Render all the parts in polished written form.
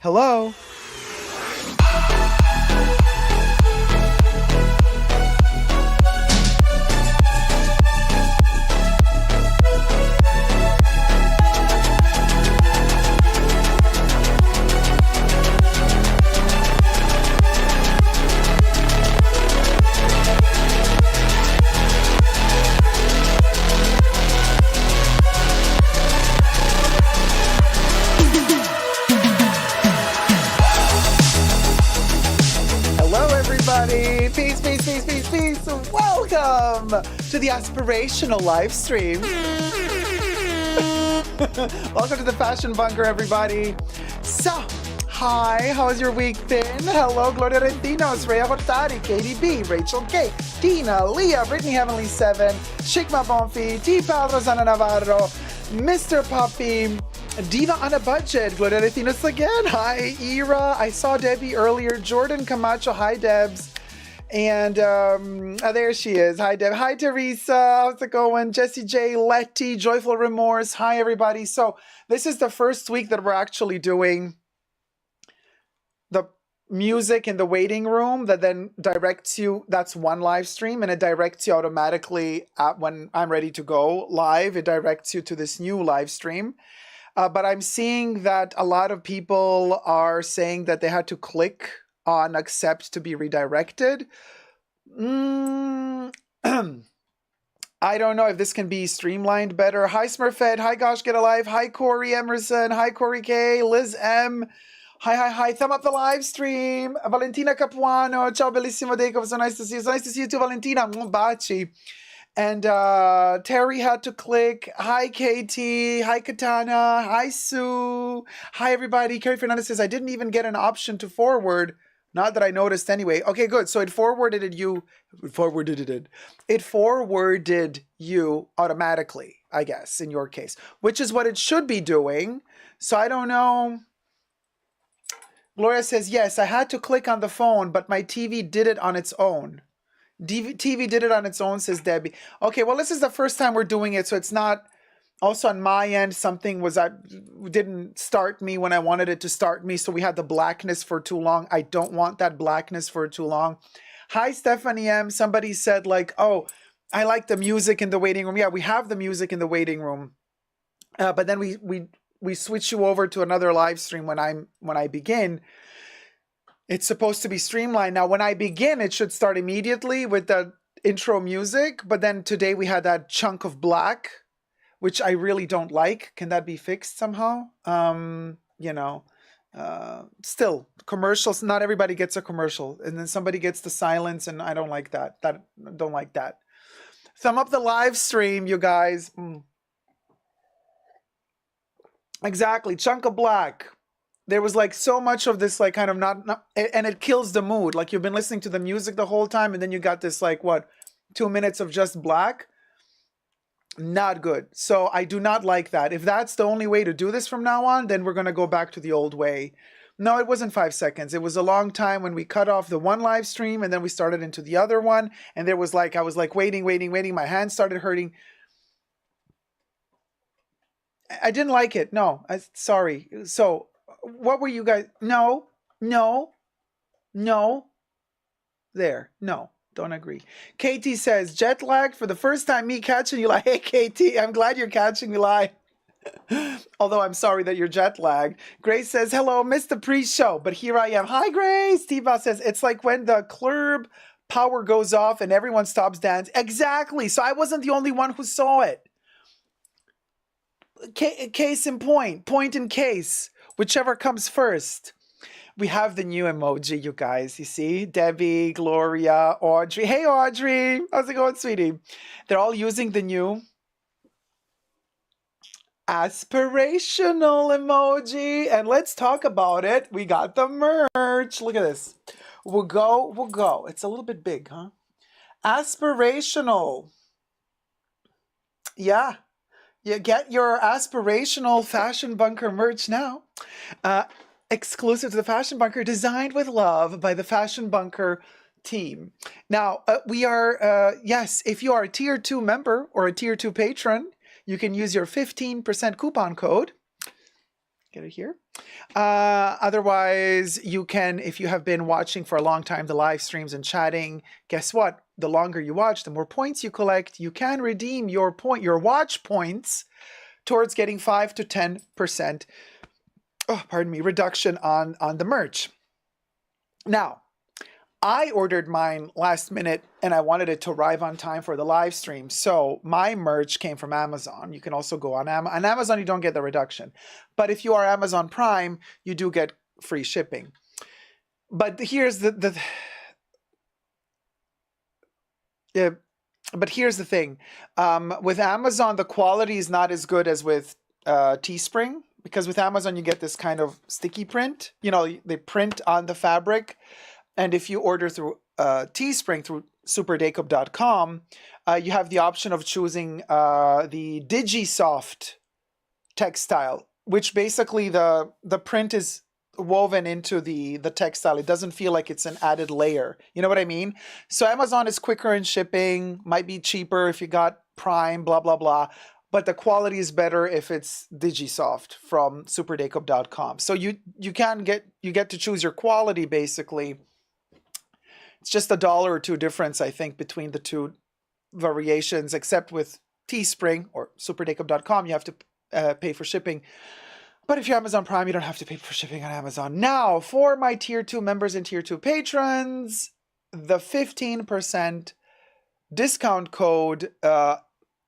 Hello? Peace, peace, peace, peace, peace. Welcome to the aspirational live stream. Welcome to the Fashion Bunker, everybody. So, hi, how's your week been? Hello, Gloria Rentinos, Rhea Hortari, Katie B, Rachel K, Tina, Leah, Brittany Heavenly 7, Shikma Bonfi, T-Pal, Rosana Navarro, Mr. Puppy, Diva on a Budget, Gloria Rentinos again. Hi, Ira. I saw Debbie earlier. Jordan Camacho, hi, Debs. And there she is. Hi, Deb. Hi, Teresa. How's it going? Jessie J, Letty, Joyful Remorse. Hi, everybody. So this is the first week that we're actually doing the music in the waiting room that then directs you. That's one live stream, and it directs you automatically when I'm ready to go live. It directs you to this new live stream. But I'm seeing that a lot of people are saying that they had to click on accept to be redirected. I don't know if this can be streamlined better. Hi Smurfette, hi Gosh Get Alive, hi Corey Emerson, hi Corey K, Liz M, hi, thumb up the live stream. Valentina Capuano, ciao bellissimo Dacob, so nice to see you. So nice to see you too, Valentina. Baci. And Terry had to click. Hi, Katie. Hi, Katana. Hi, Sue. Hi, everybody. Carrie Fernandez says, I didn't even get an option to forward. Not that I noticed anyway. Okay, good. So it forwarded you automatically, I guess, in your case, which is what it should be doing. So I don't know. Gloria says, yes, I had to click on the phone, but my TV did it on its own. TV did it on its own, says Debbie. Okay, well, this is the first time we're doing it, so it's not. Also on my end, something didn't start me when I wanted it to start me, so we had the blackness for too long. I don't want that blackness for too long. Hi, Stephanie M. Somebody said like, oh, I like the music in the waiting room. Yeah, we have the music in the waiting room, but then we switch you over to another live stream when I begin. It's supposed to be streamlined. Now, when I begin, it should start immediately with the intro music. But then today we had that chunk of black, which I really don't like. Can that be fixed somehow? Still, commercials, not everybody gets a commercial. And then somebody gets the silence, and I don't like that. Don't like that. Thumb up the live stream, you guys. Exactly, chunk of black. There was like so much of this like kind of not and it kills the mood. Like you've been listening to the music the whole time and then you got this like 2 minutes of just black. Not good. So I do not like that. If that's the only way to do this from now on, then we're going to go back to the old way. No, it wasn't 5 seconds. It was a long time when we cut off the one live stream and then we started into the other one. And there was like, I was like waiting. My hands started hurting. I didn't like it. No, sorry. So what were you guys? No. There. No, don't agree. Katie says, jet lag for the first time, me catching you live. Hey, Katie, I'm glad you're catching me live. Although I'm sorry that you're jet lagged. Grace says, hello, missed the pre-show, but here I am. Hi, Grace. Tiva says, it's like when the club power goes off and everyone stops dancing. Exactly. So I wasn't the only one who saw it. Case in point in case. Whichever comes first. We have the new emoji, you guys. You see? Debbie, Gloria, Audrey. Hey, Audrey. How's it going, sweetie? They're all using the new aspirational emoji. And let's talk about it. We got the merch. Look at this. We'll go. It's a little bit big, huh? Aspirational. Yeah. You get your aspirational Fashion Bunker merch now. Exclusive to the Fashion Bunker, designed with love by the Fashion Bunker team. Now, we are, yes, if you are a Tier 2 member or a Tier 2 patron, you can use your 15% coupon code. Get it here. Otherwise, you can, if you have been watching for a long time the live streams and chatting, guess what? The longer you watch, the more points you collect. You can redeem your watch points towards getting 5 to 10%, reduction on the merch. Now, I ordered mine last minute and I wanted it to arrive on time for the live stream. So my merch came from Amazon. You can also go on Amazon. On Amazon, you don't get the reduction. But if you are Amazon Prime, you do get free shipping. But here's the thing. With Amazon, the quality is not as good as with Teespring. Because with Amazon, you get this kind of sticky print. You know, they print on the fabric. And if you order through Teespring, through superdacob.com, you have the option of choosing the DigiSoft textile, which basically the print is woven into the textile. It doesn't feel like it's an added layer. You know what I mean? So Amazon is quicker in shipping, might be cheaper if you got Prime, blah, blah, blah. But the quality is better if it's DigiSoft from superdacob.com. So you get to choose your quality basically. It's just $1 or $2 difference, I think, between the two variations, except with Teespring or superdacob.com, you have to pay for shipping. But if you're Amazon Prime, you don't have to pay for shipping on Amazon. Now, for my Tier 2 members and Tier 2 patrons, the 15% discount code,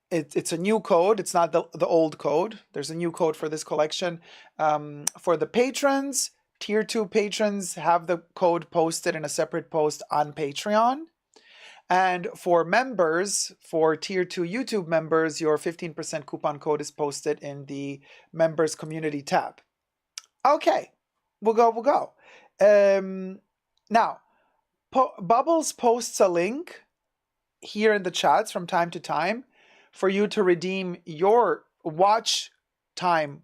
it's a new code. It's not the old code. There's a new code for this collection. For the patrons, Tier 2 patrons have the code posted in a separate post on Patreon. And for members, for Tier 2 YouTube members, your 15% coupon code is posted in the members community tab. Okay, we'll go. Now, Bubbles posts a link here in the chats from time to time for you to redeem your watch time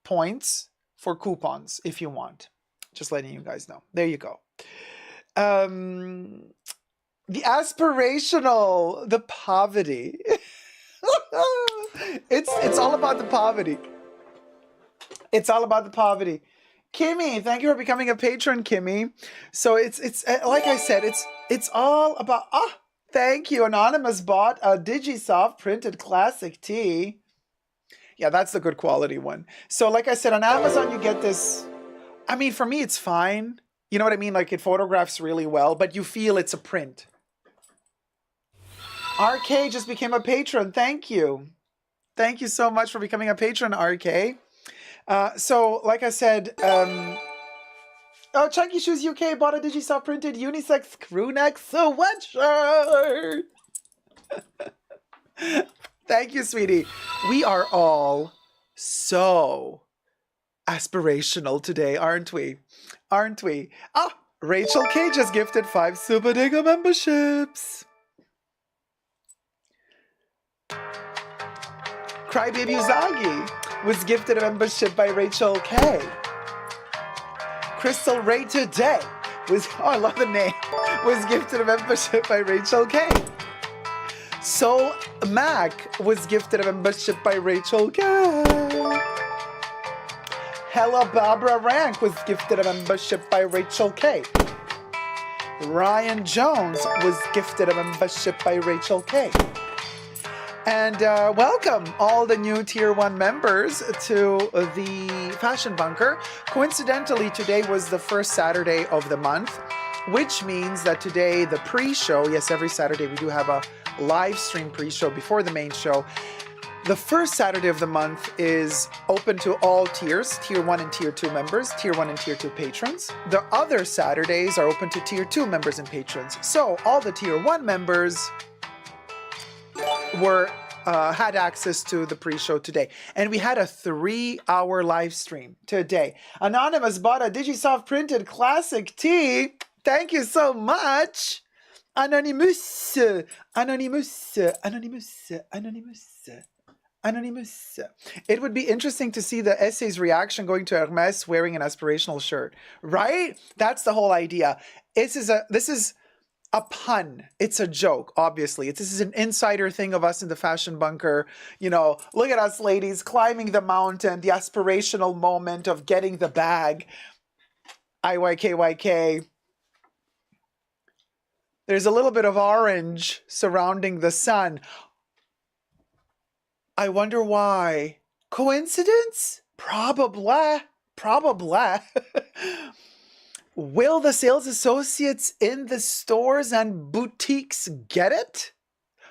points for coupons if you want. Just letting you guys know. There you go. The aspirational, the poverty. It's all about the poverty. It's all about the poverty. Kimmy, thank you for becoming a patron, Kimmy. So it's like I said, it's all about. Thank you. Anonymous bought a DigiSoft printed classic tee. Yeah, that's the good quality one. So like I said, on Amazon, you get this. I mean, for me, it's fine. You know what I mean? Like, it photographs really well, but you feel it's a print. RK just became a patron. Thank you. Thank you so much for becoming a patron, RK. So, like I said, Chunky Shoes UK bought a DigiSoft printed unisex crewneck sweatshirt. Thank you, sweetie. We are all so aspirational today, aren't we? Aren't we? Rachel K just gifted 5 Super Dacob memberships. Crybaby Uzagi was gifted a membership by Rachel K. Crystal Ray Today was, I love the name, was gifted a membership by Rachel K. Soul Mac was gifted a membership by Rachel K. Hella Barbara Rank was gifted a membership by Rachel K. Ryan Jones was gifted a membership by Rachel K. And welcome all the new Tier 1 members to the Fashion Bunker. Coincidentally, today was the first Saturday of the month, which means that today the pre-show, yes, every Saturday we do have a live stream pre-show before the main show. The first Saturday of the month is open to all tiers, Tier 1 and Tier 2 members, Tier 1 and Tier 2 patrons. The other Saturdays are open to Tier 2 members and patrons. So all the Tier 1 members had access to the pre-show today. And we had a 3-hour live stream today. Anonymous bought a DigiSoft printed classic tee. Thank you so much. Anonymous. Anonymous. Anonymous. Anonymous. Anonymous. It would be interesting to see the essay's reaction going to Hermes wearing an aspirational shirt, right? That's the whole idea. This is a pun. It's a joke, obviously. This is an insider thing of us in the fashion bunker. You know, look at us ladies climbing the mountain, the aspirational moment of getting the bag. IYKYK. There's a little bit of orange surrounding the sun. I wonder why. Coincidence? Probably. Will the sales associates in the stores and boutiques get it?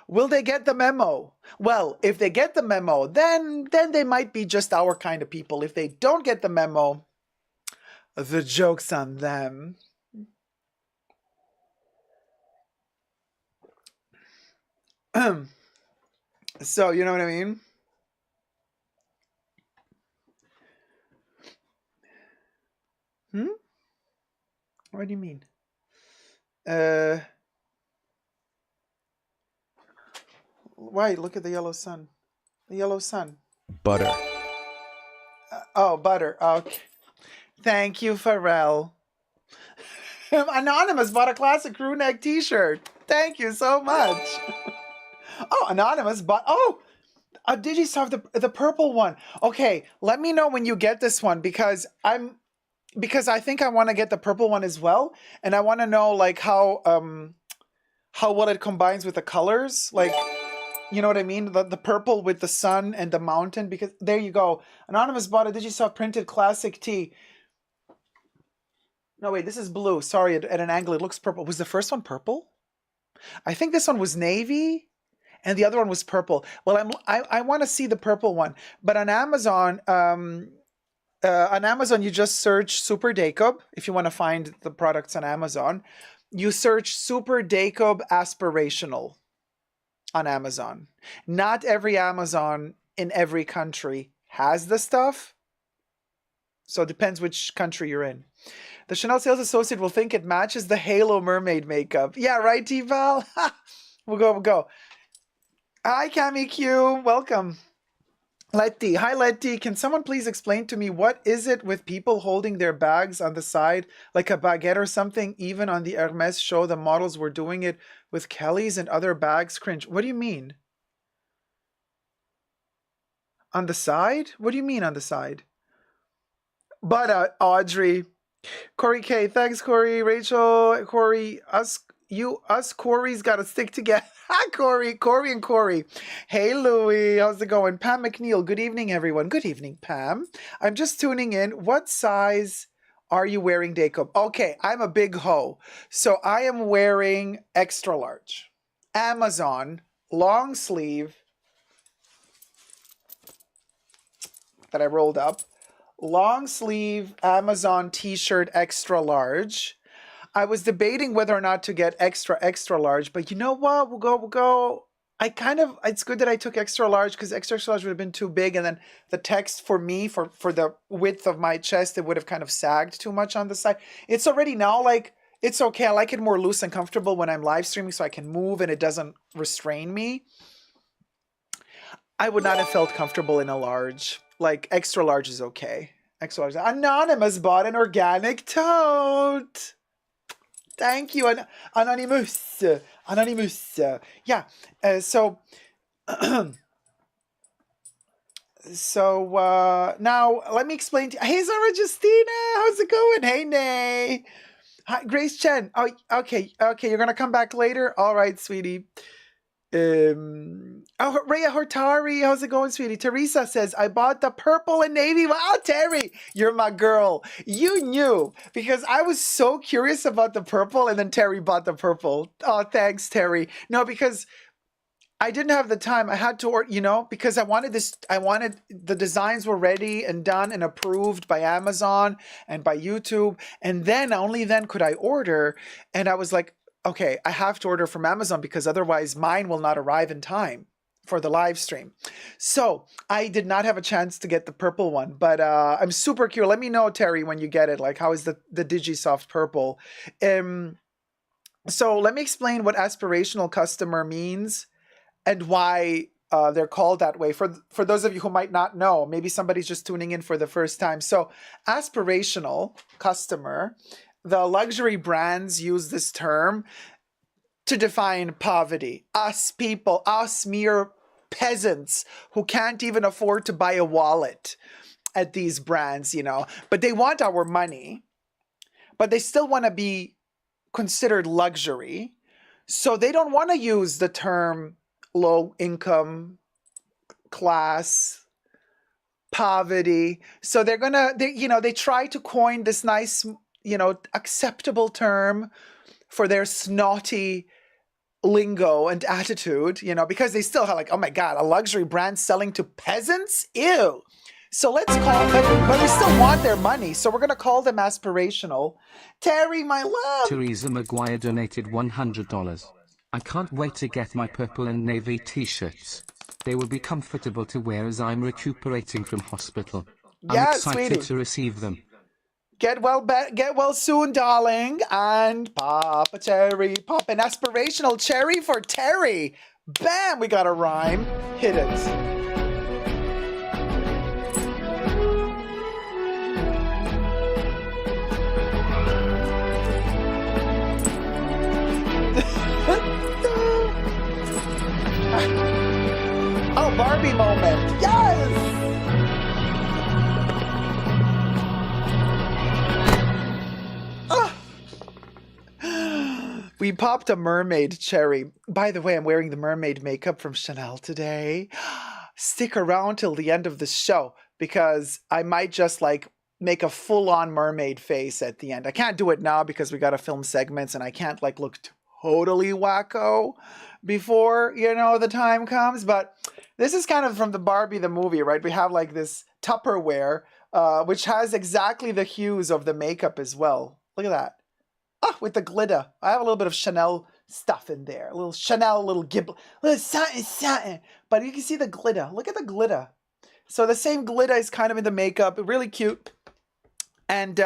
Will they get the memo? Well, if they get the memo, then they might be just our kind of people. If they don't get the memo, the joke's on them. So, you know what I mean? What do you mean? Why? Look at the yellow sun. The yellow sun. Butter. Oh, butter. Okay. Thank you, Pharrell. Anonymous bought a classic crew neck t-shirt. Thank you so much. Oh, Anonymous bought... Oh! Digisoft, the purple one. Okay, let me know when you get this one because I think I want to get the purple one as well, and I want to know like how well it combines with the colors, like, you know what I mean, the purple with the sun and the mountain. Because there you go, Anonymous bought a Digisoft printed classic tee. No wait, this is blue. Sorry, at an angle it looks purple. Was the first one purple? I think this one was navy. And the other one was purple. Well, I want to see the purple one. But on Amazon, you just search Super Dacob. If you want to find the products on Amazon, you search Super Dacob Aspirational on Amazon. Not every Amazon in every country has the stuff. So it depends which country you're in. The Chanel sales associate will think it matches the Halo mermaid makeup. Yeah, right, T-Val? We'll go. Hi, Cami Q. Welcome. Letty. Hi, Letty. Can someone please explain to me what is it with people holding their bags on the side like a baguette or something? Even on the Hermes show, the models were doing it with Kelly's and other bags. Cringe. What do you mean? On the side? What do you mean on the side? But Audrey. Corey K. Thanks, Corey. Rachel. Corey. Us Corey's got to stick together. Hi, Corey and Corey. Hey, Louie. How's it going? Pam McNeil. Good evening, everyone. Good evening, Pam. I'm just tuning in. What size are you wearing, Dacob? Okay, I'm a big hoe. So I am wearing extra large. Amazon, long sleeve that I rolled up. Long sleeve Amazon t-shirt extra large. I was debating whether or not to get extra large, but you know what? We'll go. It's good that I took extra large because extra large would have been too big. And then the text for me, for the width of my chest, it would have kind of sagged too much on the side. It's already now like, it's okay. I like it more loose and comfortable when I'm live streaming so I can move and it doesn't restrain me. I would not have felt comfortable in a large. Like extra large is okay. Extra large. Anonymous bought an organic tote. Thank you, Anonymous. Yeah. So now let me explain to you. Hey, Zara Justina, how's it going? Hey, Nay. Hi, Grace Chen. Oh, okay. You're gonna come back later. All right, sweetie. Rhea Hortari, how's it going, sweetie? Teresa says, I bought the purple and navy. Wow, Terry, you're my girl. You knew because I was so curious about the purple and then Terry bought the purple. Oh, thanks, Terry. No, because I didn't have the time. I had to order, because I wanted the designs were ready and done and approved by Amazon and by YouTube. And then only then could I order. And I was like, okay, I have to order from Amazon because otherwise mine will not arrive in time for the live stream. So I did not have a chance to get the purple one, but I'm super curious. Let me know, Terry, when you get it. Like, how is the Digisoft purple? So let me explain what aspirational customer means and why they're called that way. For those of you who might not know, maybe somebody's just tuning in for the first time. So aspirational customer, the luxury brands use this term to define poverty. Us people, us mere peasants who can't even afford to buy a wallet at these brands, you know. But they want our money, but they still want to be considered luxury. So they don't want to use the term low income class, poverty. So they try to coin this nice, acceptable term for their snotty lingo and attitude, because they still have like, oh my God, a luxury brand selling to peasants? Ew. So let's call them, but we still want their money. So we're going to call them aspirational. Terry, my love. Teresa McGuire donated $100. I can't wait to get my purple and navy t-shirts. They will be comfortable to wear as I'm recuperating from hospital. I'm excited sweetie. to receive them. Get well soon, darling. And pop a cherry, pop an aspirational cherry for Terry. Bam, we got a rhyme. Hit it. Oh, Barbie moment. Yes! We popped a mermaid cherry. By the way, I'm wearing the mermaid makeup from Chanel today. Stick around till the end of the show because I might just make a full-on mermaid face at the end. I can't do it now because we got to film segments and I can't look totally wacko before, the time comes. But this is kind of from the Barbie, the movie, right? We have this Tupperware, which has exactly the hues of the makeup as well. Look at that. With the glitter. I have a little bit of Chanel stuff in there. A little Chanel, little giblet, little satin. But you can see the glitter. Look at the glitter. So the same glitter is kind of in the makeup. Really cute. And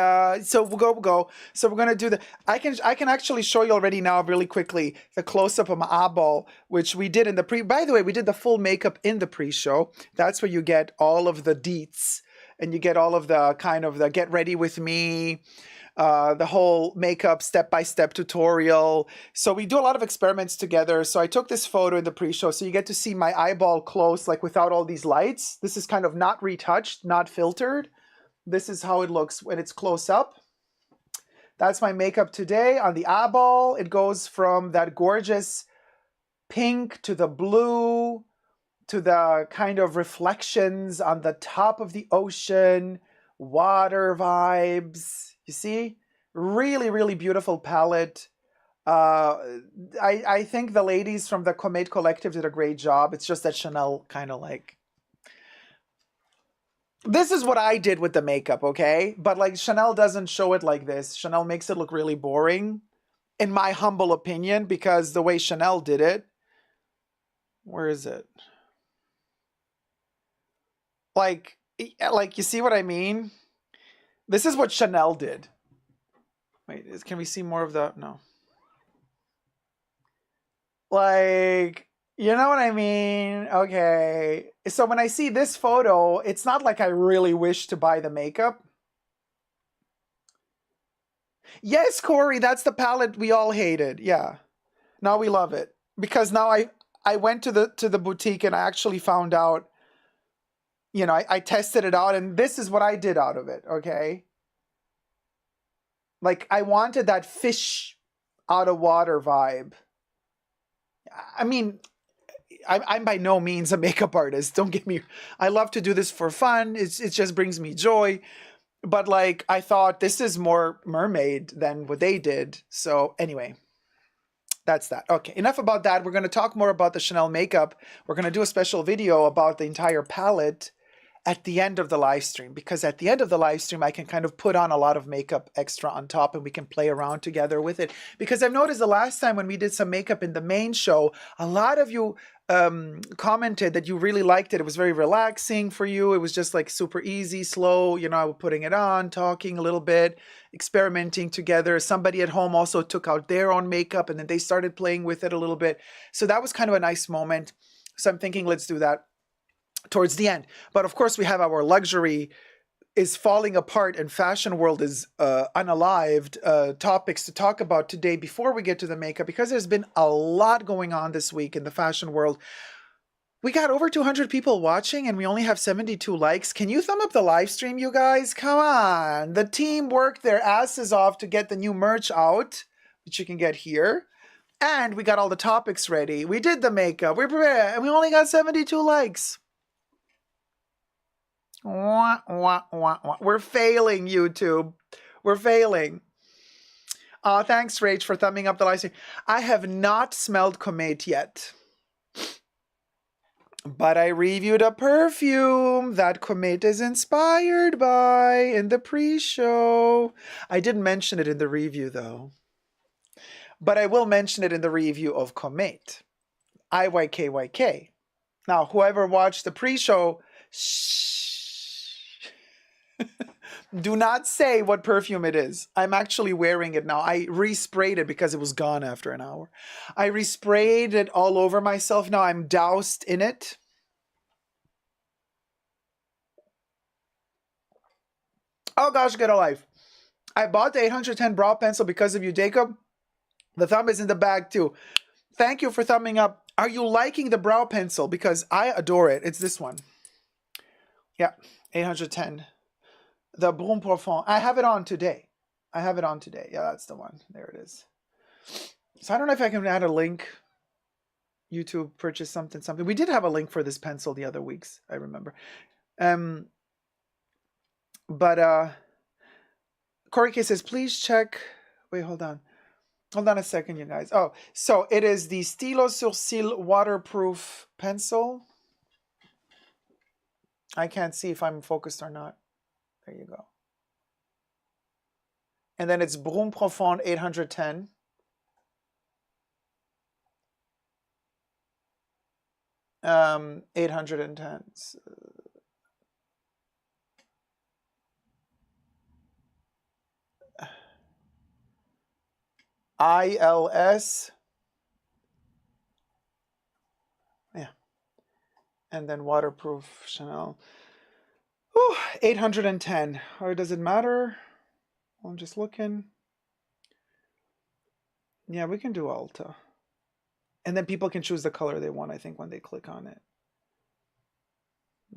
so we'll go. So we're gonna do I can actually show you already now really quickly the close-up of my eyeball, which we did in the by the way, we did the full makeup in the pre-show. That's where you get all of the deets and you get all of the kind of the get ready with me, the whole makeup step-by-step tutorial. So we do a lot of experiments together. So I took this photo in the pre-show so you get to see my eyeball close, without all these lights. This is kind of not retouched, not filtered. This is how it looks when it's close up. That's my makeup today on the eyeball. It goes from that gorgeous pink to the blue to the kind of reflections on the top of the ocean, water vibes. You see? Really, really beautiful palette. I think the ladies from the Comet Collective did a great job. It's just that Chanel kind of this is what I did with the makeup, okay? But Chanel doesn't show it like this. Chanel makes it look really boring, in my humble opinion, because the way Chanel did it, where is it? You see what I mean? This is what Chanel did. Wait, can we see more of the, no. You know what I mean? Okay. So when I see this photo, it's not like I really wish to buy the makeup. Yes, Corey, that's the palette we all hated. Yeah. Now we love it. Because now I went to the boutique and I actually found out, I tested it out and this is what I did out of it, okay? I wanted that fish out of water vibe. I mean, I'm by no means a makeup artist. Don't get me. I love to do this for fun. It just brings me joy. But I thought this is more mermaid than what they did. So anyway, that's that. Okay, enough about that. We're going to talk more about the Chanel makeup. We're going to do a special video about the entire palette at the end of the live stream, because at the end of the live stream, I can kind of put on a lot of makeup extra on top and we can play around together with it. Because I've noticed the last time when we did some makeup in the main show, a lot of you commented that you really liked it. It was very relaxing for you. It was just super easy, slow, putting it on, talking a little bit, experimenting together. Somebody at home also took out their own makeup and then they started playing with it a little bit. So that was kind of a nice moment. So I'm thinking let's do that towards the end. But of course we have our luxury is falling apart and fashion world is unalived topics to talk about today before we get to the makeup, because there's been a lot going on this week in the fashion world. We got over 200 people watching and we only have 72 likes. Can you thumb up the live stream, you guys? Come on. The team worked their asses off to get the new merch out, which you can get here. And we got all the topics ready. We did the makeup. We're prepared. And we only got 72 likes. Wah, wah, wah, wah. We're failing, YouTube. We're failing. Thanks, Rach, for thumbing up the live stream. I have not smelled Comet yet. But I reviewed a perfume that Comet is inspired by in the pre-show. I didn't mention it in the review, though. But I will mention it in the review of Comet. IYKYK. Now, whoever watched the pre-show, shh. Do not say what perfume it is. I'm actually wearing it now. I resprayed it because it was gone after an hour. I resprayed it all over myself. Now I'm doused in it. Oh gosh, get a life. I bought the 810 brow pencil because of you, Dacob. The thumb is in the bag too. Thank you for thumbing up. Are you liking the brow pencil? Because I adore it. It's this one. Yeah, 810. The Brun Profond. I have it on today. Yeah, that's the one. There it is. So I don't know if I can add a link. YouTube purchase something. We did have a link for this pencil the other weeks, I remember. But Corey K says, please check. Wait, hold on. Hold on a second, you guys. Oh, so it is the Stylo Sourcil waterproof pencil. I can't see if I'm focused or not. There you go. And then it's Brun Profond 810. Um, 810. ILS. Yeah. And then waterproof Chanel. Ooh, 810. Or does it matter? I'm just looking. Yeah, we can do Ulta. And then people can choose the color they want, I think, when they click on it.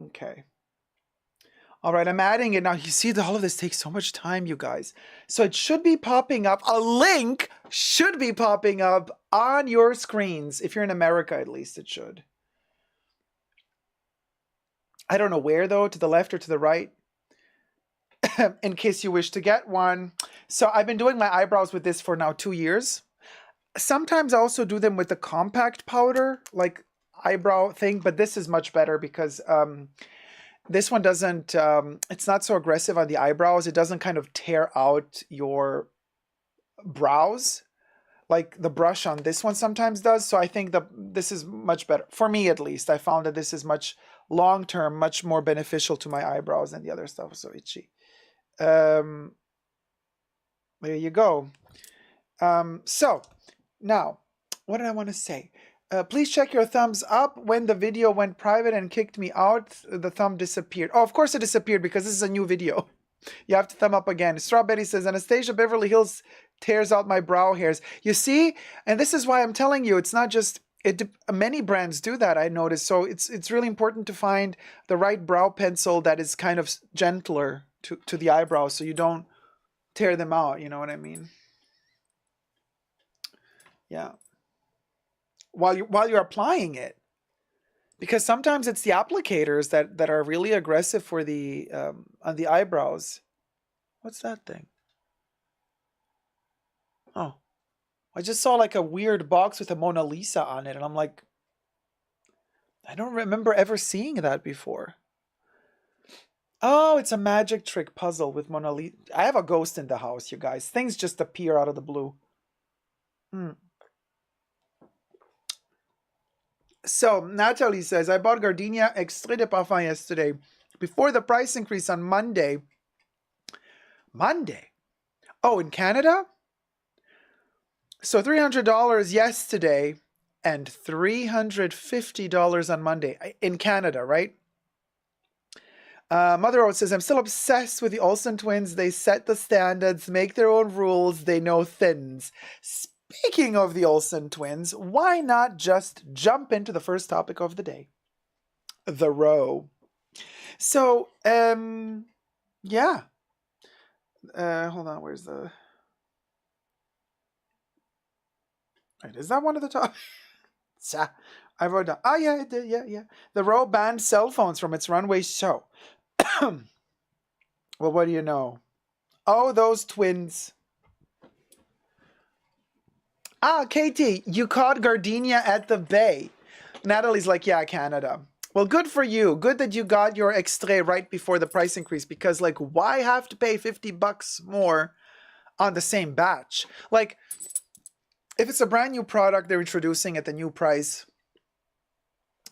Okay. All right, I'm adding it now. You see, all of this takes so much time, you guys. So it should be popping up. A link should be popping up on your screens. If you're in America, at least it should. I don't know where, though, to the left or to the right, in case you wish to get one. So I've been doing my eyebrows with this for now 2 years. Sometimes I also do them with the compact powder, like eyebrow thing, but this is much better because this one doesn't, it's not so aggressive on the eyebrows. It doesn't kind of tear out your brows like the brush on this one sometimes does. So I think this is much better. For me, at least, I found that this is much long-term, much more beneficial to my eyebrows than the other stuff. So itchy. There you go. So now, what did I want to say? Please check your thumbs up. When the video went private and kicked me out, the thumb disappeared. Oh, of course it disappeared because this is a new video. You have to thumb up again. Strawberry says, Anastasia Beverly Hills tears out my brow hairs. You see? And this is why I'm telling you, it's not just, many brands do that, I noticed. So it's really important to find the right brow pencil that is kind of gentler to the eyebrows so you don't tear them out. You know what I mean? Yeah. While you're applying it, because sometimes it's the applicators that are really aggressive for the on the eyebrows. What's that thing? Oh, I just saw like a weird box with a Mona Lisa on it, and I'm like, I don't remember ever seeing that before. Oh, it's a magic trick puzzle with Mona Lisa. I have a ghost in the house, you guys. Things just appear out of the blue. So, Natalie says, I bought Gardenia Extrait de Parfum yesterday before the price increase on Monday. Monday? Oh, in Canada? So $300 yesterday and $350 on Monday. In Canada, right? Mother Rose says, I'm still obsessed with the Olsen twins. They set the standards, make their own rules. They know thins. Speaking of the Olsen twins, why not just jump into the first topic of the day? The row. So, yeah. Hold on, where's the... Wait, is that one of the top? I wrote down. Oh, yeah, it did. Yeah. The row banned cell phones from its runway show. Well, what do you know? Oh, those twins. Ah, Katie, you caught Gardenia at the Bay. Natalie's like, yeah, Canada. Well, good for you. Good that you got your extrait right before the price increase, because, like, why have to pay $50 more on the same batch? Like, if it's a brand new product they're introducing at the new price,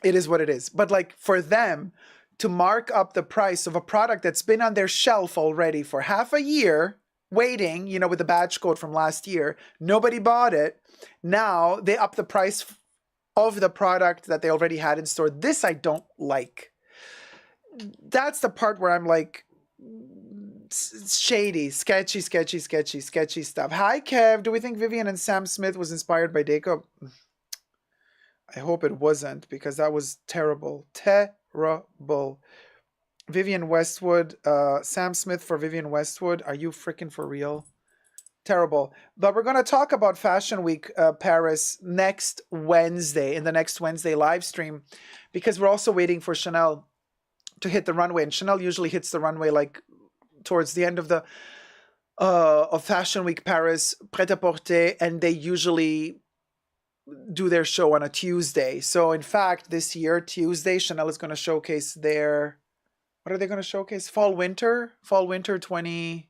it is what it is. But, like, for them to mark up the price of a product that's been on their shelf already for half a year, waiting, you know, with the batch code from last year, nobody bought it. Now they up the price of the product that they already had in store. This I don't like. That's the part where I'm like, shady, sketchy stuff. Hi, Kev. Do we think Vivian and Sam Smith was inspired by Dacob? I hope it wasn't, because that was terrible. Terrible. Vivian Westwood, Sam Smith for Vivian Westwood. Are you freaking for real? Terrible. But we're going to talk about Fashion Week Paris next Wednesday, in the next Wednesday live stream, because we're also waiting for Chanel to hit the runway. And Chanel usually hits the runway like towards the end of the of Fashion Week Paris, Pret-a-Porter, and they usually do their show on a Tuesday. So in fact, this year, Tuesday, Chanel is going to showcase their... What are they going to showcase? Fall Winter 24.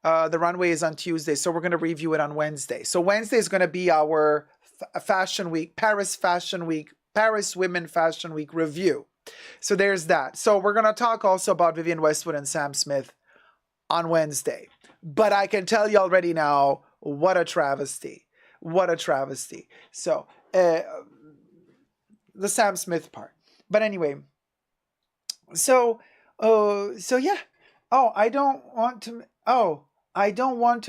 The runway is on Tuesday, so we're going to review it on Wednesday. So Wednesday is going to be our Fashion Week, Paris Women Fashion Week review. So there's that. So we're going to talk also about Vivian Westwood and Sam Smith on Wednesday. But I can tell you already now, what a travesty. What a travesty. So, the Sam Smith part. But anyway... So yeah. I don't want to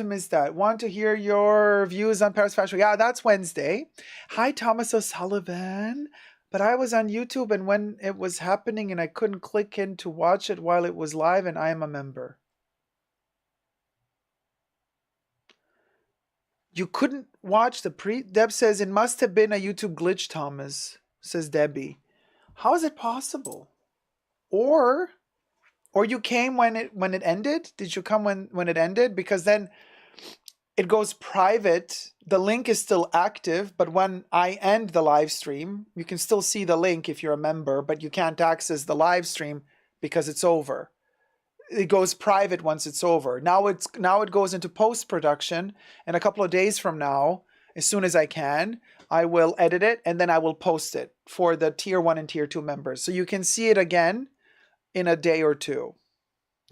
miss that. Want to hear your views on Paris Fashion Week. Yeah, that's Wednesday. Hi, Thomas O'Sullivan. But I was on YouTube, and when it was happening and I couldn't click in to watch it while it was live, and I am a member. You couldn't watch the Deb says it must have been a YouTube glitch, Thomas, says Debbie. How is it possible? Or you came when it ended? Did you come when it ended? Because then it goes private. The link is still active, but when I end the live stream, you can still see the link if you're a member, but you can't access the live stream because it's over. It goes private once it's over. Now it goes into post-production, and a couple of days from now, as soon as I can, I will edit it, and then I will post it for the Tier 1 and Tier 2 members. So you can see it again in a day or two.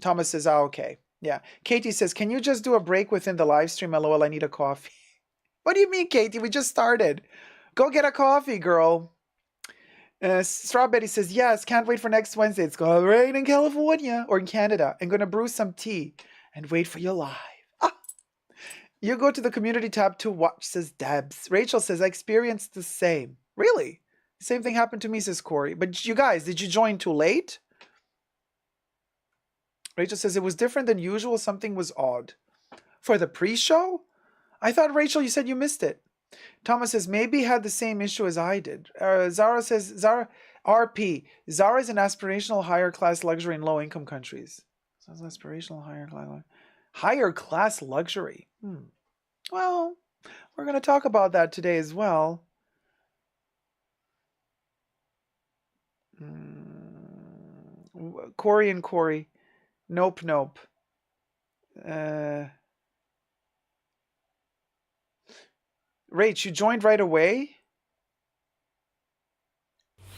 Thomas says, okay. Yeah. Katie says, can you just do a break within the live stream? LOL, I need a coffee. What do you mean, Katie? We just started. Go get a coffee, girl. Strawberry says, yes, can't wait for next Wednesday. It's going to rain in California or in Canada. I'm going to brew some tea and wait for you live. You go to the community tab to watch, says Debs. Rachel says, I experienced the same. Really? Same thing happened to me, says Corey. But you guys, did you join too late? Rachel says, it was different than usual. Something was odd. For the pre-show? I thought, Rachel, you said you missed it. Thomas says, maybe had the same issue as I did. Zara says, Zara, RP. Zara is an aspirational higher class luxury in low income countries. Sounds aspirational higher class luxury. Well, we're going to talk about that today as well. Corey and Corey. Nope. Rach, you joined right away?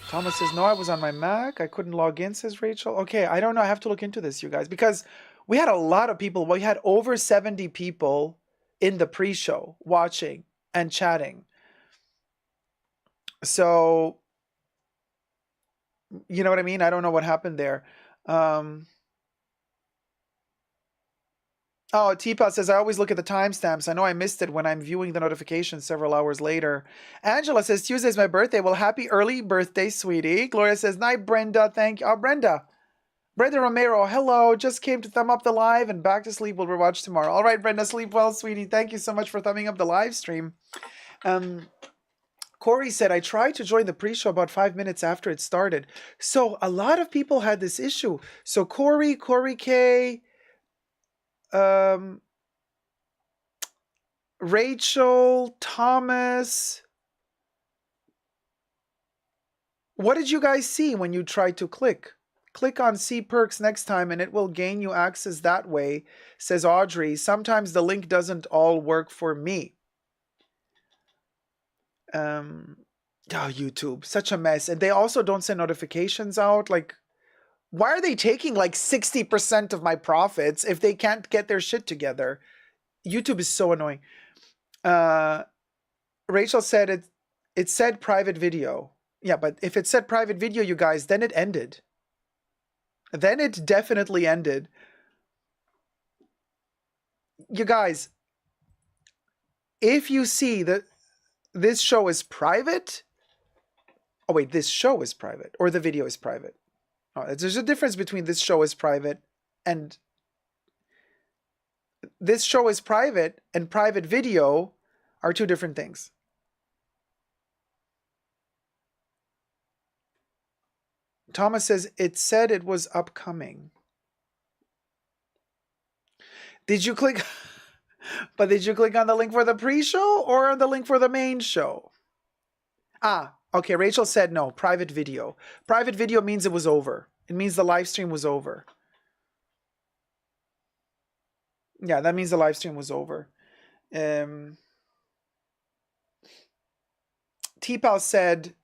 Thomas says, no, I was on my Mac. I couldn't log in, says Rachel. Okay, I don't know. I have to look into this, you guys, because we had a lot of people. We had over 70 people in the pre-show watching and chatting. So You know what I mean? I don't know what happened there. Um, oh, Teapot says, I always look at the timestamps. I know I missed it when I'm viewing the notifications several hours later. Angela says, Tuesday's my birthday. Well, happy early birthday, sweetie. Gloria says, night, Brenda. Thank you. Oh, Brenda. Brenda Romero, hello. Just came to thumb up the live and back to sleep. We'll rewatch tomorrow. All right, Brenda, sleep well, sweetie. Thank you so much for thumbing up the live stream. Corey said, I tried to join the pre-show about 5 minutes after it started. So a lot of people had this issue. So Corey K, Rachel, Thomas. What did you guys see when you tried to click? Click on See Perks next time and it will gain you access that way, says Audrey. Sometimes the link doesn't all work for me. Oh, YouTube, such a mess. And they also don't send notifications out. Like, why are they taking like 60% of my profits if they can't get their shit together? YouTube is so annoying. Rachel said it said private video. Yeah, but if it said private video, you guys, then it ended. Then it definitely ended. You guys, if you see that this show is private, oh wait, this show is private or the video is private. Oh, there's a difference between this show is private and this show is private and private video are two different things. Thomas says it said it was upcoming. Did you click? But did you click on the link for the pre-show or on the link for the main show? Ah, okay. Rachel said no, private video. Private video means it was over. It means the live stream was over. Yeah, that means the live stream was over. T-Pal said,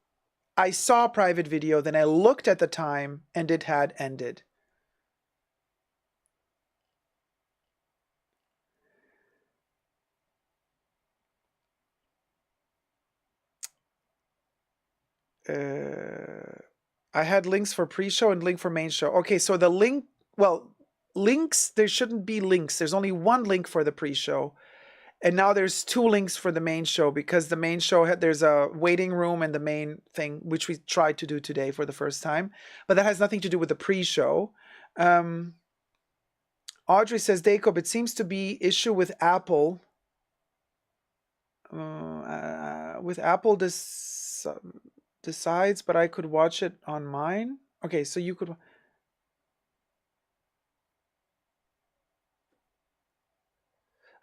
I saw private video, then I looked at the time and it had ended. I had links for pre-show and link for main show. Okay, so the link, well, links, there shouldn't be links. There's only one link for the pre-show. And now there's two links for the main show because the main show, there's a waiting room and the main thing, which we tried to do today for the first time. But that has nothing to do with the pre-show. Audrey says, Dacob, it seems to be issue with Apple. With Apple decides, but I could watch it on mine. Okay, so you could...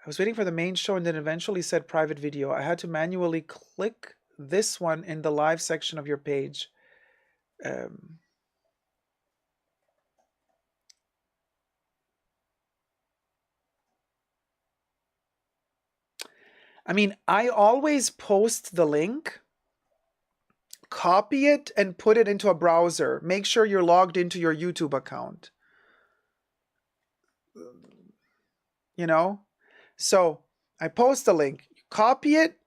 I was waiting for the main show and then eventually said private video. I had to manually click this one in the live section of your page. I mean, I always post the link, copy it, and put it into a browser. Make sure you're logged into your YouTube account. You know? So I post the link, you copy it,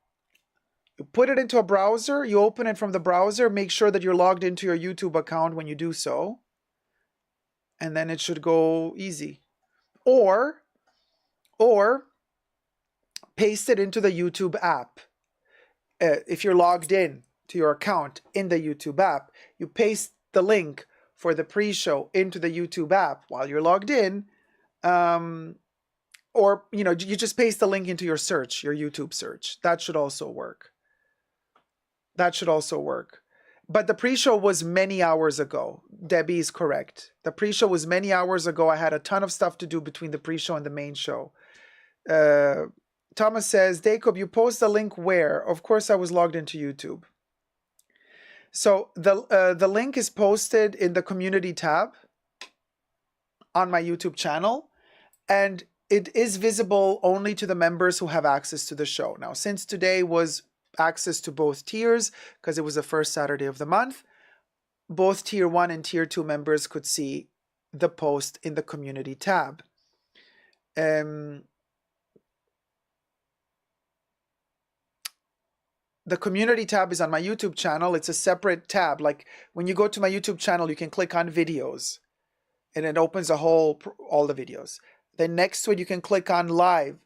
you put it into a browser, you open it from the browser, make sure that you're logged into your YouTube account when you do so, and then it should go easy. Or paste it into the YouTube app. If you're logged in to your account in the YouTube app, you paste the link for the pre-show into the YouTube app while you're logged in. Or, you know, you just paste the link into your search, your YouTube search. That should also work. That should also work. But the pre-show was many hours ago. Debbie is correct. The pre-show was many hours ago. I had a ton of stuff to do between the pre-show and the main show. Thomas says, Dacob, you post the link where? Of course, I was logged into YouTube. So the link is posted in the community tab on my YouTube channel. And it is visible only to the members who have access to the show. Now, since today was access to both tiers, because it was the first Saturday of the month, both Tier 1 and Tier 2 members could see the post in the community tab. the community tab is on my YouTube channel. It's a separate tab. Like when you go to my YouTube channel, you can click on videos and it opens all the videos. Then next to it, you can click on live.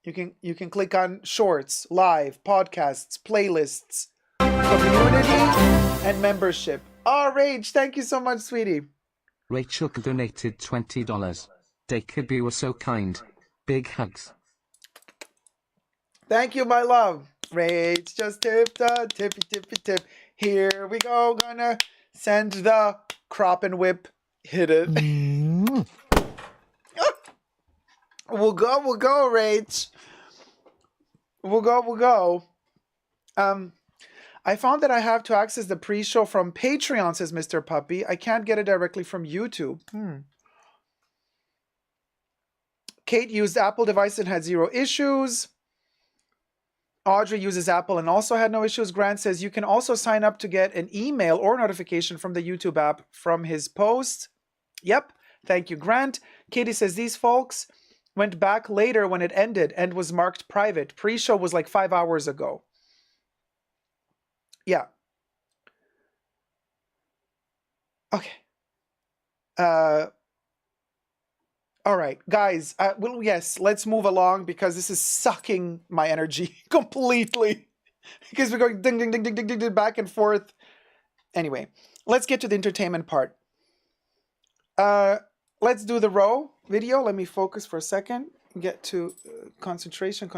You can click on shorts, live, podcasts, playlists, community, and membership. Oh, Rach, thank you so much, sweetie. Rachel donated $20. Dacob, you were so kind. Big hugs. Thank you, my love. Rach just tipped a tippy tippy tip. Here we go. Gonna send the crop and whip. Hit it. We'll go, Rach. We'll go. I found that I have to access the pre-show from Patreon, says Mr. Puppy. I can't get it directly from YouTube. Kate used Apple device and had 0 issues. Audrey uses Apple and also had no issues. Grant says you can also sign up to get an email or notification from the YouTube app from his post. Yep. Thank you, Grant. Katie says these folks went back later when it ended and was marked private. Pre-show was like 5 hours ago. Yeah. Okay. All right, guys. Well, yes, let's move along because this is sucking my energy completely. Because we're going ding, ding, ding, ding, ding, ding, ding, back and forth. Anyway, let's get to the entertainment part. Let's do the row video. Let me focus for a second. Get to concentration.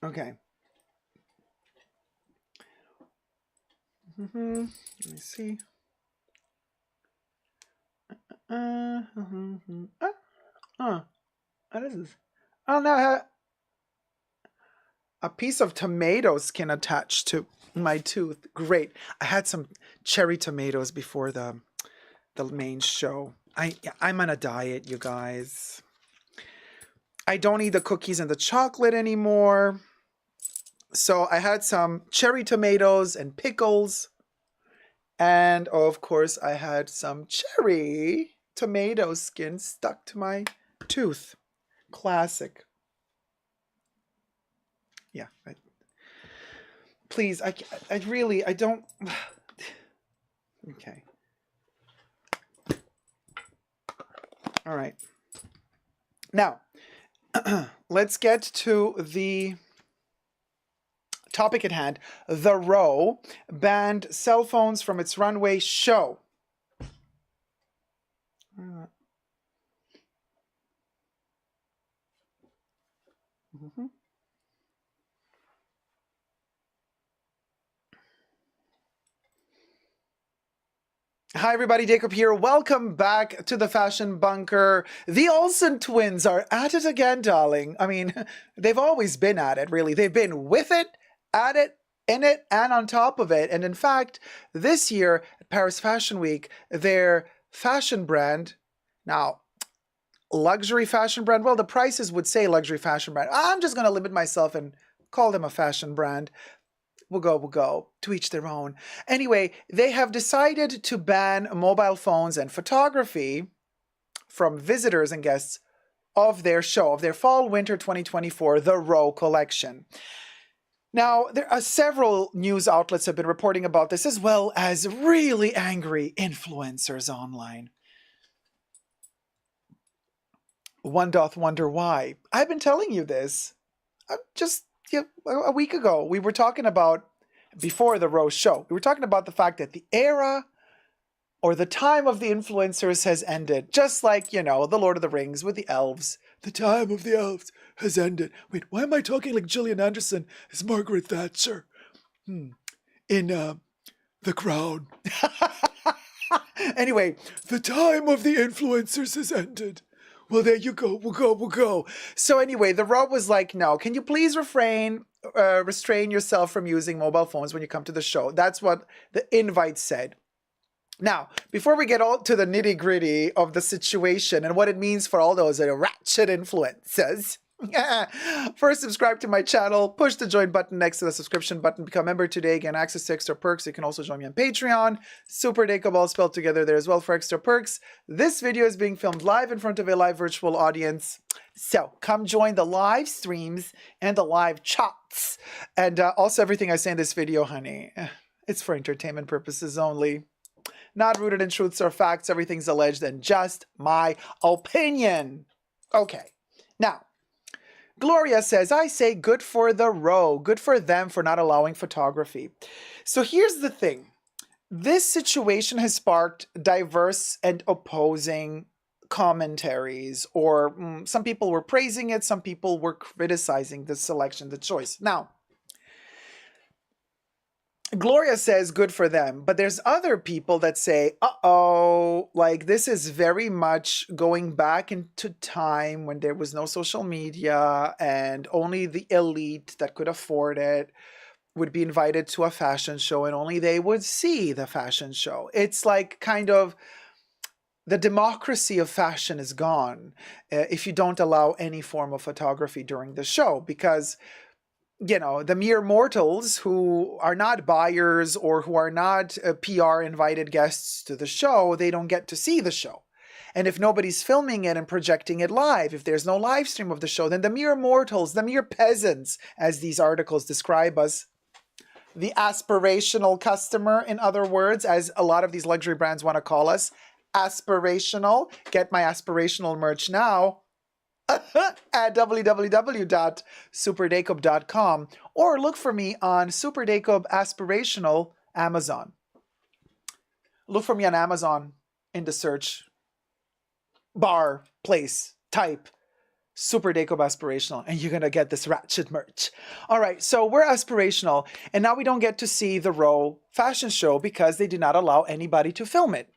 Okay. Let me see. What is this? Oh, no. A piece of tomato skin attached to my tooth. Great. I had some cherry tomatoes before the main show. I'm on a diet, you guys. I don't eat the cookies and the chocolate anymore. So I had some cherry tomatoes and pickles. And of course, I had some cherry tomato skin stuck to my tooth. Classic. Yeah. Please, I don't. Okay. All right. Now, let's get to the topic at hand. The Row banned cell phones from its runway show. Hi everybody, Dacob here. Welcome back to the Fashion Bunker. The Olsen twins are at it again, darling. I mean, they've always been at it, really. They've been with it, at it, in it, and on top of it. And in fact, this year at Paris Fashion Week, their fashion brand, now, luxury fashion brand, well, the prices would say luxury fashion brand. I'm just going to limit myself and call them a fashion brand. We'll go, to each their own. Anyway, they have decided to ban mobile phones and photography from visitors and guests of their show, of their Fall/Winter 2024, The Row collection. Now, there are several news outlets have been reporting about this, as well as really angry influencers online. One doth wonder why. I've been telling you this. A week ago, we were talking about, before the Row show, we were talking about the fact that the era or the time of the influencers has ended. Just like, the Lord of the Rings with the elves. The time of the elves has ended. Wait, why am I talking like Gillian Anderson as Margaret Thatcher? In The Crown. Anyway, the time of the influencers has ended. Well, there you go. We'll go. So anyway, the Row was like, no, can you please restrain yourself from using mobile phones when you come to the show? That's what the invite said. Now, before we get all to the nitty gritty of the situation and what it means for all those ratchet influencers, First, subscribe to my channel, push the join button next to the subscription button, become a member today, gain access to extra perks. You can also join me on Patreon, Super Dacob, all spelled together there as well for extra perks. This video is being filmed live in front of a live virtual audience. So come join the live streams and the live chats. And also everything I say in this video, honey, it's for entertainment purposes only. Not rooted in truths or facts. Everything's alleged and just my opinion. Okay, now, Gloria says, I say good for the row. Good for them for not allowing photography. So here's the thing. This situation has sparked diverse and opposing commentaries, or some people were praising it, some people were criticizing the selection, the choice. Now, Gloria says good for them, but there's other people that say, uh-oh, like this is very much going back into time when there was no social media and only the elite that could afford it would be invited to a fashion show and only they would see the fashion show. It's like kind of the democracy of fashion is gone if you don't allow any form of photography during the show, because you know, the mere mortals who are not buyers or who are not PR invited guests to the show, they don't get to see the show. And if nobody's filming it and projecting it live, if there's no live stream of the show, then the mere mortals, the mere peasants, as these articles describe us, the aspirational customer, in other words, as a lot of these luxury brands want to call us, aspirational. Get my aspirational merch now at www.superdacob.com, or look for me on Super Dacob Aspirational Amazon. Look for me on Amazon in the search bar place, type Super Dacob Aspirational, and you're gonna get this ratchet merch. All right, so we're aspirational, and now we don't get to see the Row fashion show because they do not allow anybody to film it.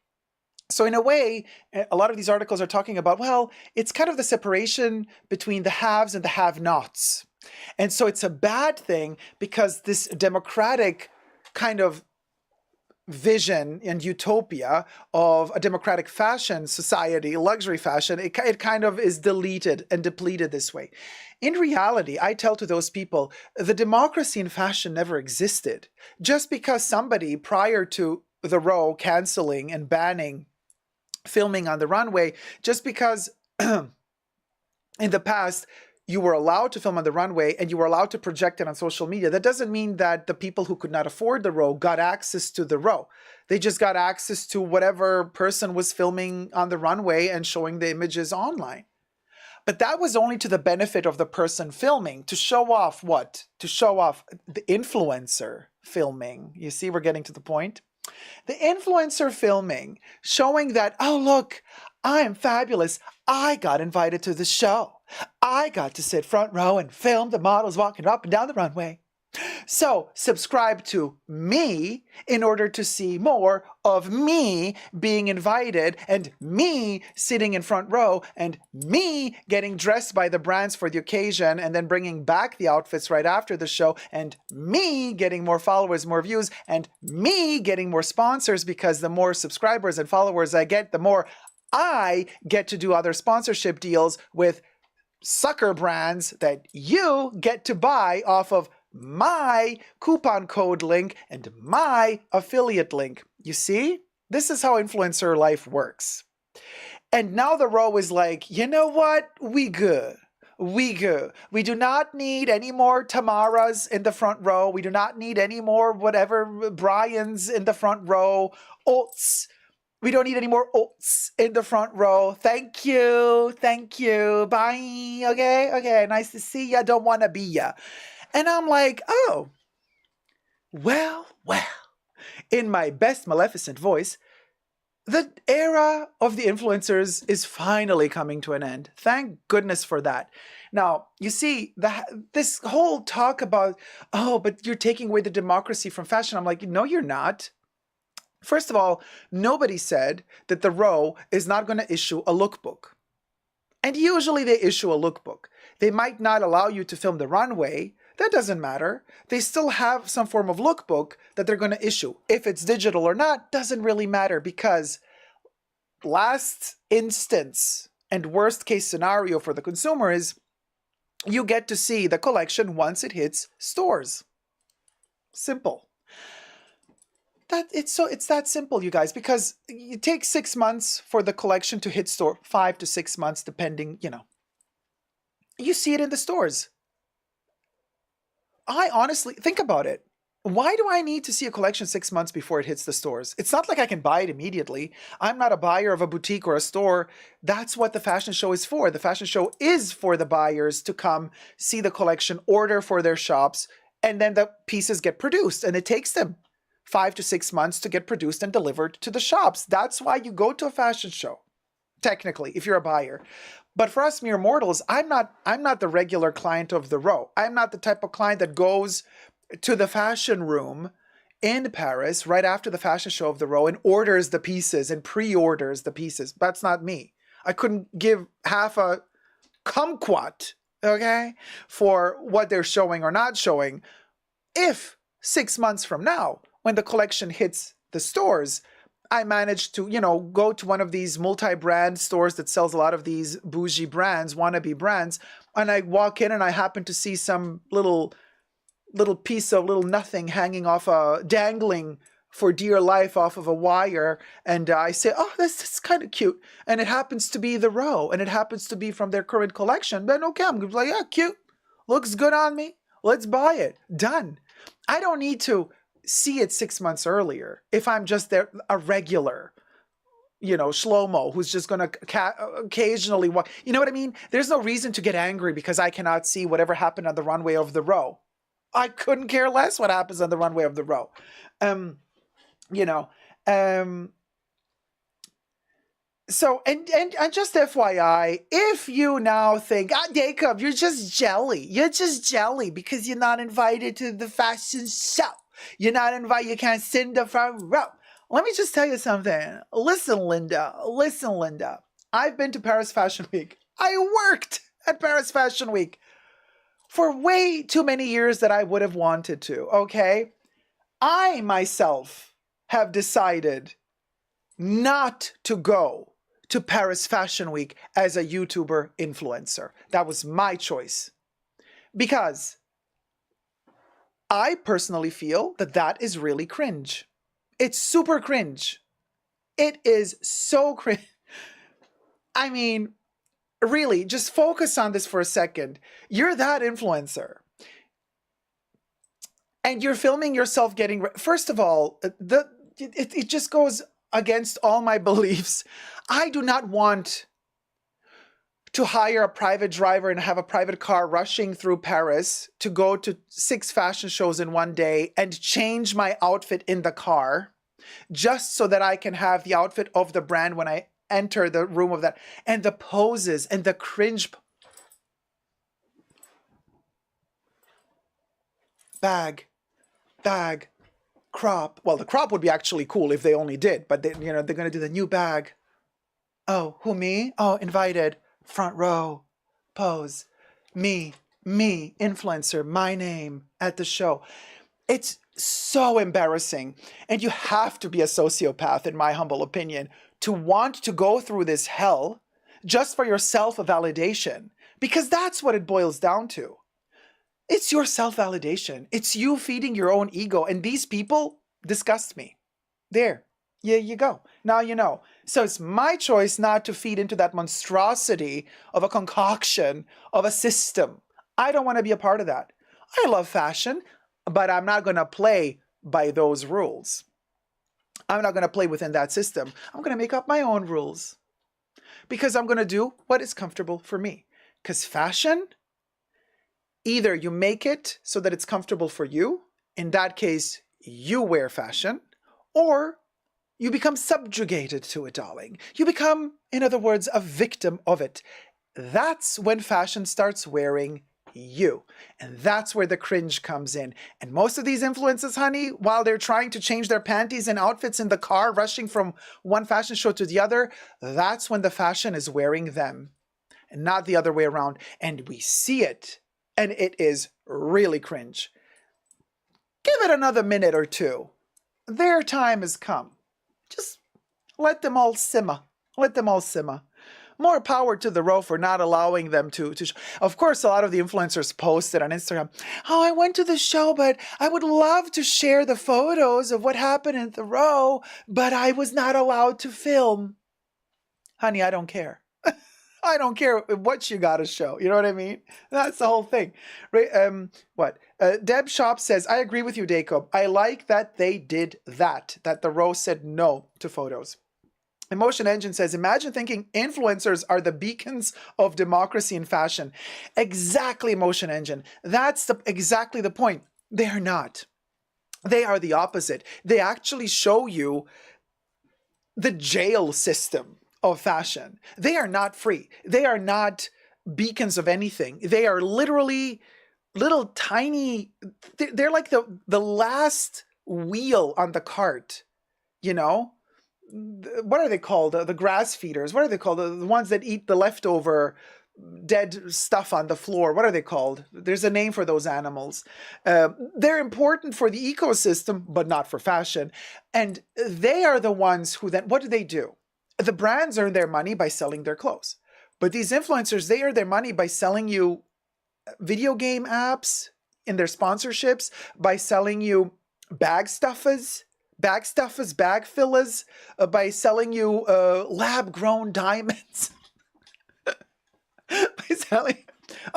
So in a way, a lot of these articles are talking about, well, it's kind of the separation between the haves and the have-nots. And so it's a bad thing because this democratic kind of vision and utopia of a democratic fashion society, luxury fashion, it kind of is deleted and depleted this way. In reality, I tell to those people, the democracy in fashion never existed. Just because somebody prior to the Row canceling and banning filming on the runway, just because in the past you were allowed to film on the runway and you were allowed to project it on social media, that doesn't mean that the people who could not afford the Row got access to the Row. They just got access to whatever person was filming on the runway and showing the images online. But that was only to the benefit of the person filming, to show off what? To show off the influencer filming. You see, we're getting to the point. The influencer filming, showing that, oh, look, I am fabulous. I got invited to the show. I got to sit front row and film the models walking up and down the runway. So subscribe to me in order to see more of me being invited and me sitting in front row and me getting dressed by the brands for the occasion and then bringing back the outfits right after the show, and me getting more followers, more views, and me getting more sponsors, because the more subscribers and followers I get, the more I get to do other sponsorship deals with sucker brands that you get to buy off of my coupon code link and my affiliate link. You see, this is how influencer life works. And now the Row is like, you know what? We good. We good. We do not need any more Tamaras in the front row. We do not need any more whatever Brian's in the front row. Oats. We don't need any more oats in the front row. Thank you. Thank you. Bye. Okay. Okay. Nice to see ya. Don't want to be ya. And I'm like, oh, well, in my best Maleficent voice, the era of the influencers is finally coming to an end. Thank goodness for that. Now, you see, this whole talk about, oh, but you're taking away the democracy from fashion. I'm like, no, you're not. First of all, nobody said that the Row is not going to issue a lookbook. And usually they issue a lookbook. They might not allow you to film the runway. That doesn't matter. They still have some form of lookbook that they're going to issue. If it's digital or not, doesn't really matter, because last instance and worst case scenario for the consumer is you get to see the collection once it hits stores. Simple. It's that simple, you guys, because it takes 6 months for the collection to hit store, 5 to 6 months, depending, You see it in the stores. I honestly, think about it. Why do I need to see a collection 6 months before it hits the stores? It's not like I can buy it immediately. I'm not a buyer of a boutique or a store. That's what the fashion show is for. The fashion show is for the buyers to come see the collection, order for their shops, and then the pieces get produced. And it takes them 5 to 6 months to get produced and delivered to the shops. That's why you go to a fashion show, technically, if you're a buyer. But for us mere mortals, I'm not the regular client of the row. I'm not the type of client that goes to the fashion room in Paris right after the fashion show of the row and orders the pieces and pre-orders the pieces. That's not me. I couldn't give half a kumquat, okay, for what they're showing or not showing. If 6 months from now, when the collection hits the stores, I managed to, go to one of these multi-brand stores that sells a lot of these bougie brands, wannabe brands, and I walk in and I happen to see some little piece of little nothing hanging off dangling for dear life off of a wire, and I say, oh, this is kind of cute, and it happens to be the row, and it happens to be from their current collection, then okay, I'm gonna be like, yeah, cute, looks good on me, let's buy it, done. I don't need to see it 6 months earlier if I'm just there, a regular shlomo who's just going to occasionally walk. You know what I mean? There's no reason to get angry because I cannot see whatever happened on the runway of the row. I couldn't care less what happens on the runway of the row. So, and just FYI, if you now think, Dacob, you're just jelly because you're not invited to the fashion show. You're not invited, you can't sit in the front row. Let me just tell you something. Listen, Linda. I've been to Paris Fashion Week. I worked at Paris Fashion Week for way too many years that I would have wanted to, okay? I myself have decided not to go to Paris Fashion Week as a YouTuber influencer. That was my choice. Because I personally feel that is really cringe. It's super cringe. It is so cringe. I mean, really, just focus on this for a second. You're that influencer. And you're filming yourself getting... First of all, it just goes against all my beliefs. I do not want to hire a private driver and have a private car rushing through Paris to go to 6 fashion shows in one day and change my outfit in the car just so that I can have the outfit of the brand when I enter the room of that. And the poses and the cringe. Bag, crop. Well, the crop would be actually cool if they only did, but they're going to do the new bag. Oh, who, me? Oh, invited. Front row, pose, me, influencer, my name at the show. It's so embarrassing. And you have to be a sociopath, in my humble opinion, to want to go through this hell just for your self-validation. Because that's what it boils down to. It's your self-validation. It's you feeding your own ego. And these people disgust me. There. Yeah, you go. Now you know. So it's my choice not to feed into that monstrosity of a concoction of a system. I don't want to be a part of that. I love fashion, but I'm not going to play by those rules. I'm not going to play within that system. I'm going to make up my own rules because I'm going to do what is comfortable for me. Because fashion, either you make it so that it's comfortable for you. In that case, you wear fashion, or you become subjugated to it, darling. You become, in other words, a victim of it. That's when fashion starts wearing you. And that's where the cringe comes in. And most of these influencers, honey, while they're trying to change their panties and outfits in the car, rushing from one fashion show to the other, that's when the fashion is wearing them and not the other way around. And we see it. And it is really cringe. Give it another minute or two. Their time has come. Just let them all simmer. Let them all simmer. more power to the row for not allowing them to of course, a lot of the influencers posted on Instagram, oh, I went to the show, but I would love to share the photos of what happened in the row, but I was not allowed to film. Honey, I don't care. I don't care what you got to show. You know what I mean? That's the whole thing. Right? Deb Shop says, I agree with you, Dacob. I like that they did that the row said no to photos. Emotion Engine says, imagine thinking influencers are the beacons of democracy in fashion. Exactly, Emotion Engine. That's exactly the point. They are not. They are the opposite. They actually show you the jail system of fashion. They are not free. They are not beacons of anything. They are literally little tiny, they're like the last wheel on the cart, you know? What are they called? The grass feeders. What are they called? The ones that eat the leftover dead stuff on the floor. What are they called? There's a name for those animals. They're important for the ecosystem, but not for fashion. And they are the ones who then, what do? The brands earn their money by selling their clothes. But these influencers, they earn their money by selling you video game apps in their sponsorships, by selling you bag stuffers, bag fillers, by selling you lab-grown diamonds. By selling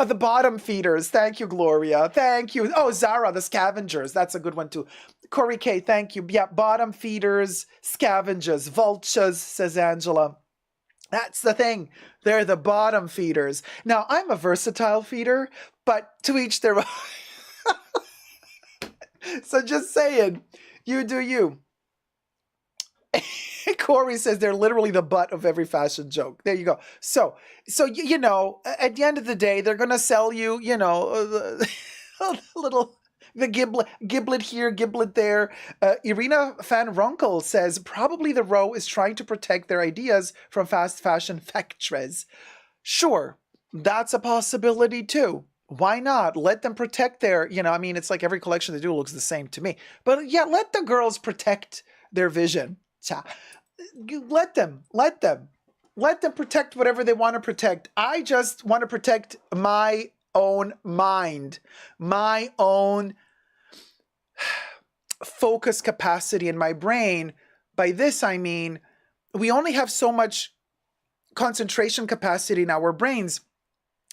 the bottom feeders. Thank you, Gloria. Thank you. Oh, Zara, the scavengers. That's a good one too. Corey K, thank you. Yeah, bottom feeders, scavengers, vultures, says Angela. That's the thing. They're the bottom feeders. Now, I'm a versatile feeder, but to each their own. So just saying, you do you. Corey says they're literally the butt of every fashion joke. There you go. So you know, at the end of the day, they're going to sell you, you know, the giblet here, giblet there. Irina Van Ronkel says probably the row is trying to protect their ideas from fast fashion factories. Sure, that's a possibility too. Why not? Let them protect their, you know, I mean, it's like every collection they do looks the same to me. But yeah, let the girls protect their vision. Let them protect whatever they want to protect. I just want to protect my own mind, my own focus capacity in my brain. By this, I mean, we only have so much concentration capacity in our brains,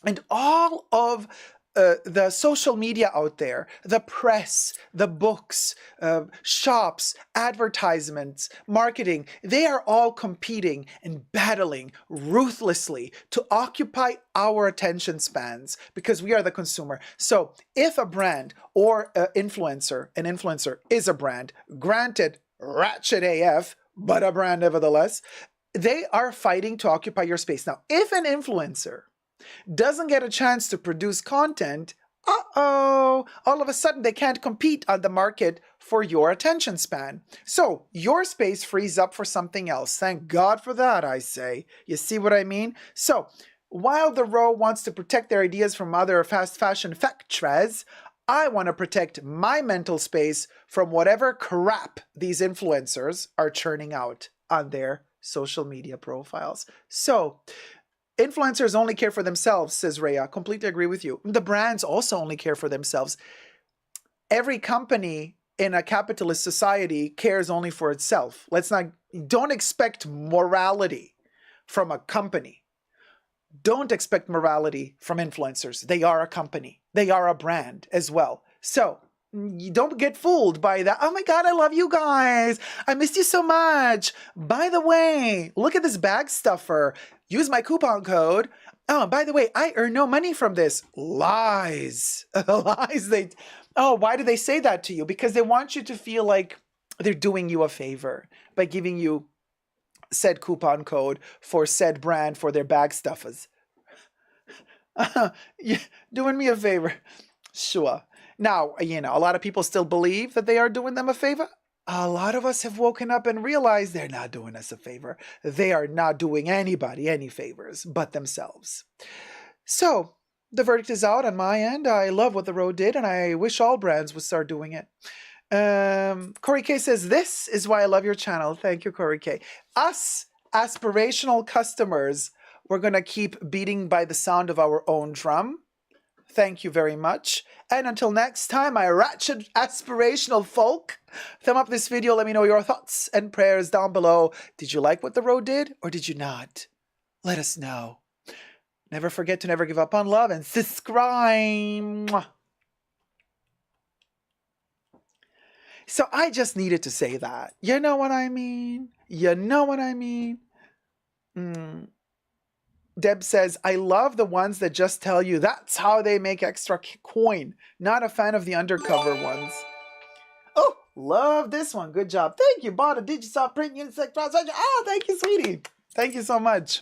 and all of the social media out there, the press, the books, shops, advertisements, marketing, they are all competing and battling ruthlessly to occupy our attention spans because we are the consumer. So if a brand or an influencer is a brand, granted, ratchet AF, but a brand nevertheless, they are fighting to occupy your space. Now, if an influencer doesn't get a chance to produce content, all of a sudden they can't compete on the market for your attention span. So your space frees up for something else. Thank God for that, I say. You see what I mean? So while the row wants to protect their ideas from other fast fashion factories, I want to protect my mental space from whatever crap these influencers are churning out on their social media profiles. So influencers only care for themselves, says Rhea. Completely agree with you. The brands also only care for themselves. Every company in a capitalist society cares only for itself. Don't expect morality from a company. Don't expect morality from influencers. They are a company. They are a brand as well. So you don't get fooled by that. Oh my God, I love you guys. I missed you so much. By the way, look at this bag stuffer. Use my coupon code. Oh, by the way, I earn no money from this. Lies. Lies. Why do they say that to you? Because they want you to feel like they're doing you a favor by giving you said coupon code for said brand for their bag stuffers. You're doing me a favor. Sure. Now, you know, a lot of people still believe that they are doing them a favor. A lot of us have woken up and realized they're not doing us a favor. They are not doing anybody any favors but themselves. So the verdict is out on my end. I love what the road did, and I wish all brands would start doing it. Corey K says, this is why I love your channel. Thank you, Corey K. Us aspirational customers We're going to keep beating by the sound of our own drum. Thank you very much. And until next time, my ratchet aspirational folk, thumb up this video. Let me know your thoughts and prayers down below. Did you like what the road did or did you not? Let us know. Never forget to never give up on love and subscribe. So I just needed to say that. You know what I mean? You know what I mean? Deb says, I love the ones that just tell you that's how they make extra coin. Not a fan of the undercover ones. Oh, love this one. Good job. Thank you. Bought a Digisoft print insect translation. Oh, thank you, sweetie. Thank you so much.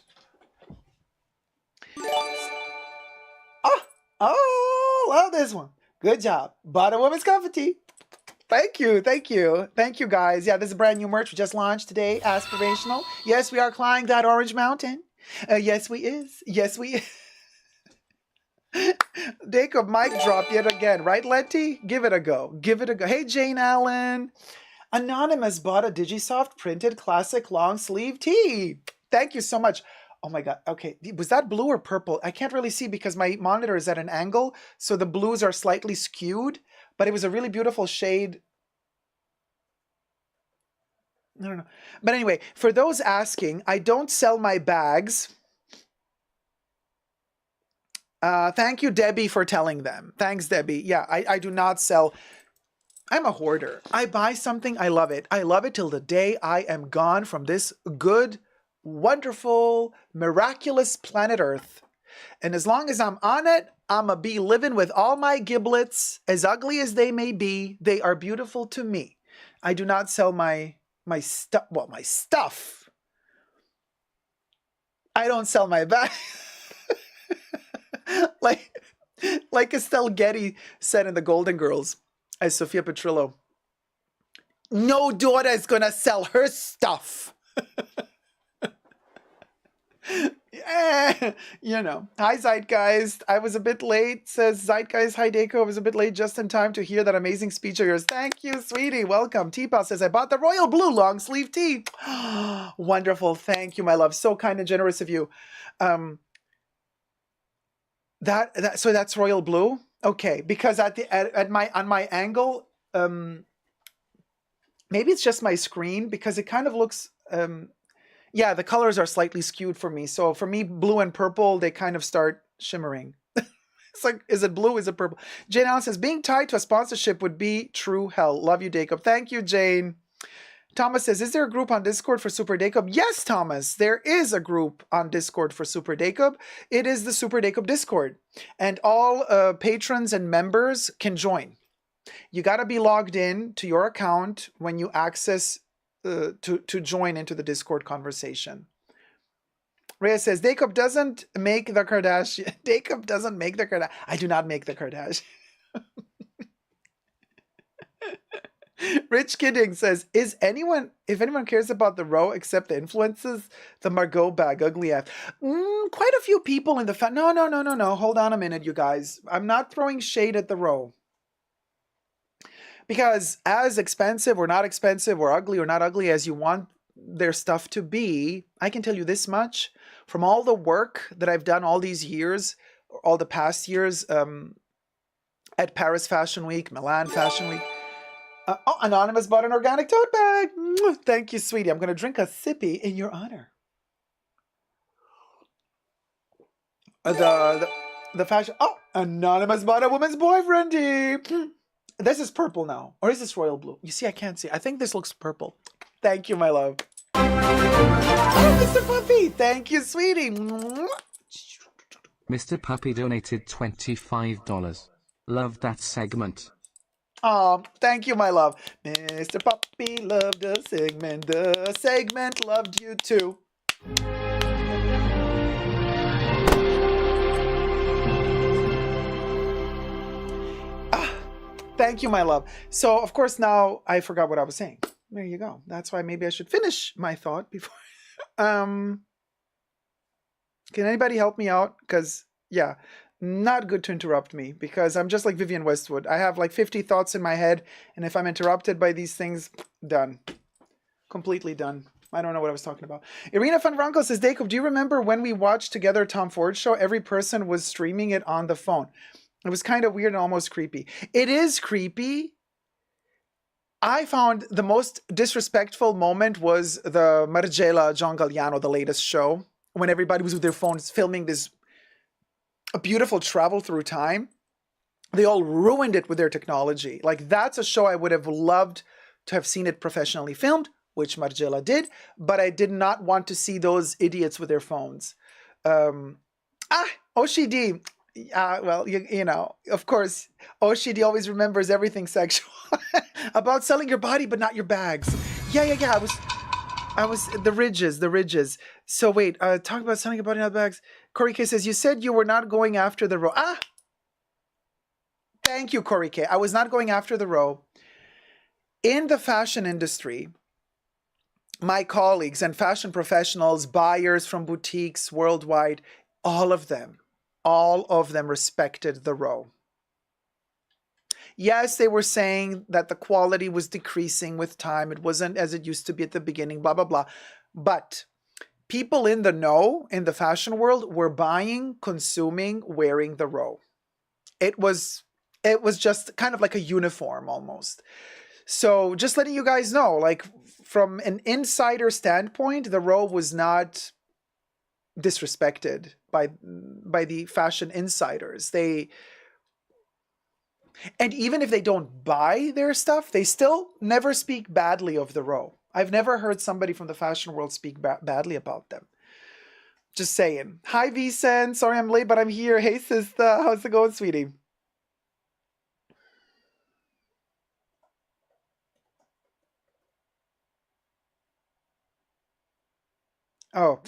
Oh, love this one. Good job. Bought a woman's coffee tea. Thank you, thank you. Thank you, guys. Yeah, this is brand new merch we just launched today, aspirational. Yes, we are climbing that orange mountain. Yes, we is. Yes, we is. Dacob mic drop yet again, right, Letty? Give it a go. Give it a go. Hey, Jane Allen. Anonymous bought a Digisoft printed classic long sleeve tee. Thank you so much. Oh my God. Okay. Was that blue or purple? I can't really see because my monitor is at an angle, so the blues are slightly skewed. But it was a really beautiful shade. I don't know. But anyway, for those asking, I don't sell my bags. Thank you, Debbie, for telling them. Thanks, Debbie. Yeah, I do not sell. I'm a hoarder. I buy something, I love it. I love it till the day I am gone from this good, wonderful, miraculous planet Earth. And as long as I'm on it, I'ma be living with all my giblets, as ugly as they may be. They are beautiful to me. I do not sell my stuff. Well, my stuff. I don't sell my bag. like Estelle Getty said in The Golden Girls, as Sophia Petrillo. No daughter is gonna sell her stuff. Yeah, you know. Hi, Zeitgeist. I was a bit late, says Zeitgeist. Hi, Dacob. I was a bit late just in time to hear that amazing speech of yours. Thank you, sweetie. Welcome. T-Pal says, I bought the royal blue long sleeve tee. Wonderful. Thank you, my love. So kind and generous of you. So that's royal blue? Okay, because on my angle, maybe it's just my screen because it kind of looks... yeah, the colors are slightly skewed for me. So for me, blue and purple, they kind of start shimmering. It's like, is it blue? Is it purple? Jane Allen says, being tied to a sponsorship would be true hell. Love you, Dacob. Thank you, Jane. Thomas says, is there a group on Discord for Super Dacob? Yes, Thomas, there is a group on Discord for Super Dacob. It is the Super Dacob Discord. And all patrons and members can join. You got to be logged in to your account when you access to join into the Discord conversation. Rhea says, Dacob doesn't make the Kardashian. Dacob doesn't make the Kardashian. I do not make the Kardashian. Rich Kidding says, if anyone cares about the row except the influences, the Margot bag, ugly ass. Quite a few people in the No. Hold on a minute, you guys. I'm not throwing shade at the row. Because as expensive or not expensive or ugly or not ugly as you want their stuff to be, I can tell you this much. From all the work that I've done all these years, all the past years, at Paris Fashion Week, Milan Fashion Week. Anonymous bought an organic tote bag. Thank you, sweetie. I'm going to drink a sippy in your honor. The fashion... Oh, Anonymous bought a woman's boyfriendy. This is purple now. Or is this royal blue? You see, I can't see. I think this looks purple. Thank you, my love. Oh, Mr. Puppy. Thank you, sweetie. Mr. Puppy donated $25. Love that segment. Oh, thank you, my love. Mr. Puppy loved the segment. The segment loved you too. Thank you, my love. So, of course, now I forgot what I was saying. There you go. That's why maybe I should finish my thought before. Can anybody help me out? Because, yeah, not good to interrupt me because I'm just like Vivienne Westwood. I have like 50 thoughts in my head, and if I'm interrupted by these things, done. Completely done. I don't know what I was talking about. Irina van Franco says, Dacob, do you remember when we watched together Tom Ford show? Every person was streaming it on the phone. It was kind of weird and almost creepy. It is creepy. I found the most disrespectful moment was the Margiela John Galliano, the latest show, when everybody was with their phones filming this a beautiful travel through time. They all ruined it with their technology. Like, that's a show I would have loved to have seen it professionally filmed, which Margiela did, but I did not want to see those idiots with their phones. Oshidi. Well, you know, of course, Oshidi always remembers everything sexual. About selling your body, but not your bags. Yeah. I was the ridges. So wait, talk about selling your body, not bags. Corey K says, you said you were not going after the row. Thank you, Corey K. I was not going after the row. In the fashion industry, my colleagues and fashion professionals, buyers from boutiques worldwide, all of them respected the row. Yes, they were saying that the quality was decreasing with time. It wasn't as it used to be at the beginning, blah, blah, blah. But people in the know, in the fashion world, were buying, consuming, wearing the row. It was just kind of like a uniform almost. So just letting you guys know, like, from an insider standpoint, the row was not disrespected by the fashion insiders. And even if they don't buy their stuff, they still never speak badly of the row. I've never heard somebody from the fashion world speak badly about them. Just saying. Hi, Vicen. Sorry I'm late, but I'm here. Hey, sister. How's it going, sweetie? Oh,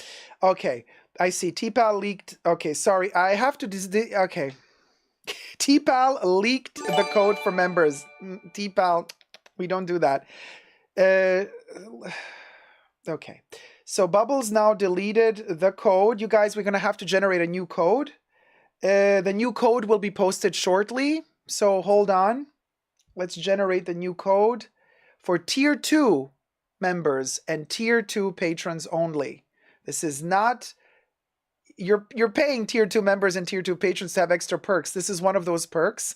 okay. I see. T-Pal leaked. Okay, sorry. I have to... Okay. T-Pal leaked the code for members. T-Pal, we don't do that. Okay. So Bubbles now deleted the code. You guys, we're going to have to generate a new code. The new code will be posted shortly. So hold on. Let's generate the new code for Tier 2 members and Tier 2 patrons only. This is not... You're paying Tier 2 members and Tier 2 patrons to have extra perks. This is one of those perks.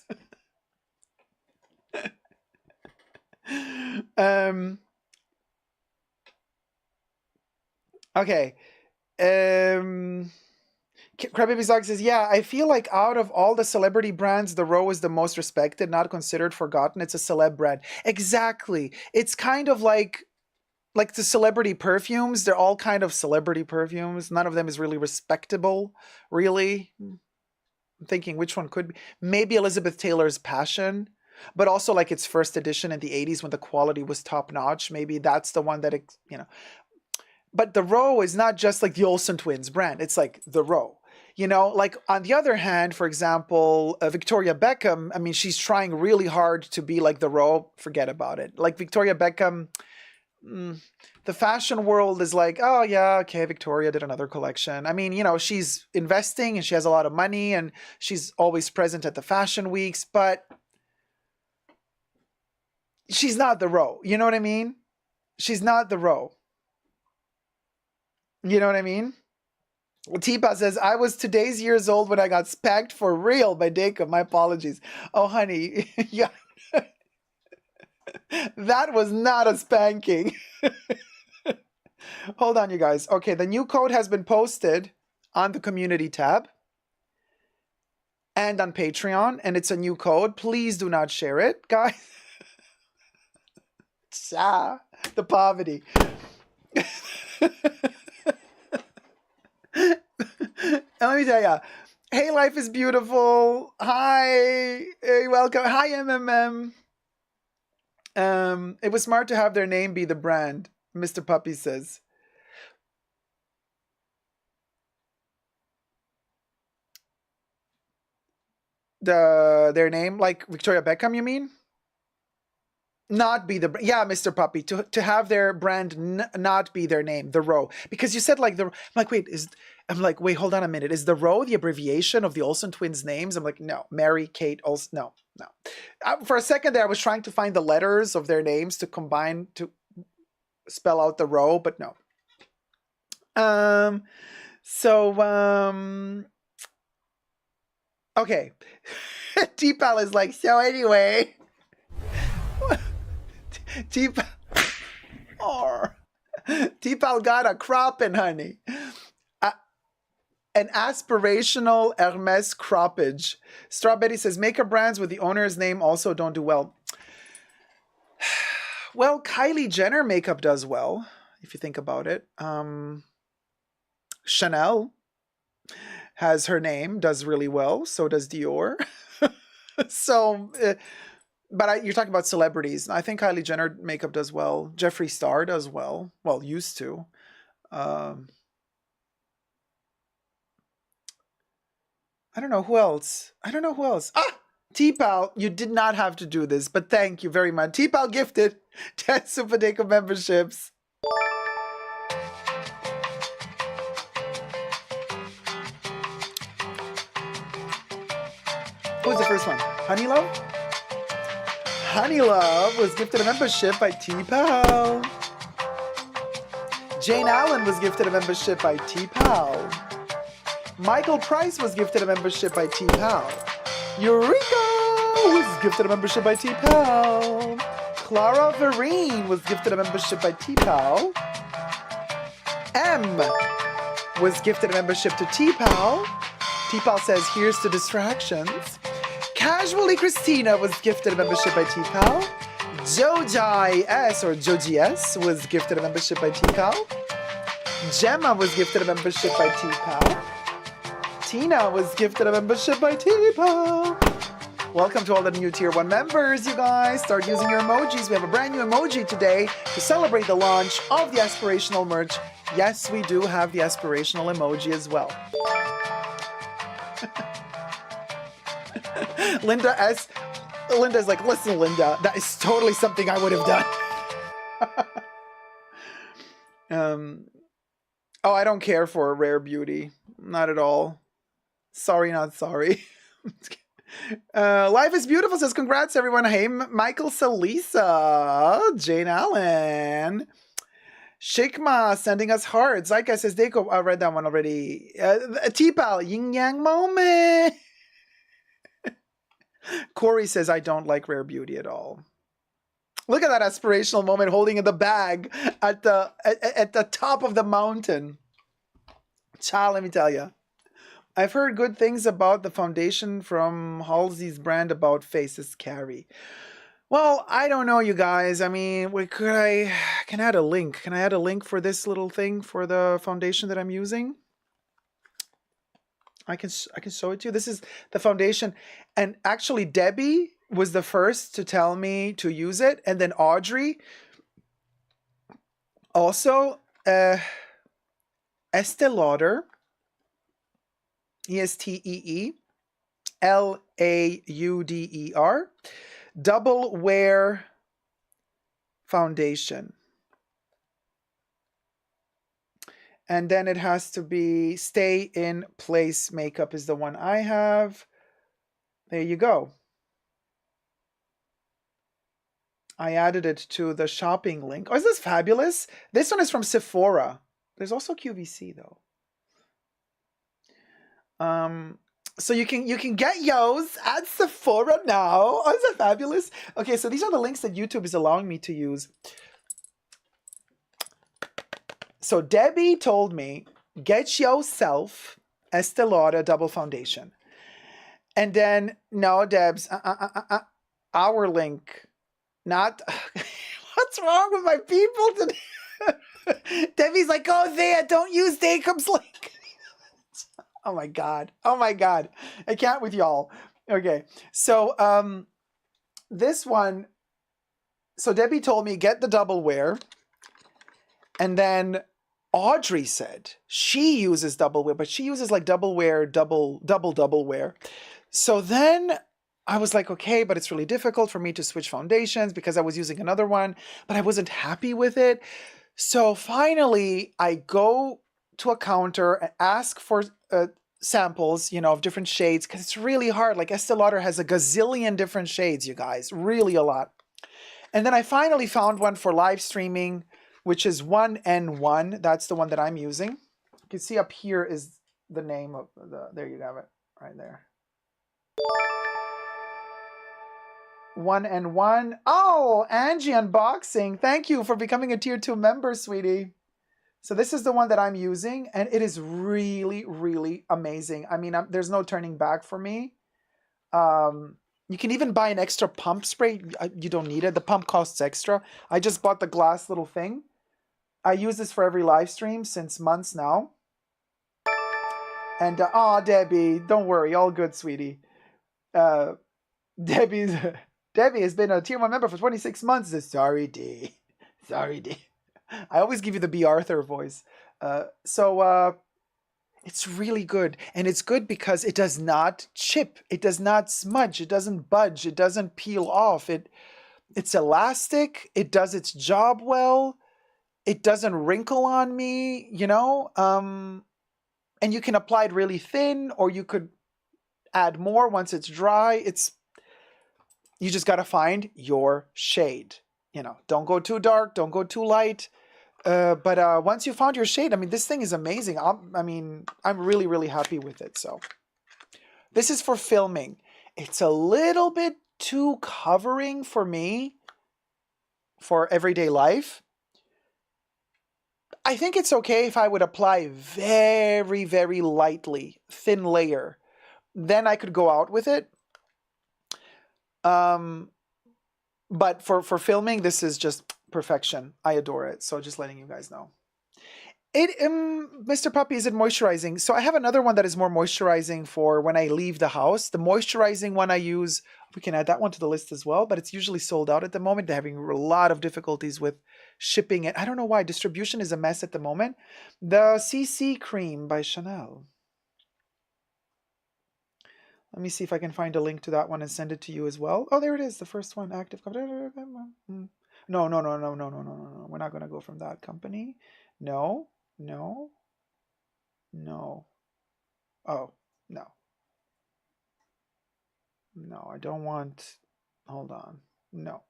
Okay. Crybaby Zog says, yeah, I feel like out of all the celebrity brands, the row is the most respected, not considered forgotten. It's a celeb brand. Exactly. It's kind of like the celebrity perfumes. They're all kind of celebrity perfumes. None of them is really respectable, really. I'm thinking which one could be. Maybe Elizabeth Taylor's Passion, but also like its first edition in the 80s when the quality was top notch. Maybe that's the one that, you know. But the row is not just like the Olsen twins brand. It's like the row. You know, like on the other hand, for example, Victoria Beckham, I mean, she's trying really hard to be like the row. Forget about it. Like Victoria Beckham... the fashion world is like, oh yeah, okay, Victoria did another collection. I mean, you know, she's investing and she has a lot of money and she's always present at the fashion weeks, but she's not the row. You know what I mean? She's not the row. You know what I mean? Tipa says, I was today's years old when I got spanked for real by Dacob. My apologies. Oh, honey. Yeah. That was not a spanking. Hold on, you guys. Okay, the new code has been posted on the community tab and on Patreon, and it's a new code. Please do not share it, guys. The poverty. And let me tell you, hey, life is beautiful. Hi, hey, welcome. Hi, MMM. It was smart to have their name be the brand, Mr. Puppy says. Their name, like Victoria Beckham, you mean? Not be the... Yeah, Mr. Puppy, to have their brand not be their name, the row. Because you said like the... I'm like, wait, hold on a minute. Is the row the abbreviation of the Olsen twins' names? I'm like, no. Mary, Kate, Olsen... No. For a second there, I was trying to find the letters of their names to combine to spell out the row, but no. So, okay. T-Pal is like, so anyway. T-Pal. Oh. T-Pal got a cropping, honey. An aspirational Hermes croppage. Strawberry says, makeup brands with the owner's name also don't do well. Well, Kylie Jenner makeup does well, if you think about it. Chanel has her name, does really well. So does Dior. But you're talking about celebrities. I think Kylie Jenner makeup does well. Jeffree Star does well. Well, used to. I don't know who else. Ah! T-Pal, you did not have to do this, but thank you very much. T-Pal gifted 10 Super Dacob memberships. What was the first one? Honey Love? Honey Love was gifted a membership by T-Pal. Jane Allen was gifted a membership by T-Pal. Michael Price was gifted a membership by T-Pal. Eureka was gifted a membership by T-Pal. Clara Vereen was gifted a membership by T-Pal. M was gifted a membership to T-Pal. T-Pal says, here's to distractions. Casually Christina was gifted a membership by T-Pal. Joji S or Joji S was gifted a membership by T-Pal. Gemma was gifted a membership by T-Pal. Tina was gifted a membership by T-Pal. Welcome to all the new Tier 1 members, you guys. Start using your emojis. We have a brand new emoji today to celebrate the launch of the aspirational merch. Yes, we do have the aspirational emoji as well. Linda S. Linda's like, listen, Linda, that is totally something I would have done. Oh, I don't care for Rare Beauty. Not at all. Sorry, not sorry. Life is Beautiful says, congrats, everyone. Hey, Michael Salisa. Jane Allen. Shikma sending us hearts. Zaika says, Dacob, I read that one already. T-Pal, yin yang moment. Corey says, I don't like Rare Beauty at all. Look at that aspirational moment holding in the bag at the top of the mountain. Child, let me tell you. I've heard good things about the foundation from Halsey's brand About Faces Carrie. Well, I don't know, you guys. I mean, can I add a link? Can I add a link for this little thing for the foundation that I'm using? I can show it to you. This is the foundation. And actually, Debbie was the first to tell me to use it. And then Audrey. Also, Estee Lauder. ESTEELAUDER. Double Wear Foundation. And then it has to be Stay in Place Makeup is the one I have. There you go. I added it to the shopping link. Oh, is this fabulous? This one is from Sephora. There's also QVC though. So you can get yours at Sephora now. Oh, is that fabulous? Okay, so these are the links that YouTube is allowing me to use. So Debbie told me, get yourself Estee Lauder Double Foundation. And then, no, Debs, our link. Not, what's wrong with my people today? Debbie's like, oh, there, don't use Dacob's link. Oh my God. Oh my God. I can't with y'all. Okay. So, this one, so Debbie told me, get the double wear. And then Audrey said she uses double wear, but she uses like double wear, double wear. So then I was like, okay, but it's really difficult for me to switch foundations because I was using another one, but I wasn't happy with it. So finally I go to a counter and ask for samples, of different shades, because it's really hard. Like Estee Lauder has a gazillion different shades, you guys, really a lot. And then I finally found one for live streaming, which is 1N1. That's the one that I'm using. can see up here is the name of there you have it, right there. 1N1. Oh, Angie Unboxing. Thank you for becoming a tier 2 member, sweetie. So this is the one that I'm using, and it is really, really amazing. I mean, there's no turning back for me. You can even buy an extra pump spray. You don't need it. The pump costs extra. I just bought the glass little thing. I use this for every live stream since months now. And, Debbie, don't worry. All good, sweetie. Debbie has been a tier 1 member for 26 months. Sorry, D. Sorry, D. I always give you the B. Arthur voice. It's really good. And it's good because it does not chip. It does not smudge. It doesn't budge. It doesn't peel off. It's elastic. It does its job well. It doesn't wrinkle on me, you know? And you can apply it really thin, or you could add more once it's dry. You just got to find your shade. You know, don't go too dark. Don't go too light. But once you found your shade, I mean, this thing is amazing. I'm really, really happy with it. So this is for filming. It's a little bit too covering for me for everyday life. I think it's okay if I would apply very, very lightly, thin layer. Then I could go out with it. But for filming, this is just perfection. I adore it. So just letting you guys know. Mr. Puppy, is it moisturizing? So I have another one that is more moisturizing for when I leave the house. The moisturizing one I use, we can add that one to the list as well, but it's usually sold out at the moment. They're having a lot of difficulties with shipping it. I don't know why. Distribution is a mess at the moment. The CC Cream by Chanel. Let me see if I can find a link to that one and send it to you as well. Oh, there it is. The first one, active. No. We're not going to go from that company. No. Oh, no. No, I don't want, hold on. No.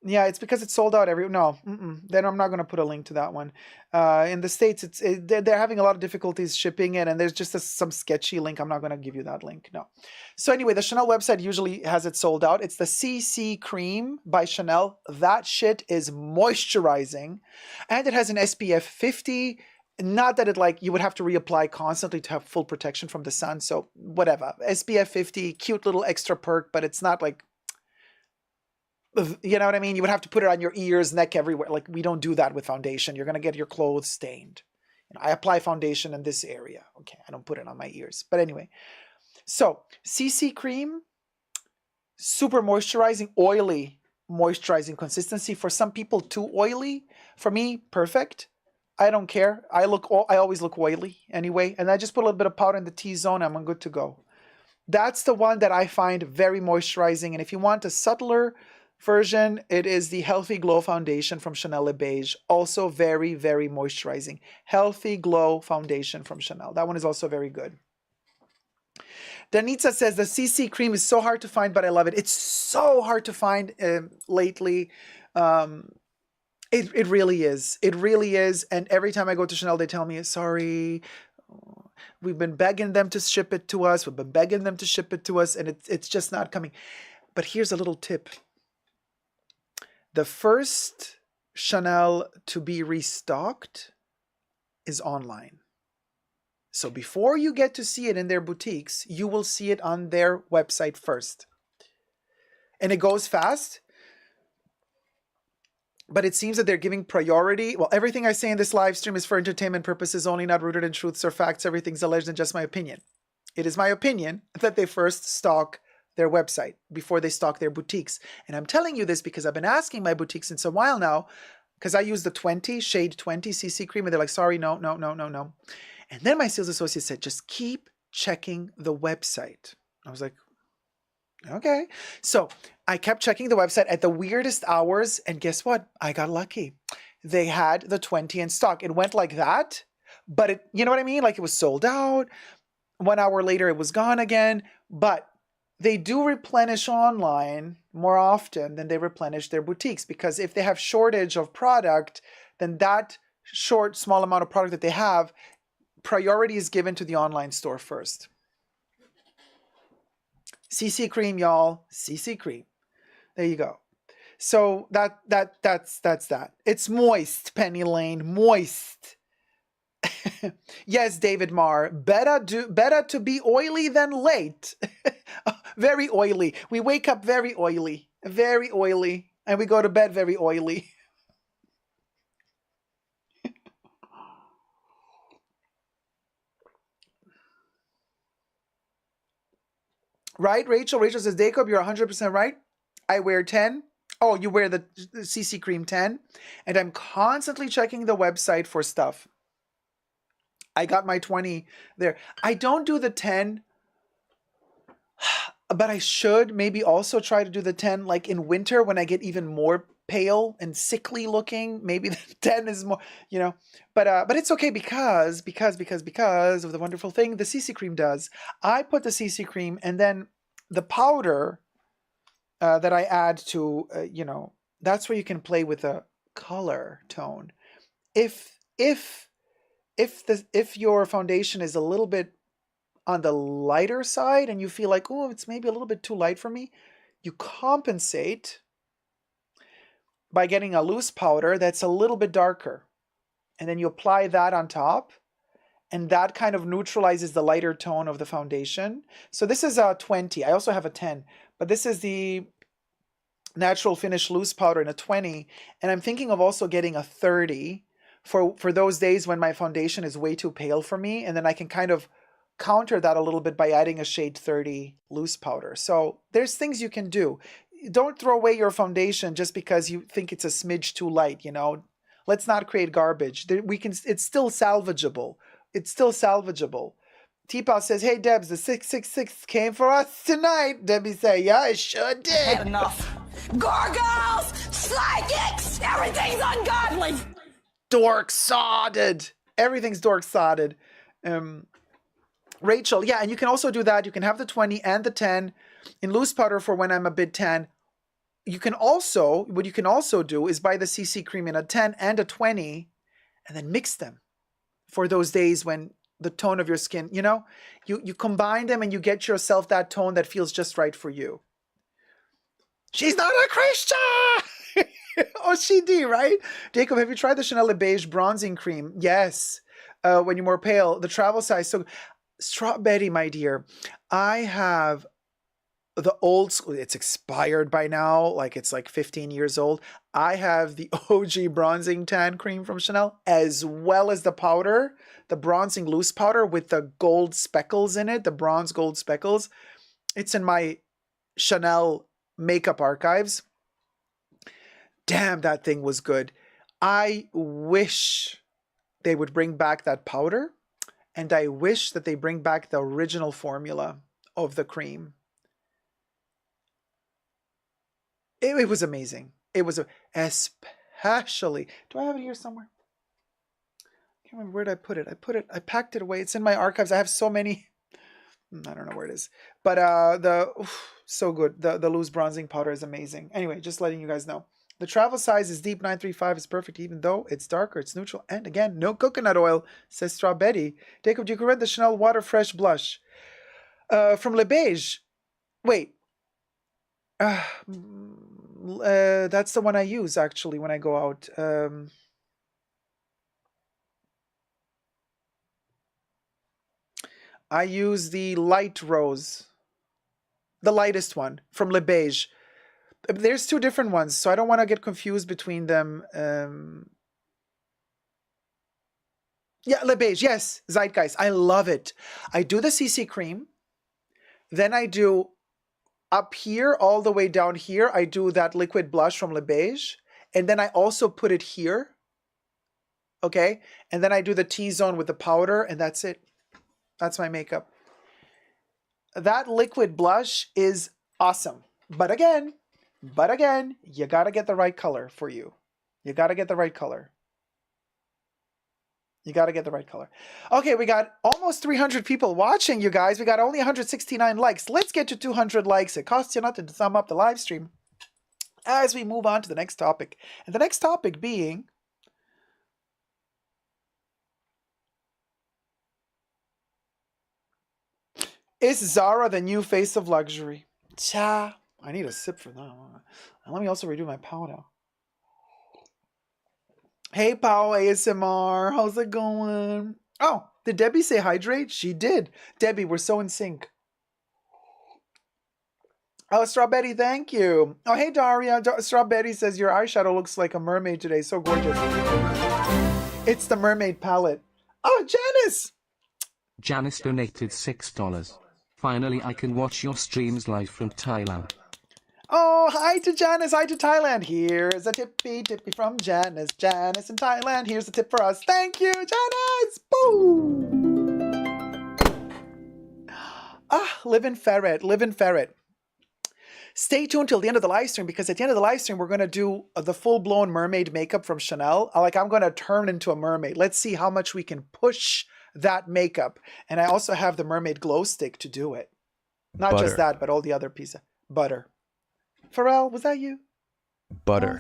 Yeah, it's because it's sold out then I'm not going to put a link to that one. In the States, they're having a lot of difficulties shipping it, and there's just some sketchy link. I'm not going to give you that link, no. So anyway, the Chanel website usually has it sold out. It's the CC Cream by Chanel. That shit is moisturizing, and it has an SPF 50. Not that you would have to reapply constantly to have full protection from the sun, so whatever. SPF 50, cute little extra perk, but it's not like, you know what I mean? You would have to put it on your ears, neck, everywhere. Like, we don't do that with foundation. You're going to get your clothes stained. I apply foundation in this area. Okay, I don't put it on my ears. But anyway, so CC Cream, super moisturizing, oily moisturizing consistency. For some people, too oily. For me, perfect. I don't care. I always look oily anyway. And I just put a little bit of powder in the T-zone. I'm good to go. That's the one that I find very moisturizing. And if you want a subtler version, it is the Healthy Glow Foundation from Chanel Le Beige. Also very, very moisturizing. Healthy Glow Foundation from Chanel. That one is also very good. Danitza says the CC Cream is so hard to find, but I love it. It's so hard to find lately. It really is. It really is. And every time I go to Chanel, they tell me, sorry, we've been begging them to ship it to us. We've been begging them to ship it to us, and it's just not coming. But here's a little tip. The first Chanel to be restocked is online. So before you get to see it in their boutiques, you will see it on their website first. And it goes fast. But it seems that they're giving priority. Well, everything I say in this live stream is for entertainment purposes only, not rooted in truths or facts. Everything's alleged and just my opinion. It is my opinion that they first stock their website before they stock their boutiques. And I'm telling you this because I've been asking my boutiques since a while now, because I use the shade 20 CC Cream, and they're like, sorry, no. And then my sales associate said, just keep checking the website. I was like, okay. So I kept checking the website at the weirdest hours, and guess what? I got lucky. They had the 20 in stock. It went like that, but you know what I mean? Like, it was sold out. 1 hour later, it was gone again. But they do replenish online more often than they replenish their boutiques, because if they have shortage of product, then that short, small amount of product that they have, priority is given to the online store first. CC cream, y'all. CC cream. There you go. So that's that. It's moist, Penny Lane. Moist. Yes, David Marr. Better to be oily than late. Very oily. We wake up very oily. Very oily. And we go to bed very oily. Right, Rachel? Rachel says, Dacob, you're 100% right. I wear 10. Oh, you wear the CC Cream 10. And I'm constantly checking the website for stuff. I got my 20 there. I don't do the 10, but I should maybe also try to do the 10 like in winter when I get even more pale and sickly looking. Maybe the 10 is more, you know. But it's okay because of the wonderful thing the CC Cream does. I put the CC Cream and then the powder that I add to, you know, that's where you can play with a color tone. If your foundation is a little bit on the lighter side and you feel like, oh, it's maybe a little bit too light for me, you compensate by getting a loose powder that's a little bit darker. And then you apply that on top, and that kind of neutralizes the lighter tone of the foundation. So this is a 20. I also have a 10, but this is the natural finish loose powder in a 20. And I'm thinking of also getting a 30 for those days when my foundation is way too pale for me. And then I can kind of counter that a little bit by adding a shade 30 loose powder. So there's things you can do. Don't throw away your foundation just because you think it's a smidge too light, you know. Let's not create garbage. It's still salvageable. It's still salvageable. T-Paw says, hey, Debs, the 666 came for us tonight. Debbie say, yeah, it sure did. Had enough. Gargoyles, psychics, everything's ungodly. Dork-sodded. Everything's dork-sodded. Rachel, yeah, and you can also do that. You can have the 20 and the 10 in loose powder for when I'm a bit tan. You can also, what you can also do is buy the CC Cream in a 10 and a 20 and then mix them for those days when the tone of your skin, you know, you combine them and you get yourself that tone that feels just right for you. She's not a Christian! Oh, she did, right? Dacob, have you tried the Chanel Le Beige Bronzing Cream? Yes. When you're more pale, the travel size. So, Strawberry, my dear, I have the old school, it's expired by now, like it's like 15 years old. I have the OG bronzing tan cream from Chanel, as well as the powder, the bronzing loose powder with the gold speckles in it, the bronze gold speckles. It's in my Chanel makeup archives. Damn, that thing was good. I wish they would bring back that powder, and I wish that they bring back the original formula of the cream. It was amazing. It was especially. Do I have it here somewhere? I can't remember where did I put it. I packed it away. It's in my archives. I have so many. I don't know where it is. But so good. The loose bronzing powder is amazing. Anyway, just letting you guys know. The travel size is deep 935. It's perfect, even though it's darker. It's neutral, and again, no coconut oil. Says Strawberry. Dacob, you can read the Chanel Water Fresh Blush from Le Beige. Wait. That's the one I use actually when I go out. I use the light rose, the lightest one from Le Beige. There's two different ones, so I don't want to get confused between them. Yeah, Le Beige, yes, Zeitgeist. I love it. I do the CC cream, then I do up here, all the way down here, I do that liquid blush from Le Beige. And then I also put it here. Okay? And then I do the T-zone with the powder, and that's it. That's my makeup. That liquid blush is awesome. But again, you got to get the right color for you. You got to get the right color. You got to get the right color. Okay, we got almost 300 people watching, you guys. We got only 169 likes. Let's get to 200 likes. It costs you nothing to thumb up the live stream as we move on to the next topic. And the next topic being Is Zara the new face of luxury? Cha. I need a sip for that one. And let me also redo my powder. Hey, Pow ASMR. How's it going? Oh, did Debbie say hydrate? She did. Debbie, we're so in sync. Oh, Strawberry, thank you. Oh, hey, Daria. Strawberry says your eyeshadow looks like a mermaid today. So gorgeous. It's the mermaid palette. Oh, Janice. Janice donated $6. Finally, I can watch your streams live from Thailand. Oh, hi to Janice. Hi to Thailand. Here's a tippy from Janice. Janice in Thailand. Here's a tip for us. Thank you, Janice. Boom. Ah, live in ferret. Live in ferret. Stay tuned till the end of the live stream, because at the end of the live stream, we're going to do the full-blown mermaid makeup from Chanel. Like, I'm going to turn into a mermaid. Let's see how much we can push that makeup. And I also have the mermaid glow stick to do it. Not just that, but all the other pieces. Butter. Pharrell, was that you? Butter.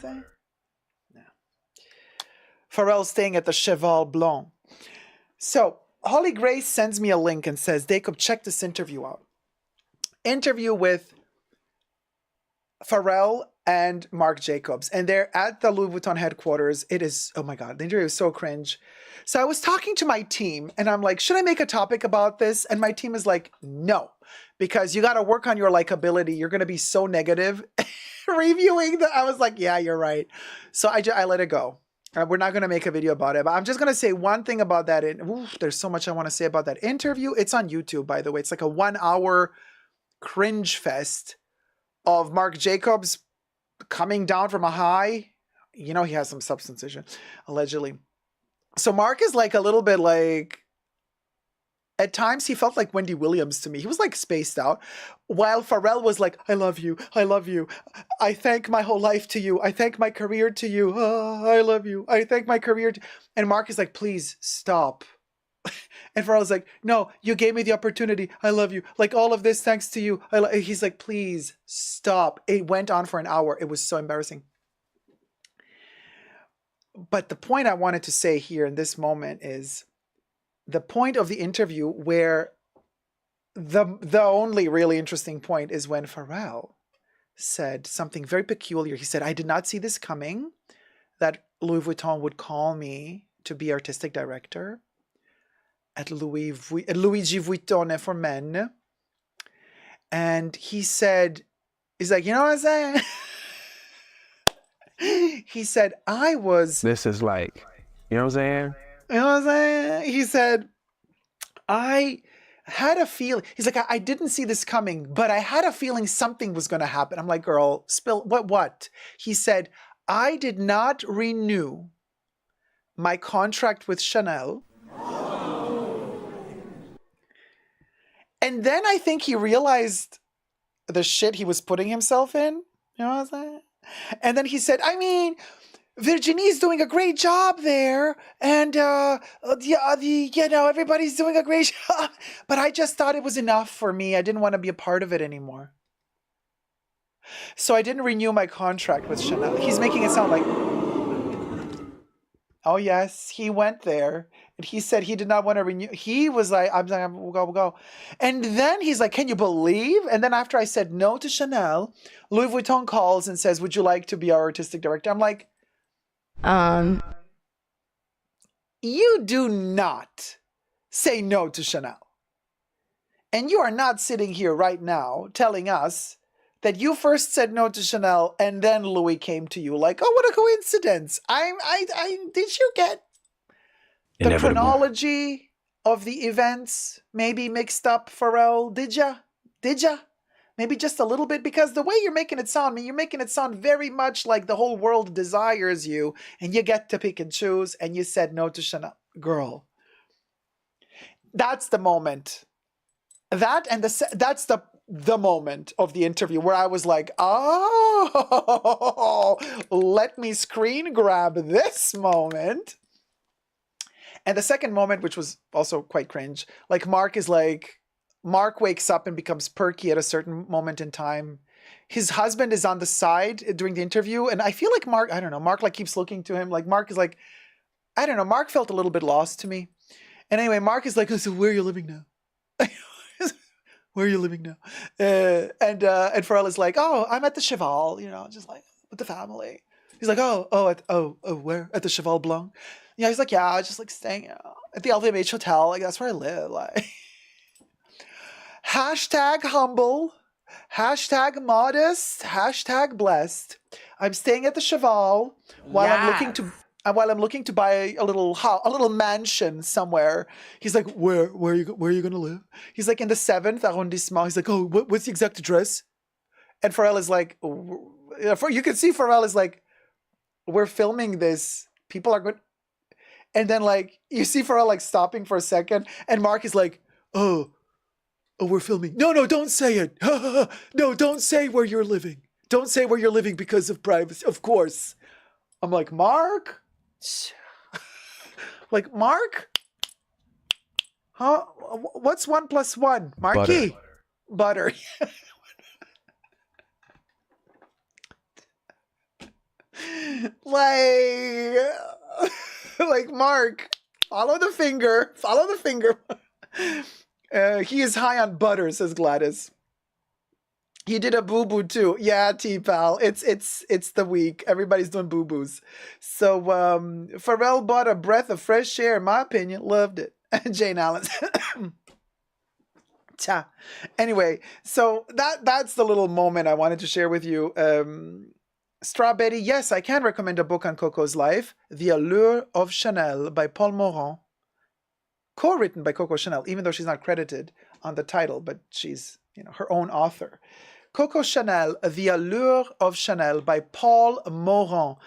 No. Pharrell's staying at the Cheval Blanc. So, Holly Grace sends me a link and says, Dacob, check this interview out. Interview with Pharrell and Marc Jacobs. And they're at the Louis Vuitton headquarters. It is, oh my God, the interview is so cringe. So I was talking to my team and I'm like, should I make a topic about this? And my team is like, no, because you got to work on your likability. You're going to be so negative reviewing that. I was like, yeah, you're right. So I let it go. We're not going to make a video about it, but I'm just going to say one thing about that. There's so much I want to say about that interview. It's on YouTube, by the way. It's like a 1 hour cringe fest of Marc Jacobs coming down from a high. You know, he has some substance issue, allegedly. So Marc is like a little bit like, at times he felt like Wendy Williams to me. He was like spaced out. While Pharrell was like, I love you. I love you. I thank my whole life to you. I thank my career to you. Oh, I love you. I thank my career. And Marc is like, please stop. And Pharrell's like, no, you gave me the opportunity. I love you. Like all of this thanks to you. He's like, please stop. It went on for an hour. It was so embarrassing. But the point I wanted to say here in this moment is the point of the interview where the only really interesting point is when Pharrell said something very peculiar. He said, I did not see this coming, that Louis Vuitton would call me to be artistic director at Luigi Vuitton for Men. And he said, he's like, you know what I'm saying? He said, This is like, you know what I'm saying? You know what I'm saying? He said, I had a feeling. He's like, I didn't see this coming, but I had a feeling something was going to happen. I'm like, girl, spill, what? He said, I did not renew my contract with Chanel. And then I think he realized the shit he was putting himself in. You know what I'm saying? And then he said, I mean, Virginie's doing a great job there, and everybody's doing a great job. But I just thought it was enough for me. I didn't want to be a part of it anymore. So I didn't renew my contract with Chanel. He's making it sound like, oh yes, he went there. And he said he did not want to renew. He was like, we'll go. And then he's like, can you believe? And then after I said no to Chanel, Louis Vuitton calls and says, would you like to be our artistic director? I'm like, you do not say no to Chanel. And you are not sitting here right now telling us that you first said no to Chanel and then Louis came to you. Like, oh, what a coincidence. Did you get the chronology of the events maybe mixed up, Pharrell? Did ya? Maybe just a little bit, because the way you're making it sound, you're making it sound very much like the whole world desires you and you get to pick and choose, and you said no to Chanel. Girl, that's the moment. That's the moment of the interview where I was like, oh, let me screen grab this moment. And the second moment, which was also quite cringe, like Marc wakes up and becomes perky at a certain moment in time. His husband is on the side during the interview. And I feel like Marc like keeps looking to him. Like Marc is like, I don't know. Marc felt a little bit lost to me. And anyway, Marc is like, so where are you living now? where are you living now? And Pharrell is like, oh, I'm at the Cheval, just like with the family. He's like, oh, where? At the Cheval Blanc? Yeah, he's like, yeah, just like staying at the LVMH hotel. Like, that's where I live. Like, hashtag humble, hashtag modest, hashtag blessed. I'm staying at the Cheval while I'm looking to buy a little mansion somewhere. He's like, where are you gonna live? He's like, in the 7th arrondissement. He's like, oh, what's the exact address? And Pharrell is like, you can see Pharrell is like, we're filming this. People are good. And then like you see Pharrell like stopping for a second, and Mark is like, oh, we're filming. No, don't say it. No, don't say where you're living. Don't say where you're living because of privacy. Of course. I'm like, Mark? Like, Mark? Huh? What's 1 + 1? Marky? Butter. Like Mark, follow the finger. He is high on butter, says Gladys. He did a boo-boo too. Yeah, T-Pal. It's the week. Everybody's doing boo-boos. So Pharrell bought a breath of fresh air, in my opinion. Loved it. Jane Allen. Ta. Anyway, so that's the little moment I wanted to share with you. Strawberry, yes, I can recommend a book on Coco's life, The Allure of Chanel by Paul Morand. Co-written by Coco Chanel, even though she's not credited on the title, but she's, her own author. Coco Chanel, The Allure of Chanel by Paul Morand.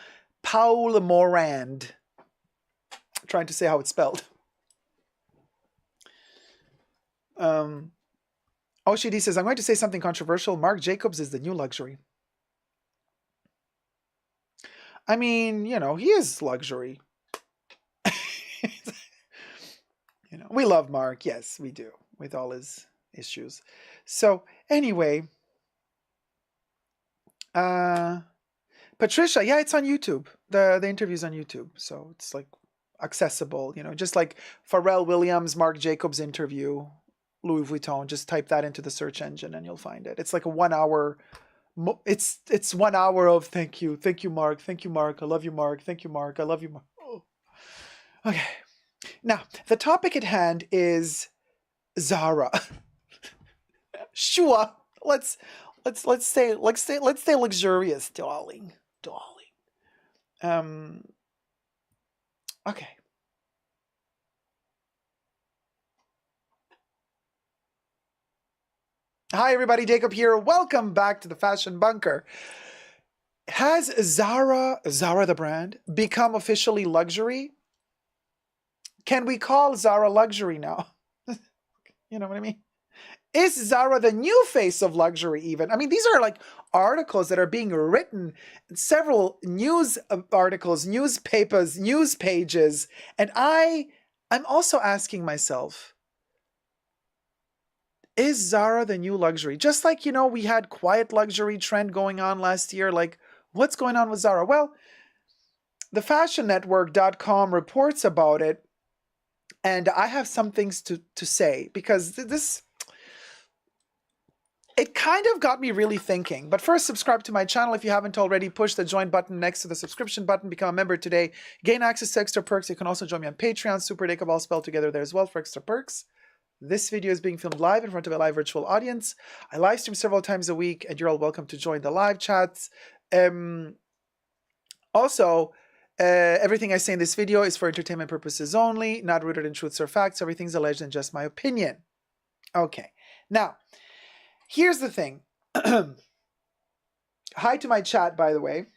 Paul Morand. I'm trying to say how it's spelled. Oshidi says, I'm going to say something controversial. Marc Jacobs is the new luxury. I mean, he is luxury. We love Mark. Yes, we do, with all his issues. So anyway, Patricia, yeah, it's on YouTube. The interview's on YouTube, so it's like accessible. Just like Pharrell Williams, Marc Jacobs interview, Louis Vuitton. Just type that into the search engine and you'll find it. It's like a 1 hour. It's 1 hour of thank you, Mark, I love you, Mark, thank you, Mark, I love you, Mark. Oh. Okay, now the topic at hand is ZARA. Sure, let's stay luxurious, darling. Okay. Hi everybody, Dacob here. Welcome back to the Fashion Bunker. Has ZARA the brand, become officially luxury? Can we call ZARA luxury now? You know what I mean? Is ZARA the new face of luxury even? I mean, these are like articles that are being written, several news articles, newspapers, news pages, and I'm also asking myself, is ZARA the new luxury? Just like, we had quiet luxury trend going on last year. Like, what's going on with ZARA? Well, the fashionnetwork.com reports about it. And I have some things to say because it kind of got me really thinking. But first, subscribe to my channel if you haven't already. Push the join button next to the subscription button. Become a member today. Gain access to extra perks. You can also join me on Patreon. Super Dacob, all spelled together there as well for extra perks. This video is being filmed live in front of a live virtual audience. I live stream several times a week, and you're all welcome to join the live chats. Also, everything I say in this video is for entertainment purposes only, not rooted in truths or facts. Everything's alleged and just my opinion. Okay, now, here's the thing. Hi to my chat, by the way.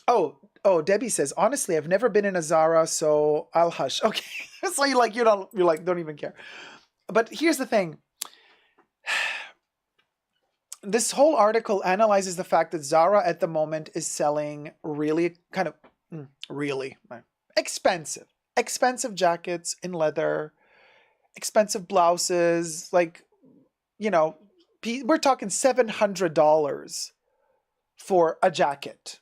Oh, Debbie says, honestly, I've never been in a ZARA, so I'll hush. Okay, so don't even care. But here's the thing. This whole article analyzes the fact that ZARA at the moment is selling really expensive jackets in leather, expensive blouses, like, we're talking $700 for a jacket.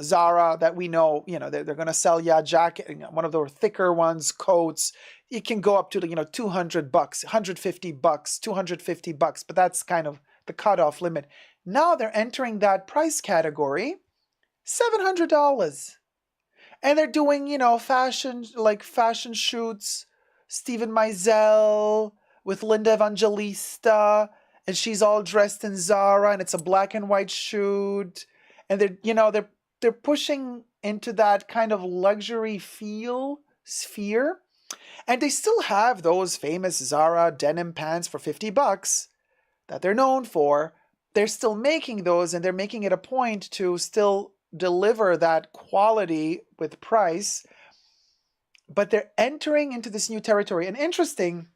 ZARA that we know, they're going to sell you a jacket, one of the thicker ones, coats, it can go up to, $200, $150, $250, but that's kind of the cutoff limit. Now they're entering that price category, $700. And they're doing, fashion shoots, Steven Meisel with Linda Evangelista, and she's all dressed in ZARA, and it's a black and white shoot. And they're pushing into that kind of luxury feel sphere. And they still have those famous ZARA denim pants for $50 that they're known for. They're still making those, and they're making it a point to still deliver that quality with price. But they're entering into this new territory. And interesting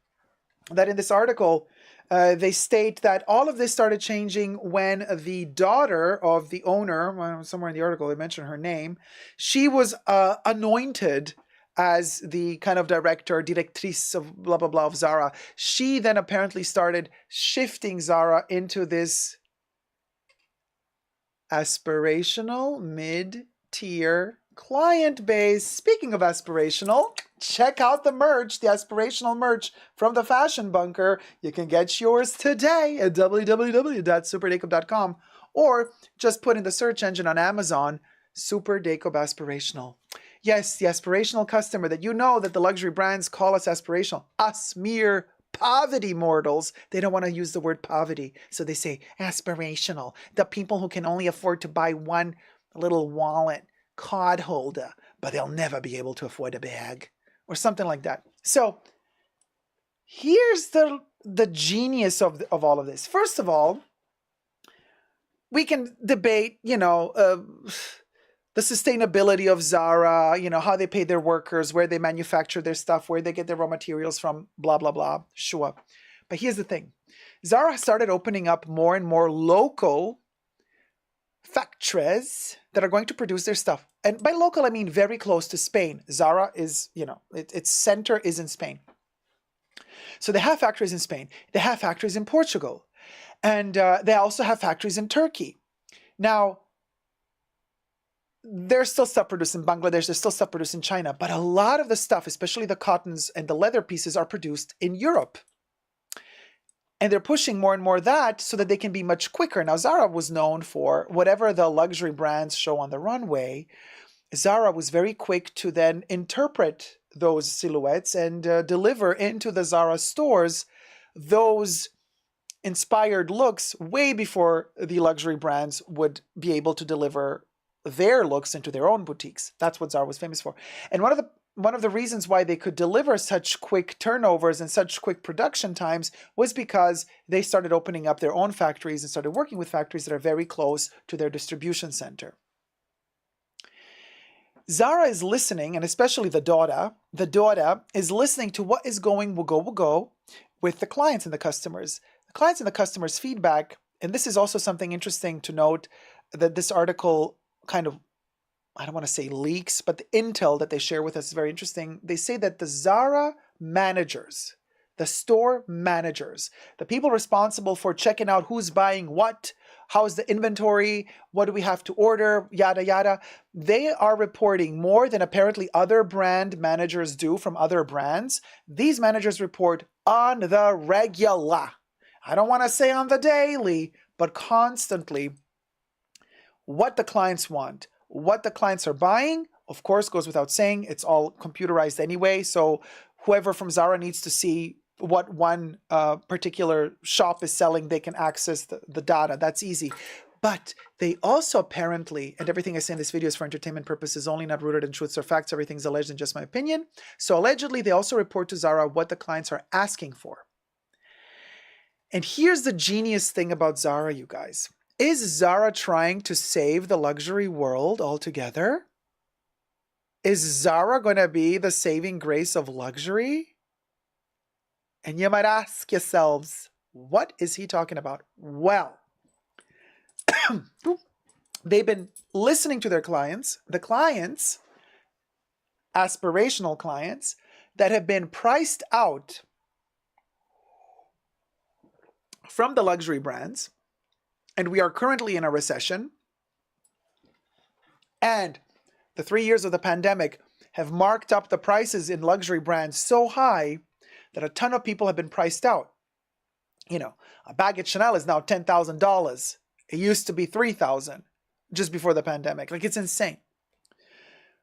that in this article, they state that all of this started changing when the daughter of the owner, somewhere in the article they mentioned her name, she was anointed as the kind of directrice of blah, blah, blah of ZARA. She then apparently started shifting ZARA into this aspirational, mid-tier client base. Speaking of aspirational, check out the merch, the aspirational merch from the Fashion Bunker. You can get yours today at www.superdacob.com, or just put in the search engine on Amazon, Super Dacob Aspirational. Yes, the aspirational customer that that the luxury brands call us aspirational. Us mere poverty mortals. They don't want to use the word poverty, so they say aspirational. The people who can only afford to buy one little wallet card holder, but they'll never be able to afford a bag or something like that. So here's the genius of all of this. First of all, we can debate, the sustainability of ZARA, how they pay their workers, where they manufacture their stuff, where they get their raw materials from, blah, blah, blah. Sure. But here's the thing. ZARA started opening up more and more local factories that are going to produce their stuff. And by local, I mean very close to Spain. ZARA is, its center is in Spain. So they have factories in Spain. They have factories in Portugal. And they also have factories in Turkey. Now, there's still stuff produced in Bangladesh, there's still stuff produced in China, but a lot of the stuff, especially the cottons and the leather pieces, are produced in Europe. And they're pushing more and more that so that they can be much quicker. Now, ZARA was known for whatever the luxury brands show on the runway. ZARA was very quick to then interpret those silhouettes and deliver into the ZARA stores those inspired looks way before the luxury brands would be able to deliver their looks into their own boutiques. That's what ZARA was famous for. And one of the reasons why they could deliver such quick turnovers and such quick production times was because they started opening up their own factories and started working with factories that are very close to their distribution center. ZARA is listening, and especially the daughter is listening to what is going will go with the clients and the customers. The clients and the customers' feedback, and this is also something interesting to note, that this article kind of, I don't want to say leaks, but the intel that they share with us is very interesting. They say that the ZARA managers, the store managers, the people responsible for checking out who's buying what, how's the inventory, what do we have to order, yada, yada, they are reporting more than apparently other brand managers do from other brands. These managers report on the regular. I don't want to say on the daily, but constantly, what the clients want, what the clients are buying, of course, goes without saying. It's all computerized anyway. So whoever from ZARA needs to see what one particular shop is selling, they can access the data. That's easy. But they also apparently, and everything I say in this video is for entertainment purposes only, not rooted in truths or facts. Everything's alleged and just my opinion. So allegedly, they also report to ZARA what the clients are asking for. And here's the genius thing about ZARA, you guys. Is ZARA trying to save the luxury world altogether? Is ZARA going to be the saving grace of luxury? And you might ask yourselves, what is he talking about? Well, they've been listening to their clients, the clients, aspirational clients, that have been priced out from the luxury brands. And we are currently in a recession. And the 3 years of the pandemic have marked up the prices in luxury brands so high that a ton of people have been priced out. You know, a bag at Chanel is now $10,000. It used to be $3,000 just before the pandemic. Like, it's insane.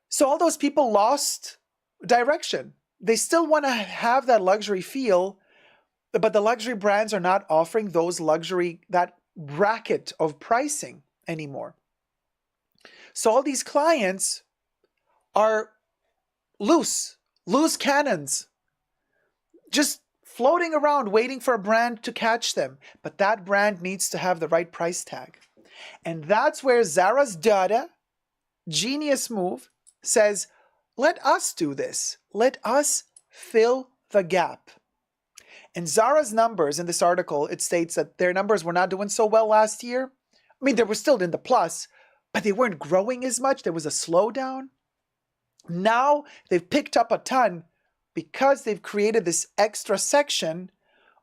So all those people lost direction. They still want to have that luxury feel, but the luxury brands are not offering that bracket of pricing anymore. So all these clients are loose cannons, just floating around waiting for a brand to catch them. But that brand needs to have the right price tag. And that's where ZARA's ZARA, genius move, says, let us do this. Let us fill the gap. And ZARA's numbers in this article, it states that their numbers were not doing so well last year. I mean, they were still in the plus, but they weren't growing as much. There was a slowdown. Now they've picked up a ton because they've created this extra section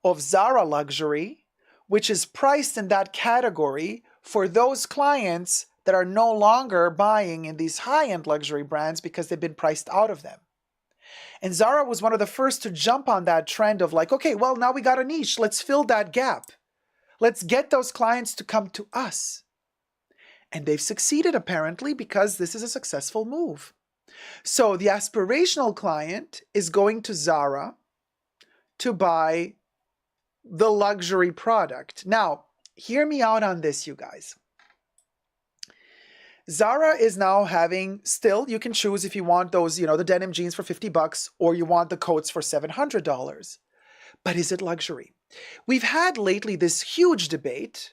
of ZARA luxury, which is priced in that category for those clients that are no longer buying in these high-end luxury brands because they've been priced out of them. And ZARA was one of the first to jump on that trend of like, okay, well, now we got a niche. Let's fill that gap. Let's get those clients to come to us. And they've succeeded, apparently, because this is a successful move. So the aspirational client is going to ZARA to buy the luxury product. Now, hear me out on this, you guys. ZARA is now having, still, you can choose if you want those, the denim jeans for $50 or you want the coats for $700. But is it luxury? We've had lately this huge debate.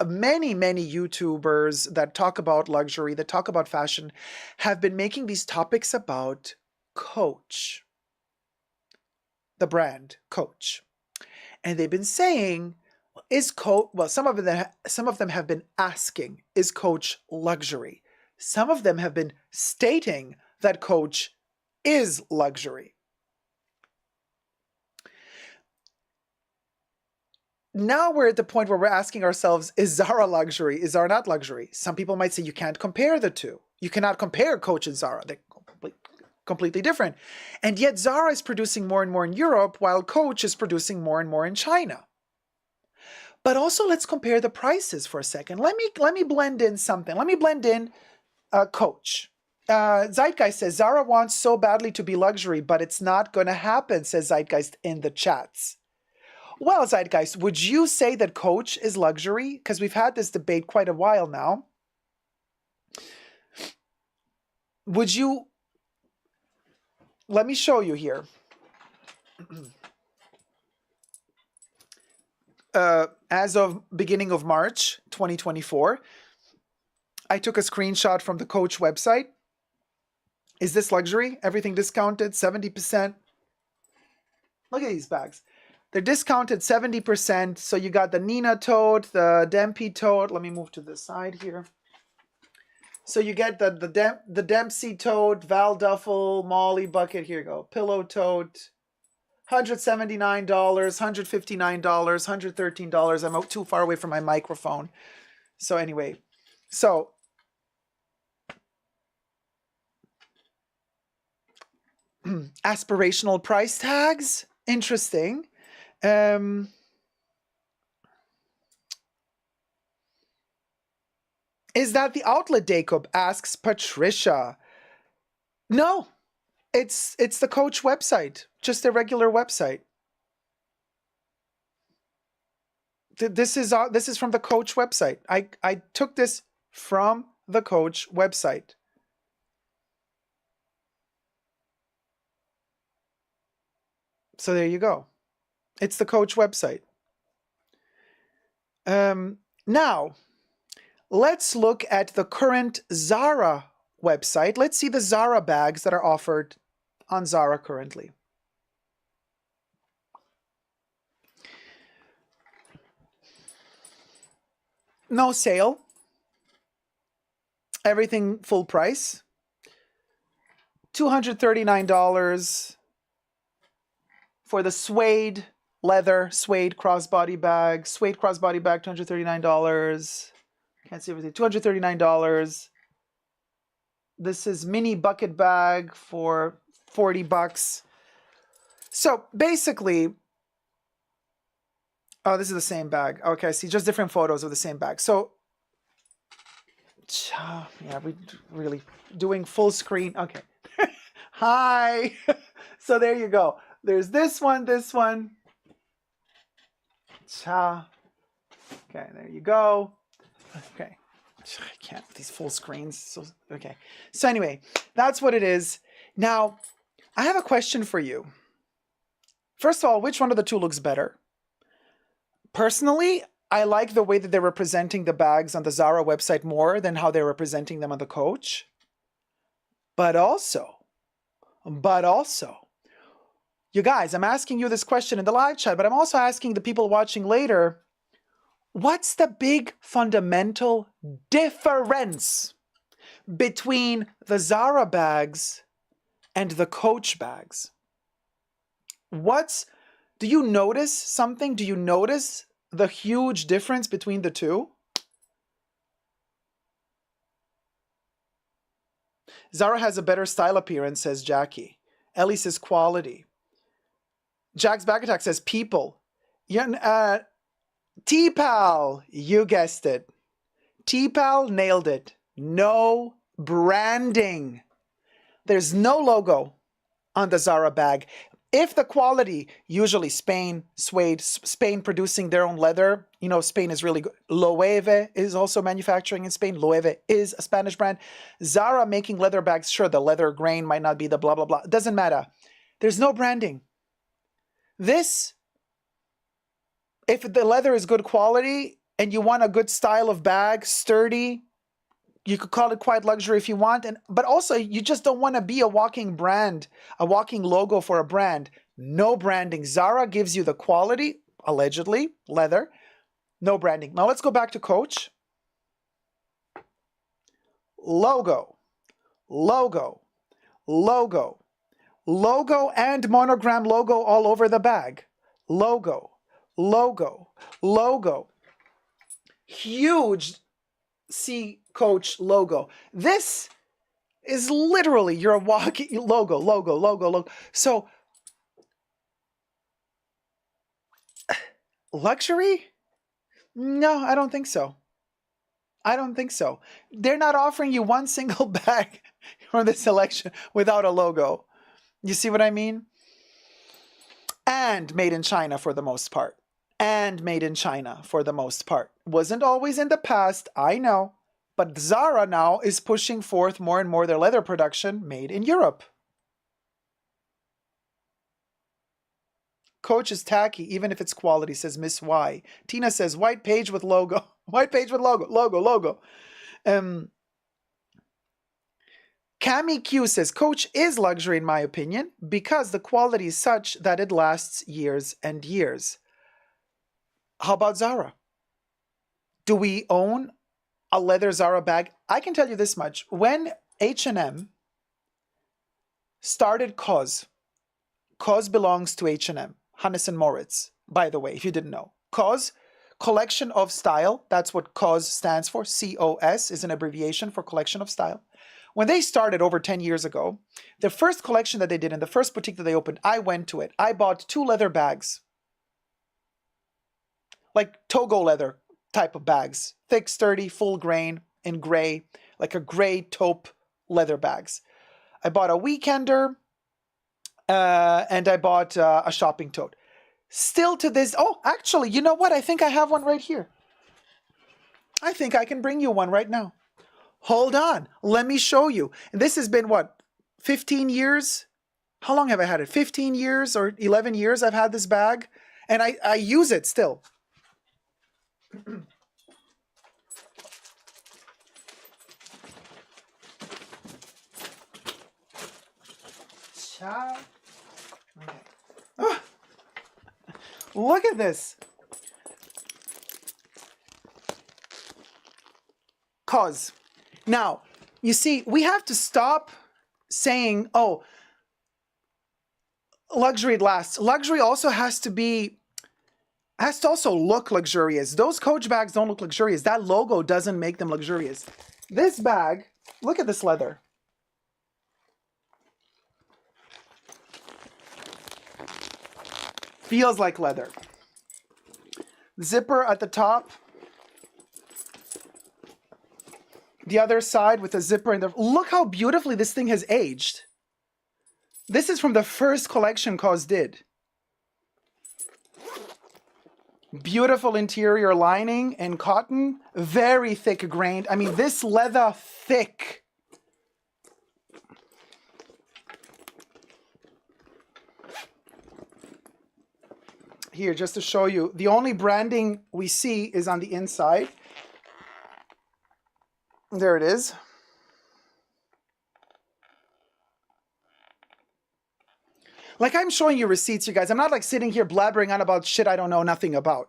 Many YouTubers that talk about luxury, that talk about fashion, have been making these topics about Coach, the brand Coach. And they've been saying, is Coach, well, some of them have been asking, is Coach luxury? Some of them have been stating that Coach is luxury. Now we're at the point where we're asking ourselves, is ZARA luxury? Is ZARA not luxury? Some people might say you can't compare the two. You cannot compare Coach and ZARA. They're completely different. And yet ZARA is producing more and more in Europe, while Coach is producing more and more in China. But also, let's compare the prices for a second. Let me blend in something. Let me blend in Coach. Zeitgeist says, ZARA wants so badly to be luxury, but it's not going to happen, says Zeitgeist in the chats. Well, Zeitgeist, would you say that Coach is luxury? Because we've had this debate quite a while now. Would you... Let me show you here. As of beginning of March 2024, I took a screenshot from the Coach website. Is this luxury? Everything discounted, 70%. Look at these bags. They're discounted 70%. So you got the Nina tote, the Dempsey tote. Let me move to the side here. So you get the Dempsey tote, Val Duffel, Molly bucket. Here you go. Pillow tote. $179, $159, $113. I'm out too far away from my microphone. So anyway, so aspirational price tags. Interesting. Is that the outlet, Dacob? Asks Patricia. No, it's the Coach website, just a regular website. This is from the Coach website. I took this from the Coach website. So there you go. It's the Coach website. Now, let's look at the current ZARA website. Let's see the ZARA bags that are offered on ZARA currently. No sale. Everything full price. $239 for the suede crossbody bag. Suede crossbody bag, $239. Can't see everything. $239. This is mini bucket bag for 40 bucks. So basically, oh, this is the same bag. Okay, I see just different photos of the same bag. So, yeah, we're really doing full screen. Okay. Hi. So there you go. There's this one, this one. Cha. Okay, there you go. Okay. I can't, these full screens. So, okay. So anyway, that's what it is. Now, I have a question for you. First of all, which one of the two looks better? Personally, I like the way that they're representing the bags on the ZARA website more than how they're representing them on the Coach. But also, you guys, I'm asking you this question in the live chat, but I'm also asking the people watching later, what's the big fundamental difference between the ZARA bags and the Coach bags? Do you notice something? Do you notice the huge difference between the two? ZARA has a better style appearance, says Jackie. Ellie says quality. Jack's Back Attack says people. T-Pal, you guessed it. T-Pal nailed it. No branding. There's no logo on the ZARA bag. If the quality, usually Spain, suede, Spain producing their own leather, you know, Spain is really good. Loewe is also manufacturing in Spain. Loewe is a Spanish brand. ZARA making leather bags, sure, the leather grain might not be the blah, blah, blah. It doesn't matter. There's no branding. This, if the leather is good quality and you want a good style of bag, sturdy, you could call it quiet luxury if you want, but also you just don't want to be a walking brand, a walking logo for a brand. No branding. ZARA gives you the quality, allegedly, leather, no branding. Now let's go back to Coach. Logo, logo, logo, logo and monogram logo all over the bag. Logo, logo, logo. Huge Coach logo. This is literally your walking logo, logo, logo, logo. So, luxury? No, I don't think so. I don't think so. They're not offering you one single bag from this selection without a logo. You see what I mean? And made in China for the most part. And made in China for the most part. Wasn't always in the past, I know. But ZARA now is pushing forth more and more their leather production made in Europe. Coach is tacky, even if it's quality, says Miss Y. Tina says, white page with logo. White page with logo. Logo, logo. Cami Q says, Coach is luxury in my opinion, because the quality is such that it lasts years and years. How about ZARA? Do we own a leather ZARA bag? I can tell you this much. When H&M started COS belongs to H&M, Hannes and Moritz, by the way, if you didn't know. COS, Collection of Style, that's what COS stands for. COS is an abbreviation for Collection of Style. When they started over 10 years ago, the first collection that they did in the first boutique that they opened, I went to it. I bought 2 leather bags. Like Togo leather type of bags. Thick, sturdy, full grain, in gray. Like a gray taupe leather bags. I bought a weekender. And I bought a shopping tote. Still to this... Oh, actually, you know what? I think I have one right here. I think I can bring you one right now. Hold on. Let me show you. And this has been, what, 15 years? How long have I had it? 15 years or 11 years I've had this bag. And I use it still. Ciao. Okay. Oh, look at this. COS. Now, you see, we have to stop saying, oh, luxury lasts. Luxury also has to also look luxurious. Those Coach bags don't look luxurious. That logo doesn't make them luxurious. This bag, look at this leather. Feels like leather. Zipper at the top. The other side with a zipper in the... Look how beautifully this thing has aged. This is from the first collection Cause did. Beautiful interior lining and cotton. Very thick grained. I mean, this leather thick. Here, just to show you, the only branding we see is on the inside. There it is. Like, I'm showing you receipts, you guys. I'm not like sitting here blabbering on about shit I don't know nothing about.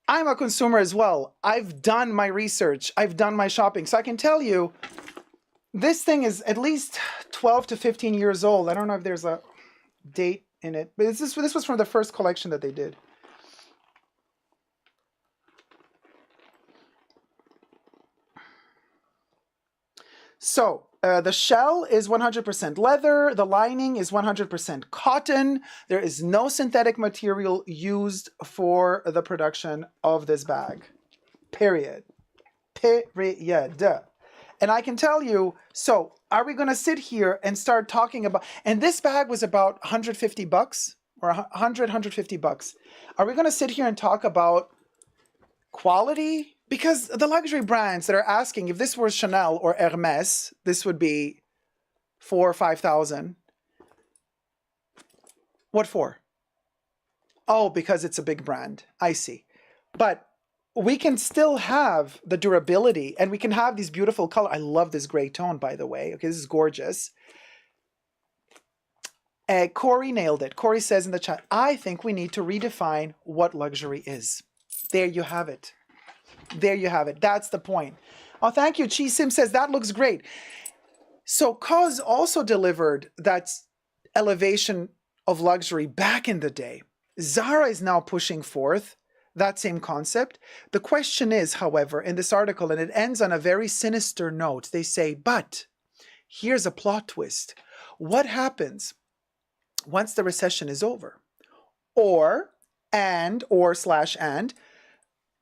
I'm a consumer as well. I've done my research. I've done my shopping. So I can tell you, this thing is at least 12 to 15 years old. I don't know if there's a date in it, but this was from the first collection that they did. So the shell is 100% leather. The lining is 100% cotton. There is no synthetic material used for the production of this bag. Period. Period. And I can tell you, so are we going to sit here and start talking about, and this bag was about 150 bucks or 150 bucks. Are we going to sit here and talk about quality? Because the luxury brands that are asking, if this were Chanel or Hermes, this would be 4,000 or 5,000. What for? Oh, because it's a big brand. I see. But we can still have the durability and we can have these beautiful colors. I love this gray tone, by the way. Okay, this is gorgeous. Corey nailed it. Corey says in the chat, I think we need to redefine what luxury is. There you have it. There you have it. That's the point. Oh, thank you. Chi Sim says, that looks great. So Cause also delivered that elevation of luxury back in the day. ZARA is now pushing forth that same concept. The question is, however, in this article, and it ends on a very sinister note, they say, but here's a plot twist. What happens once the recession is over? Or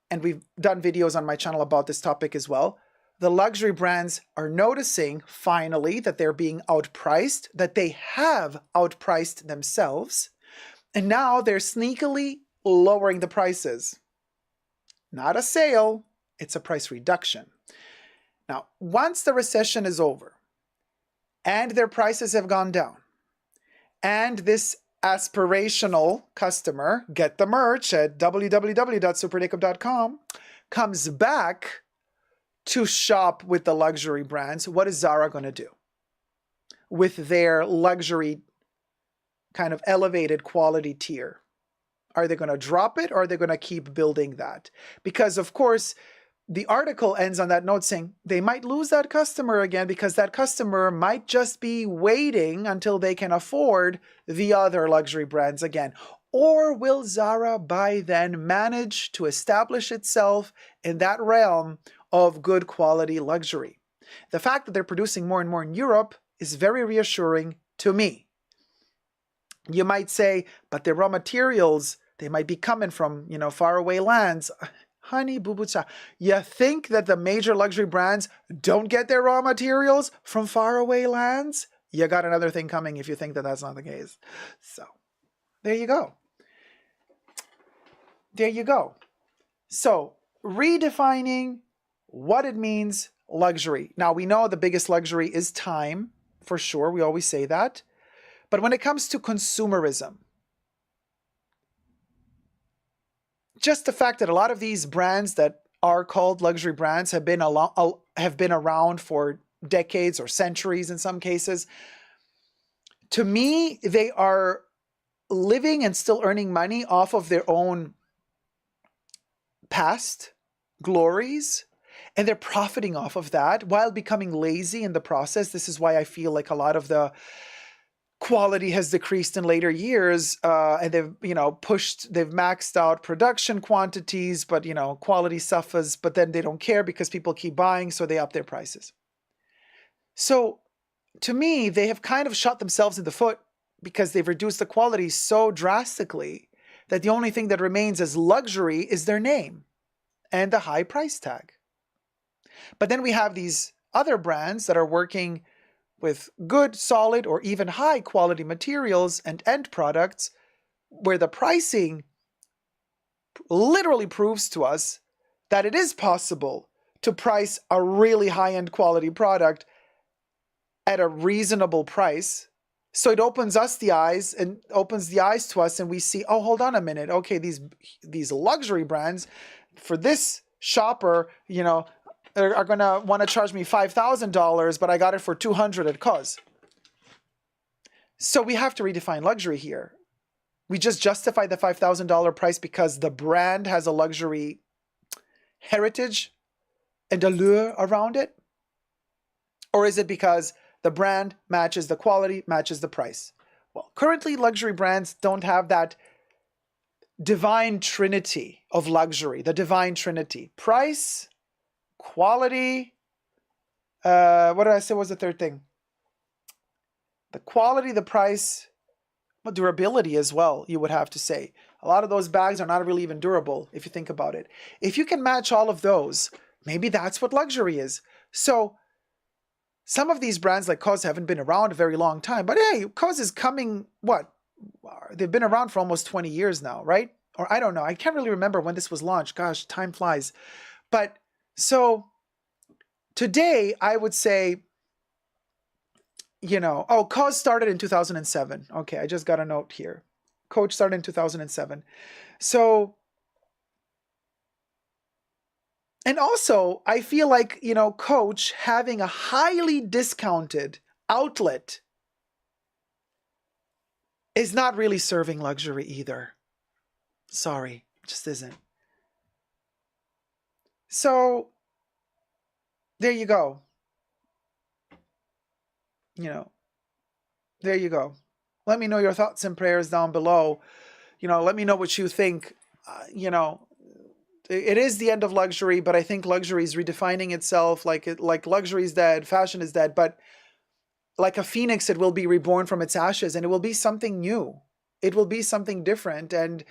and we've done videos on my channel about this topic as well, the luxury brands are noticing finally that they're being outpriced, that they have outpriced themselves, and now they're sneakily lowering the prices. Not a sale, it's a price reduction. Now, once the recession is over, and their prices have gone down, and this aspirational customer, get the merch at www.superdacob.com, comes back to shop with the luxury brands, what is ZARA going to do with their luxury kind of elevated quality tier? Are they going to drop it or are they going to keep building that? Because, of course, the article ends on that note saying they might lose that customer again because that customer might just be waiting until they can afford the other luxury brands again. Or will ZARA by then manage to establish itself in that realm of good quality luxury? The fact that they're producing more and more in Europe is very reassuring to me. You might say, but their raw materials, they might be coming from, faraway lands. Honey, boo-boo-cha, you think that the major luxury brands don't get their raw materials from faraway lands? You got another thing coming if you think that that's not the case. So, there you go. There you go. So, redefining what it means luxury. Now, we know the biggest luxury is time, for sure. We always say that. But when it comes to consumerism, just the fact that a lot of these brands that are called luxury brands have been around for decades or centuries in some cases, to me, they are living and still earning money off of their own past glories, and they're profiting off of that while becoming lazy in the process. This is why I feel like a lot of the quality has decreased in later years, and they've maxed out production quantities, but quality suffers, but then they don't care because people keep buying, so they up their prices. So to me, they have kind of shot themselves in the foot because they've reduced the quality so drastically that the only thing that remains as luxury is their name and the high price tag. But then we have these other brands that are working with good, solid, or even high quality materials and end products where the pricing literally proves to us that it is possible to price a really high-end quality product at a reasonable price. So it opens us the eyes and opens the eyes to us, and we see, oh, hold on a minute. Okay, these luxury brands, for this shopper, you know, are going to want to charge me $5,000, but I got it for $200 at cause. So we have to redefine luxury here. We just justify the $5,000 price because the brand has a luxury heritage and allure around it? Or is it because the brand matches the quality, matches the price? Well, currently luxury brands don't have that divine trinity of luxury, the divine trinity. Price, quality, what did I say was the third thing? The quality, the price, but durability as well, you would have to say. A lot of those bags are not really even durable, if you think about it. If you can match all of those, maybe that's what luxury is. So some of these brands like COS haven't been around a very long time, but hey, COS is coming, what? They've been around for almost 20 years now, right? Or I don't know. I can't really remember when this was launched. Gosh, time flies. But so today I would say, you know, oh, COS started in 2007. Okay, I just got a note here. Coach started in 2007. So, and also, I feel like, you know, Coach having a highly discounted outlet is not really serving luxury either. Sorry, just isn't. So, there you go. You know, there you go. Let me know your thoughts and prayers down below. You know, let me know what you think. You know, it is the end of luxury, but I think luxury is redefining itself. Like luxury is dead, fashion is dead, but like a phoenix, it will be reborn from its ashes, and it will be something new. It will be something different, and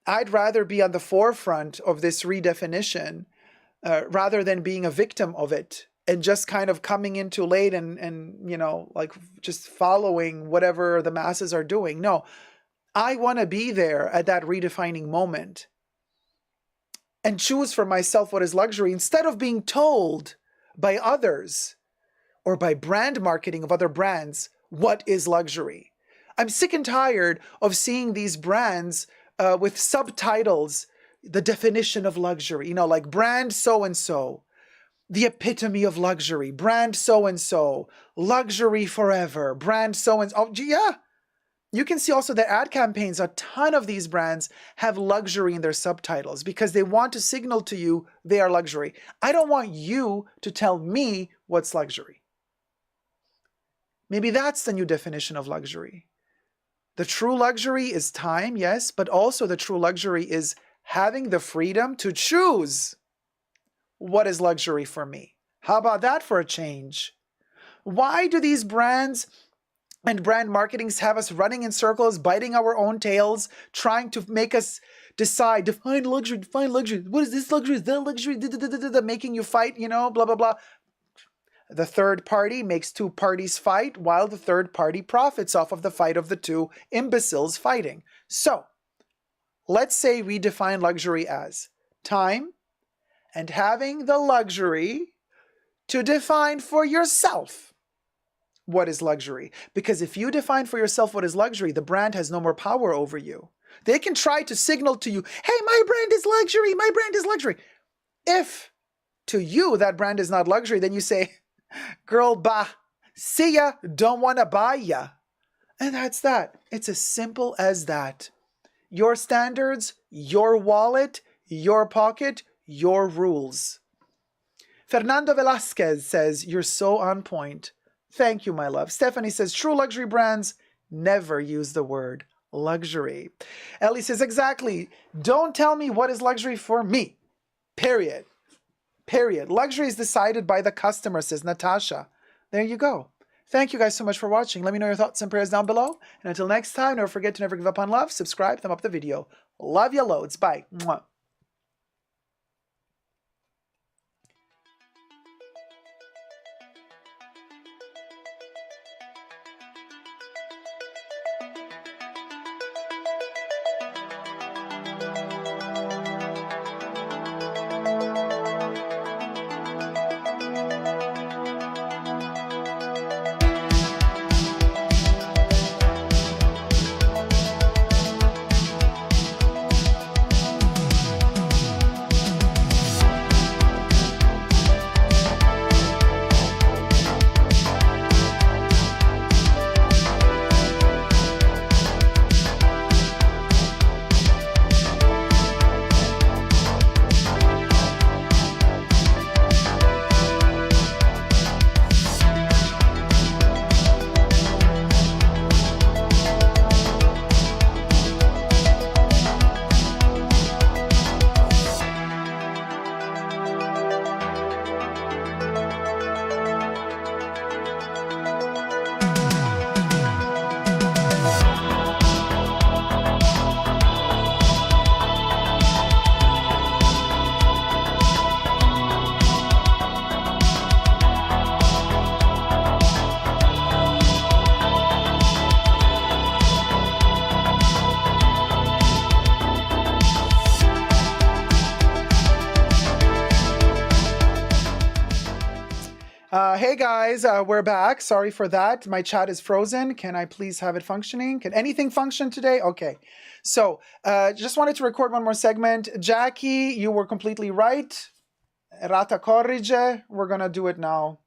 I'd rather be on the forefront of this redefinition rather than being a victim of it. And just kind of coming in too late and you know, like just following whatever the masses are doing. No, I want to be there at that redefining moment and choose for myself what is luxury instead of being told by others or by brand marketing of other brands what is luxury. I'm sick and tired of seeing these brands with subtitles, the definition of luxury, you know, like brand so-and-so. The epitome of luxury, brand so-and-so, luxury forever, brand so-and-so. Oh, yeah. You can see also the ad campaigns, a ton of these brands have luxury in their subtitles because they want to signal to you they are luxury. I don't want you to tell me what's luxury. Maybe that's the new definition of luxury. The true luxury is time, yes, but also the true luxury is having the freedom to choose what is luxury for me. How about that for a change? Why do these brands and brand marketings have us running in circles, biting our own tails, trying to make us decide, define luxury, what is this luxury, is that luxury, making you fight, you know, blah, blah, blah. The third party makes two parties fight while the third party profits off of the fight of the two imbeciles fighting. So, let's say we define luxury as time, and having the luxury to define for yourself what is luxury. Because if you define for yourself what is luxury, the brand has no more power over you. They can try to signal to you, hey, my brand is luxury, my brand is luxury. If to you that brand is not luxury, then you say, girl, bah, see ya, don't want to buy ya. And that's that. It's as simple as that. Your standards, your wallet, your pocket, your rules. Fernando Velasquez says, you're so on point. Thank you, my love. Stephanie says, true luxury brands never use the word luxury. Ellie says, exactly. Don't tell me what is luxury for me. Period. Period. Luxury is decided by the customer, says Natasha. There you go. Thank you guys so much for watching. Let me know your thoughts and prayers down below. And until next time, don't forget to never give up on love. Subscribe, thumb up the video. Love you loads. Bye. Mwah. Hey guys, we're back. Sorry for that. My chat is frozen. Can I please have it functioning? Can anything function today? Okay. So, just wanted to record one more segment. Jackie, you were completely right. Rata corrige. We're gonna do it now.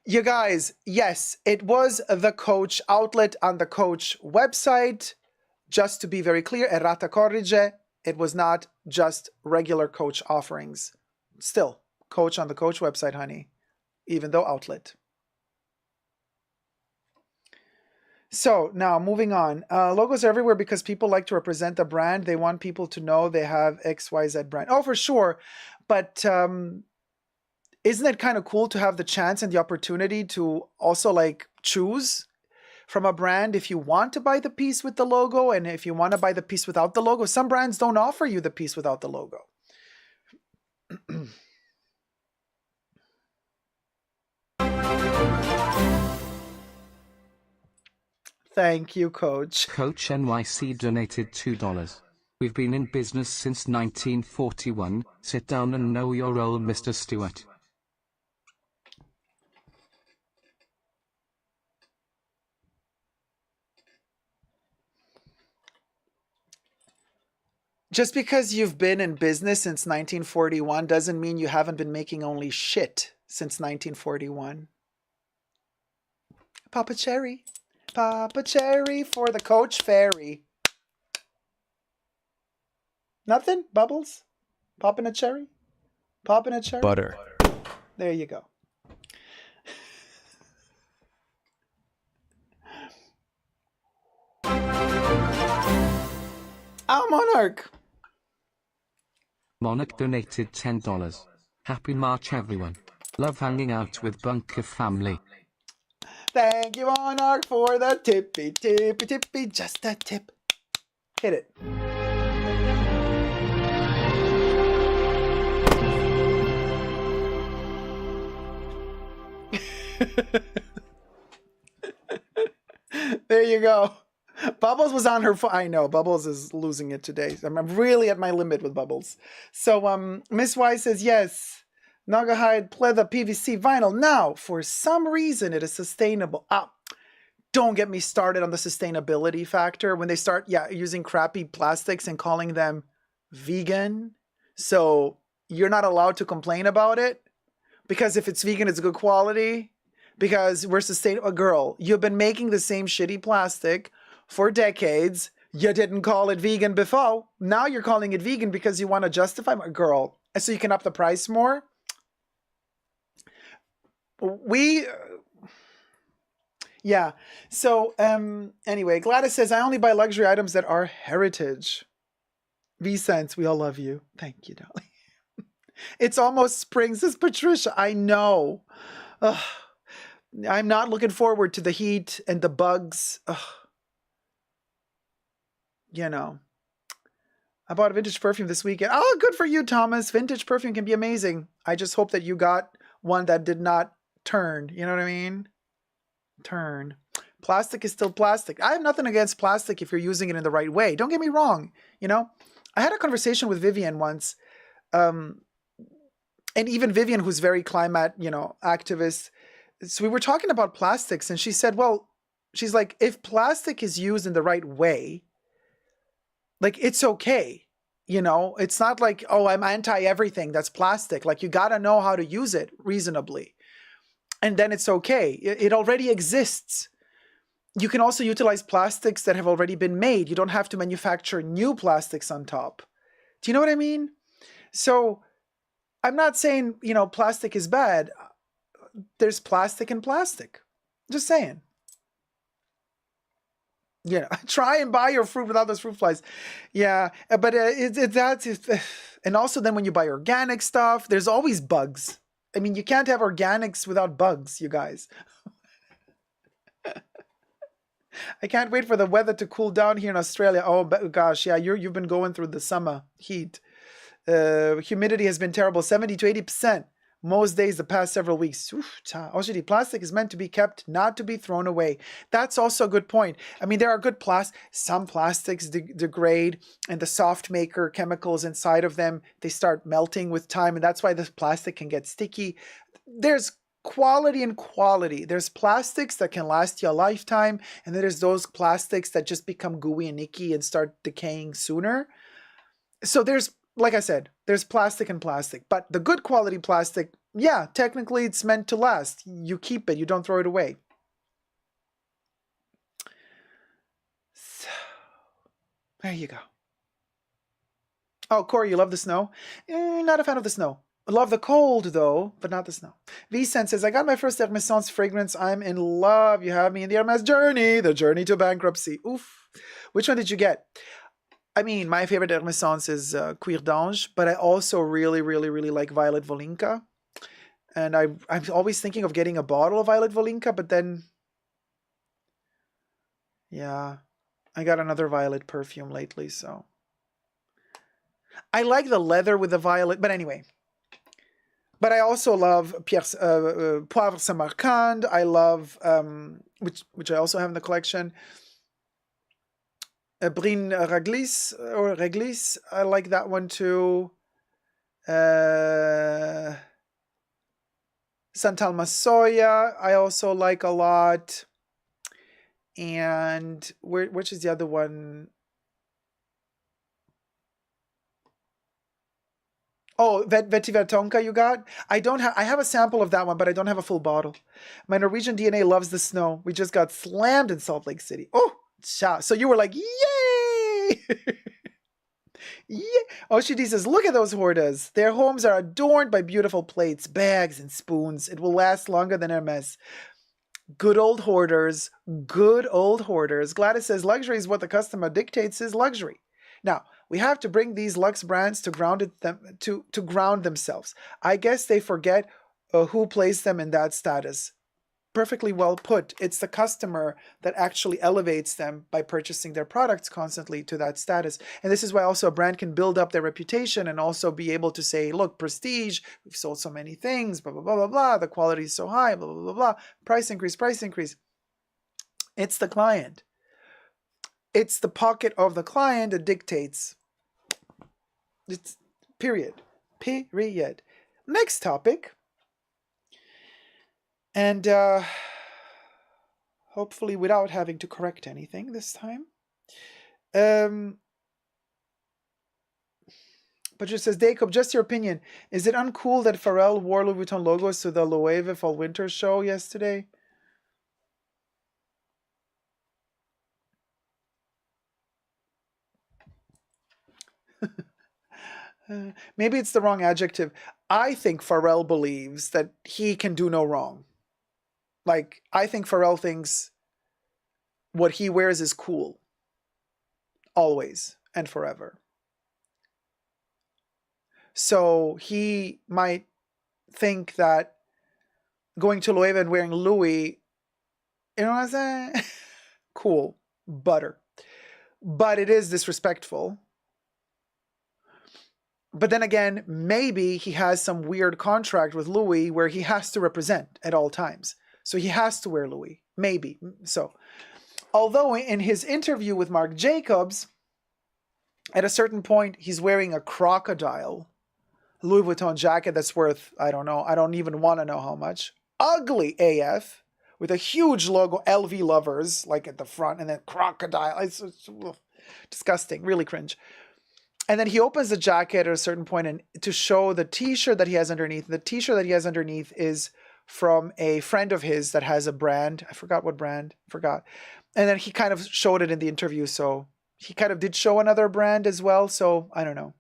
You guys, yes, it was the Coach outlet on the Coach website. Just to be very clear, errata corrige. It was not just regular Coach offerings. Still, Coach on the Coach website, honey, even though outlet. So now moving on. Logos are everywhere because people like to represent the brand. They want people to know they have XYZ brand. Oh, for sure. But isn't it kind of cool to have the chance and the opportunity to also like choose from a brand if you want to buy the piece with the logo and if you want to buy the piece without the logo? Some brands don't offer you the piece without the logo. Thank you, Coach. Coach NYC donated $2. We've been in business since 1941. Sit down and know your role, Mr. Stewart. Just because you've been in business since 1941 doesn't mean you haven't been making only shit since 1941. Papa Cherry. Papa Cherry for the Coach Fairy. Nothing? Bubbles? Popping a cherry? Popping a cherry? Butter. There you go. Oh, Monarch. Monarch donated $10. Happy March, everyone. Love hanging out with Bunker family. Thank you, Monarch, for the tippy, tippy, tippy, just a tip. Hit it. There you go. Bubbles was on her phone. I know, Bubbles is losing it today. I'm really at my limit with Bubbles. So, Miss Y says, yes. Naugahyde pleather PVC vinyl. Now, for some reason, it is sustainable. Don't get me started on the sustainability factor when they start, using crappy plastics and calling them vegan. So you're not allowed to complain about it because if it's vegan, it's good quality. Because we're sustainable. Girl, you've been making the same shitty plastic for decades. You didn't call it vegan before. Now you're calling it vegan because you want to justify, girl, so you can up the price more. So anyway, Gladys says, I only buy luxury items that are heritage. V-Sense, we all love you. Thank you, darling. It's almost spring, says Patricia. I know. Ugh. I'm not looking forward to the heat and the bugs. Ugh. You know. I bought a vintage perfume this weekend. Oh, good for you, Thomas. Vintage perfume can be amazing. I just hope that you got one that did not turn. You know what I mean? Turn. Plastic is still plastic. I have nothing against plastic if you're using it in the right way. Don't get me wrong. You know, I had a conversation with Vivian once. And even Vivian, who's very climate, activist. So we were talking about plastics and she said, well, she's like, if plastic is used in the right way, like it's okay. It's not like, oh, I'm anti everything that's plastic. Like you got to know how to use it reasonably. And then it's okay. It already exists. You can also utilize plastics that have already been made. You don't have to manufacture new plastics on top. Do you know what I mean? So I'm not saying, plastic is bad. There's plastic and plastic. Just saying. Try and buy your fruit without those fruit flies. Yeah, but and also then when you buy organic stuff, there's always bugs. I mean, you can't have organics without bugs, you guys. I can't wait for the weather to cool down here in Australia. Oh gosh, yeah, you've been going through the summer heat. Humidity has been terrible, 70 to 80%. Most days the past several weeks. Oshidi, plastic is meant to be kept, not to be thrown away. That's also a good point. I mean, there are good some plastics degrade and the soft maker chemicals inside of them, they start melting with time. And that's why the plastic can get sticky. There's quality and quality. There's plastics that can last you a lifetime. And then there's those plastics that just become gooey and icky and start decaying sooner. So like I said, there's plastic and plastic, but the good quality plastic, yeah, technically it's meant to last. You keep it, you don't throw it away. So, there you go. Oh, Corey, you love the snow? Not a fan of the snow. I love the cold though, but not the snow. Vicent says, I got my first Hermès fragrance. I'm in love. You have me in the Hermès journey, the journey to bankruptcy. Oof. Which one did you get? I mean, my favorite Hermès is Cuir d'Ange, but I also really, really, really like Violet Volinka. And I'm always thinking of getting a bottle of Violet Volinka, but then, yeah, I got another Violet perfume lately, so. I like the leather with the violet, but anyway. But I also love Poivre Samarkand. I love, which I also have in the collection. Brine Reglis, I like that one too. Santal Masoya, I also like a lot. And which is the other one? Oh, Vetiver Tonka you got? I have a sample of that one, but I don't have a full bottle. My Norwegian DNA loves the snow. We just got slammed in Salt Lake City. Oh, so you were like, yay! Yeah. Oshidi says, look at those hoarders. Their homes are adorned by beautiful plates, bags, and spoons. It will last longer than Hermes. Good old hoarders. Good old hoarders. Gladys says, luxury is what the customer dictates is luxury. Now, we have to bring these luxe brands to ground themselves. I guess they forget who placed them in that status. Perfectly well put. It's the customer that actually elevates them by purchasing their products constantly to that status. And this is why also a brand can build up their reputation and also be able to say, look, prestige, we've sold so many things, blah, blah, blah, blah, blah. The quality is so high, blah, blah, blah, blah. Price increase, price increase. It's the client. It's the pocket of the client that dictates. It's period. Period. Next topic. And hopefully without having to correct anything this time. But just says, Dacob, just your opinion. Is it uncool that Pharrell wore Louis Vuitton logos to the Loewe Fall Winter show yesterday? Maybe it's the wrong adjective. I think Pharrell believes that he can do no wrong. Like, I think Pharrell thinks what he wears is cool. Always and forever. So he might think that going to Loewe and wearing Louis, you know what I'm saying? Cool. Butter. But it is disrespectful. But then again, maybe he has some weird contract with Louis where he has to represent at all times. So he has to wear Louis. Maybe. So, although in his interview with Marc Jacobs, at a certain point, he's wearing a crocodile Louis Vuitton jacket that's worth, I don't know, I don't even want to know how much. Ugly AF, with a huge logo, LV Lovers, like at the front, and then crocodile. It's disgusting, really cringe. And then he opens the jacket at a certain point and to show the t-shirt that he has underneath. The t-shirt that he has underneath is from a friend of his that has a brand. I forgot what brand. Forgot. And then he kind of showed it in the interview. So he kind of did show another brand as well. So I don't know.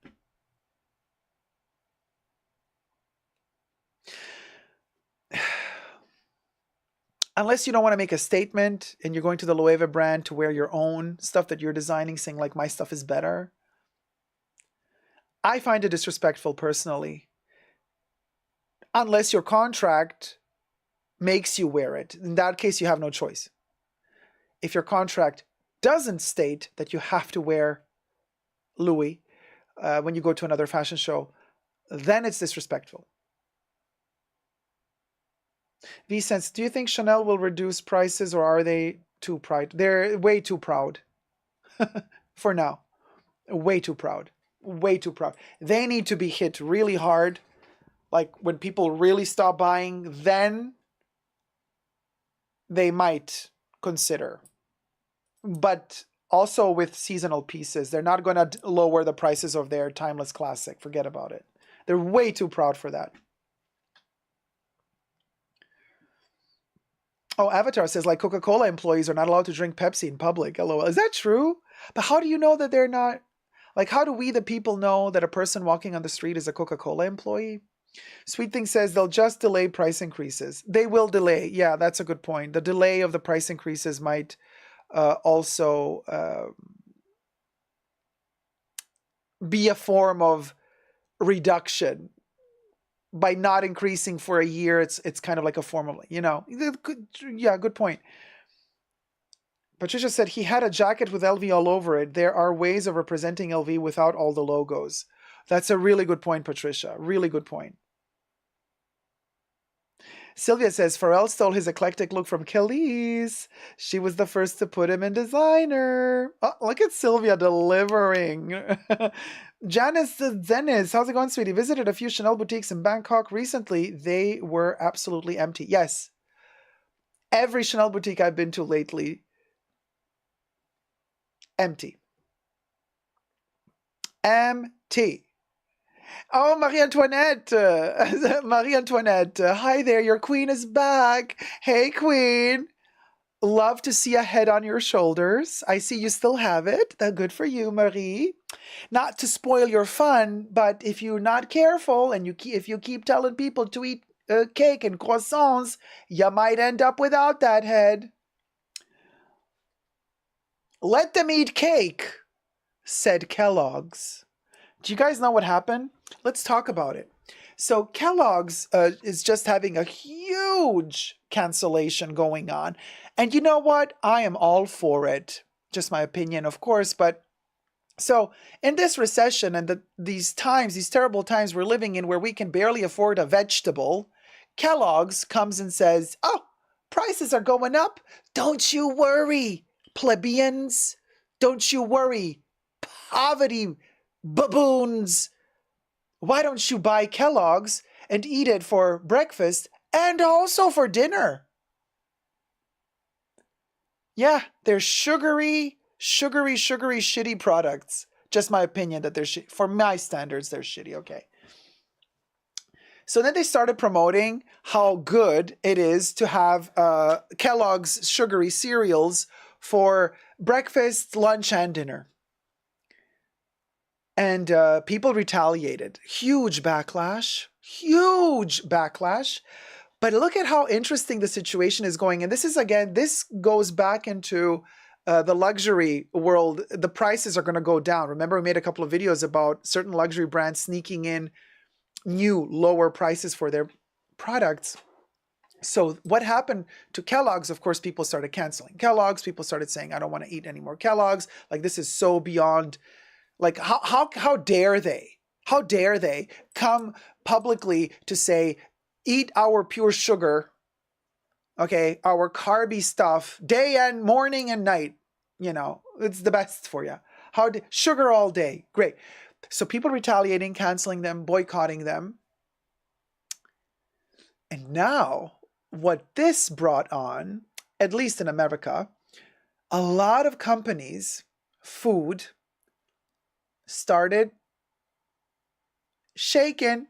Unless you don't want to make a statement and you're going to the Loewe brand to wear your own stuff that you're designing, saying like my stuff is better. I find it disrespectful personally. Unless your contract makes you wear it. In that case, you have no choice. If your contract doesn't state that you have to wear Louis when you go to another fashion show, then it's disrespectful. V-Sense, do you think Chanel will reduce prices or are they too proud? They're way too proud for now. Way too proud. Way too proud. They need to be hit really hard. Like when people really stop buying, then they might consider. But also with seasonal pieces, they're not going to lower the prices of their timeless classic. Forget about it. They're way too proud for that. Oh, Avatar says like Coca-Cola employees are not allowed to drink Pepsi in public. LOL. Is that true? But how do you know that they're not? Like, how do we, the people, know that a person walking on the street is a Coca-Cola employee? Sweet Thing says they'll just delay price increases. They will delay. Yeah, that's a good point. The delay of the price increases might also be a form of reduction. By not increasing for a year, it's kind of like a form of, yeah, good point. Patricia said he had a jacket with LV all over it. There are ways of representing LV without all the logos. That's a really good point, Patricia. Really good point. Sylvia says Pharrell stole his eclectic look from Khalees. She was the first to put him in designer. Oh, look at Sylvia delivering. Janice Dennis, how's it going, sweetie? Visited a few Chanel boutiques in Bangkok recently. They were absolutely empty. Yes. Every Chanel boutique I've been to lately, empty. Empty. Oh, Marie-Antoinette. Marie-Antoinette. Hi there. Your queen is back. Hey, queen. Love to see a head on your shoulders. I see you still have it. That's good for you, Marie. Not to spoil your fun, but if you're not careful and if you keep telling people to eat cake and croissants, you might end up without that head. Let them eat cake, said Kellogg's. Do you guys know what happened? Let's talk about it. So Kellogg's is just having a huge cancellation going on. And you know what? I am all for it. Just my opinion, of course. But so in this recession and these times, these terrible times we're living in where we can barely afford a vegetable, Kellogg's comes and says, oh, prices are going up. Don't you worry, plebeians. Don't you worry, poverty baboons. Why don't you buy Kellogg's and eat it for breakfast and also for dinner? Yeah, they're sugary, shitty products. Just my opinion that they're for my standards, they're shitty, okay. So then they started promoting how good it is to have Kellogg's sugary cereals for breakfast, lunch, and dinner. And people retaliated. Huge backlash. But look at how interesting the situation is going. And this is, again, this goes back into the luxury world, the prices are going to go down. Remember, we made a couple of videos about certain luxury brands sneaking in new lower prices for their products. So what happened to Kellogg's? Of course, people started canceling Kellogg's. People started saying, I don't want to eat any more Kellogg's. Like, this is so beyond, like, how dare they? How dare they come publicly to say, eat our pure sugar, okay, our carby stuff, day and morning and night, it's the best for you. Sugar all day, great. So people retaliating, canceling them, boycotting them. And now, what this brought on, at least in America, a lot of companies, food, started shaking.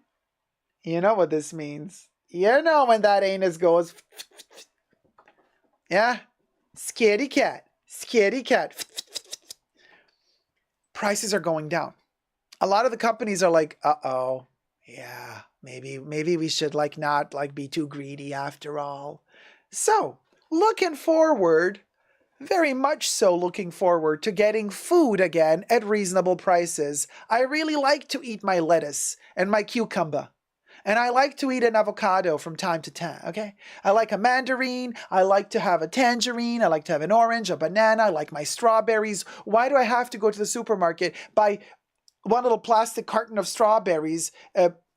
You know what this means. You know when that anus goes, yeah, scaredy cat, scaredy cat. Prices are going down. A lot of the companies are like, uh-oh, yeah, maybe we should not be too greedy after all. So, looking forward, very much so looking forward to getting food again at reasonable prices. I really like to eat my lettuce and my cucumber. And I like to eat an avocado from time to time, okay? I like a mandarin. I like to have a tangerine. I like to have an orange, a banana. I like my strawberries. Why do I have to go to the supermarket, buy one little plastic carton of strawberries?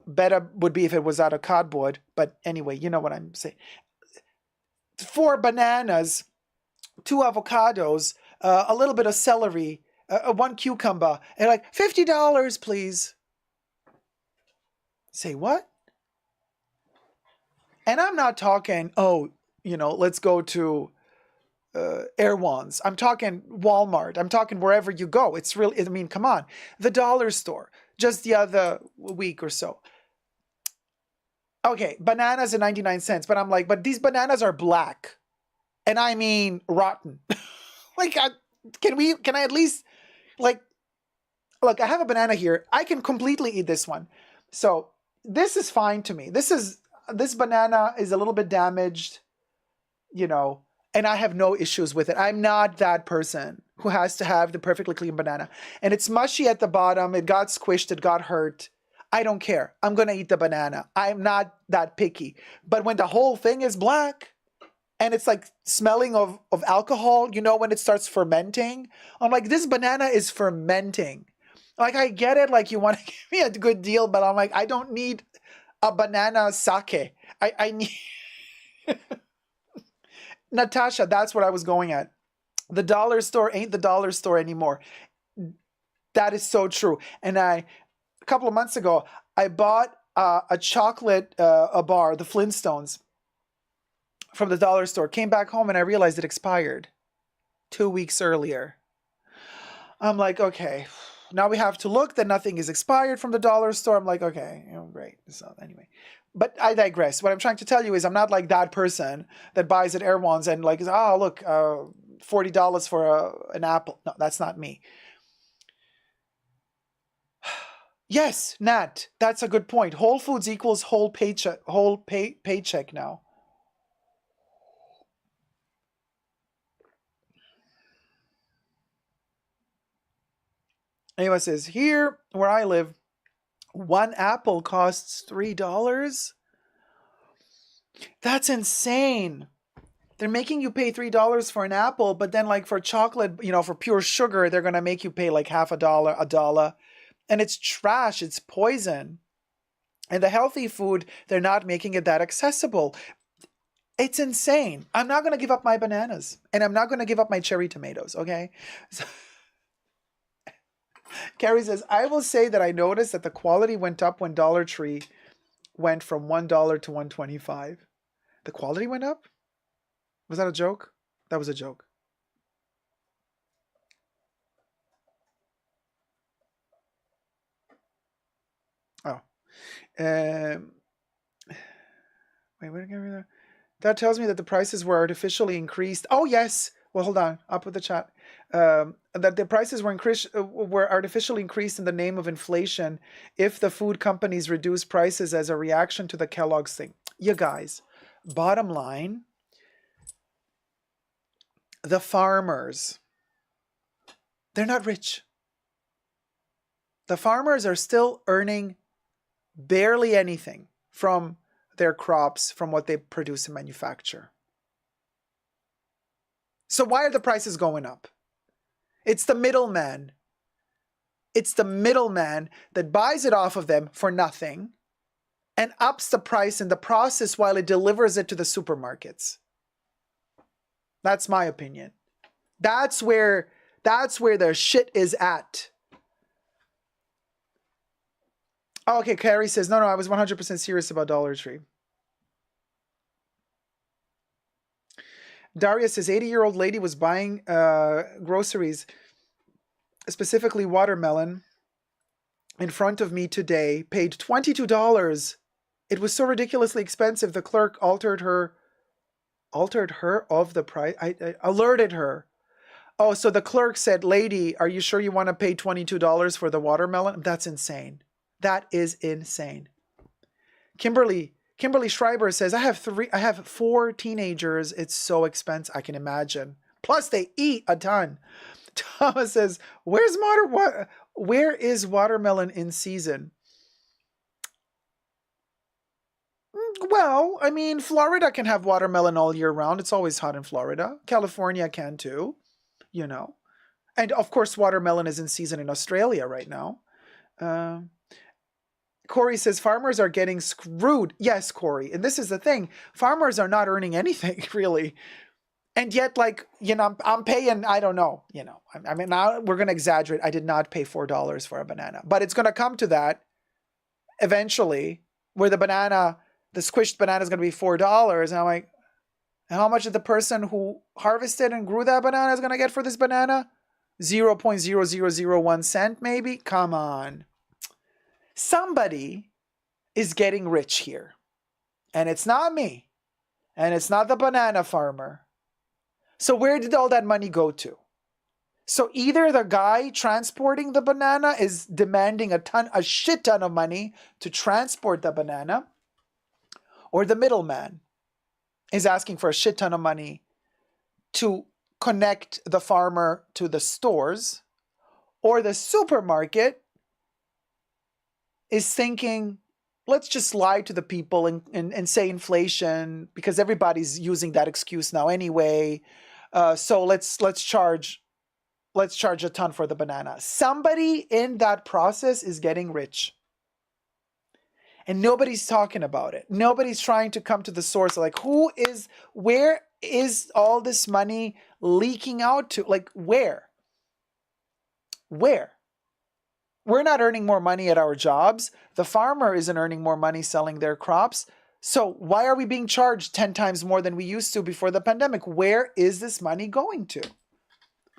Better would be if it was out of cardboard. But anyway, you know what I'm saying. 4 bananas, 2 avocados, a little bit of celery, 1 cucumber, and like $50, please. Say what? And I'm not talking, let's go to Erewhon's. I'm talking Walmart. I'm talking wherever you go. It's really, come on. The dollar store, just the other week or so. Okay, bananas at 99 cents. But I'm like, but these bananas are black. And I mean rotten. Can I at least, look, I have a banana here. I can completely eat this one. So this is fine to me. This banana is a little bit damaged, and I have no issues with it. I'm not that person who has to have the perfectly clean banana. And it's mushy at the bottom. It got squished. It got hurt. I don't care. I'm going to eat the banana. I'm not that picky. But when the whole thing is black and it's like smelling of alcohol, when it starts fermenting, I'm like, this banana is fermenting. Like, I get it. Like, you want to give me a good deal, but I'm like, I don't need a banana sake. I need... Natasha, that's what I was going at. The dollar store ain't the dollar store anymore. That is so true. And a couple of months ago, I bought a chocolate a bar, the Flintstones, from the dollar store. Came back home and I realized it expired 2 weeks earlier. I'm like, okay, now we have to look that nothing is expired from the dollar store. I'm like, okay, great. So anyway, but I digress. What I'm trying to tell you is I'm not like that person that buys at Erewhon's and like, oh, look, $40 for an apple. No, that's not me. Yes, Nat, that's a good point. Whole Foods equals whole paycheck now. Anyone says, here where I live, 1 apple costs $3. That's insane. They're making you pay $3 for an apple, but then like for chocolate, for pure sugar, they're going to make you pay like half a dollar. And it's trash. It's poison. And the healthy food, they're not making it that accessible. It's insane. I'm not going to give up my bananas. And I'm not going to give up my cherry tomatoes, okay? So, Carrie says, I will say that I noticed that the quality went up when Dollar Tree went from $1 to $1.25. The quality went up? Was that a joke? That was a joke. Oh. Wait, where did I get that? That tells me that the prices were artificially increased. Oh, yes. Well, hold on. Up with the chat. That the prices were artificially increased in the name of inflation if the food companies reduce prices as a reaction to the Kellogg's thing. You guys, bottom line, the farmers, They're not rich. The farmers are still earning barely anything from their crops, from what they produce and manufacture. So why are the prices going up? It's the middleman. It's the middleman that buys it off of them for nothing and ups the price in the process while it delivers it to the supermarkets. That's my opinion. That's where the shit is at. Oh, okay, Carrie says, no, I was 100% serious about Dollar Tree. Daria says, 80-year-old lady was buying groceries, specifically watermelon, in front of me today, paid $22. It was so ridiculously expensive, the clerk altered her of the price. I alerted her. Oh, so the clerk said, lady, are you sure you want to pay $22 for the watermelon? That's insane. That is insane. Kimberly Schreiber says, I have 4 teenagers. It's so expensive. I can imagine. Plus they eat a ton. Thomas says, where is watermelon in season? Well, I mean, Florida can have watermelon all year round. It's always hot in Florida. California can too, you know. And of course, watermelon is in season in Australia right now. Corey says, farmers are getting screwed. Yes, Corey. And this is the thing. Farmers are not earning anything, really. And yet, like, you know, I'm paying, I don't know, you know. I mean, now we're going to exaggerate. I did not pay $4 for a banana. But it's going to come to that eventually, where the squished banana is going to be $4. And I'm like, how much did the person who harvested and grew that banana is going to get for this banana? 0.0001 cent, maybe? Come on. Somebody is getting rich here. And it's not me. And it's not the banana farmer. So where did all that money go to? So either the guy transporting the banana is demanding a shit ton of money to transport the banana, or the middleman is asking for a shit ton of money to connect the farmer to the stores, or the supermarket is thinking, let's just lie to the people and say inflation, because everybody's using that excuse now anyway. So let's charge a ton for the banana. Somebody in that process is getting rich. And nobody's talking about it. Nobody's trying to come to the source. Like, where is all this money leaking out to? Like, where? Where? We're not earning more money at our jobs. The farmer isn't earning more money selling their crops. So why are we being charged 10 times more than we used to before the pandemic? Where is this money going to?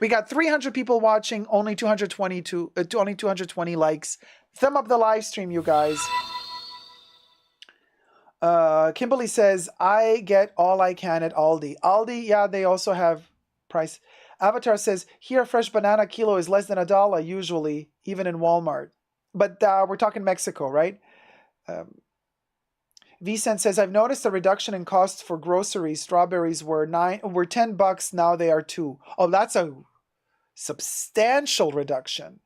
We got 300 people watching, only 220 likes. Thumb up the live stream, you guys. Kimberly says, I get all I can at Aldi. Aldi, yeah, they also have price. Avatar says, here a fresh banana kilo is less than $1 usually, even in Walmart. But we're talking Mexico, right? Vicent says, I've noticed a reduction in costs for groceries. Strawberries were $10, now they are $2. Oh, that's a substantial reduction.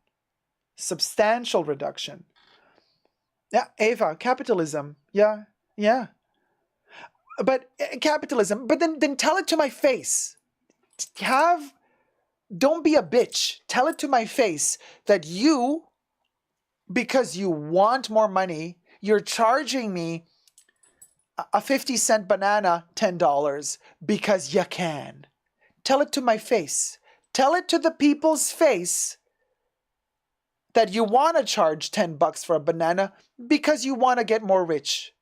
Substantial reduction. Yeah, Ava, capitalism. Yeah. But capitalism, but then tell it to my face. Don't be a bitch. Tell it to my face that you, because you want more money, you're charging me a 50-cent banana $10 because you can. Tell it to my face. Tell it to the people's face that you want to charge $10 for a banana because you want to get more rich.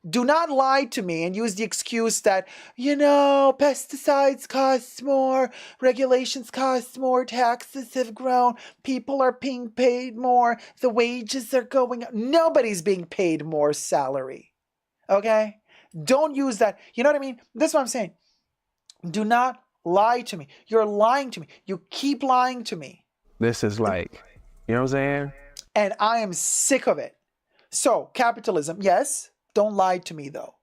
Do not lie to me and use the excuse that, pesticides cost more, regulations cost more, taxes have grown, people are being paid more, the wages are going up. Nobody's being paid more salary. Okay? Don't use that. You know what I mean? This is what I'm saying. Do not lie to me. You're lying to me. You keep lying to me. This is like, you know what I'm saying? And I am sick of it. So, capitalism, yes. Don't lie to me, though.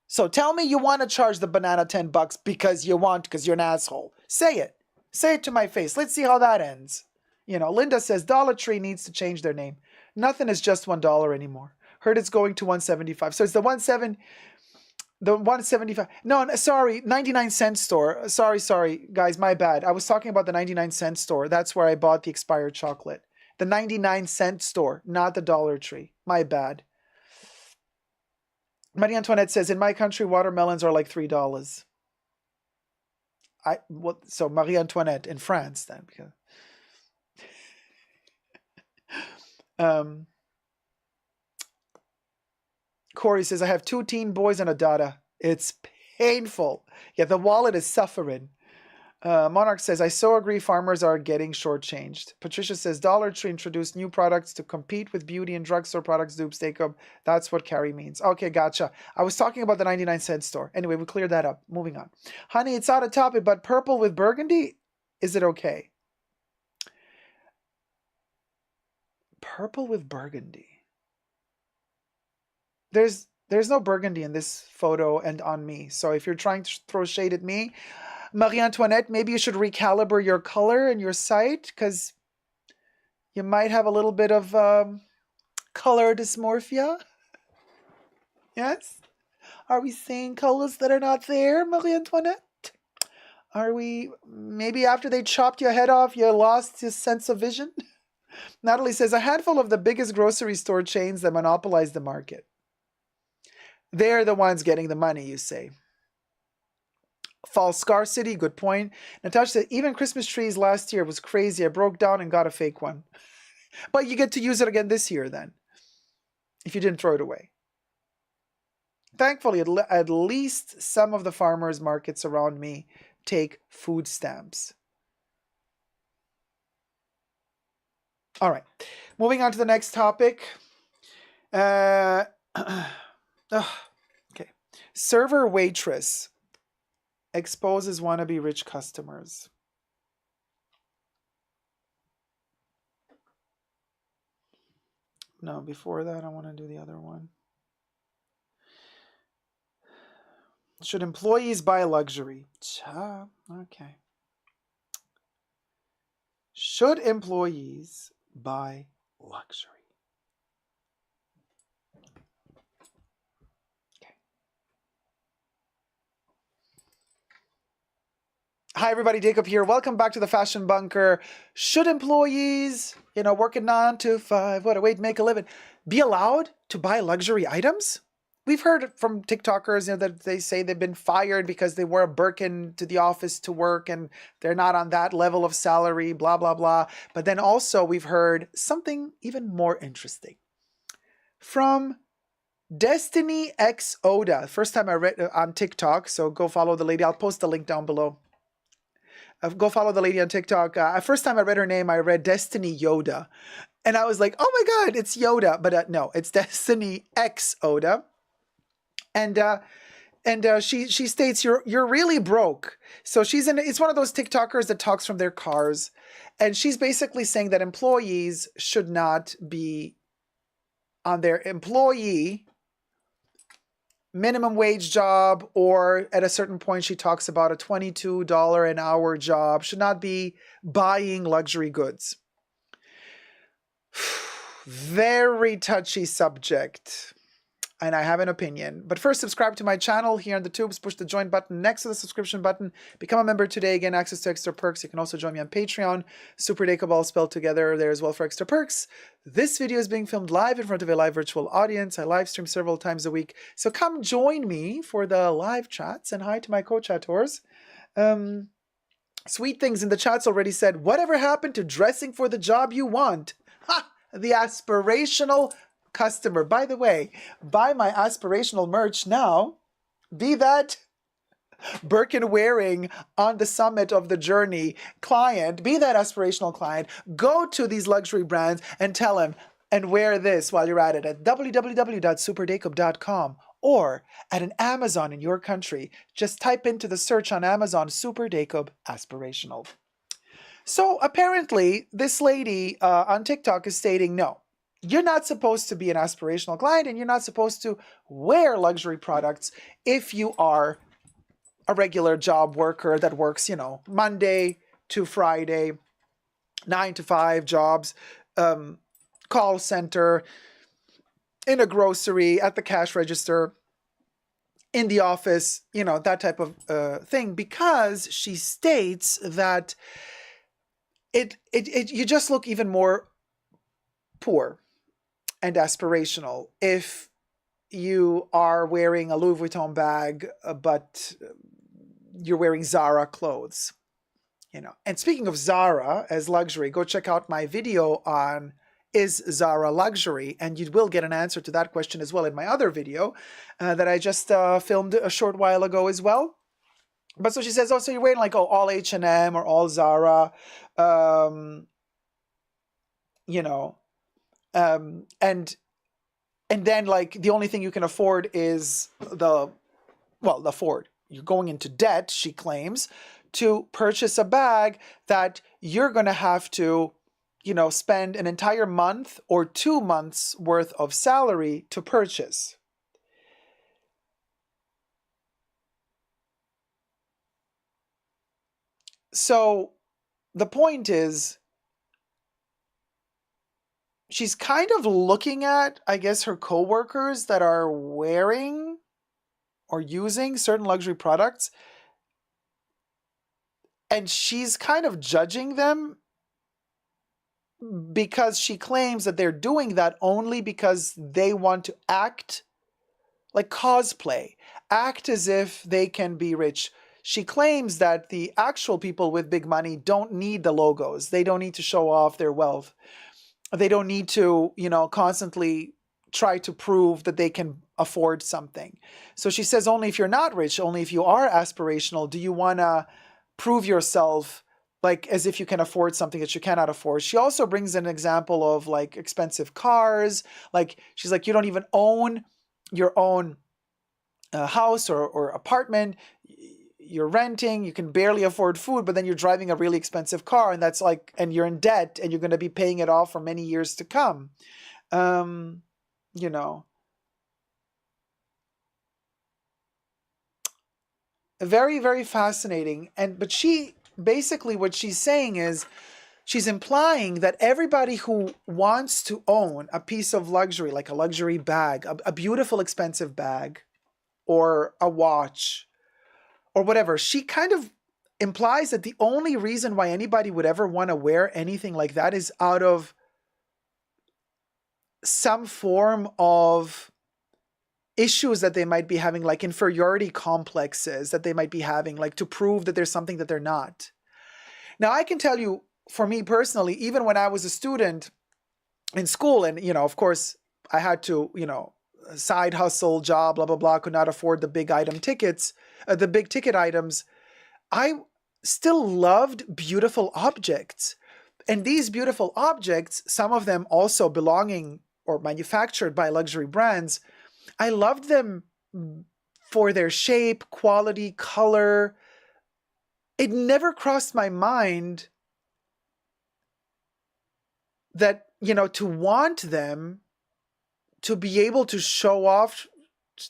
So tell me you want to charge the banana $10 because you're an asshole. Say it. Say it to my face. Let's see how that ends. Linda says Dollar Tree needs to change their name. Nothing is just $1 anymore. Heard it's going to 175. So it's the 175. No, sorry, 99-cent store. Sorry, guys, my bad. I was talking about the 99-cent store. That's where I bought the expired chocolate. The 99-cent store, not the Dollar Tree. My bad. Marie Antoinette says, in my country, watermelons are like $3. So Marie Antoinette in France then. Because, Corey says, I have 2 teen boys and a dada. It's painful. Yeah, the wallet is suffering. Monarch says, I so agree farmers are getting shortchanged. Patricia says, Dollar Tree introduced new products to compete with beauty and drugstore products, dupes, Dacob. That's what Carrie means. Okay, gotcha. I was talking about the 99-cent store. Anyway, we cleared that up. Moving on. Honey, it's out of topic, but purple with burgundy, is it okay? Purple with burgundy. There's no burgundy in this photo and on me. So if you're trying to throw shade at me, Marie Antoinette, maybe you should recalibrate your color and your site, because you might have a little bit of color dysmorphia. Yes? Are we seeing colors that are not there, Marie Antoinette? Are we, maybe after they chopped your head off, you lost your sense of vision? Natalie says, a handful of the biggest grocery store chains that monopolize the market. They're the ones getting the money, you say. False scarcity, good point. Natasha said, even Christmas trees last year was crazy. I broke down and got a fake one. But you get to use it again this year then, if you didn't throw it away. Thankfully, at least some of the farmers markets around me take food stamps. All right, moving on to the next topic. Okay. Server waitress exposes wannabe rich customers. No, before that, I want to do the other one. Should employees buy luxury? Okay. Should employees buy luxury? Hi everybody, Dacob here. Welcome back to the Fashion Bunker. Should employees, working 9 to 5, make a living, be allowed to buy luxury items? We've heard from TikTokers, that they say they've been fired because they wear a Birkin to the office to work and they're not on that level of salary, blah, blah, blah. But then also we've heard something even more interesting from Destiny X Oda. First time I read on TikTok, so go follow the lady. I'll post the link down below. Go follow the lady on TikTok. First time I read her name, I read Destiny Yoda. And I was like, oh my God, it's Yoda. But no, it's Destiny X Oda. And she states, you're really broke. So it's one of those TikTokers that talks from their cars. And she's basically saying that employees should not be on their employee minimum wage job, or at a certain point she talks about a $22 an hour job, should not be buying luxury goods. Very touchy subject, and I have an opinion. But first, subscribe to my channel here on the tubes. Push the join button next to the subscription button. Become a member today. Again, access to extra perks. You can also join me on Patreon. Super Dacob all spelled together there as well for extra perks. This video is being filmed live in front of a live virtual audience. I live stream several times a week. So come join me for the live chats. And hi to my co-chatters. Sweet Things in the chats already said, whatever happened to dressing for the job you want? Ha! The aspirational customer. By the way, buy my aspirational merch now. Be that Birkin wearing on the summit of the journey client, be that aspirational client, go to these luxury brands and tell them and wear this while you're at it at www.superdacob.com or at an Amazon in your country. Just type into the search on Amazon, Super Dacob Aspirational. So apparently this lady on TikTok is stating, no, you're not supposed to be an aspirational client and you're not supposed to wear luxury products if you are a regular job worker that works, Monday to Friday, 9-to-5 jobs, call center, in a grocery, at the cash register, in the office, that type of thing, because she states that you just look even more poor and aspirational if you are wearing a Louis Vuitton bag, but you're wearing ZARA clothes. And speaking of ZARA as luxury, go check out my video on is ZARA luxury, and you will get an answer to that question as well in my other video that I just filmed a short while ago as well. But so she says, so you're wearing like all H&M or all ZARA, and then like the only thing you can afford is the Ford. You're going into debt, she claims, to purchase a bag that you're going to have to, spend an entire month or 2 months worth of salary to purchase. So the point is, she's kind of looking at, I guess, her coworkers that are wearing or using certain luxury products, and she's kind of judging them because she claims that they're doing that only because they want to act like cosplay, act as if they can be rich. She claims that the actual people with big money don't need the logos. They don't need to show off their wealth. They don't need to, constantly try to prove that they can afford something. So she says only if you're not rich, only if you are aspirational, do you want to prove yourself like as if you can afford something that you cannot afford. She also brings an example of like expensive cars. Like she's like, you don't even own your own house or apartment. You're renting, you can barely afford food, but then you're driving a really expensive car, and that's like, and you're in debt, and you're going to be paying it off for many years to come. Very, very fascinating. But she basically, what she's saying is, she's implying that everybody who wants to own a piece of luxury, like a luxury bag, a beautiful expensive bag, or a watch, or whatever, she kind of implies that the only reason why anybody would ever want to wear anything like that is out of some form of issues that they might be having, like inferiority complexes that they might be having, like to prove that there's something that they're not. Now, I can tell you, for me personally, even when I was a student in school, and, of course, I had to, side hustle, job, blah, blah, blah, could not afford the big item tickets, the big ticket items, I still loved beautiful objects. And these beautiful objects, some of them also belonging or manufactured by luxury brands, I loved them for their shape, quality, color. It never crossed my mind that, to want them, to be able to show off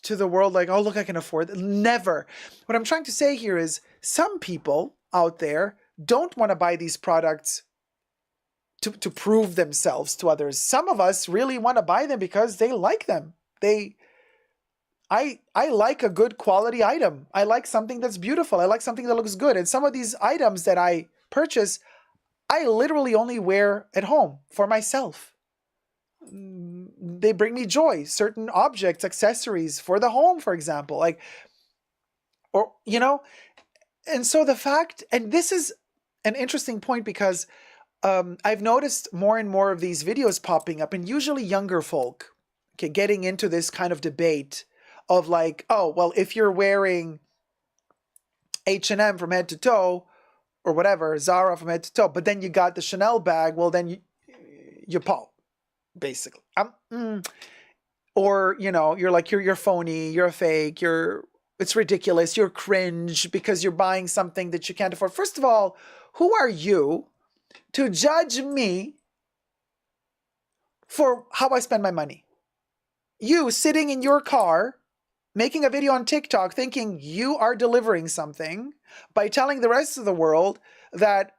to the world like, oh, look, I can afford it. Never. What I'm trying to say here is some people out there don't want to buy these products to prove themselves to others. Some of us really want to buy them because they like them. I like a good quality item. I like something that's beautiful. I like something that looks good. And some of these items that I purchase, I literally only wear at home for myself. They bring me joy. Certain objects, accessories for the home, for example, and so the fact, and this is an interesting point because I've noticed more and more of these videos popping up, and usually younger folk, getting into this kind of debate of like, oh, well, if you're wearing H&M from head to toe or whatever, ZARA from head to toe, but then you got the Chanel bag, well, then you're Paul, basically. Or, you're like, you're phony, you're a fake, it's ridiculous, you're cringe because you're buying something that you can't afford. First of all, who are you to judge me for how I spend my money? You sitting in your car, making a video on TikTok, thinking you are delivering something by telling the rest of the world that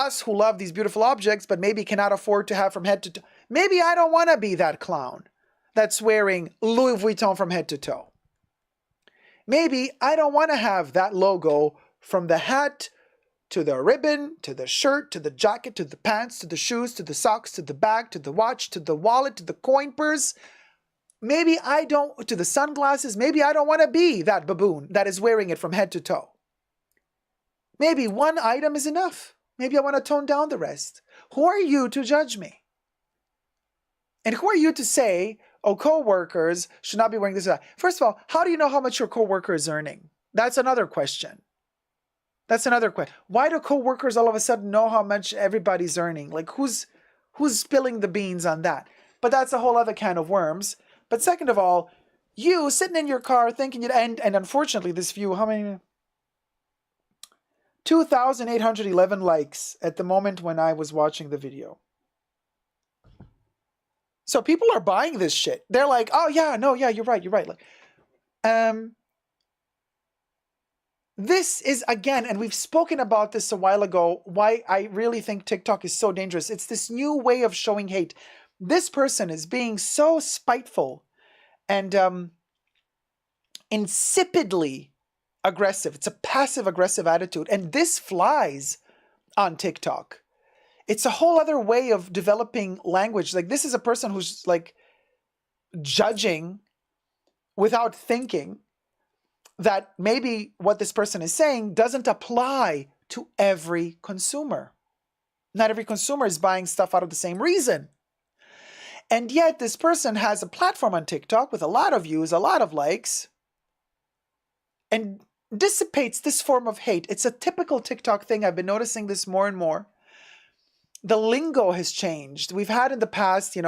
us who love these beautiful objects, but maybe cannot afford to have from head to toe. Maybe I don't want to be that clown that's wearing Louis Vuitton from head to toe. Maybe I don't want to have that logo from the hat to the ribbon, to the shirt, to the jacket, to the pants, to the shoes, to the socks, to the bag, to the watch, to the wallet, to the coin purse. Maybe I don't, to the sunglasses, maybe I don't want to be that baboon that is wearing it from head to toe. Maybe one item is enough. Maybe I want to tone down the rest. Who are you to judge me? And who are you to say, oh, co-workers should not be wearing this or that? First of all, how do you know how much your co-worker is earning? That's another question. That's another question. Why do co-workers all of a sudden know how much everybody's earning? Like who's spilling the beans on that? But that's a whole other can of worms. But second of all, you sitting in your car thinking you'd end, and unfortunately this view, how many? 2,811 likes at the moment when I was watching the video. So people are buying this shit. They're like, oh yeah, no, yeah, you're right. Like, this is, again, and we've spoken about this a while ago, why I really think TikTok is so dangerous. It's this new way of showing hate. This person is being so spiteful and insipidly aggressive. It's a passive-aggressive attitude. And this flies on TikTok. It's a whole other way of developing language. Like, this is a person who's, like, judging without thinking that maybe what this person is saying doesn't apply to every consumer. Not every consumer is buying stuff out of the same reason. And yet this person has a platform on TikTok with a lot of views, a lot of likes, and dissipates this form of hate. It's a typical TikTok thing. I've been noticing this more and more. The lingo has changed. We've had in the past,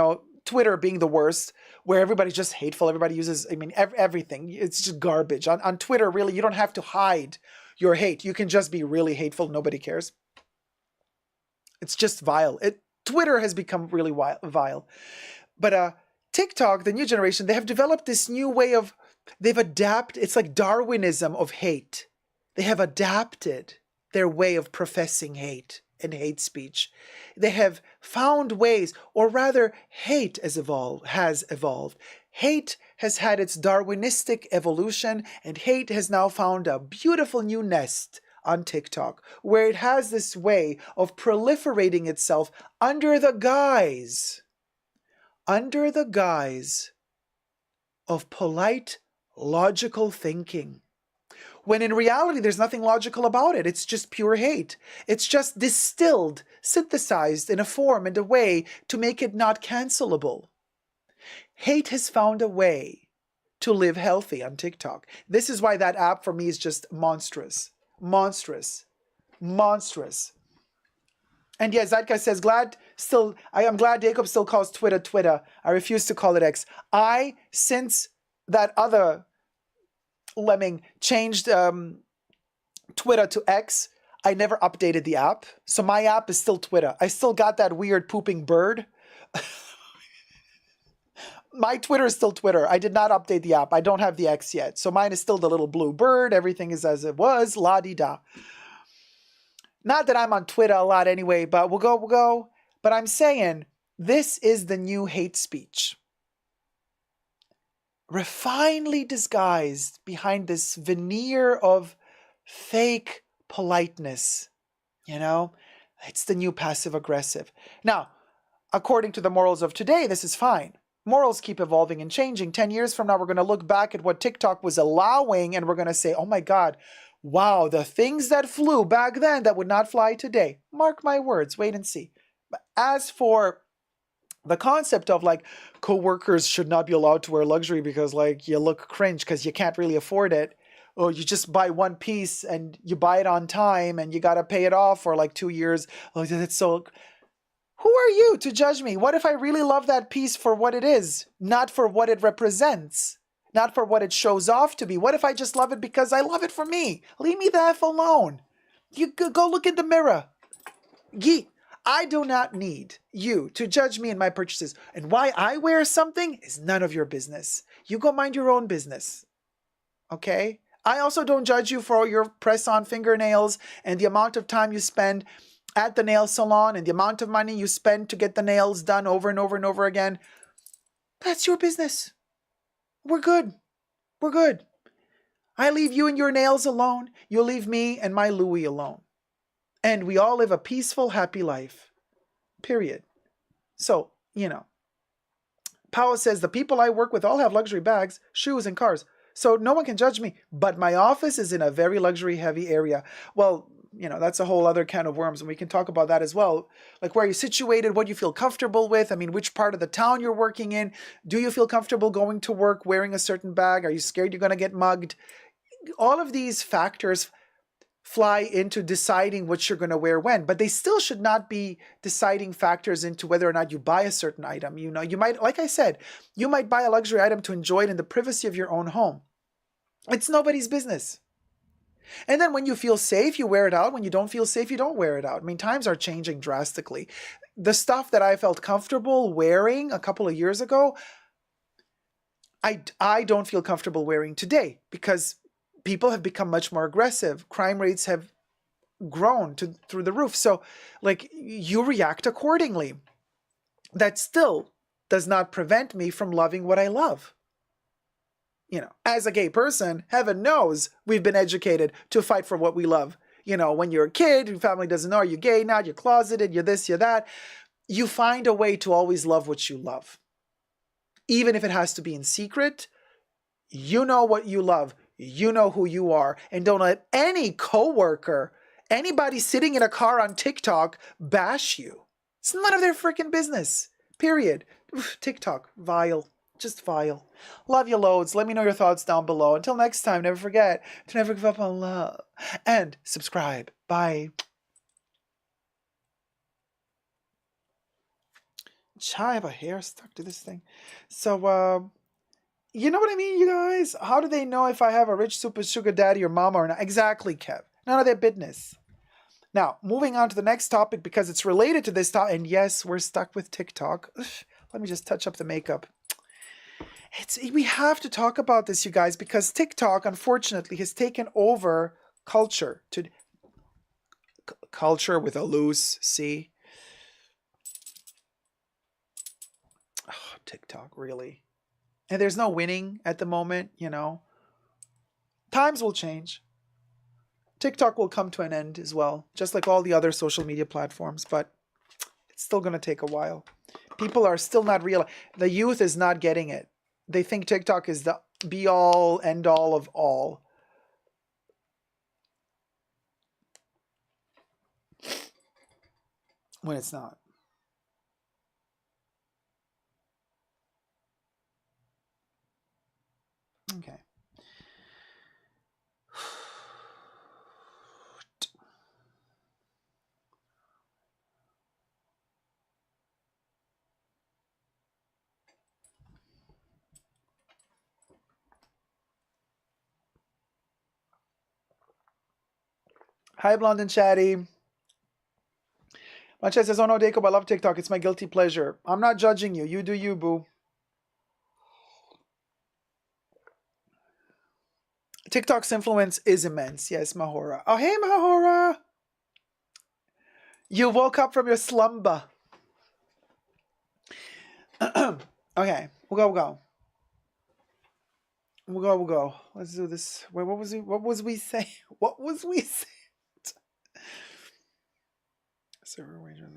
Twitter being the worst, where everybody's just hateful. Everybody uses, everything. It's just garbage. On Twitter, really, you don't have to hide your hate. You can just be really hateful. Nobody cares. It's just vile. Twitter has become really vile. But TikTok, the new generation, they have developed this new way of, they've adapted, it's like Darwinism of hate. They have adapted their way of professing hate and hate speech. They have found ways, or rather, hate has evolved. Hate has had its Darwinistic evolution, and hate has now found a beautiful new nest on TikTok, where it has this way of proliferating itself under the guise of polite, logical thinking. When in reality, there's nothing logical about it. It's just pure hate. It's just distilled, synthesized in a form and a way to make it not cancelable. Hate has found a way to live healthy on TikTok. This is why that app for me is just monstrous. Monstrous. Monstrous. And yeah, Zeitgeist says, I am glad Dacob still calls Twitter Twitter. I refuse to call it X. Since that other lemming changed Twitter to X, I never updated the app. So my app is still Twitter. I still got that weird pooping bird. My Twitter is still Twitter. I did not update the app. I don't have the X yet. So mine is still the little blue bird. Everything is as it was. La-di-da. Not that I'm on Twitter a lot anyway, but we'll go. But I'm saying this is the new hate speech. Refinedly disguised behind this veneer of fake politeness. It's the new passive-aggressive. Now, according to the morals of today, this is fine. Morals keep evolving and changing. 10 years from now, we're going to look back at what TikTok was allowing, and we're going to say, oh my God, wow, the things that flew back then that would not fly today. Mark my words, wait and see. But as for the concept of co-workers should not be allowed to wear luxury because you look cringe because you can't really afford it, or you just buy one piece and you buy it on time and you got to pay it off for 2 years. Oh, that's so... Who are you to judge me? What if I really love that piece for what it is, not for what it represents, not for what it shows off to be? What if I just love it because I love it for me? Leave me the F alone. You go look in the mirror. I do not need you to judge me in my purchases. And why I wear something is none of your business. You go mind your own business. Okay? I also don't judge you for all your press-on fingernails and the amount of time you spend at the nail salon and the amount of money you spend to get the nails done over and over and over again, that's your business. We're good. We're good. I leave you and your nails alone. You leave me and my Louis alone. And we all live a peaceful, happy life. Period. So, Powell says, the people I work with all have luxury bags, shoes, and cars. So no one can judge me. But my office is in a very luxury heavy area. Well, that's a whole other can of worms, and we can talk about that as well. Like, where are you situated? What do you feel comfortable with? I mean, which part of the town you're working in? Do you feel comfortable going to work wearing a certain bag? Are you scared you're going to get mugged? All of these factors fly into deciding what you're going to wear when, but they still should not be deciding factors into whether or not you buy a certain item. You might, like I said, you might buy a luxury item to enjoy it in the privacy of your own home. It's nobody's business. And then when you feel safe, you wear it out. When you don't feel safe, you don't wear it out. I mean, times are changing drastically. The stuff that I felt comfortable wearing a couple of years ago, I don't feel comfortable wearing today because people have become much more aggressive. Crime rates have grown through the roof. So, you react accordingly. That still does not prevent me from loving what I love. As a gay person, heaven knows we've been educated to fight for what we love. When you're a kid, your family doesn't know, are you gay now, you're closeted, you're this, you're that. You find a way to always love what you love. Even if it has to be in secret, you know what you love. You know who you are. And don't let any coworker, anybody sitting in a car on TikTok bash you. It's none of their freaking business. Period. Oof, TikTok, vile. Just vile. Love you loads. Let me know your thoughts down below. Until next time, never forget to never give up on love. And subscribe. Bye. I have a hair stuck to this thing. So, you know what I mean, you guys? How do they know if I have a rich super sugar daddy or mama or not? Exactly, Kev. None of their business. Now, moving on to the next topic because it's related to this topic. And yes, we're stuck with TikTok. Let me just touch up the makeup. We have to talk about this, you guys, because TikTok, unfortunately, has taken over culture. Culture with a loose C. Oh, TikTok, really? And there's no winning at the moment, Times will change. TikTok will come to an end as well, just like all the other social media platforms, but it's still going to take a while. People are still not real. The youth is not getting it. They think TikTok is the be-all, end-all of all. When it's not. Okay. Hi, Blonde and Chatty. My chat says, oh no, Dacob, I love TikTok. It's my guilty pleasure. I'm not judging you. You do you, boo. TikTok's influence is immense. Yes, Mahora. Oh, hey, Mahora. You woke up from your slumber. Okay, we'll go. We'll go. Let's do this. Wait, what was we saying? What was we saying? Server wager.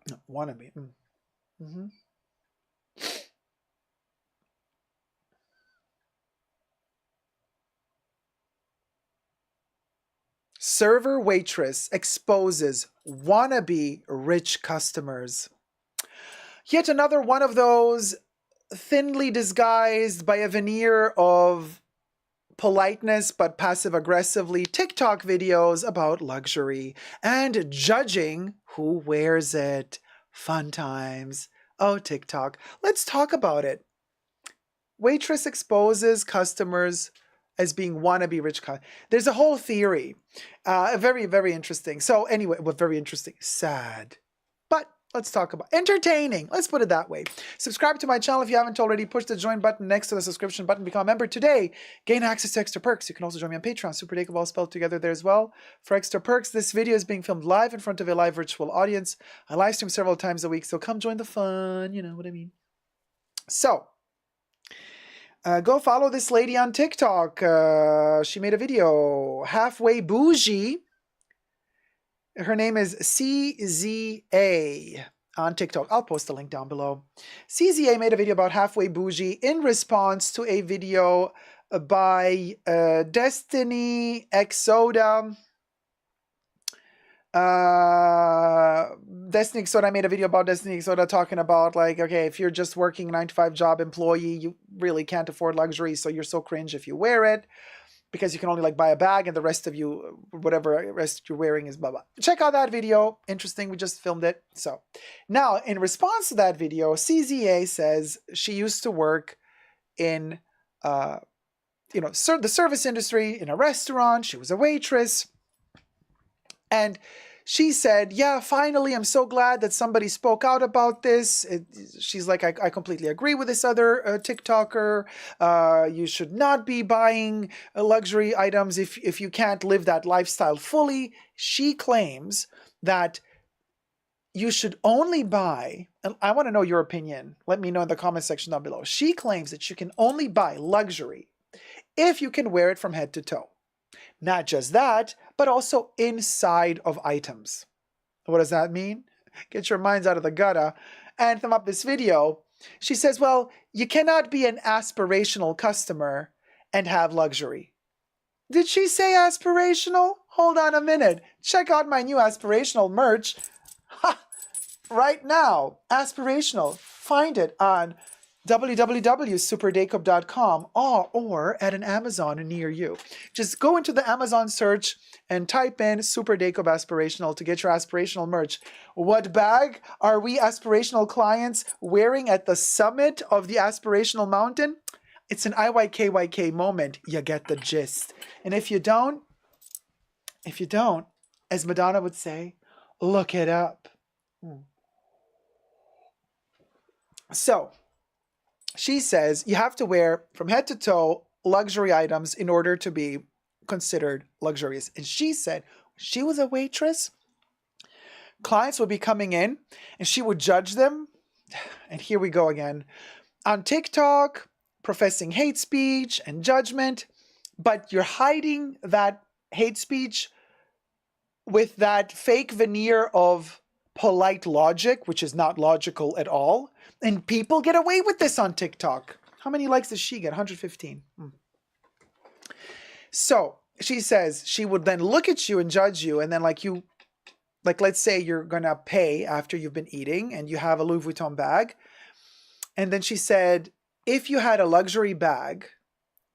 No, Wannabe. Mm-hmm. Server waitress exposes wannabe rich customers. Yet another one of those thinly disguised by a veneer of politeness but passive-aggressively TikTok videos about luxury and judging who wears it. Fun times. Oh, TikTok. Let's talk about it. Waitress exposes customers as being wannabe rich. There's a whole theory. Very, very interesting. So anyway, very interesting. Sad. But Let's talk about entertaining. Let's put it that way. Subscribe to my channel if you haven't already. Push the join button next to the subscription button. Become a member today. Gain access to extra perks. You can also join me on Patreon. Super Dacob all spelled together there as well. For extra perks, this video is being filmed live in front of a live virtual audience. I live stream several times a week, so come join the fun. You know what I mean. So, go follow this lady on TikTok. She made a video, Halfway Bougie. Her name is CZA on TikTok. I'll post the link down below. CZA made a video about Halfway Bougie in response to a video by Destiny X Soda. Destiny X Soda made a video about Destiny X Soda talking about like, okay, if you're just working 9-to-5 job employee, you really can't afford luxury, so you're so cringe if you wear it. Because you can only like buy a bag and the rest of you, whatever rest you're wearing is blah blah. Check out that video. Interesting. We just filmed it. So now in response to that video, CZA says she used to work in, the service industry in a restaurant. She was a waitress. And she said, yeah, finally, I'm so glad that somebody spoke out about this. She's like, I completely agree with this other TikToker. You should not be buying luxury items if you can't live that lifestyle fully. She claims that you should only buy, and I want to know your opinion. Let me know in the comment section down below. She claims that you can only buy luxury if you can wear it from head to toe. Not just that, but also inside of items. What does that mean? Get your minds out of the gutter and thumb up this video. She says, well, you cannot be an aspirational customer and have luxury. Did she say aspirational? Hold on a minute. Check out my new aspirational merch. Ha! Right now. Aspirational. Find it on www.superdacob.com or at an Amazon near you. Just go into the Amazon search and type in Super Dacob Aspirational to get your aspirational merch. What bag are we aspirational clients wearing at the summit of the aspirational mountain? It's an IYKYK moment. You get the gist. And if you don't, as Madonna would say, look it up. So, she says you have to wear from head to toe luxury items in order to be considered luxurious. And she said she was a waitress. Clients would be coming in and she would judge them. And here we go again. On TikTok, professing hate speech and judgment. But you're hiding that hate speech with that fake veneer of polite logic, which is not logical at all. And people get away with this on TikTok. How many likes does she get? 115. So she says she would then look at you and judge you. And then let's say you're going to pay after you've been eating and you have a Louis Vuitton bag. And then she said, if you had a luxury bag,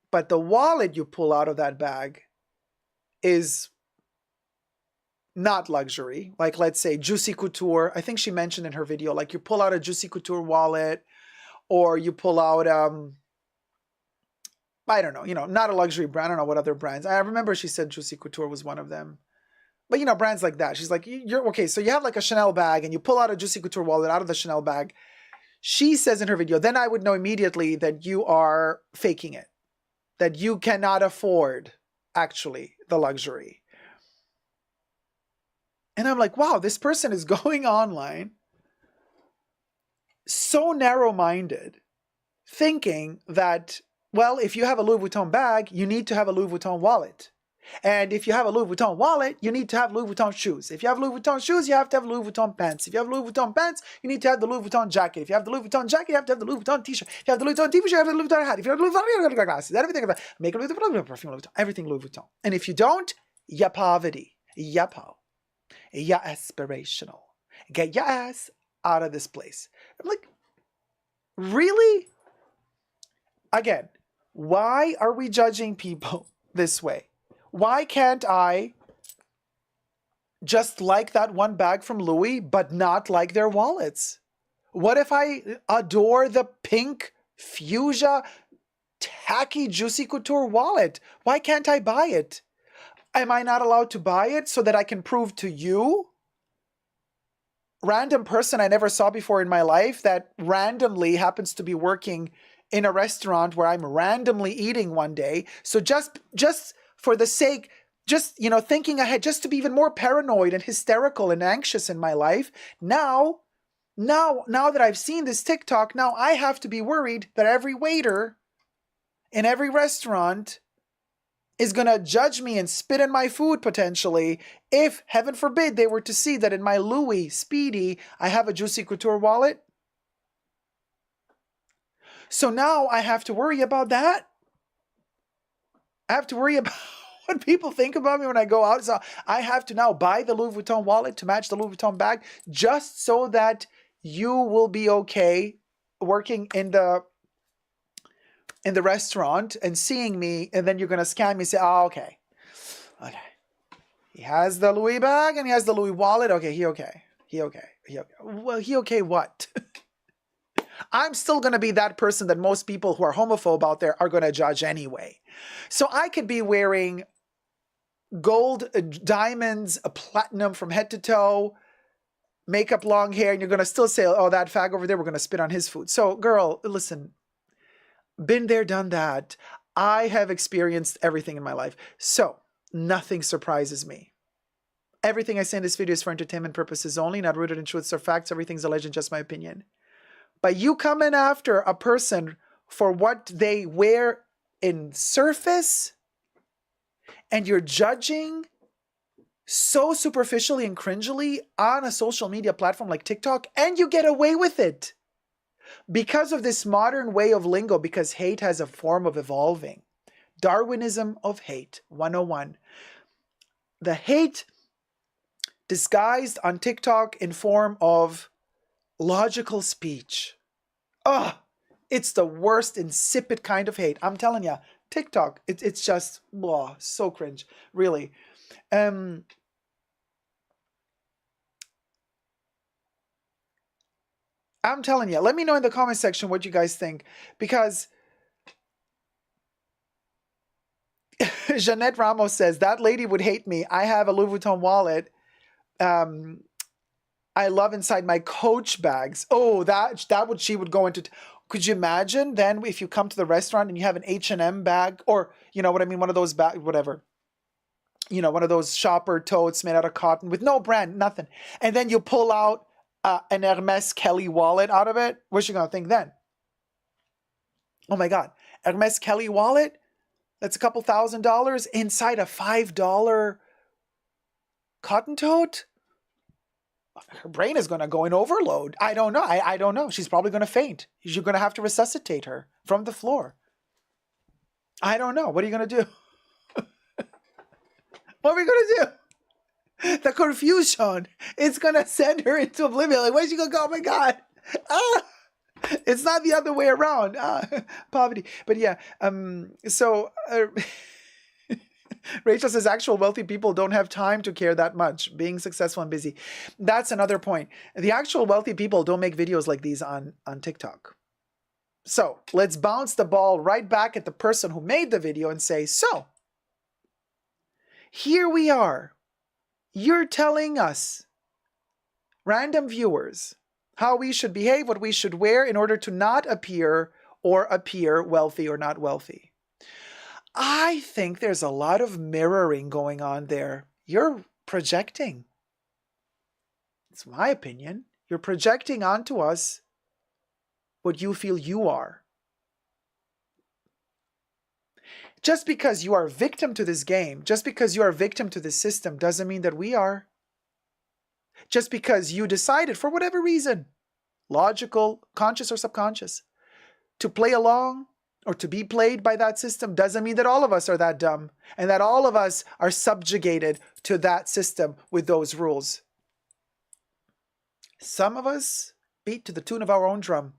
but the wallet you pull out of that bag is not luxury, like let's say Juicy Couture. I think she mentioned in her video, like you pull out a Juicy Couture wallet or you pull out, I don't know, not a luxury brand. I don't know what other brands. I remember she said Juicy Couture was one of them. But, brands like that. She's like, you're okay. So you have like a Chanel bag and you pull out a Juicy Couture wallet out of the Chanel bag. She says in her video, then I would know immediately that you are faking it, that you cannot afford actually the luxury. And I'm like, wow, this person is going online so narrow-minded, thinking that, well, if you have a Louis Vuitton bag, you need to have a Louis Vuitton wallet. And if you have a Louis Vuitton wallet, you need to have Louis Vuitton shoes. If you have Louis Vuitton shoes, you have to have Louis Vuitton pants. If you have Louis Vuitton pants, you need to have the Louis Vuitton jacket. If you have the Louis Vuitton jacket, you have to have the Louis Vuitton t-shirt. If you have the Louis Vuitton t-shirt, you have the Louis Vuitton hat. If you have the Louis Vuitton, you have the glasses. Everything, make Louis Vuitton, perfume Louis Vuitton, everything Louis Vuitton. And if you don't, you're poverty. You're poor. You're aspirational. Get your ass out of this place. I'm like, really? Again, why are we judging people this way? Why can't I just like that one bag from Louis, but not like their wallets? What if I adore the pink fuchsia tacky Juicy Couture wallet? Why can't I buy it? Am I not allowed to buy it so that I can prove to you, random person I never saw before in my life that randomly happens to be working in a restaurant where I'm randomly eating one day. So just for the sake, just, you know, thinking ahead, just to be even more paranoid and hysterical and anxious in my life. Now that I've seen this TikTok, now I have to be worried that every waiter in every restaurant is going to judge me and spit in my food potentially if, heaven forbid, they were to see that in my Louis Speedy, I have a Juicy Couture wallet. So now I have to worry about that. I have to worry about what people think about me when I go out. So I have to now buy the Louis Vuitton wallet to match the Louis Vuitton bag just so that you will be okay working in the restaurant and seeing me, and then you're going to scan me and say, oh, okay. He has the Louis bag and he has the Louis wallet. Okay, he okay. Well, he okay what? I'm still going to be that person that most people who are homophobe out there are going to judge anyway. So I could be wearing gold, diamonds, a platinum from head to toe, makeup, long hair, and you're going to still say, oh, that fag over there, we're going to spit on his food. So girl, listen, been there, done that. I have experienced everything in my life. So nothing surprises me. Everything I say in this video is for entertainment purposes only, not rooted in truths or facts. Everything's alleged, just my opinion. But you come in after a person for what they wear in surface, and you're judging so superficially and cringily on a social media platform like TikTok, and you get away with it because of this modern way of lingo, because hate has a form of evolving. Darwinism of hate 101. The hate disguised on TikTok in form of logical speech. It's the worst insipid kind of hate. I'm telling you, TikTok, it's just so cringe, really. I'm telling you, let me know in the comment section what you guys think, because Jeanette Ramos says, that lady would hate me. I have a Louis Vuitton wallet. I love inside my Coach bags. Oh, she would go into. Could you imagine then if you come to the restaurant and you have an H&M bag, or you know what I mean, one of those bag, whatever, you know, one of those shopper totes made out of cotton with no brand, nothing, and then you pull out an Hermes Kelly wallet out of it. What's she gonna think then? Oh my God, Hermes Kelly wallet? That's a couple $1,000 inside a $5 cotton tote? Her brain is going to go in overload. I don't know. I don't know. She's probably going to faint. You're going to have to resuscitate her from the floor. I don't know. What are you going to do? What are we going to do? The confusion. It's going to send her into oblivion. Like, where's she going to go? Oh my God. It's not the other way around. Poverty. But yeah. Rachel says actual wealthy people don't have time to care that much, being successful and busy. That's another point. The actual wealthy people don't make videos like these on TikTok. So let's bounce the ball right back at the person who made the video and say, so here we are. You're telling us, random viewers, how we should behave, what we should wear in order to not appear wealthy or not wealthy. I think there's a lot of mirroring going on there. You're projecting. It's my opinion. You're projecting onto us what you feel you are. Just because you are a victim to this game, just because you are a victim to this system, doesn't mean that we are. Just because you decided, for whatever reason, logical, conscious or subconscious, to play along, or to be played by that system, doesn't mean that all of us are that dumb and that all of us are subjugated to that system with those rules. Some of us beat to the tune of our own drum,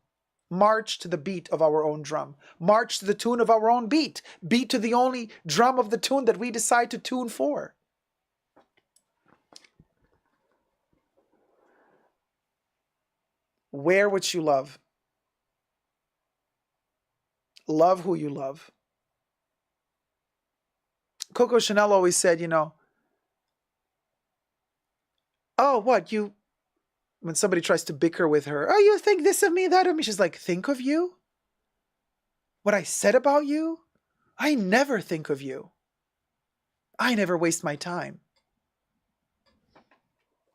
march to the beat of our own drum, march to the tune of our own beat, beat to the only drum of the tune that we decide to tune for. Wear what you love. Love who you love. Coco Chanel always said, you know, oh, what, you when somebody tries to bicker with her, oh, you think this of me, that of me. She's like, think of you? What I said about you? I never think of you. I never waste my time.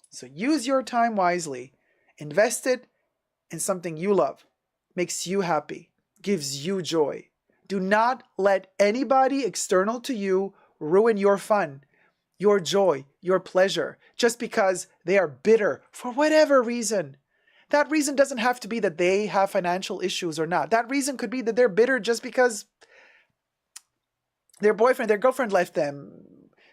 So use your time wisely. Invest it in something you love, makes you happy, gives you joy. Do not let anybody external to you ruin your fun, your joy, your pleasure, just because they are bitter for whatever reason. That reason doesn't have to be that they have financial issues or not. That reason could be that they're bitter just because their boyfriend, their girlfriend left them.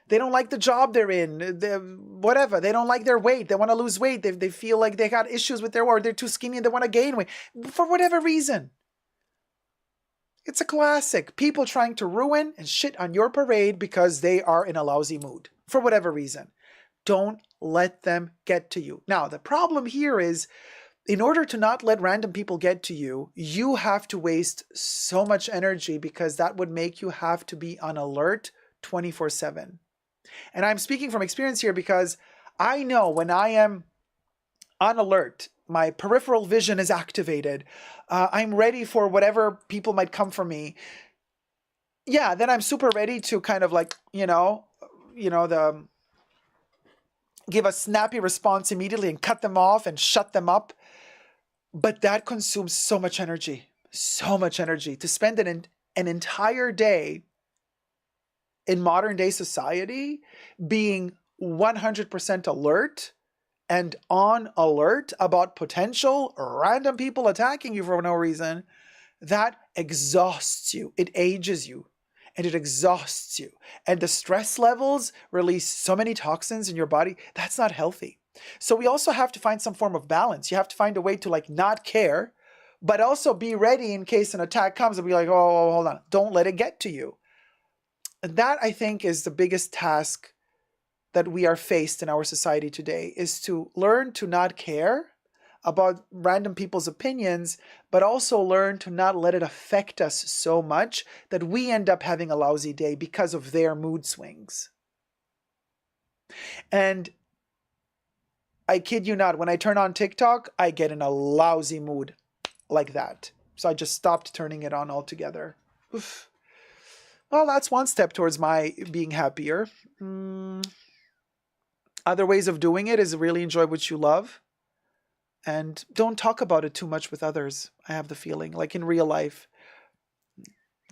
They don't like the job they're in, whatever. They don't like their weight. They want to lose weight. They feel like they got issues with their weight, or they're too skinny and they want to gain weight. For whatever reason. It's a classic. People trying to ruin and shit on your parade because they are in a lousy mood. For whatever reason. Don't let them get to you. Now, the problem here is, in order to not let random people get to you, you have to waste so much energy because that would make you have to be on alert 24/7. And I'm speaking from experience here because I know when I am on alert, my peripheral vision is activated. I'm ready for whatever people might come for me. Yeah, then I'm super ready to kind of like, give a snappy response immediately and cut them off and shut them up. But that consumes so much energy to spend an entire day in modern day society being 100% alert and on alert about potential random people attacking you for no reason. That exhausts you. It ages you and it exhausts you. And the stress levels release so many toxins in your body. That's not healthy. So we also have to find some form of balance. You have to find a way to like not care, but also be ready in case an attack comes and be like, oh, hold on. Don't let it get to you. And that, I think, is the biggest task that we are faced in our society today, is to learn to not care about random people's opinions, but also learn to not let it affect us so much that we end up having a lousy day because of their mood swings. And I kid you not, when I turn on TikTok, I get in a lousy mood like that. So I just stopped turning it on altogether. Oof. Well, that's one step towards my being happier. Other ways of doing it is really enjoy what you love. And don't talk about it too much with others. I have the feeling, like in real life.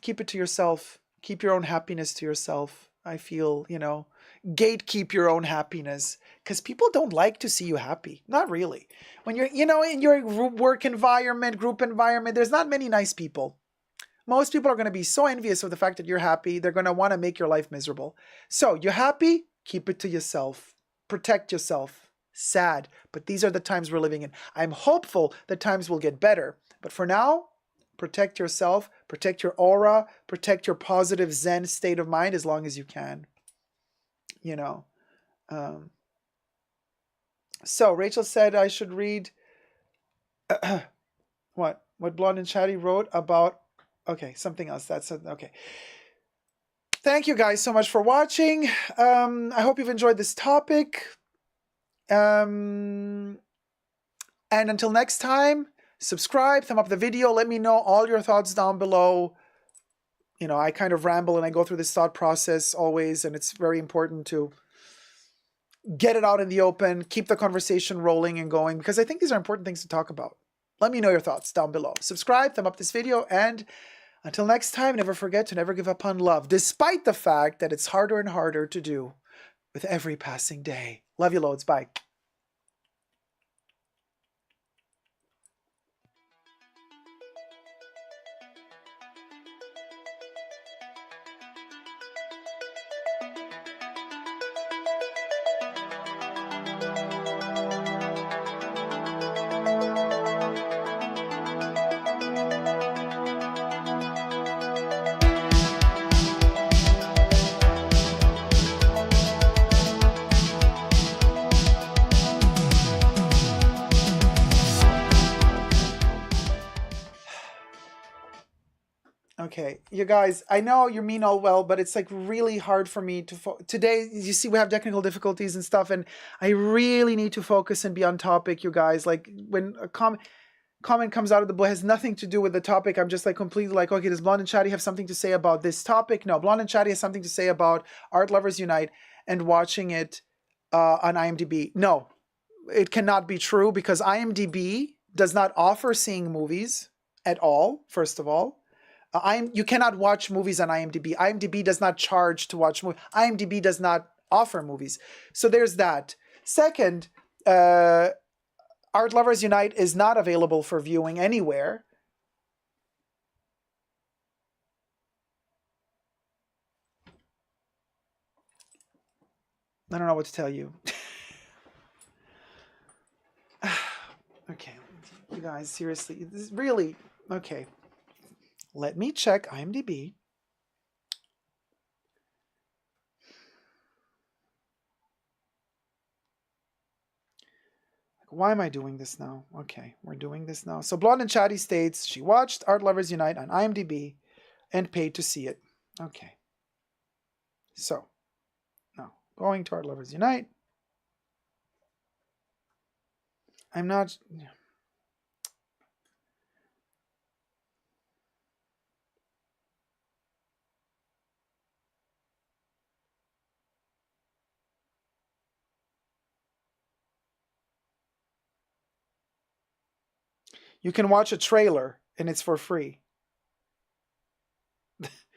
Keep it to yourself. Keep your own happiness to yourself. I feel, gatekeep your own happiness. Because people don't like to see you happy. Not really. When you're, in your work environment, group environment, there's not many nice people. Most people are going to be so envious of the fact that you're happy. They're going to want to make your life miserable. So you're happy? Keep it to yourself. Protect yourself. Sad. But these are the times we're living in. I'm hopeful that times will get better. But for now, protect yourself. Protect your aura. Protect your positive Zen state of mind as long as you can. So Rachel said I should read what Blonde and Chatty wrote about. Okay, something else. That's okay. Thank you guys so much for watching. I hope you've enjoyed this topic. And until next time, subscribe, thumb up the video. Let me know all your thoughts down below. I kind of ramble and I go through this thought process always, and it's very important to get it out in the open, keep the conversation rolling and going, because I think these are important things to talk about. Let me know your thoughts down below. Subscribe, thumb up this video, and until next time, never forget to never give up on love, despite the fact that it's harder and harder to do with every passing day. Love you loads. Bye. Okay, you guys, I know you mean all well, but it's like really hard for me to today. You see, we have technical difficulties and stuff, and I really need to focus and be on topic, you guys. Like when a comment comes out of the blue, has nothing to do with the topic. I'm just like completely like, okay, does Blonde and Chatty have something to say about this topic? No, Blonde and Chatty has something to say about Art Lovers Unite and watching it on IMDb. No, it cannot be true because IMDb does not offer seeing movies at all, first of all. You cannot watch movies on IMDb. IMDb does not charge to watch movies. IMDb does not offer movies. So there's that. Second, Art Lovers Unite is not available for viewing anywhere. I don't know what to tell you. Okay, you guys, seriously, this is really, okay. Let me check IMDb. Why am I doing this now? Okay, we're doing this now. So Blonde and Chatty states she watched Art Lovers Unite on IMDb and paid to see it. Okay. So, now, going to Art Lovers Unite. I'm not... You can watch a trailer, and it's for free.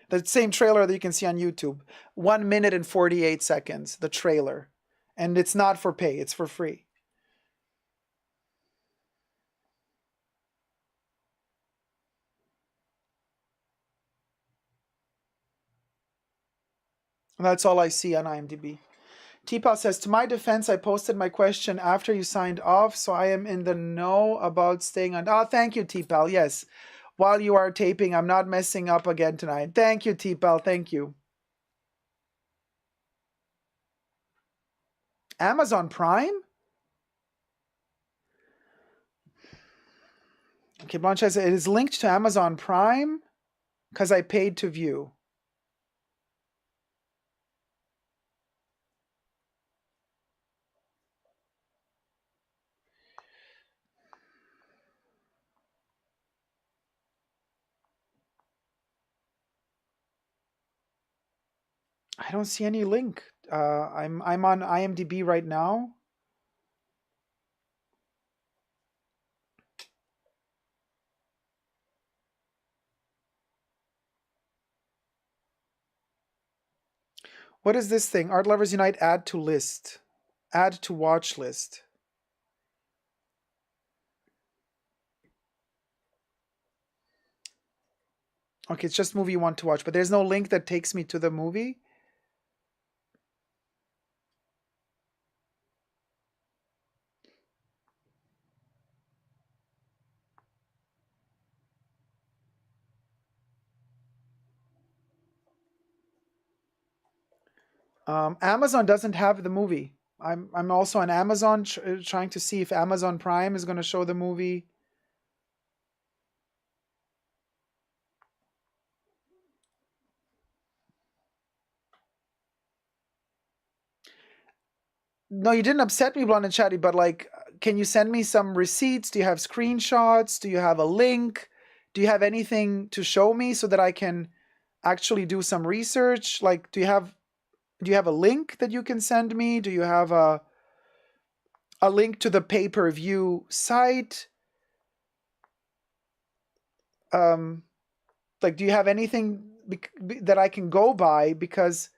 The same trailer that you can see on YouTube. 1 minute and 48 seconds, the trailer. And it's not for pay, it's for free. And that's all I see on IMDb. T-Pal says, to my defense, I posted my question after you signed off, so I am in the know about staying on. Oh, thank you, T-Pal. Yes. While you are taping, I'm not messing up again tonight. Thank you, T-Pal. Thank you. Amazon Prime? Okay, Blanche says, it is linked to Amazon Prime because I paid to view. I don't see any link. I'm on IMDb right now. What is this thing? Art Lovers Unite, add to list. Add to watch list. Okay, it's just movie you want to watch, but there's no link that takes me to the movie. Amazon doesn't have the movie. I'm also on Amazon trying to see if Amazon Prime is going to show the movie. No, you didn't upset me, Blonde and Chatty, but like, can you send me some receipts? Do you have screenshots? Do you have a link? Do you have anything to show me so that I can actually do some research? Like, do you have a link that you can send me? Do you have a link to the pay-per-view site? Like, do you have anything that I can go by? Because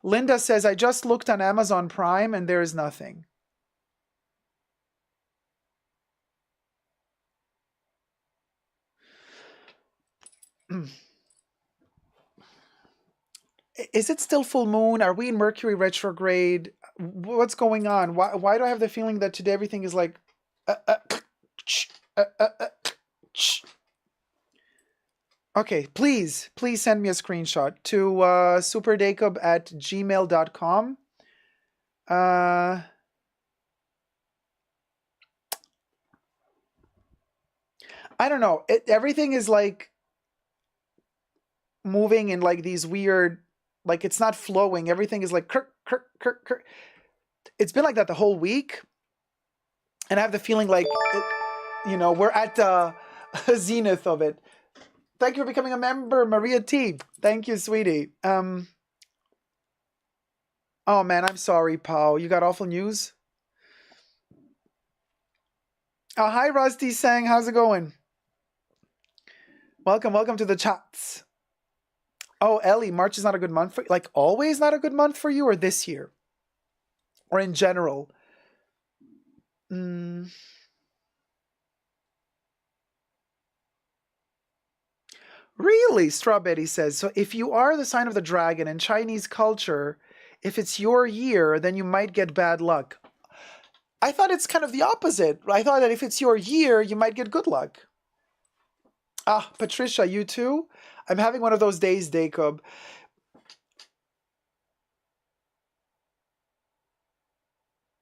Linda says, I just looked on Amazon Prime and there is nothing. Is it still full moon? Are we in Mercury retrograde? What's going on? Why do I have the feeling that today everything is like... Okay, please send me a screenshot to superdacob@gmail.com. I don't know. Everything is like moving in like these weird, like it's not flowing. Everything is like kirk, kirk, kirk, kirk. It's been like that the whole week. And I have the feeling like, we're at the zenith of it. Thank you for becoming a member, Maria T. Thank you, sweetie. Oh man, I'm sorry, Pao. You got awful news? Oh, hi, Rusty Sang. How's it going? Welcome to the chats. Oh, Ellie, March is not a good month for you. Like always not a good month for you, or this year? Or in general? Really? Strawberry says, so if you are the sign of the dragon in Chinese culture, if it's your year, then you might get bad luck. I thought it's kind of the opposite. I thought that if it's your year, you might get good luck. Ah, Patricia, you too? I'm having one of those days, Dacob.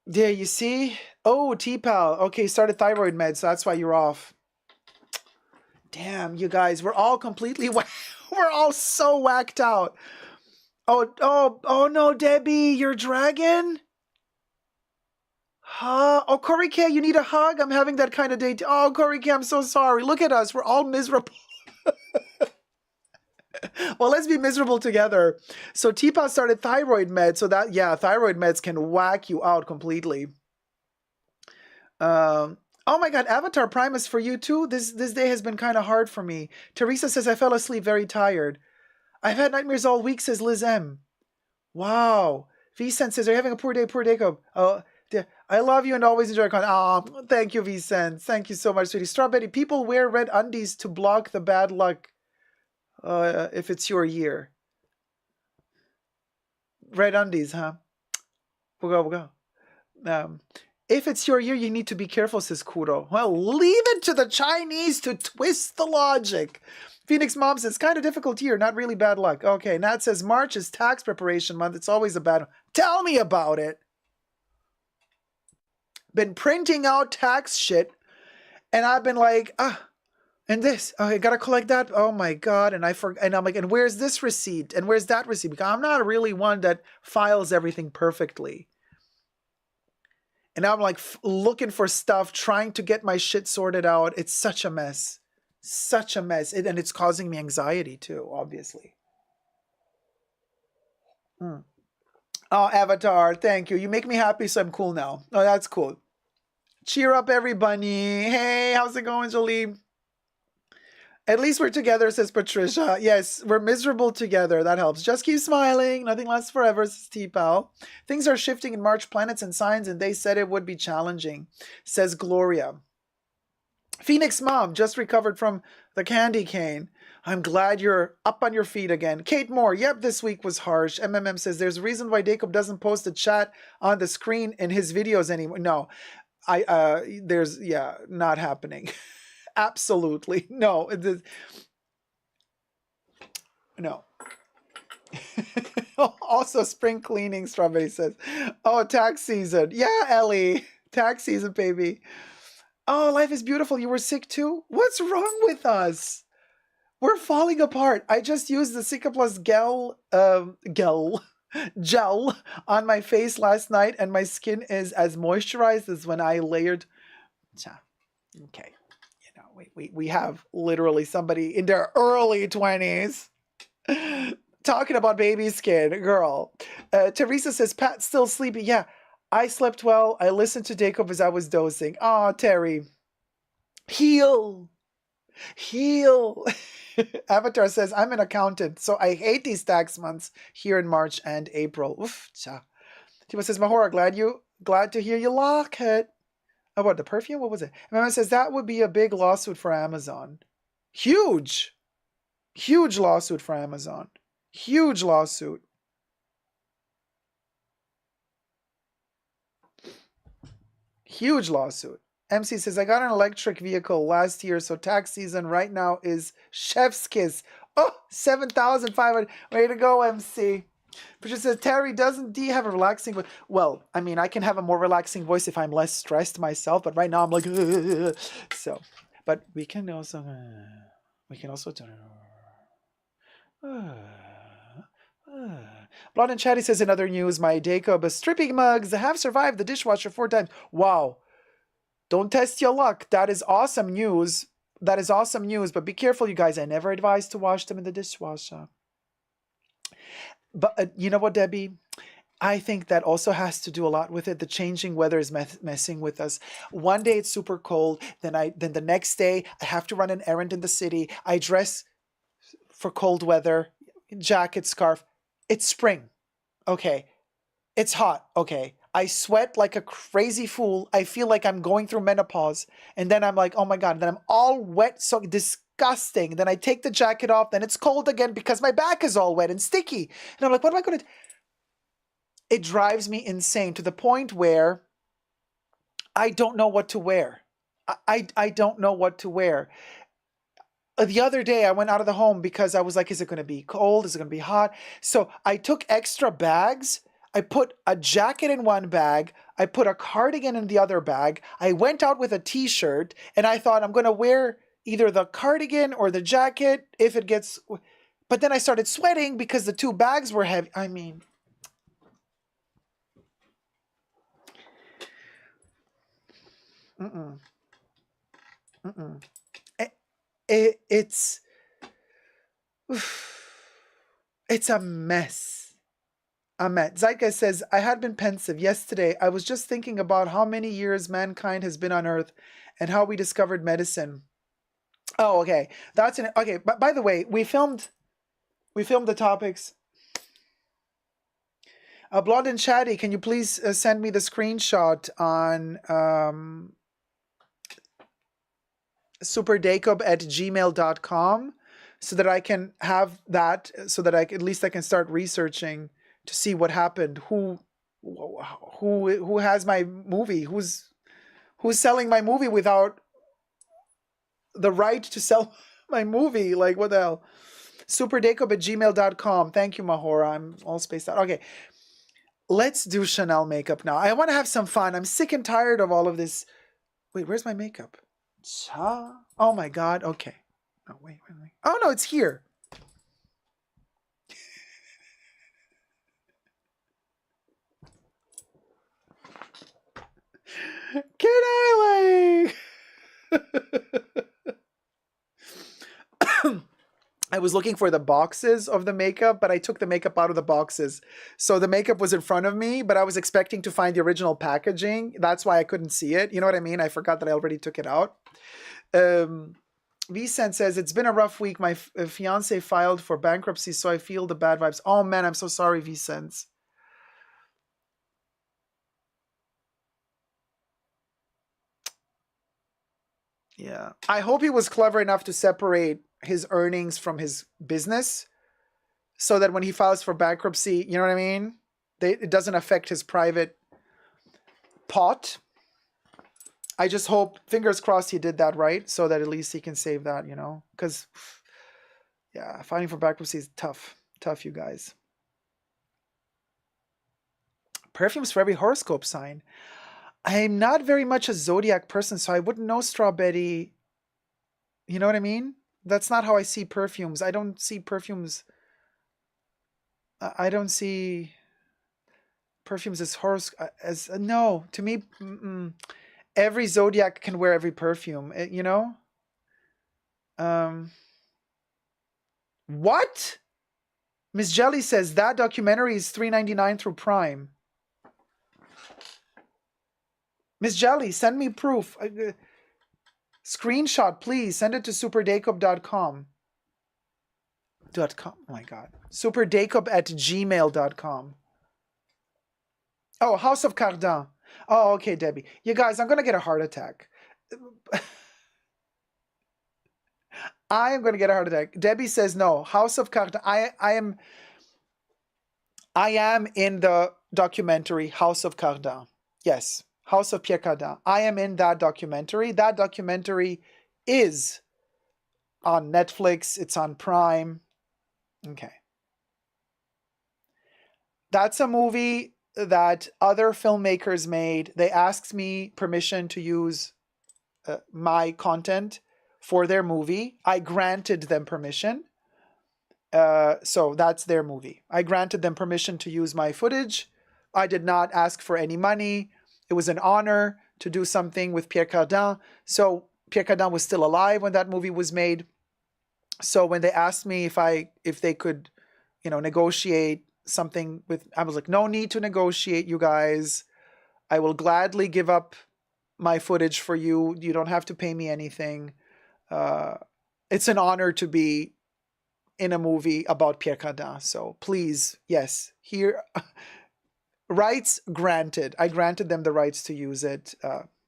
Yeah, you see? Oh, T-Pal. Okay, started thyroid meds, so that's why you're off. Damn, you guys, we're all completely we're all so whacked out. Oh no, Debbie, your dragon? Huh? Oh, Corey K, you need a hug? I'm having that kind of day. Oh, Corey K, I'm so sorry. Look at us. We're all miserable. Well, let's be miserable together. So T-Pal started thyroid meds. So that, yeah, thyroid meds can whack you out completely. Oh my God, Avatar Prime is for you too? This day has been kind of hard for me. Teresa says, I fell asleep very tired. I've had nightmares all week, says Liz M. Wow. Vicent says, are you having a poor day, Jacob? Oh, I love you and always enjoy content. Oh, thank you, Vicent. Thank you so much, sweetie. Strawberry, people wear red undies to block the bad luck if it's your year. Red undies, huh? We'll go. If it's your year, you need to be careful, says Kuro. Well, leave it to the Chinese to twist the logic. Phoenix Mom says, kind of difficult year, not really bad luck. Okay, Nat says, March is tax preparation month. It's always a bad one. Tell me about it. Been printing out tax shit, and I've been like, and this, I gotta collect that. Oh my God, and I'm like, and where's this receipt? And where's that receipt? Because I'm not really one that files everything perfectly. And I'm like looking for stuff, trying to get my shit sorted out. It's such a mess. Such a mess. And it's causing me anxiety too, obviously. Oh, Avatar, thank you. You make me happy, so I'm cool now. Oh, that's cool. Cheer up, everybody. Hey, how's it going, Jolie? At least we're together, says Patricia. Yes, we're miserable together. That helps. Just keep smiling. Nothing lasts forever, says T-Pal. Things are shifting in March, planets and signs, and they said it would be challenging, says Gloria. Phoenix Mom just recovered from the candy cane. I'm glad you're up on your feet again. Kate Moore, yep, this week was harsh. MMM says there's a reason why Dacob doesn't post the chat on the screen in his videos anymore. No, not happening. Absolutely. No. No. Also, spring cleaning, Strawberry says. Oh, tax season. Yeah, Ellie. Tax season, baby. Oh, life is beautiful. You were sick too? What's wrong with us? We're falling apart. I just used the Cicaplus gel on my face last night, and my skin is as moisturized as when I layered. Okay. We have literally somebody in their early 20s talking about baby skin, girl. Teresa says, Pat's still sleepy. Yeah, I slept well. I listened to Dacob as I was dozing. Oh, Terry. Heal. Avatar says, I'm an accountant, so I hate these tax months here in March and April. Oof, cha. Tima says, Mahora, glad to hear you lock it. Oh, what, the perfume? What was it? Mama says that would be a big lawsuit for Amazon. Huge lawsuit for Amazon. Huge lawsuit. Huge lawsuit. MC says, I got an electric vehicle last year, so tax season right now is chef's kiss. Oh, 7,500. Way to go, MC. Patricia says, Terry, doesn't D have a relaxing voice? Well, I mean, I can have a more relaxing voice if I'm less stressed myself, but right now I'm like, ugh. So. But we can also do. Blonde and Chatty says in other news, my Dacob stripping mugs have survived the dishwasher 4 times. Wow. Don't test your luck. That is awesome news. That is awesome news. But be careful, you guys. I never advise to wash them in the dishwasher. But you know what, Debbie? I think that also has to do a lot with it. The changing weather is messing with us. One day it's super cold. Then the next day I have to run an errand in the city. I dress for cold weather, jacket, scarf. It's spring. Okay. It's hot. Okay. I sweat like a crazy fool. I feel like I'm going through menopause. And then I'm like, oh my God. Then I'm all wet. So disgusting. Then I take the jacket off. Then it's cold again because my back is all wet and sticky. And I'm like, what am I going to do? It drives me insane to the point where I don't know what to wear. I don't know what to wear. The other day I went out of the home because I was like, is it going to be cold? Is it going to be hot? So I took extra bags. I put a jacket in one bag. I put a cardigan in the other bag. I went out with a t-shirt and I thought I'm going to wear either the cardigan or the jacket if it gets... But then I started sweating because the 2 bags were heavy. I mean... It's a mess. A mess. Zeitgeist says, I had been pensive yesterday. I was just thinking about how many years mankind has been on Earth and how we discovered medicine. Oh, okay. That's an okay. But by the way, we filmed the topics. Blonde and Chatty, can you please send me the screenshot on superdacob@gmail.com so that I can have that, so that at least I can start researching to see what happened. Who has my movie? Who's selling my movie without the right to sell my movie? Like, what the hell? superdacob@gmail.com. Thank you, Mahora. I'm all spaced out. Okay. Let's do Chanel makeup now. I want to have some fun. I'm sick and tired of all of this. Wait, where's my makeup? Oh my God. Okay. Oh, wait. Oh no, it's here. Can I I was looking for the boxes of the makeup, but I took the makeup out of the boxes. So the makeup was in front of me, but I was expecting to find the original packaging. That's why I couldn't see it. You know what I mean? I forgot that I already took it out. Vicent says, it's been a rough week. My fiance filed for bankruptcy, so I feel the bad vibes. Oh man, I'm so sorry, Vicent. Yeah. I hope he was clever enough to separate his earnings from his business so that when he files for bankruptcy, you know what I mean? It doesn't affect his private pot. I just hope, fingers crossed, he did that right so that at least he can save that, you know? Because, yeah, filing for bankruptcy is tough. Tough, you guys. Perfumes for every horoscope sign. I'm not very much a zodiac person, so I wouldn't know strawberry. You know what I mean? That's not how I see perfumes. I don't see perfumes. I don't see perfumes as no, to me, every zodiac can wear every perfume, you know? What? Miss Jelly says that documentary is $3.99 through Prime. Miss Jelly, send me proof. Screenshot, please. Send it to superdacob.com. Oh my God. superdacob@gmail.com. Oh, House of Cardin. Oh, okay, Debbie. You guys, I'm going to get a heart attack. I am going to get a heart attack. Debbie says no. House of Cardin. I am in the documentary House of Cardin. Yes. House of Pierre Cardin. I am in that documentary. That documentary is on Netflix. It's on Prime. Okay. That's a movie that other filmmakers made. They asked me permission to use my content for their movie. I granted them permission. So that's their movie. I granted them permission to use my footage. I did not ask for any money. It was an honor to do something with Pierre Cardin. So Pierre Cardin was still alive when that movie was made. So when they asked me if they could, negotiate something with, I was like, no need to negotiate, you guys. I will gladly give up my footage for you. You don't have to pay me anything. It's an honor to be in a movie about Pierre Cardin. So please, yes, here, rights granted. I granted them the rights to use it.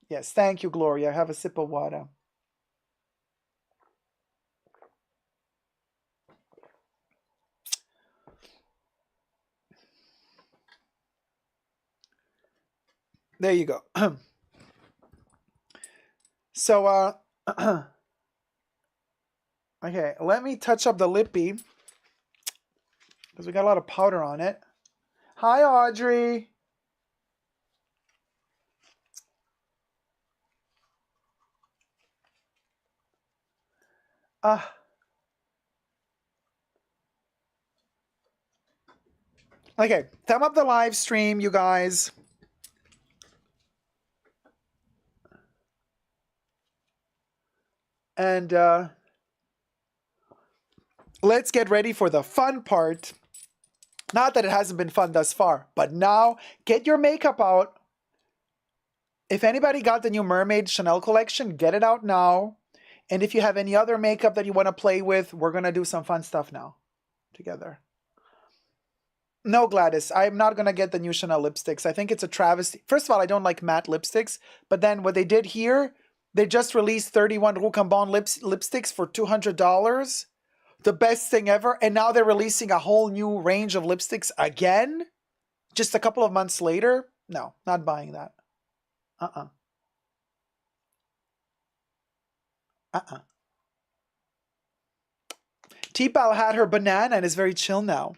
Yes, thank you, Gloria. Have a sip of water. There you go. So, okay, let me touch up the lippy because we got a lot of powder on it. Hi, Audrey. Okay, thumb up the live stream, you guys. And let's get ready for the fun part. Not that it hasn't been fun thus far, but now get your makeup out. If anybody got the new Mermaid Chanel collection, get it out now. And if you have any other makeup that you want to play with, we're going to do some fun stuff now together. No, Gladys, I'm not going to get the new Chanel lipsticks. I think it's a travesty. First of all, I don't like matte lipsticks. But then what they did here, they just released 31 Rue Cambon lipsticks for $200. The best thing ever. And now they're releasing a whole new range of lipsticks again? Just a couple of months later? No, not buying that. T-Pal had her banana and is very chill now.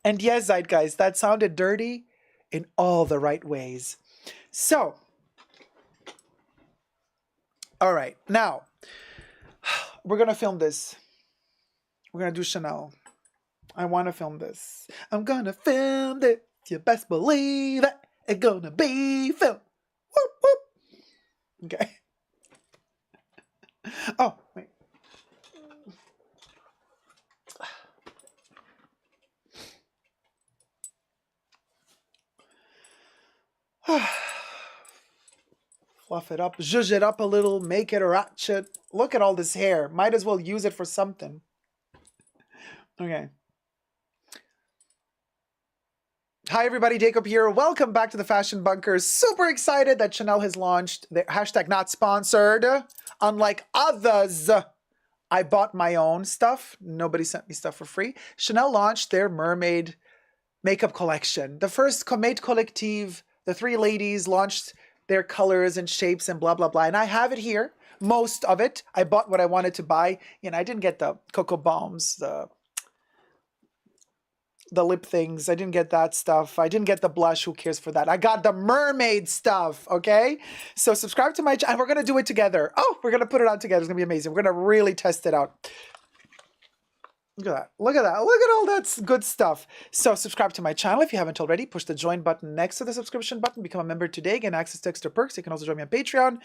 And yes, Zeitgeist, that sounded dirty in all the right ways. So, all right, now, we're going to film this. We're going to do Chanel. I want to film this. I'm going to film it. You best believe it. It's going to be filmed. Whoop, whoop. Okay. Oh, wait. Fluff it up, zhuzh it up a little, make it a ratchet. Look at all this hair. Might as well use it for something. Okay. Hi everybody, Dacob here. Welcome back to the Fashion Bunker. Super excited that Chanel has launched their hashtag not sponsored. Unlike others, I bought my own stuff. Nobody sent me stuff for free. Chanel launched their mermaid makeup collection. The first Comète Collective, the three ladies launched their colors and shapes and blah, blah, blah. And I have it here, most of it. I bought what I wanted to buy. I didn't get the Cocoa Bombs, the lip things. I didn't get that stuff. I didn't get the blush. Who cares for that? I got the mermaid stuff, okay? So subscribe to my channel. We're going to do it together. Oh, we're going to put it on together. It's going to be amazing. We're going to really test it out. Look at that. Look at that. Look at all that good stuff. So subscribe to my channel if you haven't already. Push the join button next to the subscription button. Become a member today. Gain access to extra perks. You can also join me on Patreon.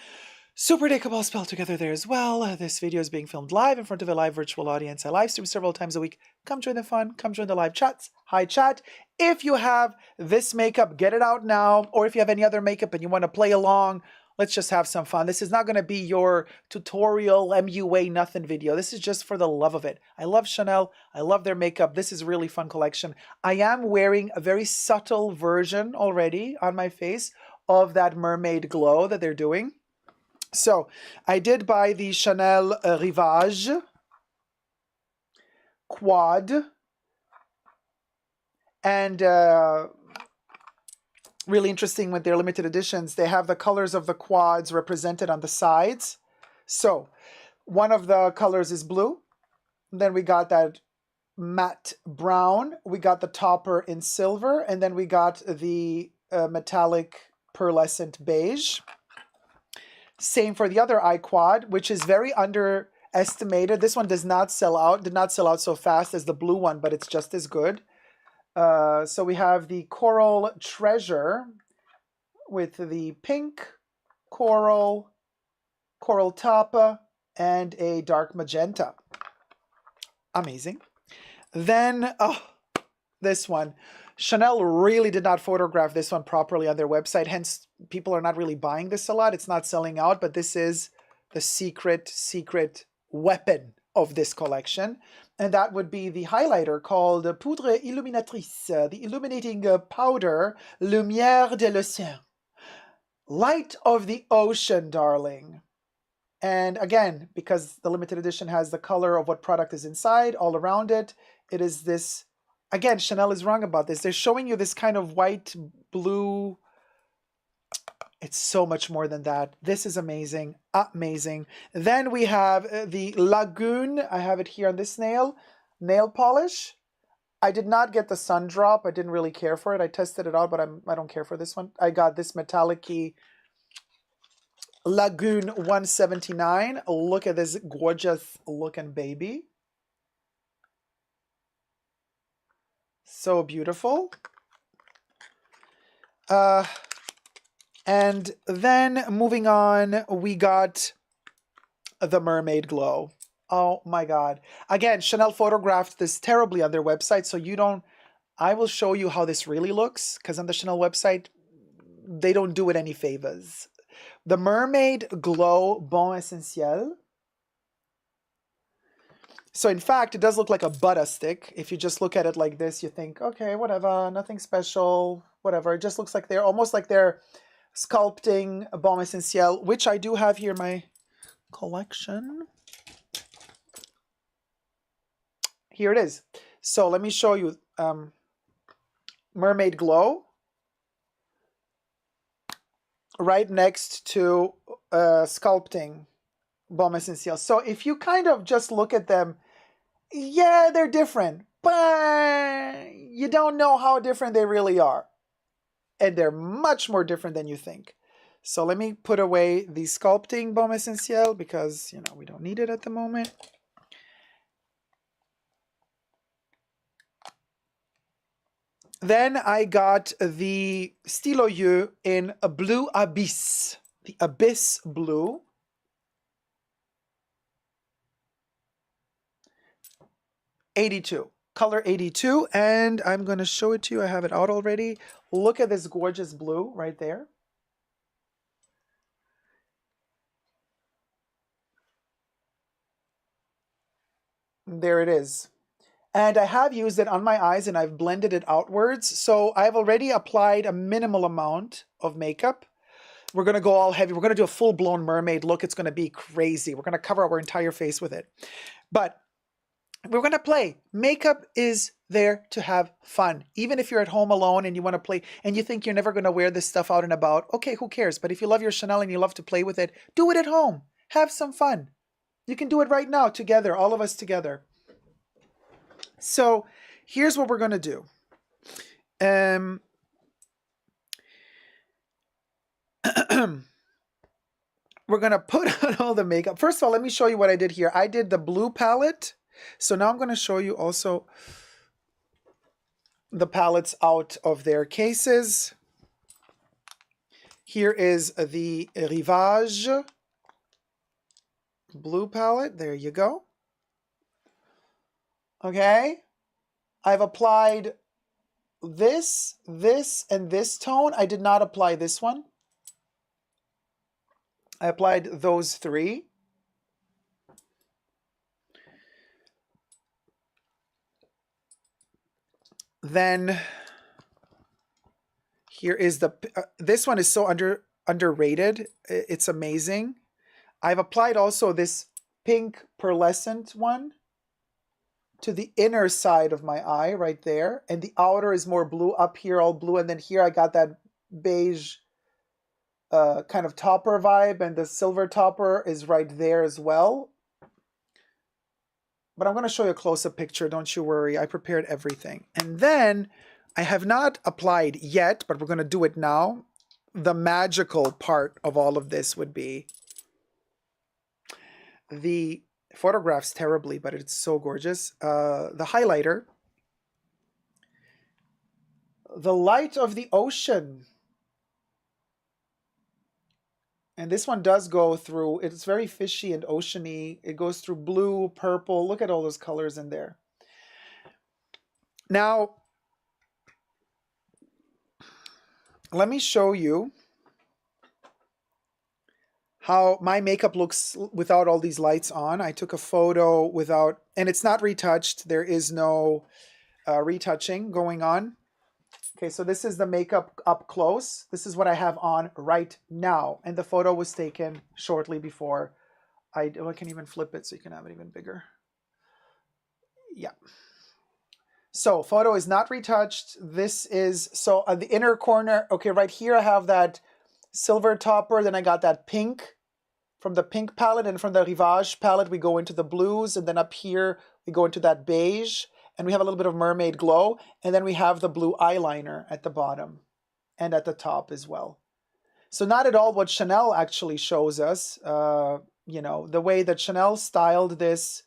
Super Dacob all spelled together there as well. This video is being filmed live in front of a live virtual audience. I live stream several times a week. Come join the fun. Come join the live chats. Hi chat. If you have this makeup, get it out now. Or if you have any other makeup and you want to play along, let's just have some fun. This is not going to be your tutorial MUA nothing video. This is just for the love of it. I love Chanel. I love their makeup. This is a really fun collection. I am wearing a very subtle version already on my face of that mermaid glow that they're doing. So I did buy the Chanel Rivage Quad. And really interesting with their limited editions. They have the colors of the quads represented on the sides. So one of the colors is blue. Then we got that matte brown. We got the topper in silver. And then we got the metallic pearlescent beige. Same for the other eye quad, which is very estimated. This one does not sell out, did not sell out so fast as the blue one, but it's just as good. So we have the Coral Treasure with the pink, coral, coral tapa, and a dark magenta. Amazing. Then, oh, this one. Chanel really did not photograph this one properly on their website, hence people are not really buying this a lot. It's not selling out, but this is the secret weapon of this collection. And that would be the highlighter called Poudre Illuminatrice, the illuminating powder Lumière de l'Océan. Light of the ocean, darling. And again, because the limited edition has the color of what product is inside, all around it, it is this, again, Chanel is wrong about this. They're showing you this kind of white, blue. It's so much more than that. This is amazing. Amazing. Then we have the Lagoon. I have it here on this nail polish. I did not get the Sun Drop. I didn't really care for it. I tested it out, but I don't care for this one. I got this metallic-y Lagoon 179. Look at this gorgeous looking baby. So beautiful. And then moving on, we got the Mermaid Glow. Oh my God. Again, Chanel photographed this terribly on their website, so you don't, I will show you how this really looks, because on the Chanel website, they don't do it any favors. The Mermaid Glow Bon Essentiel. So in fact, it does look like a butter stick. If you just look at it like this, you think, okay, whatever, nothing special, whatever. It just looks like they're almost like they're sculpting a Baume Essentiel, which I do have here in my collection. Here it is. So let me show you Mermaid Glow right next to sculpting Baume Essentiel. So if you kind of just look at them, yeah, they're different, but you don't know how different they really are. And they're much more different than you think. So let me put away the sculpting Baume Essentiel because, you know, we don't need it at the moment. Then I got the Stylo Yeux in a Blue Abyss, the Abyss Blue. '82. Color 82, and I'm going to show it to you. I have it out already. Look at this gorgeous blue right there. There it is. And I have used it on my eyes and I've blended it outwards. So I've already applied a minimal amount of makeup. We're going to go all heavy. We're going to do a full-blown mermaid look. It's going to be crazy. We're going to cover our entire face with it. But we're going to play. Makeup is there to have fun. Even if you're at home alone and you want to play and you think you're never going to wear this stuff out and about, okay, who cares? But if you love your Chanel and you love to play with it, do it at home. Have some fun. You can do it right now together, all of us together. So here's what we're going to do. We're going to put on all the makeup. First of all, let me show you what I did here. I did the blue palette. So now I'm going to show you also the palettes out of their cases. Here is the Rivage blue palette. There you go. Okay. I've applied this, and this tone. I did not apply this one. I applied those three. Then here is the, this one is so underrated. It's amazing. I've applied also this pink pearlescent one to the inner side of my eye right there. And the outer is more blue, up here all blue. And then here I got that beige kind of topper vibe, and the silver topper is right there as well. But I'm going to show you a close-up picture. Don't you worry. I prepared everything. And then I have not applied yet, but we're going to do it now. The magical part of all of this would be the photographs terribly, but it's so gorgeous. The highlighter. The light of the ocean. And this one does go through, it's very fishy and oceany. It goes through blue, purple. Look at all those colors in there. Now, let me show you how my makeup looks without all these lights on. I took a photo without, and it's not retouched. There is no retouching going on. Okay, so this is the makeup up close. This is what I have on right now. And the photo was taken shortly before. I can even flip it so you can have it even bigger. Yeah. So photo is not retouched. This is, so at the inner corner, okay, right here I have that silver topper. Then I got that pink from the pink palette, and from the Rivage palette, we go into the blues. And then up here, we go into that beige. And we have a little bit of mermaid glow. And then we have the blue eyeliner at the bottom and at the top as well. So not at all what Chanel actually shows us. You know, the way that Chanel styled this.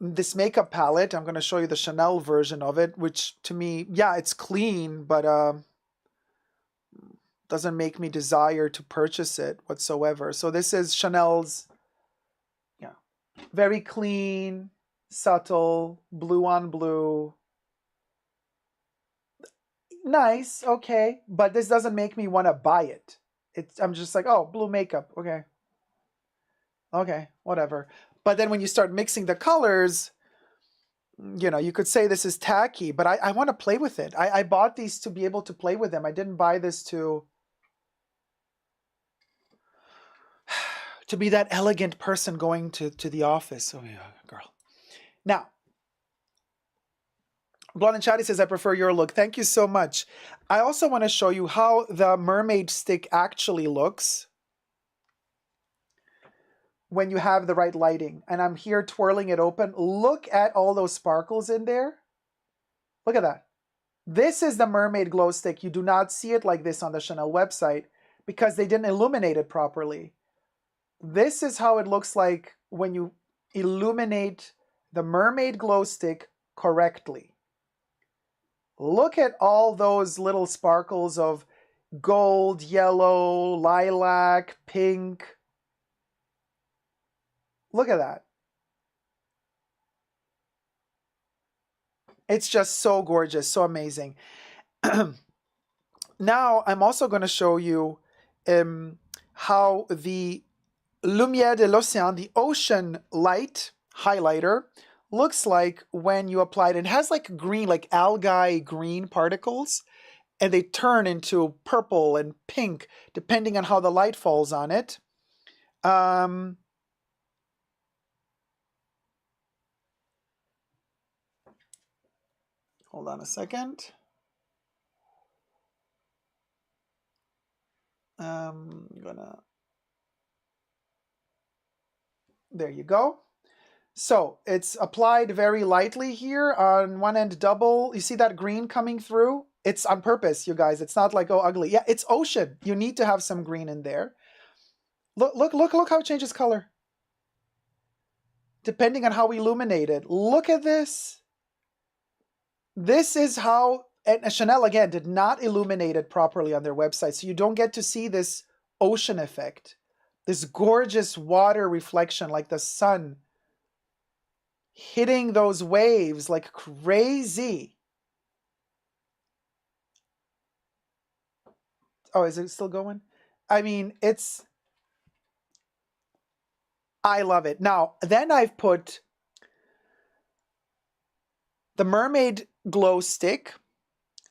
This makeup palette, I'm going to show you the Chanel version of it, which to me, yeah, it's clean, but doesn't make me desire to purchase it whatsoever. So this is Chanel's, yeah, very clean, subtle, blue on blue. Nice, okay, but this doesn't make me want to buy it. I'm just like, oh, blue makeup, okay. Okay, whatever. But then when you start mixing the colors, you know, you could say this is tacky, but I want to play with it. I bought these to be able to play with them. I didn't buy this to be that elegant person going to the office. Oh yeah, girl. Now, Blonde and Chatty says, I prefer your look. Thank you so much. I also want to show you how the mermaid stick actually looks when you have the right lighting. And I'm here twirling it open. Look at all those sparkles in there. Look at that. This is the mermaid glow stick. You do not see it like this on the Chanel website because they didn't illuminate it properly. This is how it looks like when you illuminate the mermaid glow stick correctly. Look at all those little sparkles of gold, yellow, lilac, pink. Look at that. It's just so gorgeous, so amazing. Now, I'm also going to show you how the Lumière de l'Océan, the ocean light highlighter, looks like when you apply it. It has like green, like algae green particles, and they turn into purple and pink depending on how the light falls on it. Hold on a second. There you go. So it's applied very lightly here on one end double. You see that green coming through? It's on purpose, you guys. It's not like, oh, ugly. Yeah, it's ocean. You need to have some green in there. Look how it changes color. Depending on how we illuminate it. Look at this. This is how, and Chanel, again, did not illuminate it properly on their website. So you don't get to see this ocean effect. This gorgeous water reflection like the sun hitting those waves like crazy. Oh, is it still going? I mean, I love it. Now, then I've put the mermaid glow stick,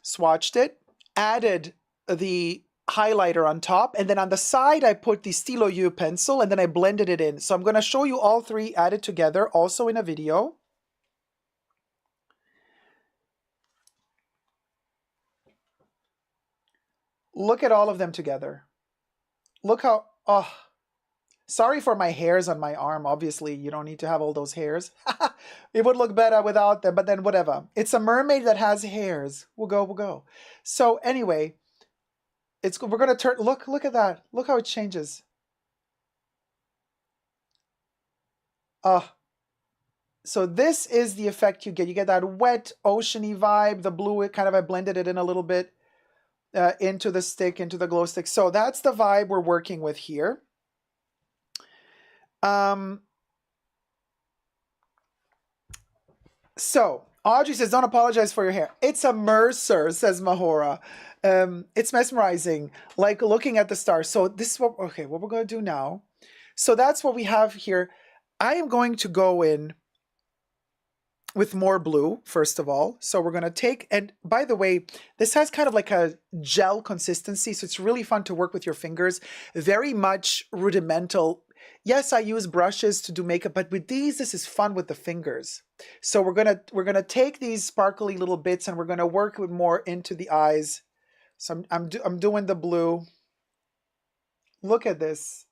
swatched it, added the highlighter on top, and then on the side I put the Stylo U pencil, and then I blended it in. So I'm going to show you all three added together also in a video. Look at all of them together. Look how, oh, sorry for my hairs on my arm. Obviously, you don't need to have all those hairs. It would look better without them, but then whatever. It's a mermaid that has hairs. We'll go. So anyway, we're gonna turn, look at that. Look how it changes. So this is the effect you get. You get that wet, oceany vibe. The blue, it kind of, I blended it in a little bit into the stick, into the glow stick. So that's the vibe we're working with here. So Audrey says, don't apologize for your hair. It's a Mercer, says Mahora. It's mesmerizing, like looking at the stars. So this is what we're going to do now. So that's what we have here. I am going to go in with more blue, first of all. So we're going to take, and by the way, this has kind of like a gel consistency. So it's really fun to work with your fingers. Very much rudimental. Yes, I use brushes to do makeup, but with these, this is fun with the fingers. So we're gonna take these sparkly little bits and we're gonna work with more into the eyes. So I'm doing the blue. Look at this.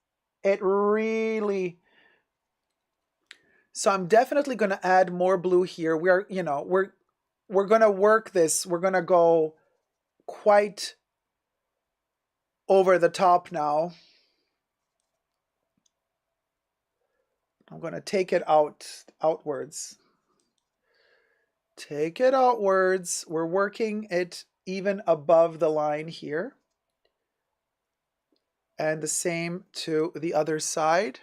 It really. So I'm definitely gonna add more blue here. We're gonna work this. We're gonna go quite over the top now. I'm going to take it outwards. Take it outwards. We're working it even above the line here. And the same to the other side.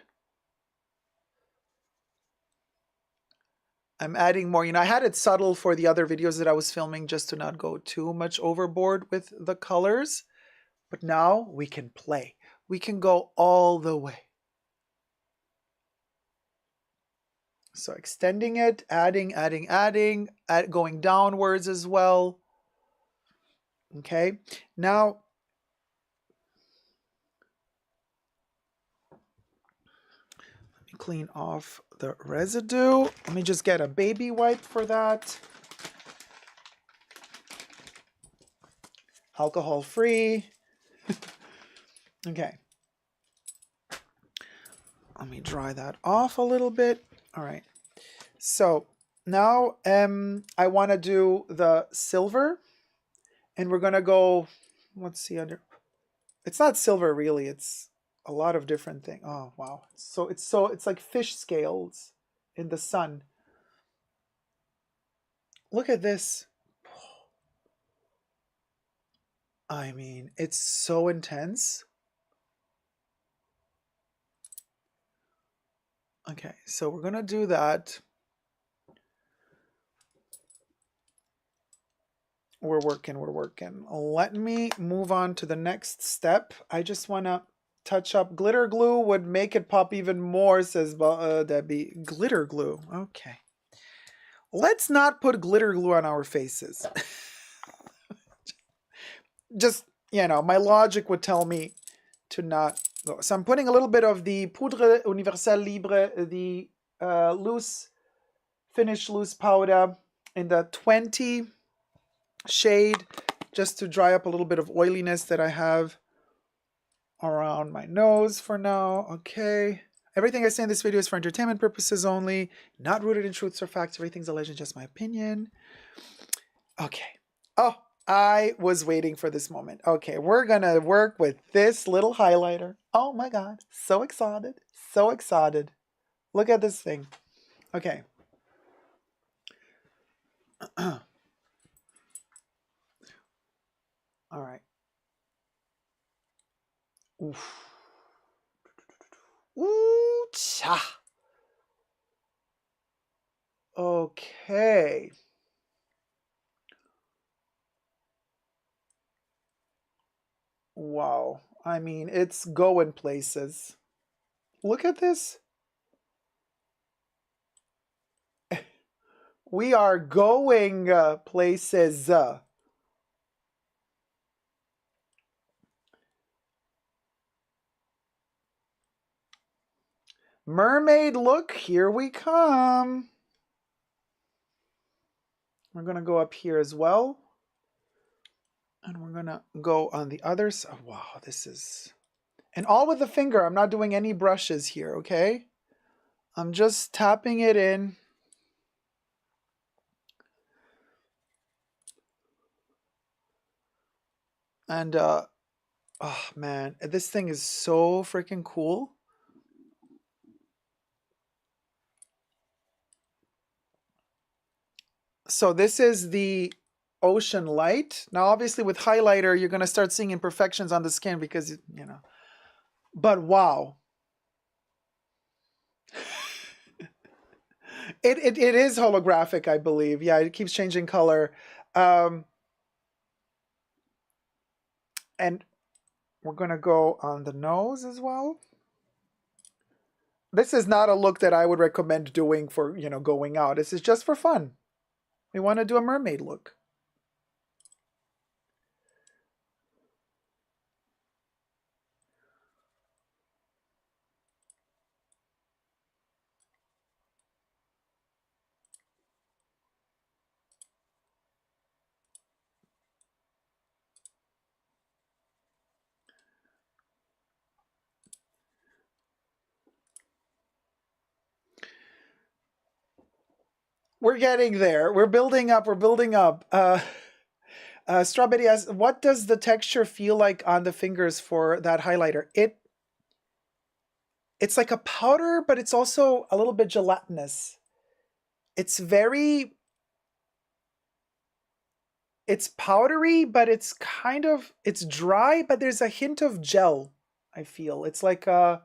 I'm adding more. I had it subtle for the other videos that I was filming just to not go too much overboard with the colors. But now we can play. We can go all the way. So extending it, adding, going downwards as well. Okay, now let me clean off the residue. Let me just get a baby wipe for that. Alcohol free. Okay. Let me dry that off a little bit. All right. So now I want to do the silver, and we're going to go, let's see, it's not silver really, it's a lot of different things. Oh, wow. So it's like fish scales in the sun. Look at this. I mean, it's so intense. Okay, so we're going to do that. We're working. Let me move on to the next step. I just want to touch up. Glitter glue would make it pop even more, says Debbie. Glitter glue. Okay. Let's not put glitter glue on our faces. Just, my logic would tell me to not go. So I'm putting a little bit of the Poudre Universelle Libre, the finish loose powder in the 20 shade, just to dry up a little bit of oiliness that I have around my nose for now. Okay. Everything I say in this video is for entertainment purposes only, not rooted in truths or facts. Everything's a legend, just my opinion. Okay. Oh, I was waiting for this moment. Okay, we're gonna work with this little highlighter. Oh my God, so excited, so excited. Look at this thing. Okay. All right. Oof. Ooh, cha. Okay. Wow. I mean, it's going places. Look at this. We are going places. Mermaid look, here we come. We're going to go up here as well. And we're going to go on the other side. Oh, wow, this is... And all with the finger. I'm not doing any brushes here, okay? I'm just tapping it in. And Oh man, this thing is so freaking cool. So this is the Ocean Light. Now, obviously with highlighter, you're going to start seeing imperfections on the skin because, you know, but wow. It is holographic, I believe. Yeah, it keeps changing color. And we're going to go on the nose as well. This is not a look that I would recommend doing for, you know, going out. This is just for fun. We want to do a mermaid look. We're getting there. We're building up. We're building up. Strawberry asks, what does the texture feel like on the fingers for that highlighter? It's like a powder, but it's also a little bit gelatinous. It's powdery, but it's it's dry, but there's a hint of gel, I feel. It's like you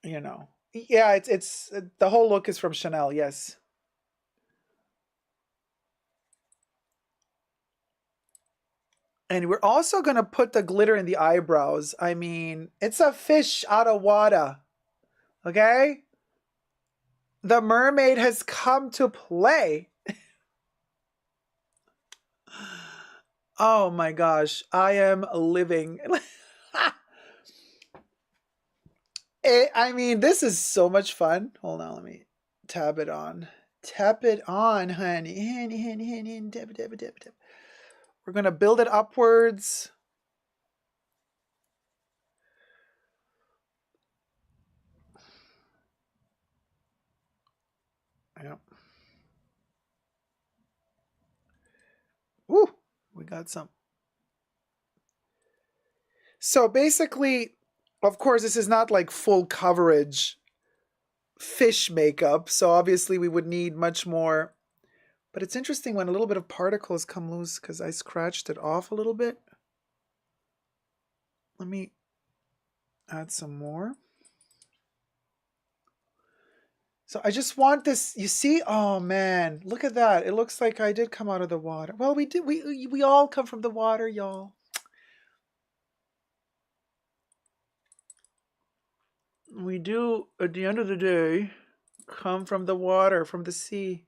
know. Yeah, it's the whole look is from Chanel, yes. And we're also going to put the glitter in the eyebrows. I mean, it's a fish out of water. Okay? The mermaid has come to play. Oh my gosh. I am living. I mean, this is so much fun. Hold on, let me tab it on. Tap it on, honey. Honey. Tap it. We're going to build it upwards. Yep. Woo! We got some. So basically, of course, this is not like full coverage fish makeup. So obviously we would need much more. But it's interesting when a little bit of particles come loose because I scratched it off a little bit. Let me add some more. So I just want this, you see? Oh man, look at that. It looks like I did come out of the water. Well, we did. We all come from the water, y'all. We do, at the end of the day, come from the water, from the sea.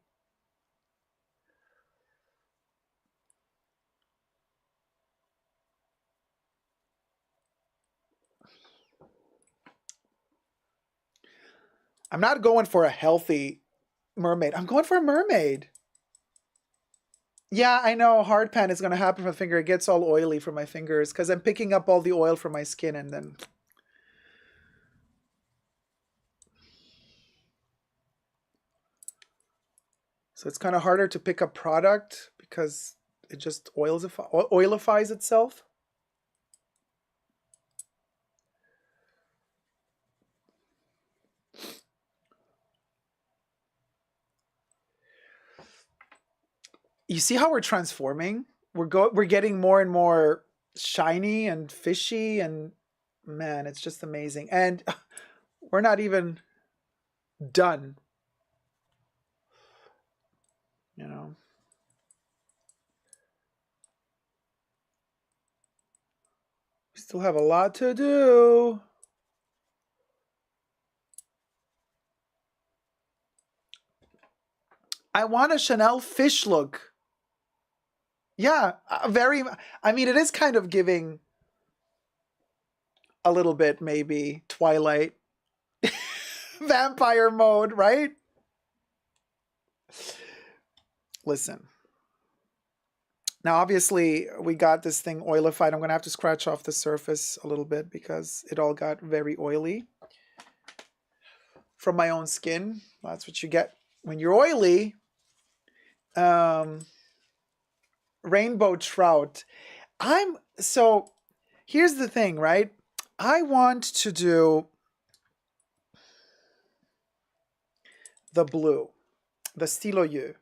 I'm not going for a healthy mermaid. I'm going for a mermaid. Yeah, I know. Hard pan is going to happen from my finger. It gets all oily from my fingers because I'm picking up all the oil from my skin and then... So it's kind of harder to pick up product because it just oilifies itself. You see how we're transforming? We're getting more and more shiny and fishy, and man, it's just amazing. And we're not even done. You know. We still have a lot to do. I want a Chanel fish look. Yeah, I mean, it is kind of giving a little bit, maybe, Twilight vampire mode, right? Listen. Now, obviously, we got this thing oilified. I'm going to have to scratch off the surface a little bit because it all got very oily from my own skin. That's what you get when you're oily. Rainbow Trout. So here's the thing, right? I want to do the blue, the stylo U.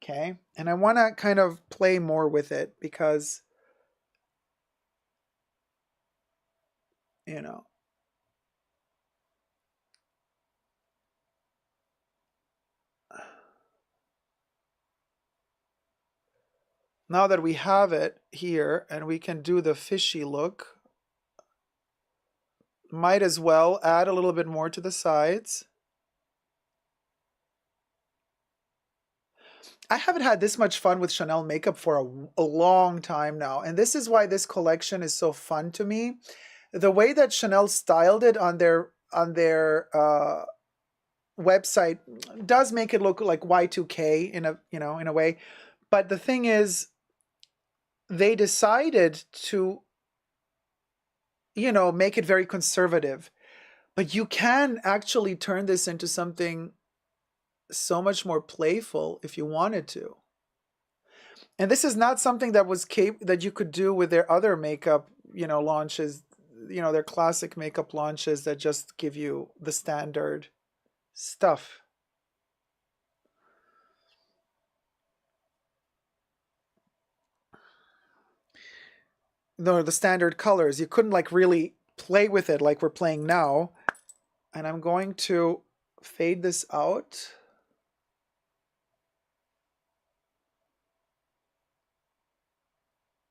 Okay. And I want to kind of play more with it because, you know, now that we have it here and we can do the fishy look, might as well add a little bit more to the sides. I haven't had this much fun with Chanel makeup for a long time now. And this is why this collection is so fun to me. The way that Chanel styled it on their website does make it look like Y2K in a way. But the thing is, they decided to, make it very conservative. But you can actually turn this into something so much more playful if you wanted to. And this is not something that you could do with their other makeup, launches, their classic makeup launches that just give you the standard stuff. No, the standard colors. You couldn't like really play with it like we're playing now. And I'm going to fade this out.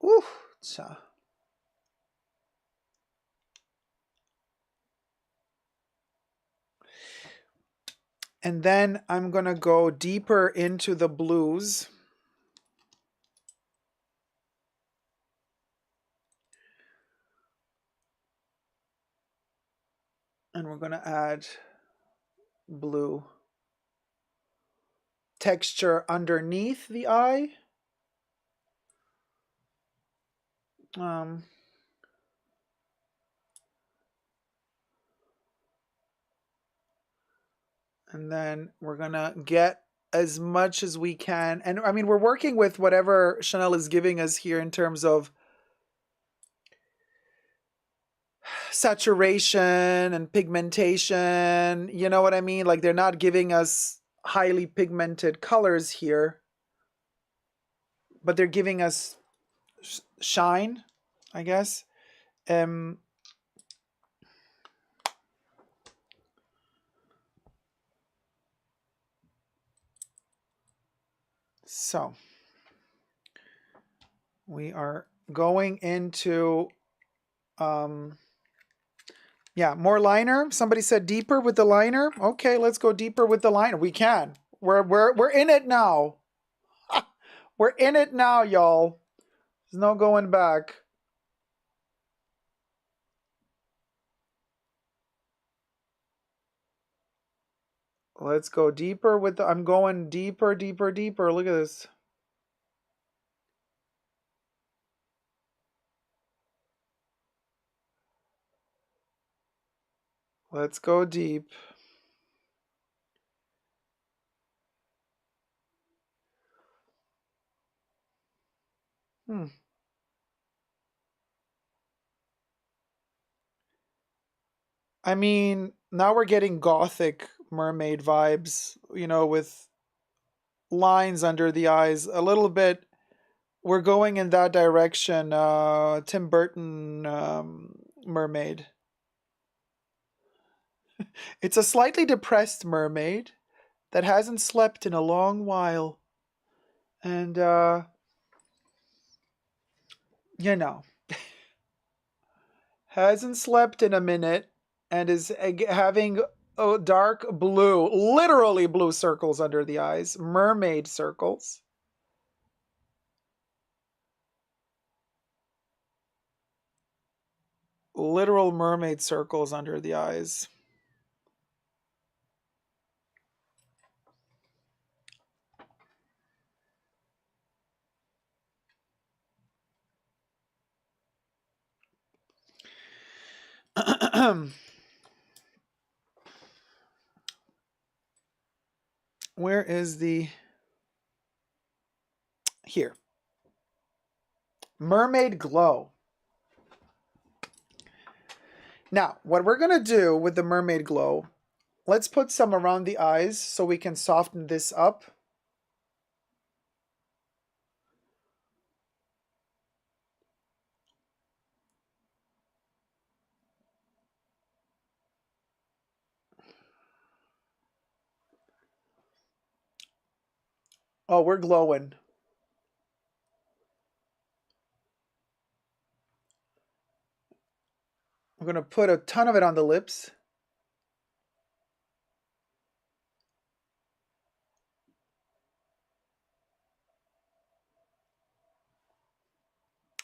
Ooh, cha. And then I'm going to go deeper into the blues. And we're going to add blue texture underneath the eye. And then we're going to get as much as we can. And I mean, we're working with whatever Chanel is giving us here in terms of saturation and pigmentation. You know what I mean? Like they're not giving us highly pigmented colors here, but they're giving us shine, I guess. So we are going into yeah, more liner. Somebody said deeper with the liner. Okay, let's go deeper with the liner. We can. We're in it now. We're in it now, y'all. There's no going back. Let's go deeper with the, I'm going deeper, deeper, deeper. Look at this. Let's go deep. I mean, now we're getting gothic mermaid vibes, with lines under the eyes. A little bit, we're going in that direction. Tim Burton mermaid. It's a slightly depressed mermaid that hasn't slept in a long while. And, hasn't slept in a minute and is having dark blue, literally blue circles under the eyes, mermaid circles. Literal mermaid circles under the eyes. Where is the... Here. Mermaid Glow. Now, what we're going to do with the Mermaid Glow, let's put some around the eyes so we can soften this up. Oh, we're glowing. I'm going to put a ton of it on the lips.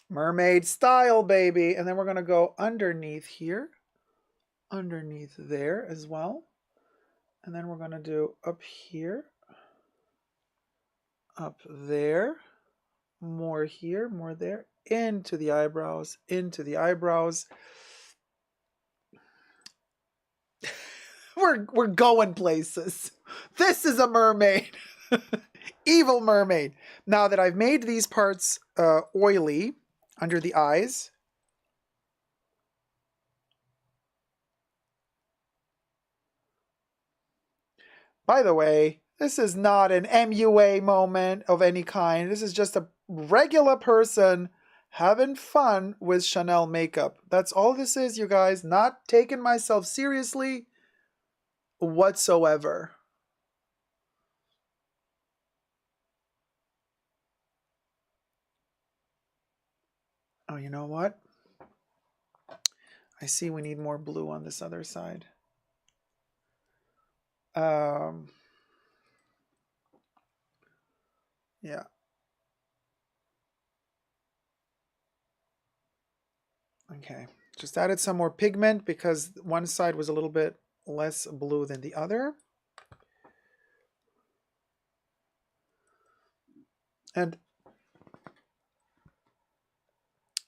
Mermaid style, baby. And then we're going to go underneath here. Underneath there as well. And then we're going to do up here. Up there. More here, more there. Into the eyebrows. Into the eyebrows. We're going places. This is a mermaid. Evil mermaid. Now that I've made these parts oily under the eyes, by the way, this is not an MUA moment of any kind. This is just a regular person having fun with Chanel makeup. That's all this is, you guys. Not taking myself seriously whatsoever. Oh, you know what? I see we need more blue on this other side. Yeah. Okay. Just added some more pigment because one side was a little bit less blue than the other. And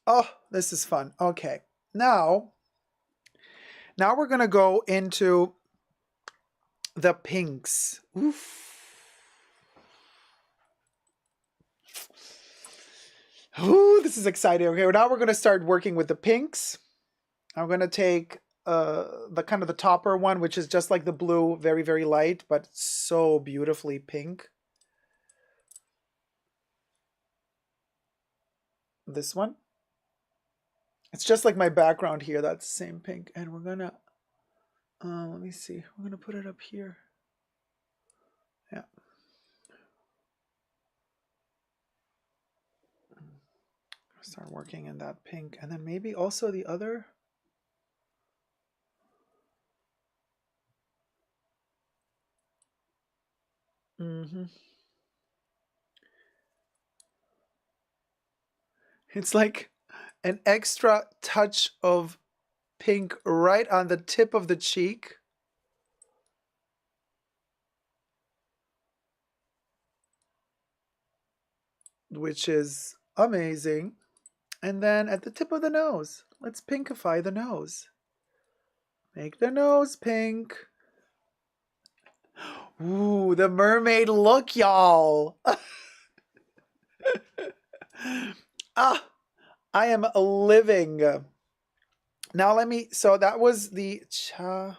oh, this is fun. Okay. Now we're going to go into the pinks. Oof. Ooh, this is exciting. Okay, well, now we're going to start working with the pinks. I'm going to take the kind of the topper one, which is just like the blue, very, very light, but so beautifully pink. This one. It's just like my background here. That's the same pink. And we're going to, let me see. We're going to put it up here. Yeah. Start working in that pink. And then maybe also the other. It's like an extra touch of pink right on the tip of the cheek. Which is amazing. And then at the tip of the nose, let's pinkify the nose. Make the nose pink. Ooh, the mermaid look, y'all. Ah, I am living. Now let me, so that was the, okay,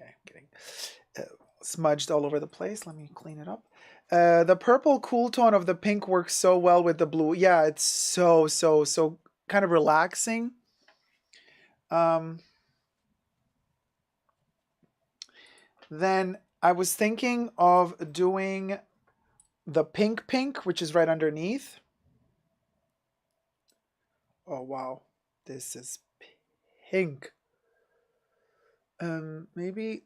I'm getting smudged all over the place. Let me clean it up. The purple cool tone of the pink works so well with the blue. Yeah, it's so kind of relaxing. Then I was thinking of doing the pink, which is right underneath. Oh, wow. This is pink. Maybe,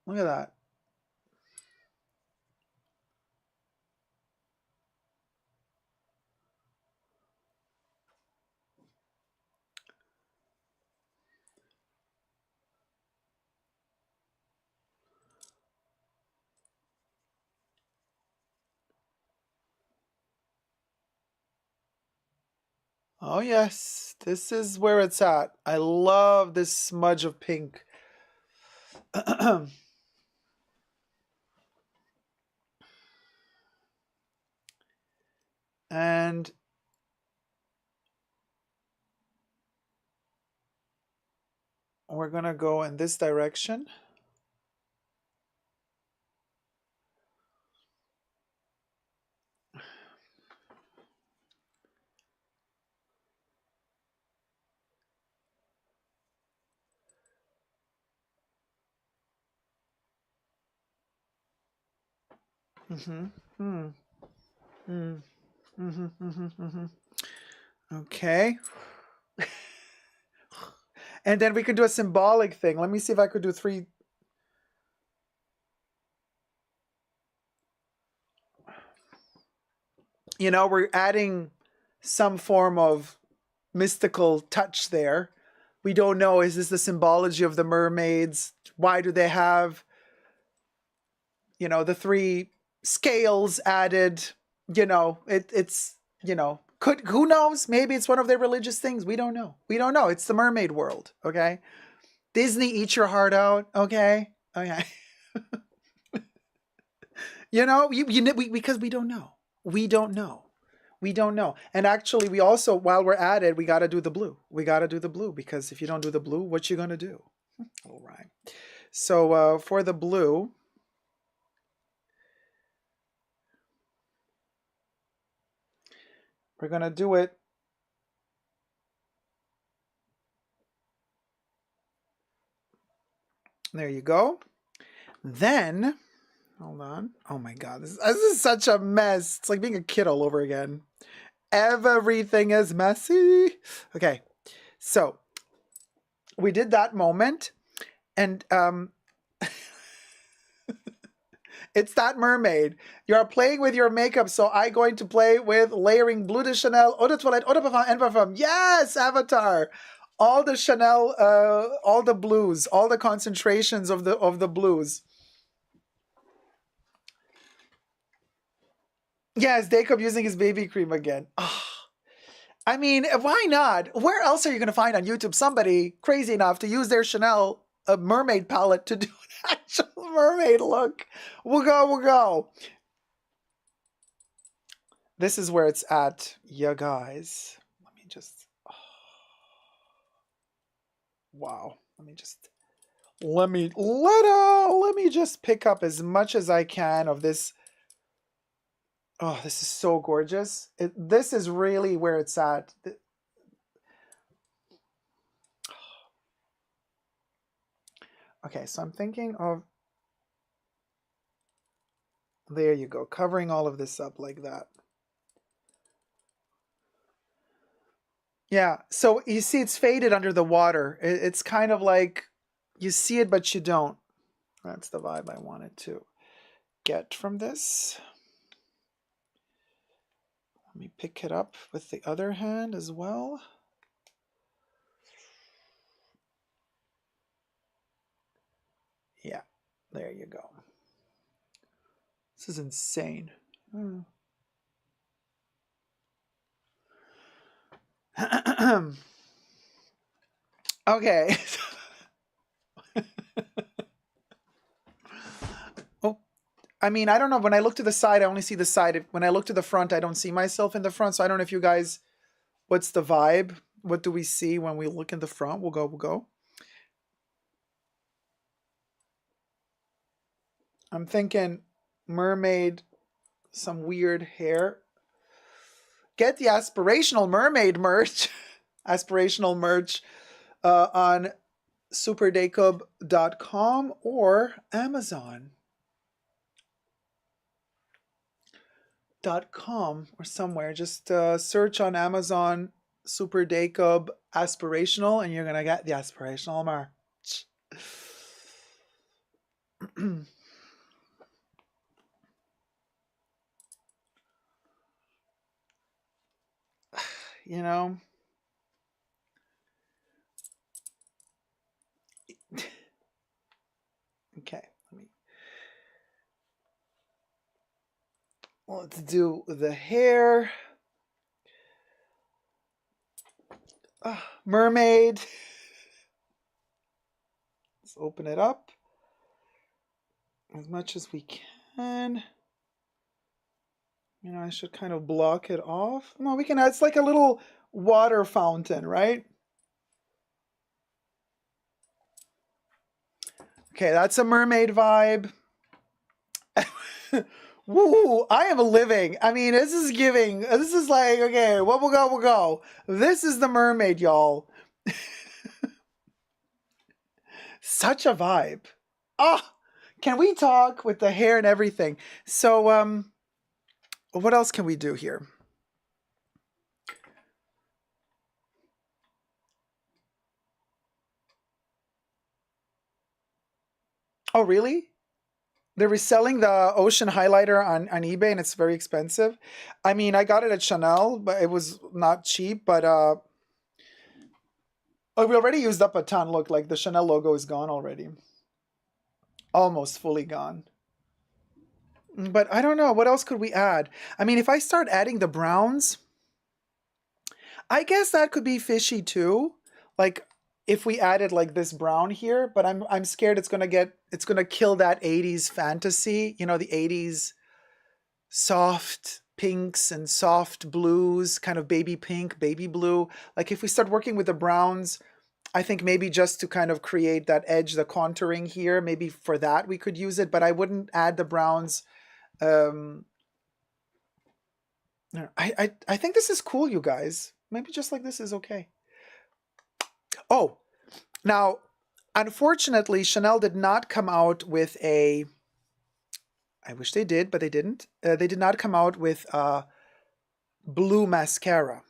look at that. Oh, yes. This is where it's at. I love this smudge of pink. And We're gonna go in this direction. Okay. And then we could do a symbolic thing. Let me see if I could do 3. You know, we're adding some form of mystical touch there. We don't know, is this the symbology of the mermaids? Why do they have, you know, the 3 scales added? You know, it's, you know, who knows? Maybe it's one of their religious things. We don't know. We don't know. It's the mermaid world, okay? Disney, eat your heart out, okay? Okay. You know, because we don't know. We don't know. We don't know. And actually, we also, while we're at it, we got to do the blue. We got to do the blue, because if you don't do the blue, what you going to do? All right. So for the blue, we're going to do it. There you go. Then, hold on. Oh my God, this is such a mess. It's like being a kid all over again. Everything is messy. Okay, so we did that moment, and it's that mermaid. You're playing with your makeup, so I'm going to play with layering Bleu de Chanel, Eau de Toilette, Eau de Parfum, and Parfum. Yes, Avatar. All the Chanel, all the blues, all the concentrations of the blues. Yes, Dacob using his baby cream again. Oh, I mean, why not? Where else are you going to find on YouTube somebody crazy enough to use their Chanel mermaid palette to do an actual mermaid look? We'll go. This is where it's at, ya guys. Let me just... Wow. Let me just pick up as much as I can of this. Oh, this is so gorgeous. This is really where it's at. Okay, so I'm thinking of, there you go, covering all of this up like that. Yeah, so you see it's faded under the water. It's kind of like you see it, but you don't. That's the vibe I wanted to get from this. Let me pick it up with the other hand as well. Yeah, there you go. This is insane. Okay. Oh, I mean, I don't know. When I look to the side, I only see the side. When I look to the front, I don't see myself in the front. So I don't know if you guys, what's the vibe? What do we see when we look in the front? We'll go. I'm thinking mermaid, some weird hair. Get the aspirational mermaid merch, aspirational merch on superdacob.com or Amazon.com or somewhere. Just search on Amazon Super Dacob aspirational and you're going to get the aspirational merch. You know, okay, let's do the hair. Mermaid. Let's open it up as much as we can. You know, I should kind of block it off. No, we can, it's like a little water fountain, right? Okay, that's a mermaid vibe. Woo, I am living. I mean, this is giving. This is like, okay, what will go, will go. This is the mermaid, y'all. Such a vibe. Oh, can we talk with the hair and everything? So, what else can we do here? Oh, really? They're reselling the ocean highlighter on eBay and it's very expensive. I mean, I got it at Chanel, but it was not cheap, but oh, we already used up a ton. Look, like the Chanel logo is gone already. Almost fully gone. But I don't know, what else could we add? I mean, if I start adding the browns, I guess that could be fishy too. Like if we added like this brown here, but I'm scared it's gonna kill that 80s fantasy, you know, the 80s soft pinks and soft blues, kind of baby pink, baby blue. Like if we start working with the browns, I think maybe just to kind of create that edge, the contouring here, maybe for that we could use it, but I wouldn't add the browns. I think this is cool, you guys. Maybe just like this is okay. Oh, now, unfortunately, Chanel did not come out with a, I wish they did, but they didn't. They did not come out with a blue mascara.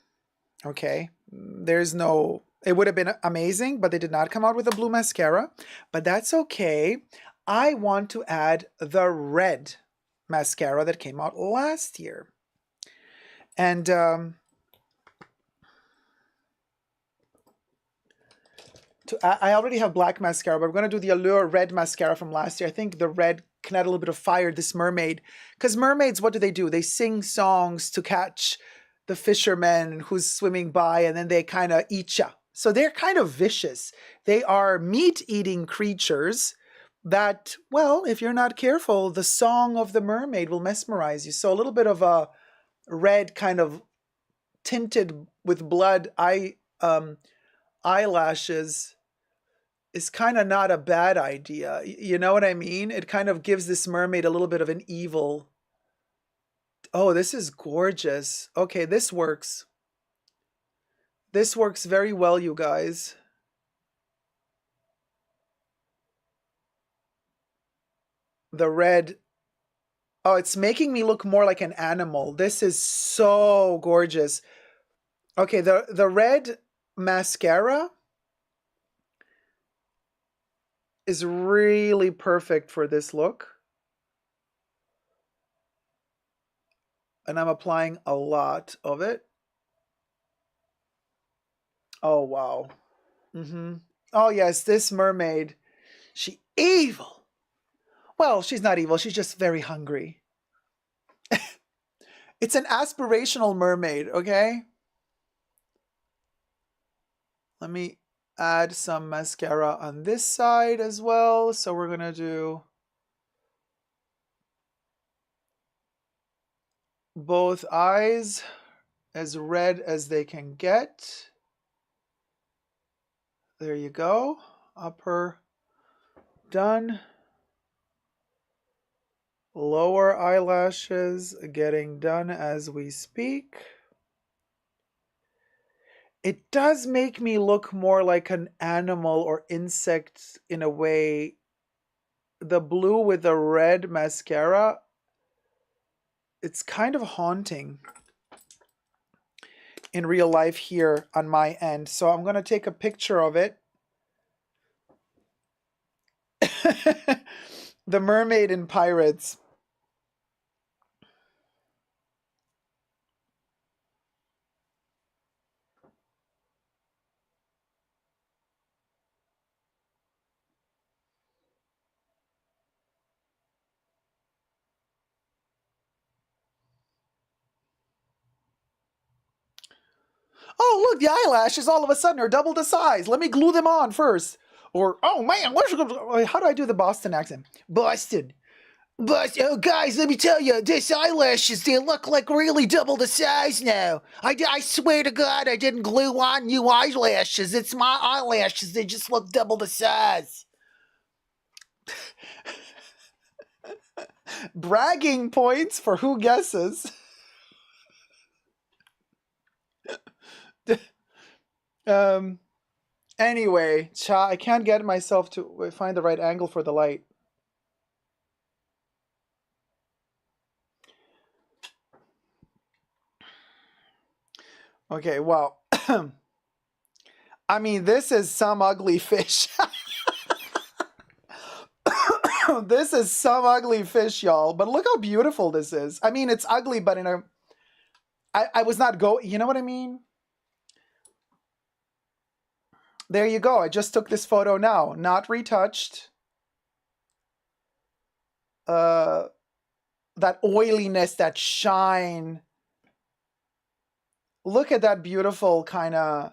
Okay, there's no, it would have been amazing, but they did not come out with a blue mascara, but that's okay. I want to add the red mascara that came out last year. And I already have black mascara, but we're going to do the Allure red mascara from last year. I think the red can add a little bit of fire, this mermaid. Because mermaids, what do? They sing songs to catch the fisherman who's swimming by, and then they kind of eat ya. So they're kind of vicious. They are meat-eating creatures that, well, if you're not careful, the song of the mermaid will mesmerize you. So a little bit of a red kind of tinted with blood eyelashes is kind of not a bad idea. You know what I mean? It kind of gives this mermaid a little bit of an evil. Oh, this is gorgeous. Okay, this works. This works very well, you guys. The red. Oh, it's making me look more like an animal. This is so gorgeous. Okay, the red mascara is really perfect for this look. And I'm applying a lot of it. Oh, wow. Oh, yes, this mermaid. She evil. Well, she's not evil. She's just very hungry. It's an aspirational mermaid, okay? Let me add some mascara on this side as well. So we're going to do both eyes as red as they can get. There you go. Upper done. Lower eyelashes getting done as we speak. It does make me look more like an animal or insect in a way. The blue with the red mascara, it's kind of haunting in real life here on my end. So I'm going to take a picture of it. The mermaid in Pirates. Oh, look, the eyelashes all of a sudden are double the size. Let me glue them on first. Or, oh man, how do I do the Boston accent? Boston. Oh, guys, let me tell you, these eyelashes, they look like really double the size now. I swear to God, I didn't glue on new eyelashes. It's my eyelashes. They just look double the size. Bragging points for who guesses. Anyway, I can't get myself to find the right angle for the light. Okay, well, I mean, this is some ugly fish. This is some ugly fish, y'all. But look how beautiful this is. I mean, it's ugly, but in a... I was not you know what I mean? There you go. I just took this photo now. Not retouched. That oiliness, that shine. Look at that beautiful kind of...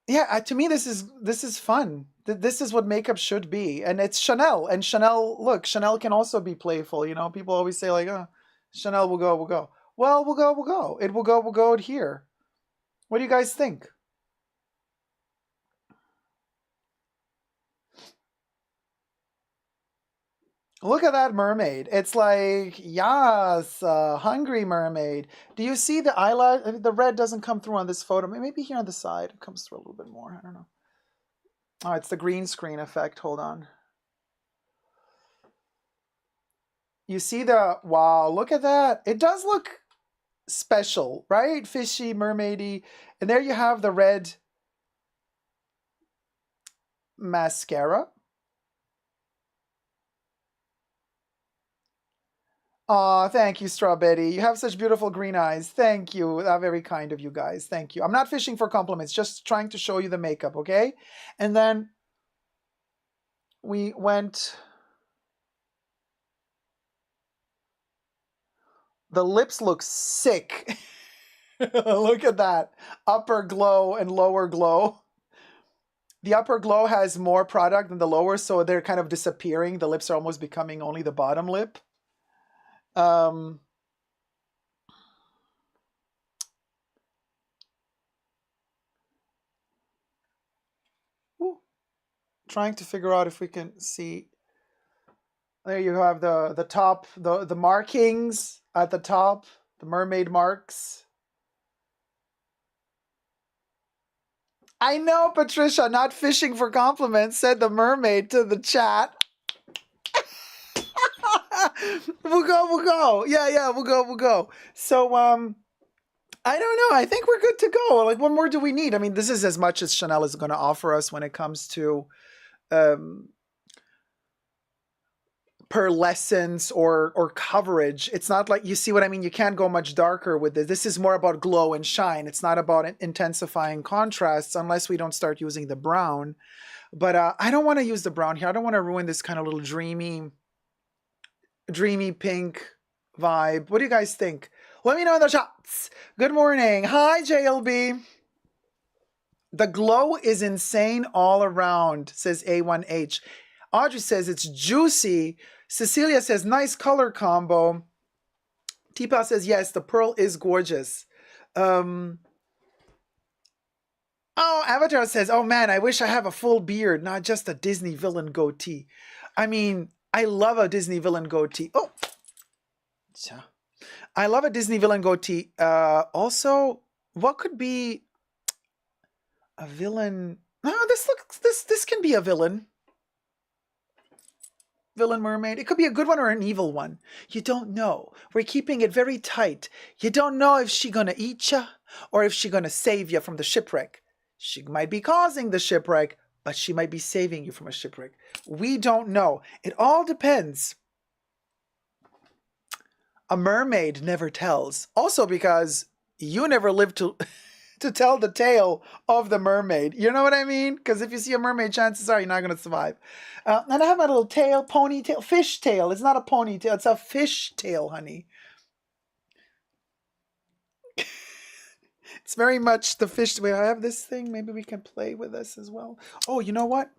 Yeah, to me, this is fun. This is what makeup should be. And it's Chanel. And Chanel, look, Chanel can also be playful. You know, people always say like, oh, Chanel will go, will go. Well, we'll go, we'll go. It will go, we'll go here. What do you guys think? Look at that mermaid. It's like, yes, hungry mermaid. Do you see the eyelash? I mean, the red doesn't come through on this photo. Maybe here on the side it comes through a little bit more. I don't know. Oh, it's the green screen effect. Hold on. You see wow, look at that. It does look special, right? Fishy, mermaidy. And there you have the red mascara. Aw, thank you, Strawberry. You have such beautiful green eyes. Thank you. Very kind of you guys. Thank you. I'm not fishing for compliments, just trying to show you the makeup, okay? And then we went... The lips look sick. Look at that. Upper glow and lower glow. The upper glow has more product than the lower, so they're kind of disappearing. The lips are almost becoming only the bottom lip. Trying to figure out if we can see. There you have the top, the markings at the top, the mermaid marks. I know, Patricia, not fishing for compliments, said the mermaid to the chat. We'll go. Yeah, we'll go. So, I don't know. I think we're good to go. Like, what more do we need? I mean, this is as much as Chanel is going to offer us when it comes to pearlescence or coverage. It's not like, you see what I mean? You can't go much darker with this. This is more about glow and shine. It's not about intensifying contrasts unless we don't start using the brown. But I don't want to use the brown here. I don't want to ruin this kind of little dreamy pink vibe. What do you guys think? Let me know in the chats. Good morning. Hi, JLB. The glow is insane all around, says A1H. Audrey says it's juicy. Cecilia says nice color combo. Teepa says yes, the pearl is gorgeous. Oh, Avatar says, oh man, I wish I have a full beard, not just a Disney villain goatee. I mean, I love a Disney villain goatee. Oh, I love a Disney villain goatee. Also, what could be a villain? No, this can be a villain. Villain mermaid. It could be a good one or an evil one. You don't know. We're keeping it very tight. You don't know if she's gonna eat you or if she's gonna save you from the shipwreck. She might be causing the shipwreck, but she might be saving you from a shipwreck. We don't know. It all depends. A mermaid never tells. Also because you never lived to tell the tale of the mermaid. You know what I mean? Because if you see a mermaid, chances are you're not going to survive. And I have my little tail, ponytail, fish tail. It's not a ponytail. It's a fish tail, honey. It's very much the fish. Wait, I have this thing. Maybe we can play with this as well. Oh, you know what?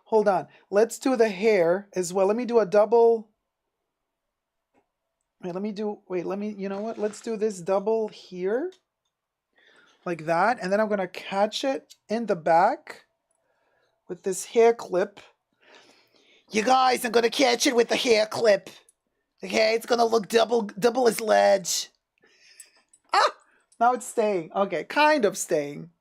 Hold on. Let's do the hair as well. Let me do a double. Wait, you know what? Let's do this double here. Like that. And then I'm going to catch it in the back with this hair clip. You guys, I'm gonna catch it with the hair clip. Okay, it's gonna look double as large. Ah, now it's staying. Okay, kind of staying.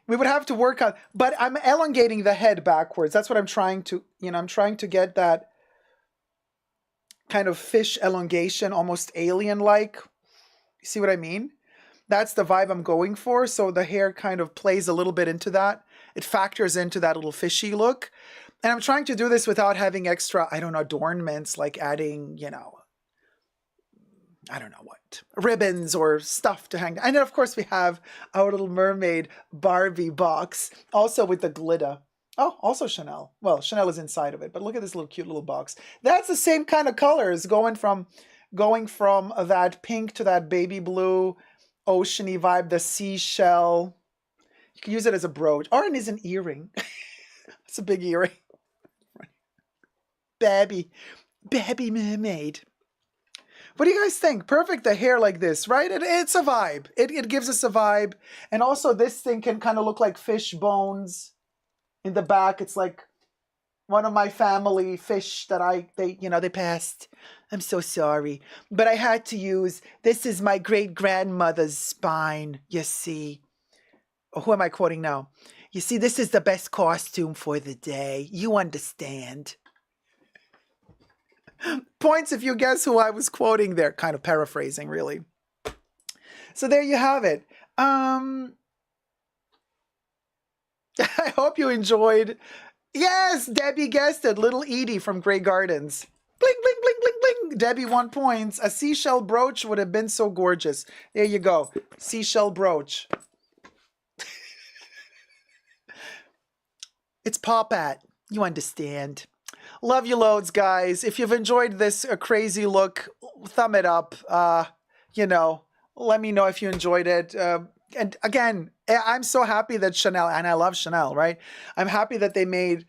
We would have to work on, but I'm elongating the head backwards. That's what I'm trying to, I'm trying to get that kind of fish elongation, almost alien-like. You see what I mean? That's the vibe I'm going for. So the hair kind of plays a little bit into that. It factors into that little fishy look. And I'm trying to do this without having extra, I don't know, adornments, like adding, I don't know what, ribbons or stuff to hang. And then, of course, we have our little mermaid Barbie box, also with the glitter. Oh, also Chanel. Well, Chanel is inside of it, but look at this little cute little box. That's the same kind of colors, going from that pink to that baby blue, oceany vibe, the seashell. You can use it as a brooch, or it is an earring. It's a big earring. Baby mermaid. What do you guys think? Perfect, the hair like this, right? It's a vibe. It gives us a vibe. And also this thing can kind of look like fish bones in the back. It's like one of my family fish that they passed. I'm so sorry. But I had to use, this is my great-grandmother's spine, you see. Who am I quoting now? You see, this is the best costume for the day. You understand. Points if you guess who I was quoting there. Kind of paraphrasing, really. So there you have it. I hope you enjoyed. Yes, Debbie guessed it. Little Edie from Grey Gardens. Bling, bling, bling, bling, bling. Debbie, 1 point. A seashell brooch would have been so gorgeous. There you go. Seashell brooch. It's Pop-At. You understand. Love you loads, guys. If you've enjoyed this crazy look, thumb it up. Let me know if you enjoyed it. And again, I'm so happy that Chanel, and I love Chanel, right? I'm happy that they made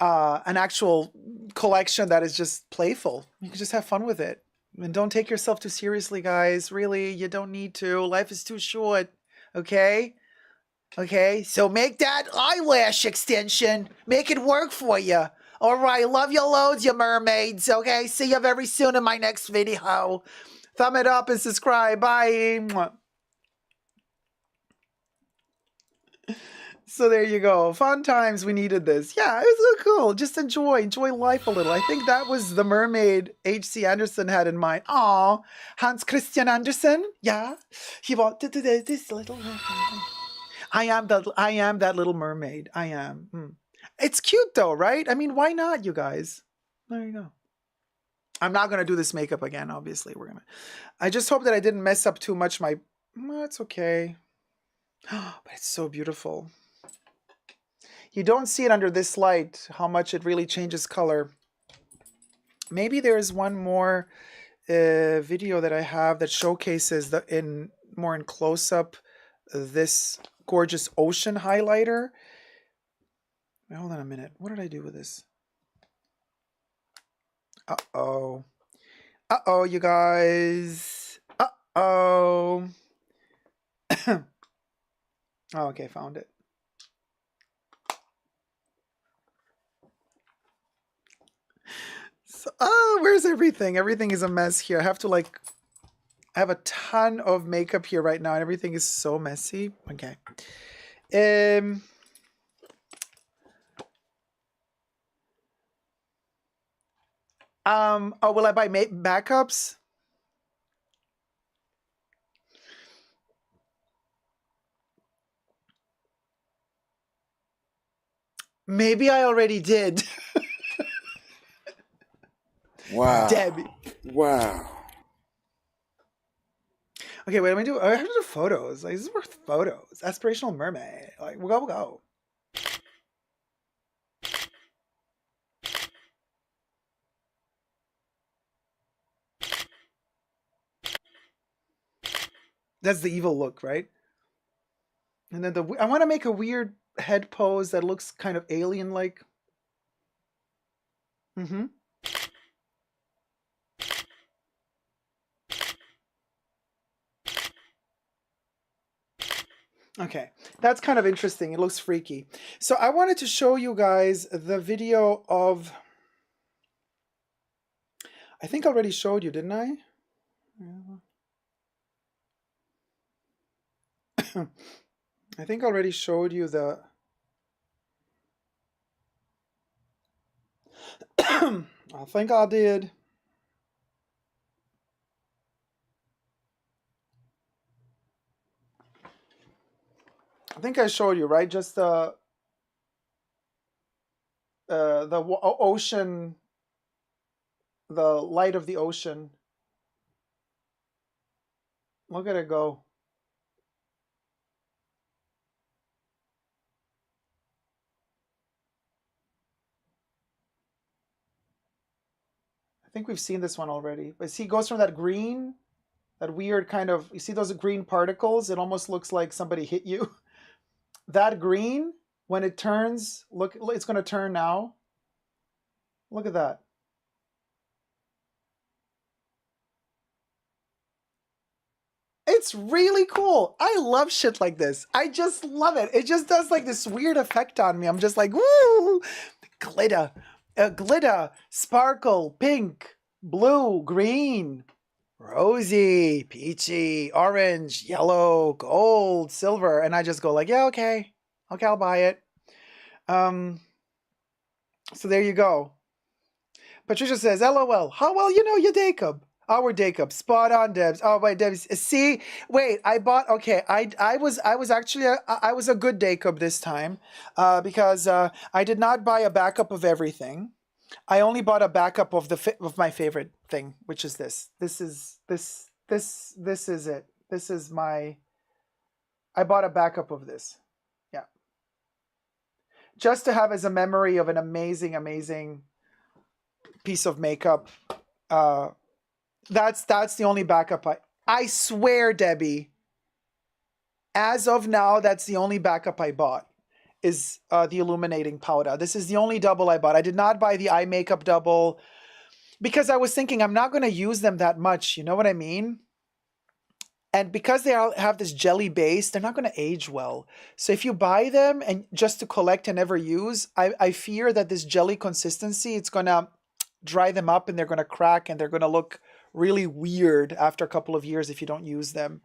an actual collection that is just playful. You can just have fun with it. And don't take yourself too seriously, guys. Really, you don't need to. Life is too short, okay? Okay, so make that eyelash extension. Make it work for you. All right, love you loads, you mermaids. Okay, see you very soon in my next video. Thumb it up and subscribe. Bye. So there you go. Fun times. We needed this. Yeah, it was so cool. Just enjoy life a little. I think that was the mermaid H.C. Andersen had in mind. Aw, Hans Christian Andersen. Yeah, he wanted to do this little. I am that little mermaid. I am. It's cute though, right? I mean, why not, you guys? There you go. I'm not gonna do this makeup again. Obviously, I just hope that I didn't mess up too much. It's okay. But it's so beautiful. You don't see it under this light, how much it really changes color. Maybe there's one more video that I have that showcases more in close-up this gorgeous ocean highlighter. Wait, hold on a minute. What did I do with this? Uh-oh. Uh-oh, you guys. Uh-oh. Oh, okay, found it. So, where's everything? Everything is a mess here. I have a ton of makeup here right now, and everything is so messy. Okay. Will I buy backups? Maybe I already did. Wow. Debbie. Wow. Okay, wait, I have to do photos. Like, this is worth photos. Aspirational mermaid. Like, we'll go. That's the evil look, right? And then I want to make a weird head pose that looks kind of alien-like. Mm-hmm. Okay, that's kind of interesting. It looks freaky. So I wanted to show you guys the video of, I think I already showed you, didn't I? I think I already showed you the, I think I did. I think I showed you, right? Just the ocean, the light of the ocean. Look at it go. I think we've seen this one already. But see, it goes from that green, that weird kind of, you see those green particles? It almost looks like somebody hit you. That green, when it turns, look, it's going to turn now. Look at that. It's really cool. I love shit like this. I just love it. It just does like this weird effect on me. I'm just like, woo! Glitter. Glitter. Sparkle. Pink. Blue. Green. Rosy. Peachy. Orange. Yellow. Gold. Silver. And I just go like, yeah, okay. Okay, I'll buy it. So there you go. Patricia says, LOL. How well you know your Dacob? Our Dacob, spot on, Debs. Oh wait, Debs. See, wait. I bought. Okay, I was actually I was a good Dacob this time, because I did not buy a backup of everything. I only bought a backup of of my favorite thing, which is this. This is it. This is my. I bought a backup of this. Yeah. Just to have as a memory of an amazing piece of makeup. That's the only backup I swear, Debbie, as of now, that's the only backup I bought is the illuminating powder. This is the only double I bought. I did not buy the eye makeup double because I was thinking I'm not going to use them that much. You know what I mean? And because they have this jelly base, they're not going to age well. So if you buy them and just to collect and never use, I fear that this jelly consistency, it's going to dry them up and they're going to crack and they're going to look really weird after a couple of years if you don't use them.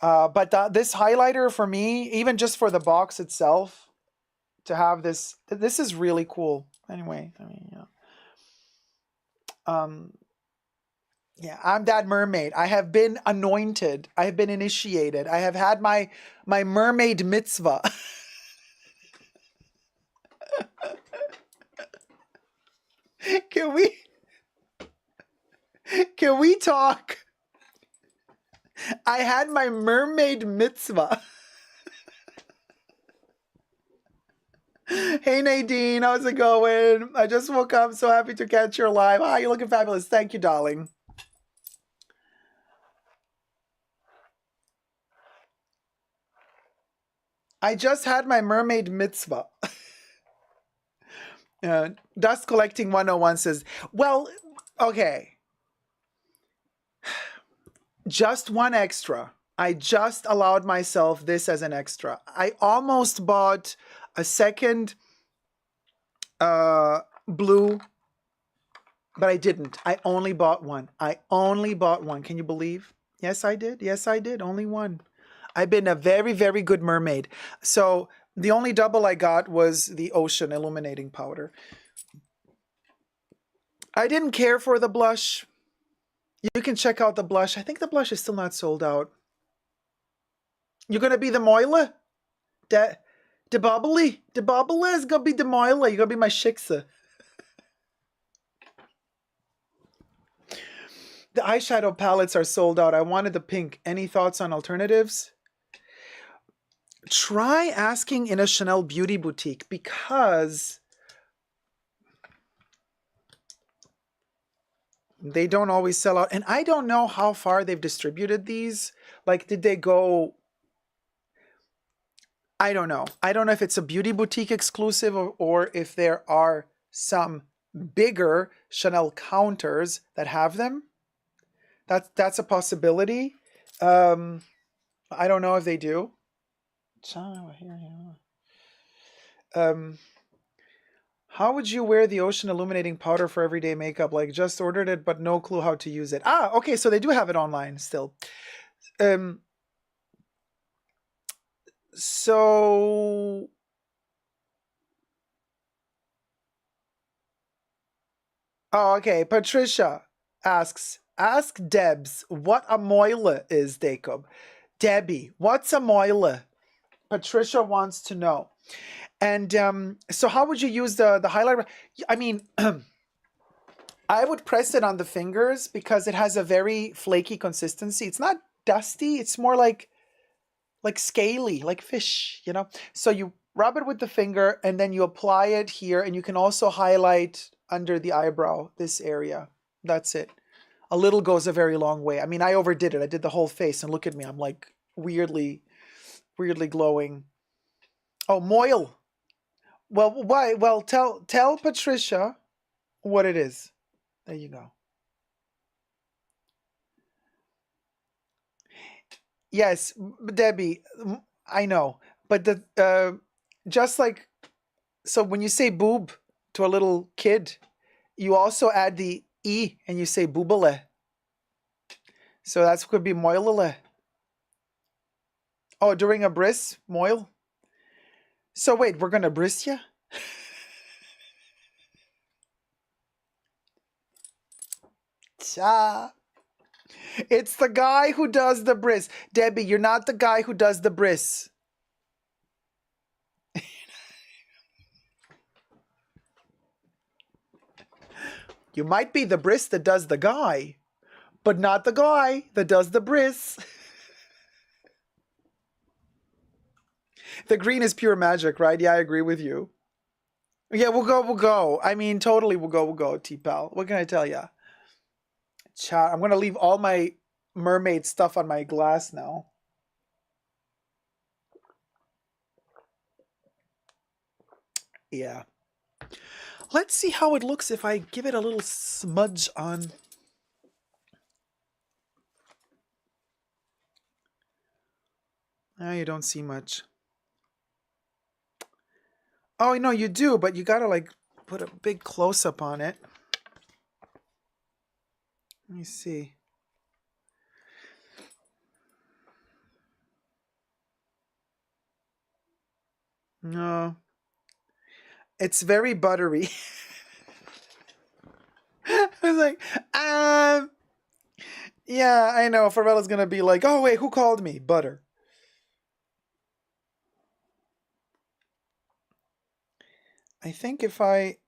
But this highlighter for me, even just for the box itself, to have this is really cool. Anyway, I mean, yeah. Yeah, I'm that mermaid. I have been anointed. I have been initiated. I have had my mermaid mitzvah. Can we talk? I had my mermaid mitzvah. Hey Nadine, how's it going? I just woke up, so happy to catch your live. Ah, you're looking fabulous. Thank you, darling. I just had my mermaid mitzvah. Dust Collecting 101 says, well, okay. Just one extra. I just allowed myself this as an extra. I almost bought a second blue, but I didn't. I only bought one. Can you believe? Yes, I did. Yes, I did. Only one. I've been a very good mermaid. So the only double I got was the Ocean Illuminating Powder. I didn't care for the blush. You can check out the blush. I think the blush is still not sold out. You're going to be the Moila? The bubbly? The bubbly is going to be the Moila. You're going to be my shiksa. The eyeshadow palettes are sold out. I wanted the pink. Any thoughts on alternatives? Try asking in a Chanel beauty boutique because they don't always sell out. And I don't know how far they've distributed these. Like, did they go... I don't know. I don't know if it's a beauty boutique exclusive or if there are some bigger Chanel counters that have them. That's a possibility. I don't know if they do. How would you wear the ocean illuminating powder for everyday makeup? Like, just ordered it, but no clue how to use it. Ah, okay, so they do have it online still. So oh, okay. Patricia asks, ask Debs what a moile is, Dacob. Debbie, what's a moile? Patricia wants to know. And so how would you use the highlighter? I mean, I would press it on the fingers because it has a very flaky consistency. It's not dusty. It's more like scaly, like fish, you know? So you rub it with the finger and then you apply it here, and you can also highlight under the eyebrow, this area. That's it. A little goes a very long way. I mean, I overdid it. I did the whole face, and look at me. I'm like weirdly glowing. Oh, moil. Well, why? Well, tell Patricia what it is. There you go. Yes, Debbie, I know. But the just like, so when you say boob to a little kid, you also add the E and you say boobale. So that could be moilale. Oh, during a bris, moil. So wait, we're gonna bris ya? Cha. It's the guy who does the bris. Debbie, you're not the guy who does the bris. You might be the bris that does the guy, but not the guy that does the bris. The green is pure magic, right? Yeah, I agree with you. Yeah, we'll go. I mean, totally we'll go, T-Pal. What can I tell ya? Chat. I'm going to leave all my mermaid stuff on my glass now. Yeah. Let's see how it looks if I give it a little smudge on. Ah, you don't see much. Oh, no, you do, but you gotta like put a big close-up on it. Let me see. No. It's very buttery. I was like, yeah, I know. Farella's gonna be like, oh wait, who called me? Butter. I think if I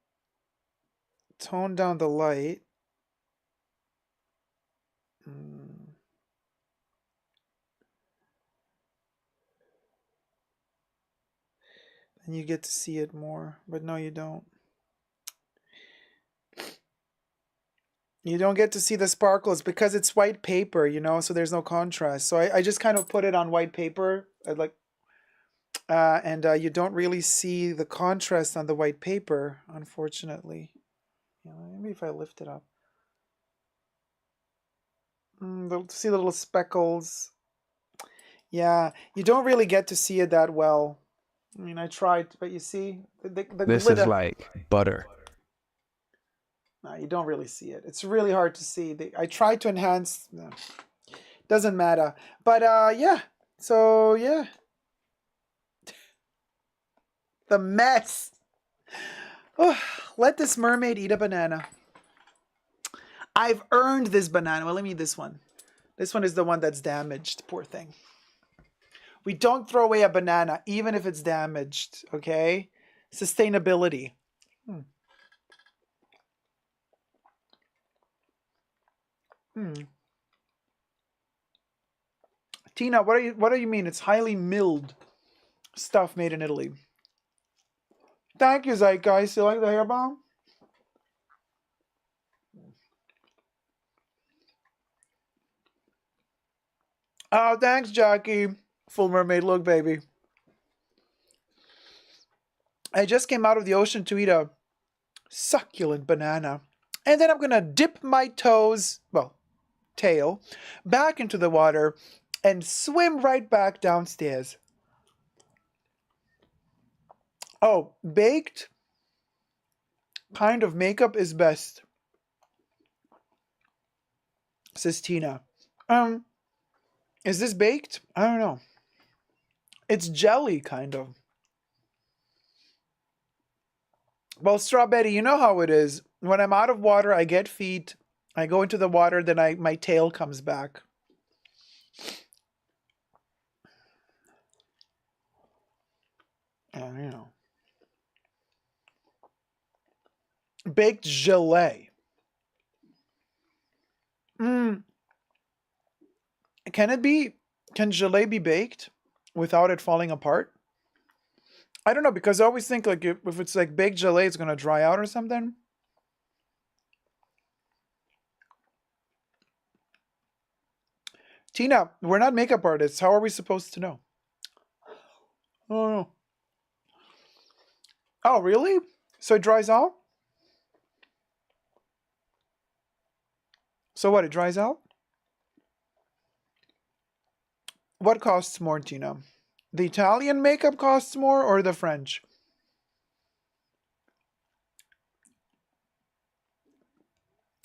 tone down the light, then you get to see it more, but no, you don't. You don't get to see the sparkles because it's white paper, you know, so there's no contrast. So I just kind of put it on white paper, and you don't really see the contrast on the white paper, unfortunately. You know, maybe if I lift it up. See the little speckles. Yeah, you don't really get to see it that well. I mean, I tried, but you see, the This glitter. is like butter. No, you don't really see it. It's really hard to see. I tried to enhance. No, doesn't matter. But yeah. So yeah. The mess. Oh, let this mermaid eat a banana. I've earned this banana. Well, let me eat this one. This one is the one that's damaged. Poor thing. We don't throw away a banana, even if it's damaged. Okay? Sustainability. Tina, what do you mean? It's highly milled stuff made in Italy. Thank you, Zeitgeist. You like the hair bomb? Oh, thanks, Jackie. Full mermaid look, baby. I just came out of the ocean to eat a succulent banana. And then I'm going to dip my toes, well, tail, back into the water and swim right back downstairs. Oh, baked kind of makeup is best, says Tina. Is this baked? I don't know. It's jelly, kind of. Well, Strawberry, you know how it is. When I'm out of water, I get feet. I go into the water, then my tail comes back. Oh, you know. Baked gelée. Can gelée be baked without it falling apart? I don't know, because I always think like if it's like baked gelée, it's gonna dry out or something. Tina, we're not makeup artists. How are we supposed to know? Oh no. Oh, really? So it dries out? So what, it dries out? What costs more, Tina? The Italian makeup costs more or the French?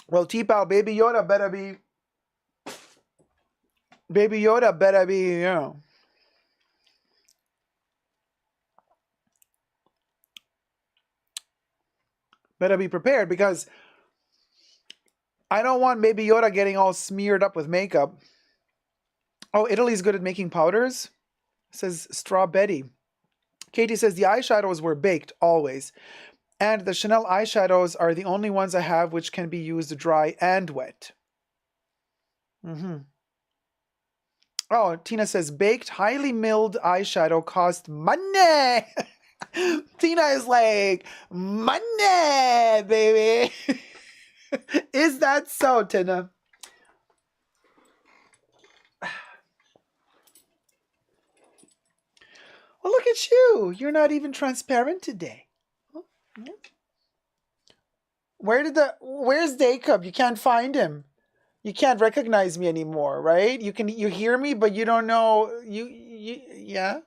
Well, T-Pow, Baby Yoda better be, you know. Better be prepared, because I don't want Baby Yoda getting all smeared up with makeup. Oh, Italy's good at making powders, says Straw Betty. Katie says the eyeshadows were baked always. And the Chanel eyeshadows are the only ones I have which can be used dry and wet. Oh, Tina says baked, highly milled eyeshadow cost money. Tina is like, money, baby. Is that so, Tina? Well, look at you. You're not even transparent today. Where's Dacob? You can't find him. You can't recognize me anymore, right? You hear me, but you don't know. Yeah.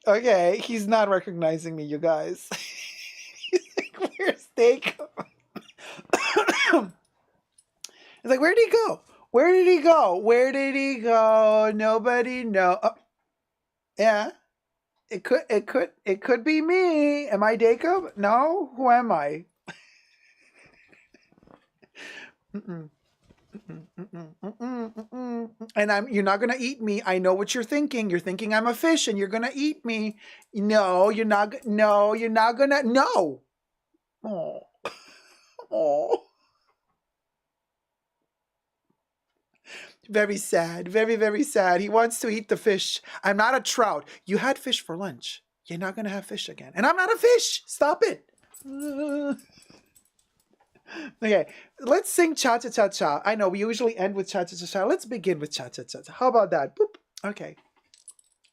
Okay, he's not recognizing me, you guys. He's like, where's Dacob? He's like, where did he go? Where did he go? Where did he go? Nobody know. Oh, yeah. It could be me. Am I Dacob? No? Who am I? And you're not gonna eat me. I know what you're thinking. You're thinking I'm a fish and you're gonna eat me. No, you're not. No, you're not gonna. No. Oh. Oh. Very sad. Very, very sad. He wants to eat the fish. I'm not a trout. You had fish for lunch. You're not gonna have fish again. And I'm not a fish. Stop it. Okay, let's sing cha-cha-cha-cha. I know, we usually end with cha-cha-cha-cha. Let's begin with cha-cha-cha-cha. How about that? Boop. Okay.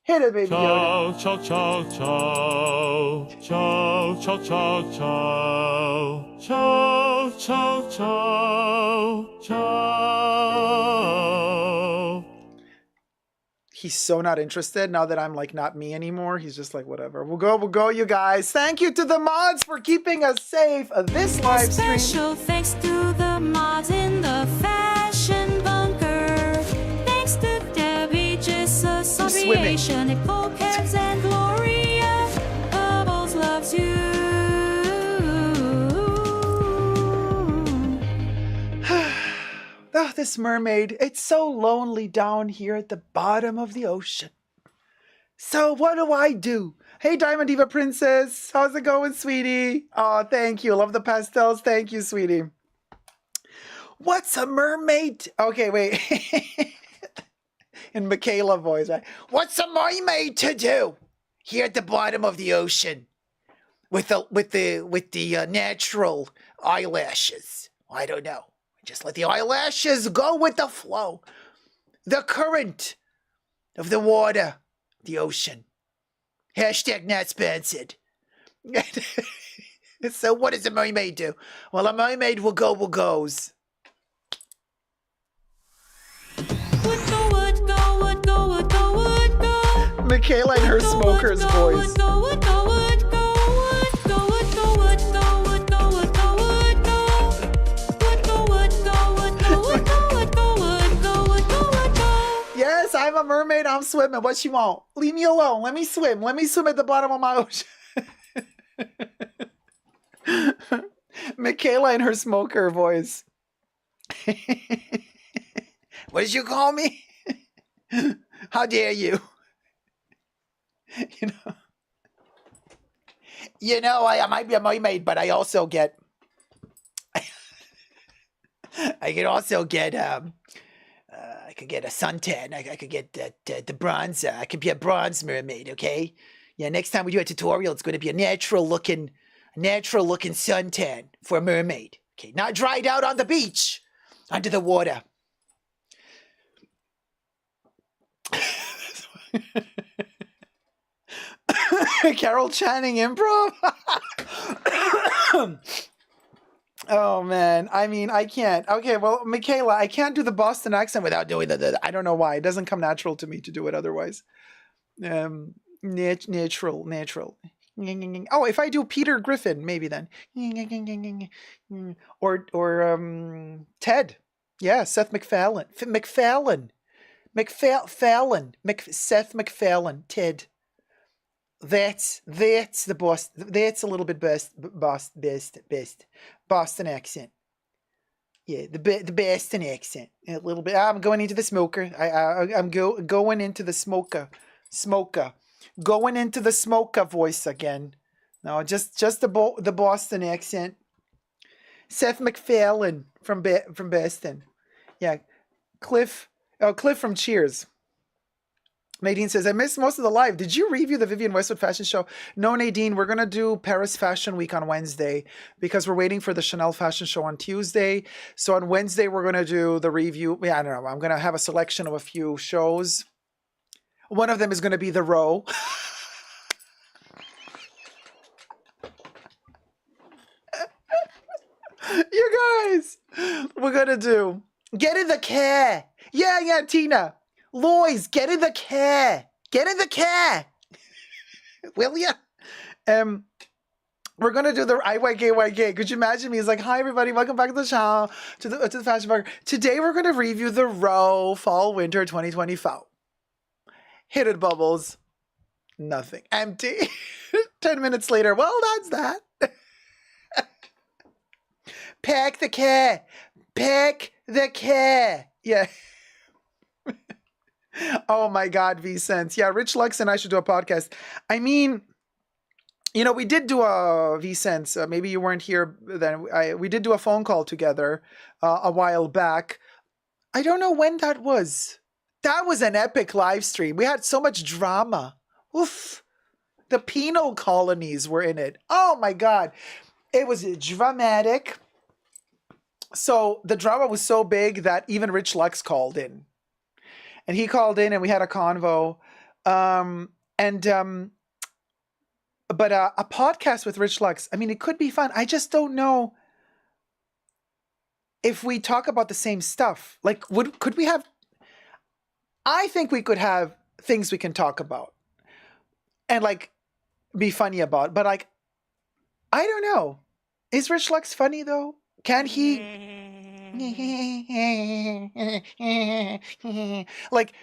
Hit it, baby Yoda. Chow, chow, chow, chow, chow, chow, chow, chow, chow, chow, chow. He's so not interested now that I'm like not me anymore. He's just like, whatever. We'll go, you guys. Thank you to the mods for keeping us safe. This live stream. Special thanks to the mods in the fashion bunker. Thanks to Debbie, Jesus, Creation, Nicole, Kevs, and Gloria. Bubbles loves you. Oh, this mermaid. It's so lonely down here at the bottom of the ocean. So what do? Hey, Diamond Diva Princess. How's it going, sweetie? Oh, thank you. Love the pastels. Thank you, sweetie. What's a mermaid? Okay, wait. In Michaela voice, right? What's a mermaid to do here at the bottom of the ocean with the natural eyelashes? I don't know. Just let the eyelashes go with the flow. The current of the water, the ocean. Hashtag not sponsored. So what does a mermaid do? Well, a mermaid will go where goes. Michaela and her smoker's voice. Yes, I'm a mermaid. I'm swimming. What you want? Leave me alone. Let me swim. Let me swim at the bottom of my ocean. Michaela and her smoker voice. What did you call me? How dare you? I might be a mermaid, but I also get I could get a suntan. I could get the bronze. I could be a bronze mermaid. Okay. Yeah. Next time we do a tutorial, it's going to be a natural looking suntan for a mermaid. Okay. Not dried out on the beach, under the water. Carol Channing improv. Oh man, I mean, I can't. Okay, well, Michaela, I can't do the Boston accent without doing the I don't know why. It doesn't come natural to me to do it otherwise. Natural. Oh, if I do Peter Griffin, maybe then. Or Ted. Yeah, Seth MacFarlane. Seth MacFarlane. Ted. That's the Boston. That's a little bit best Boston accent. Yeah, the Boston accent. A little bit. I'm going into the smoker. I'm going into the smoker. Going into the smoker voice again. No, just the Boston accent. Seth MacFarlane from Boston. Yeah, Cliff from Cheers. Nadine says, I missed most of the live. Did you review the Vivienne Westwood fashion show? No, Nadine, we're going to do Paris Fashion Week on Wednesday because we're waiting for the Chanel fashion show on Tuesday. So on Wednesday, we're going to do the review. Yeah, I don't know. I'm going to have a selection of a few shows. One of them is going to be The Row. You guys, we're going to do Get in the Car. Yeah, Tina. Lois, get in the car. Get in the car. Will ya? We're gonna do the IYK. Could you imagine me? He's like, hi everybody, welcome back to the channel, to the Fashion Bunker. Today we're gonna review the Row Fall Winter 2024. Hit it, Bubbles. Nothing. Empty. 10 minutes later. Well, that's that. Pack the car. Pack the car. Yeah. Oh my God, V-Sense. Yeah, Rich Lux and I should do a podcast. I mean, we did do a V-Sense. Maybe you weren't here then. We did do a phone call together a while back. I don't know when that was. That was an epic live stream. We had so much drama. Oof. The penal colonies were in it. Oh my God. It was dramatic. So the drama was so big that even Rich Lux called in. And he called in and we had a convo. But a podcast with Rich Lux, I mean, it could be fun. I just don't know if we talk about the same stuff. Like, could we have... I think we could have things we can talk about. And, like, be funny about. But, like, I don't know. Is Rich Lux funny, though? Can he... Like,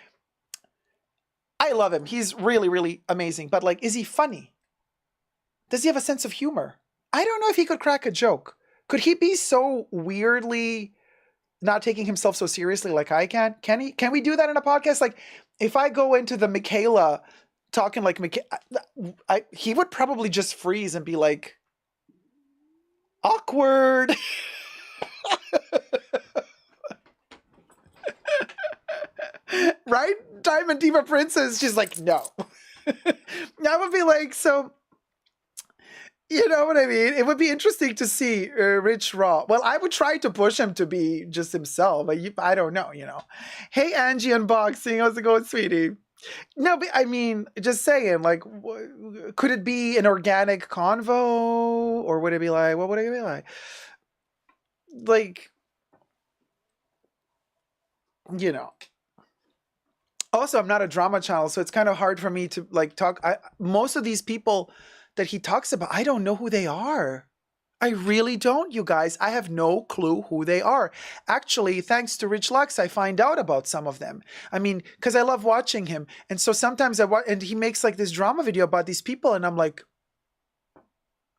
I love him. He's really, really amazing. But like, is he funny? Does he have a sense of humor? I don't know if he could crack a joke. Could he be so weirdly not taking himself so seriously like I can? Can he? Can we do that in a podcast? Like, if I go into the Michaela talking like Michaela, he would probably just freeze and be like, awkward. Right? Diamond Diva Princess, she's like, no. I would be like, so, you know what I mean? It would be interesting to see Rich Raw. Well, I would try to push him to be just himself, but I don't know, Hey, Angie Unboxing, how's it going, sweetie? No, but I mean, just saying, like, could it be an organic convo, or would it be like, what would it be like? Like, you know. Also, I'm not a drama channel, so it's kind of hard for me to like talk. Most of these people that he talks about, I don't know who they are. I really don't, you guys. I have no clue who they are. Actually, thanks to Rich Lux, I find out about some of them. I mean, because I love watching him. And so sometimes I watch, and he makes like this drama video about these people, and I'm like,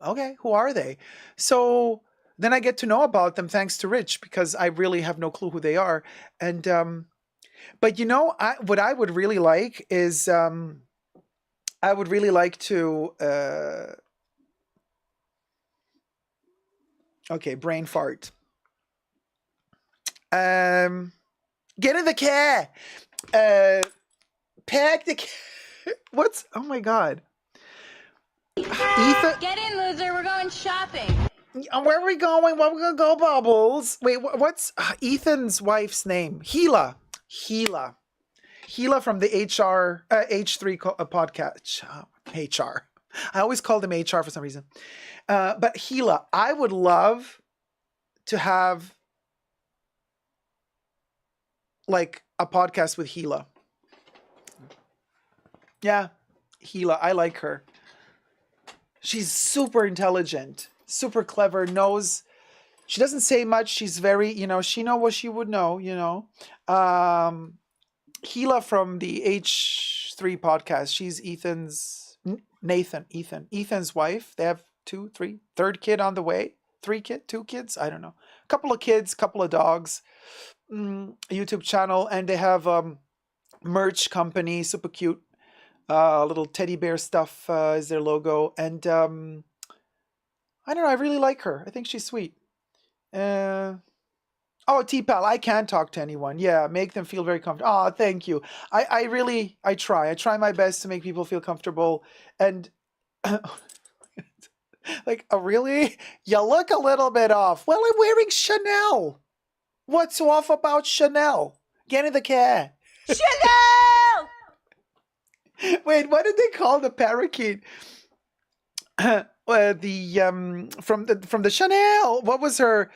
okay, who are they? So then I get to know about them thanks to Rich, because I really have no clue who they are. And, but you know, what I would really like is, I would really like to, okay, brain fart. Get in the car. Pack the car. What's, oh my God. Ethan, Get in, loser. We're going shopping. where are we going? Where are we gonna go, Bubbles? Wait, what's Ethan's wife's name? Gila. Gila from the H3 podcast. HR. I always call them HR for some reason. But Gila, I would love to have like a podcast with Gila. Yeah, Gila, I like her. She's super intelligent, super clever, she doesn't say much. She's very, she know what she would know, Gila from the H3 podcast. She's Ethan's wife. They have third kid on the way. Two kids. I don't know. Couple of kids, couple of dogs, YouTube channel. And they have merch company, super cute. Little teddy bear stuff is their logo. And I don't know. I really like her. I think she's sweet. Oh, T-Pal, I can talk to anyone. Yeah, make them feel very comfortable. Oh, thank you. I try. I try my best to make people feel comfortable. And like, oh, really? You look a little bit off. Well, I'm wearing Chanel. What's off about Chanel? Get in the car. Chanel! Wait, what did they call the parakeet? From the Chanel. What was her?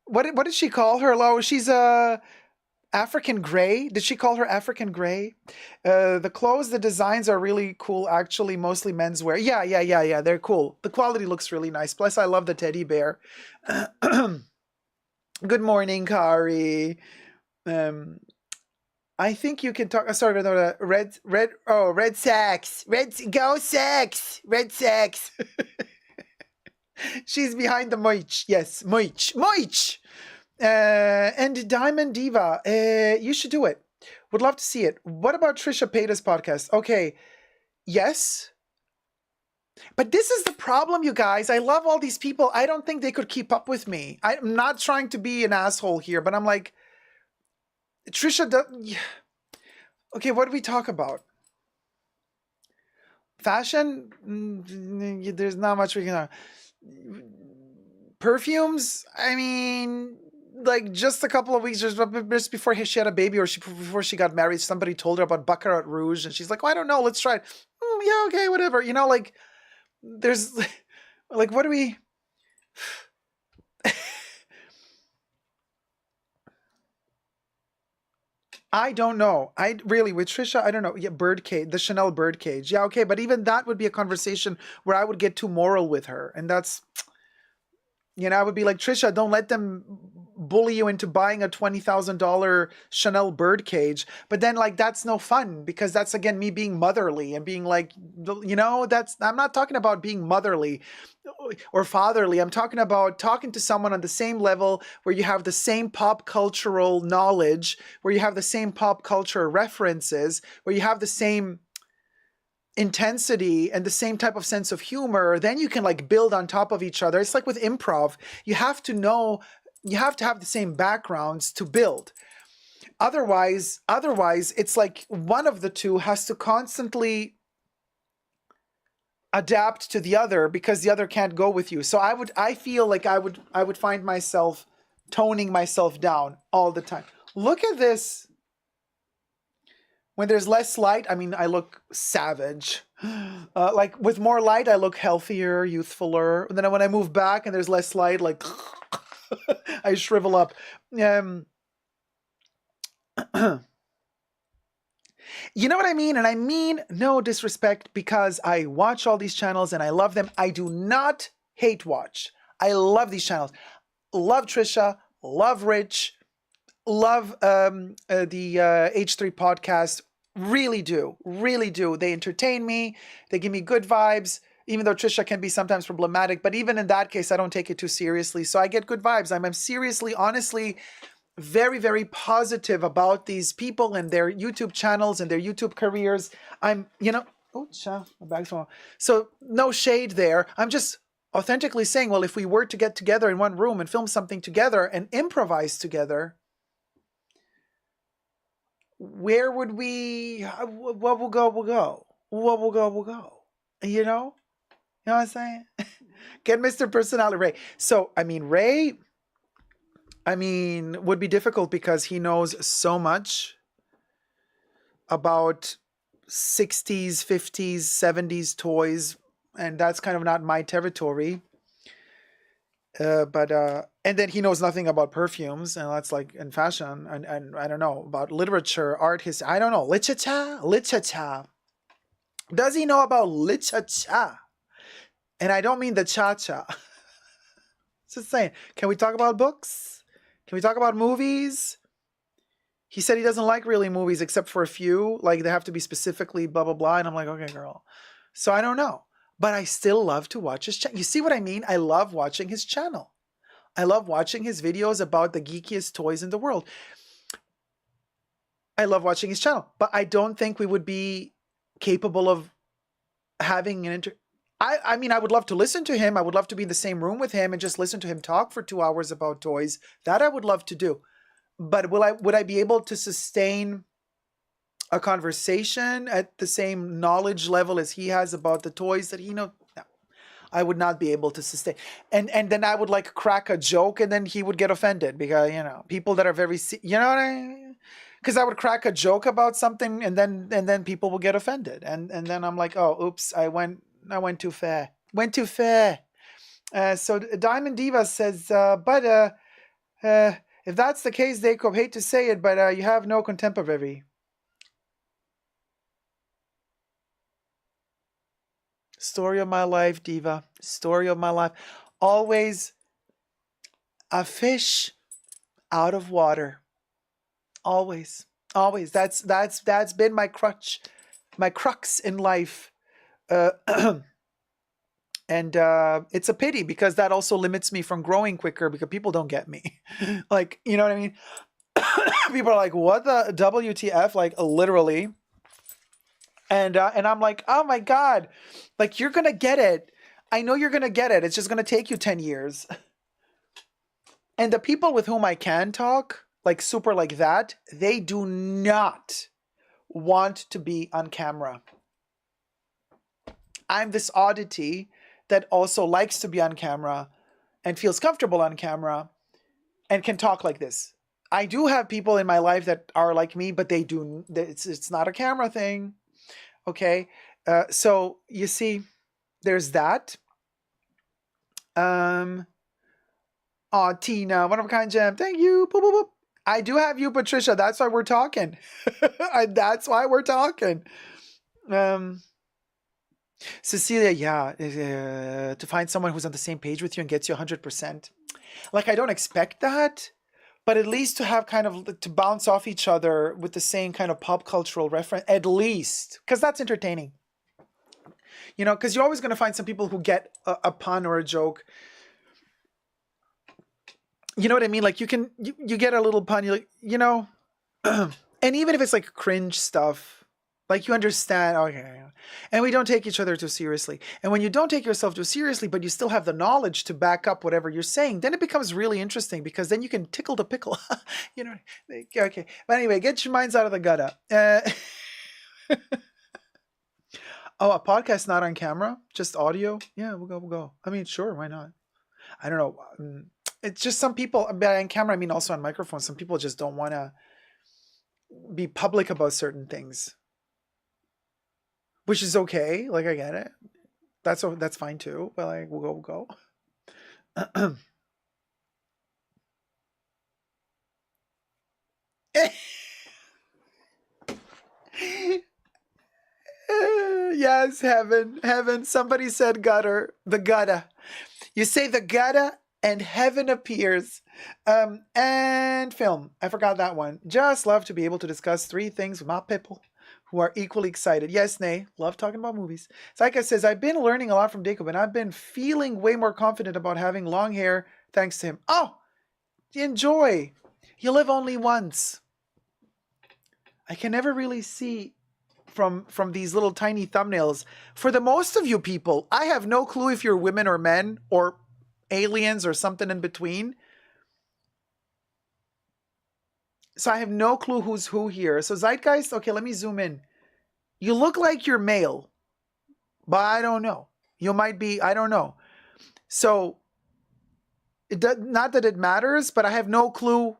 What did she call her? Oh, she's African gray. Did she call her African gray? The clothes, the designs are really cool. Actually, mostly menswear. Yeah. They're cool. The quality looks really nice. Plus, I love the teddy bear. Good morning, Kari. I think you can talk. Sorry, no, Red Sacks. Go Sacks. Red Sacks. She's behind the Moich. Yes, Moich. And Diamond Diva. You should do it. Would love to see it. What about Trisha Paytas' podcast? Okay. Yes. But this is the problem, you guys. I love all these people. I don't think they could keep up with me. I'm not trying to be an asshole here, but I'm like, Trisha does... Okay, what do we talk about? Fashion? There's not much we can... Perfumes? I mean, like just a couple of weeks just before she had a baby, or before she got married, somebody told her about Baccarat Rouge, and she's like, "Oh, I don't know, let's try it." Yeah, okay, whatever. Like there's like, what do we? I don't know. With Trisha, I don't know. Yeah, birdcage, the Chanel birdcage. Yeah, okay, but even that would be a conversation where I would get too moral with her, and that's. I would be like, Trisha, don't let them bully you into buying a $20,000 Chanel birdcage. But then, like, that's no fun, because that's, again, me being motherly and being like, I'm not talking about being motherly or fatherly. I'm talking about talking to someone on the same level, where you have the same pop cultural knowledge, where you have the same pop culture references, where you have the same intensity and the same type of sense of humor. Then you can like build on top of each other. It's like with improv. You have to have the same backgrounds to build. Otherwise it's like one of the two has to constantly adapt to the other, because the other can't go with you. So I feel like I would find myself toning myself down all the time. Look at this. When there's less light, I mean, I look savage. Like with more light, I look healthier, youthfuler. And then when I move back and there's less light, like I shrivel up. You know what I mean? And I mean no disrespect, because I watch all these channels and I love them. I do not hate watch. I love these channels. Love Trisha, love Rich, love the H3 podcast. Really do. Really do. They entertain me. They give me good vibes, even though Trisha can be sometimes problematic. But even in that case, I don't take it too seriously. So I get good vibes. I'm seriously, honestly, very, very positive about these people and their YouTube channels and their YouTube careers. I'm, oh, my bag's falling. So no shade there. I'm just authentically saying, well, if we were to get together in one room and film something together and improvise together, where would we, what will go, will go. What will go, will go. You know what I'm saying? Get Mr. Personality, Ray. So, I mean, Ray, would be difficult because he knows so much about 60s, 50s, 70s toys, and that's kind of not my territory. And then he knows nothing about perfumes, and that's like in fashion, and I don't know about literature, art, history. I don't know. Literature. Does he know about literature? And I don't mean the cha-cha. Just saying. Can we talk about books? Can we talk about movies? He said he doesn't like really movies except for a few. Like, they have to be specifically blah, blah, blah. And I'm like, okay, girl. So I don't know. But I still love to watch his channel. You see what I mean? I love watching his channel. I love watching his videos about the geekiest toys in the world. I love watching his channel. But I don't think we would be capable of having an I mean, I would love to listen to him. I would love to be in the same room with him and just listen to him talk for 2 hours about toys. That I would love to do. But would I be able to sustain a conversation at the same knowledge level as he has about the toys that he knows? No, I would not be able to sustain. And then I would like crack a joke and then he would get offended because, people that are very, you know what I mean? Because I would crack a joke about something and then people will get offended. And then I'm like, oh, oops, I went too far. Went too far. So Diamond Diva says, but if that's the case, Dacob, hate to say it, but you have no contemporary. Story of my life, Diva. Story of my life. Always a fish out of water. Always. Always. That's been my crutch, my crux in life. And it's a pity because that also limits me from growing quicker because people don't get me. Like, you know what I mean? People are like, what the WTF? Like, literally. And I'm like, oh my God, like, you're going to get it. I know you're going to get it. It's just going to take you 10 years. And the people with whom I can talk, like super like that, they do not want to be on camera. I'm this oddity that also likes to be on camera and feels comfortable on camera and can talk like this. I do have people in my life that are like me, but it's not a camera thing. Okay. So you see, there's that. Tina, one of a kind gem. Thank you. Boop, boop, boop. I do have you, Patricia. That's why we're talking. That's why we're talking. Cecilia, yeah, to find someone who's on the same page with you and gets you 100%. Like, I don't expect that, but at least to have kind of, to bounce off each other with the same kind of pop cultural reference, at least, because that's entertaining. Because you're always going to find some people who get a pun or a joke. You know what I mean? Like, you get a little pun, you're like, and even if it's like cringe stuff, like, you understand, okay, and we don't take each other too seriously. And when you don't take yourself too seriously, but you still have the knowledge to back up whatever you're saying, then it becomes really interesting because then you can tickle the pickle. Okay. But anyway, get your minds out of the gutter. Oh, a podcast not on camera, just audio? Yeah, we'll go. I mean, sure, why not? I don't know. It's just some people, on camera, I mean also on microphone, some people just don't want to be public about certain things, which is okay. Like, I get it. That's fine too. But like, we'll go. Yes, heaven. Somebody said gutter, the gutter. You say the gutter and heaven appears. And film. I forgot that one. Just love to be able to discuss 3 things with my people who are equally excited. Yes, Nay. Love talking about movies. Saika says, I've been learning a lot from Dacob and I've been feeling way more confident about having long hair thanks to him. Oh, enjoy. You live only once. I can never really see from these little tiny thumbnails. For the most of you people, I have no clue if you're women or men or aliens or something in between. So I have no clue who's who here. So Zeitgeist, okay, let me zoom in. You look like you're male, but I don't know. You might be, I don't know. So, not that it matters, but I have no clue.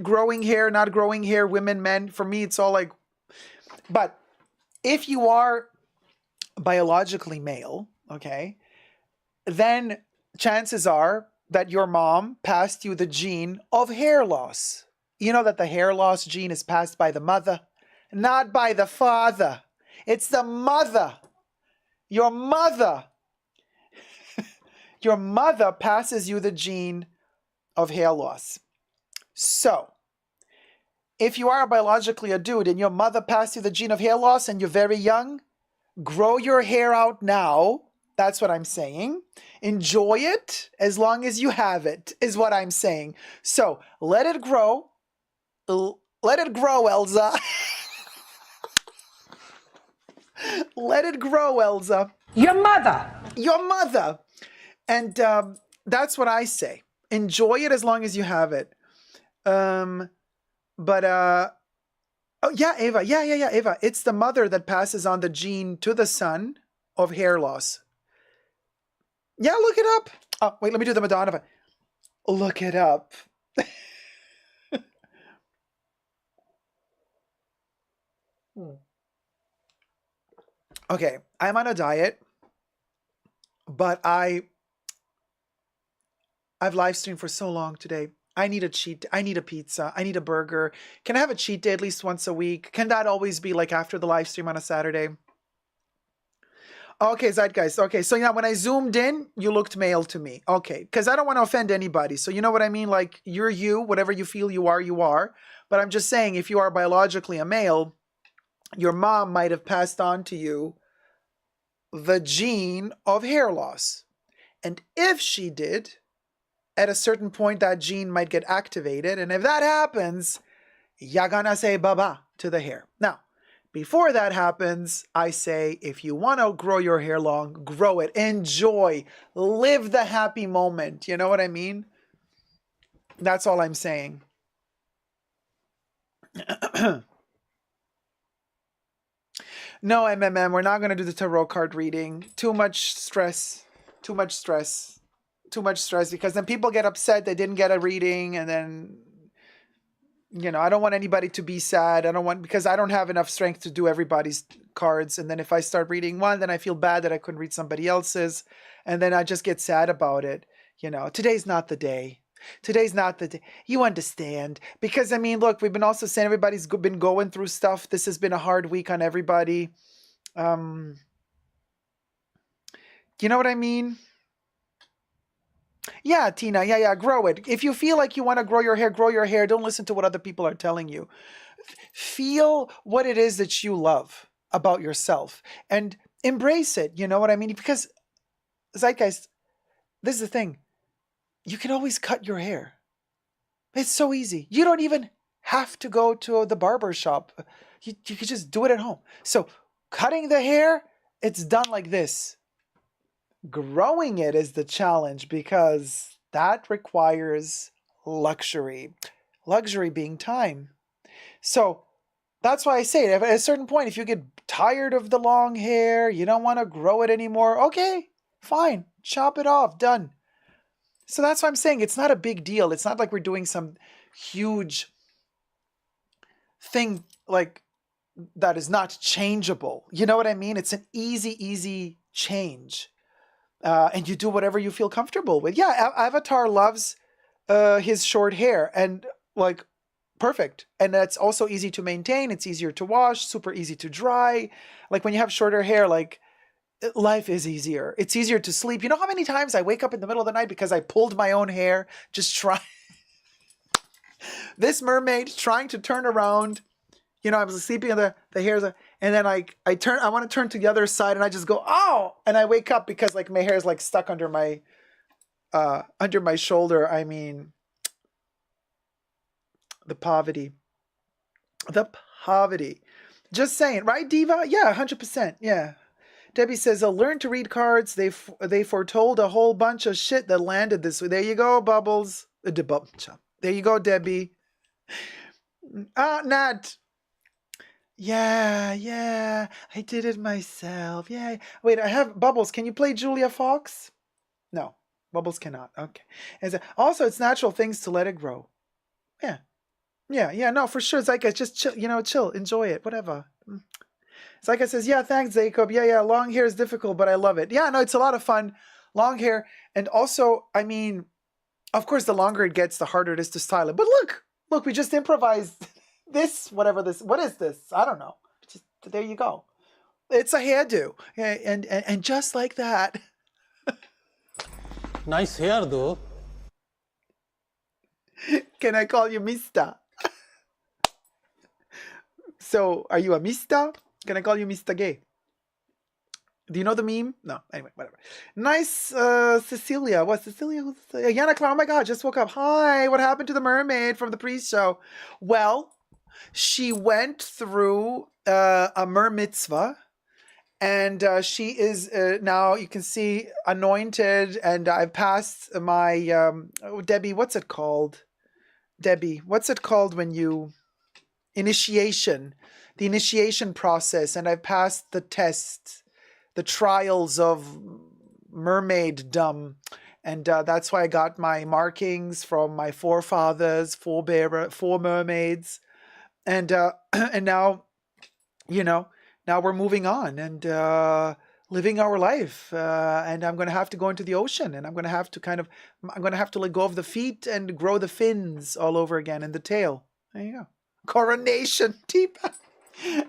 Growing hair, not growing hair, women, men. For me, it's all like, but if you are biologically male, okay, then chances are that your mom passed you the gene of hair loss. You know that the hair loss gene is passed by the mother, not by the father. It's the mother. Your mother. Your mother passes you the gene of hair loss. So, if you are biologically a dude and your mother passed you the gene of hair loss and you're very young, grow your hair out now. That's what I'm saying. Enjoy it as long as you have it, is what I'm saying. So, let it grow. Let it grow, Elza. Let it grow, Elza. Your mother. Your mother. And that's what I say. Enjoy it as long as you have it. Oh yeah, Ava. Yeah, Ava. It's the mother that passes on the gene to the son of hair loss. Yeah, look it up. Oh, wait, let me do the Madonna. Look it up. Okay, I'm on a diet, but I've live streamed for so long today. I need a cheat. I need a pizza. I need a burger. Can I have a cheat day at least once a week? Can that always be like after the live stream on a Saturday? Okay, Zeitgeist. Okay, so yeah, when I zoomed in, you looked male to me. Okay, because I don't want to offend anybody. So you know what I mean? Like, you're you, whatever you feel you are, you are. But I'm just saying, if you are biologically a male, your mom might have passed on to you the gene of hair loss. And if she did, at a certain point, that gene might get activated. And if that happens, you're gonna say baba to the hair. Now, before that happens, I say, if you want to grow your hair long, grow it. Enjoy. Live the happy moment. You know what I mean? That's all I'm saying. No, MMM, we're not going to do the tarot card reading. Too much stress. Too much stress. Too much stress, because then people get upset they didn't get a reading, and then, you know, I don't want anybody to be sad. Because I don't have enough strength to do everybody's cards. And then if I start reading one, then I feel bad that I couldn't read somebody else's. And then I just get sad about it. You know, today's not the day. Today's not the day. You understand. Because, I mean, look, we've been also saying everybody's been going through stuff. This has been a hard week on everybody. You know what I mean? Yeah, Tina. Yeah. Grow it. If you feel like you want to grow your hair, grow your hair. Don't listen to what other people are telling you. Feel what it is that you love about yourself and embrace it. You know what I mean? Because, Zeitgeist, this is the thing. You can always cut your hair. It's so easy. You don't even have to go to the barber shop. You can just do it at home. So cutting the hair, it's done like this. Growing it is the challenge, because that requires luxury. Luxury being time. So that's why I say, at a certain point, if you get tired of the long hair, you don't want to grow it anymore, okay, fine. Chop it off. Done. So that's why I'm saying it's not a big deal. It's not like we're doing some huge thing like that is not changeable. You know what I mean? It's an easy change. And you do whatever you feel comfortable with. Yeah, Avatar loves his short hair, and like perfect. And that's also easy to maintain. It's easier to wash, super easy to dry. Like when you have shorter hair, like life is easier. It's easier to sleep. You know how many times I wake up in the middle of the night because I pulled my own hair, just try. This mermaid trying to turn around. You know, I was sleeping and the hair's, and then I want to turn to the other side, and I just go, oh, and I wake up because like my hair is like stuck under my shoulder. I mean, the poverty. Just saying, right, Diva? Yeah, 100%. Yeah. Debbie says, I'll learn to read cards. They foretold a whole bunch of shit that landed this way. There you go, Bubbles. There you go, Debbie. Nat. Yeah, I did it myself. Yeah. Wait, I have Bubbles. Can you play Julia Fox? No, Bubbles cannot. Okay. Also, it's natural things to let it grow. Yeah. No, for sure. Zyka, just chill, chill, enjoy it, whatever. Zyka says, yeah, thanks, Dacob. Yeah, long hair is difficult, but I love it. Yeah, no, it's a lot of fun. Long hair. And also, I mean, of course, the longer it gets, the harder it is to style it. But look, we just improvised what is this? I don't know. Just, there you go. It's a hairdo. And just like that. Nice hair, though. Can I call you Mista? So, are you a Mista? Can I call you Mr. Gay? Do you know the meme? No. Anyway, whatever. Nice, Cecilia. What, Cecilia? Yana Clown. Oh my God, just woke up. Hi, what happened to the mermaid from the pre-show? Well, she went through a mer mitzvah, and she is now, you can see, anointed, and I've passed my, Debbie, what's it called? Debbie, what's it called when you, initiation, the initiation process, and I've passed the tests, the trials of mermaiddom, and that's why I got my markings from my forefathers, four mermaids, and now, now we're moving on and living our life, and I'm going to have to go into the ocean, and I'm going to have to let go of the feet and grow the fins all over again and the tail. There you go. Coronation, deep.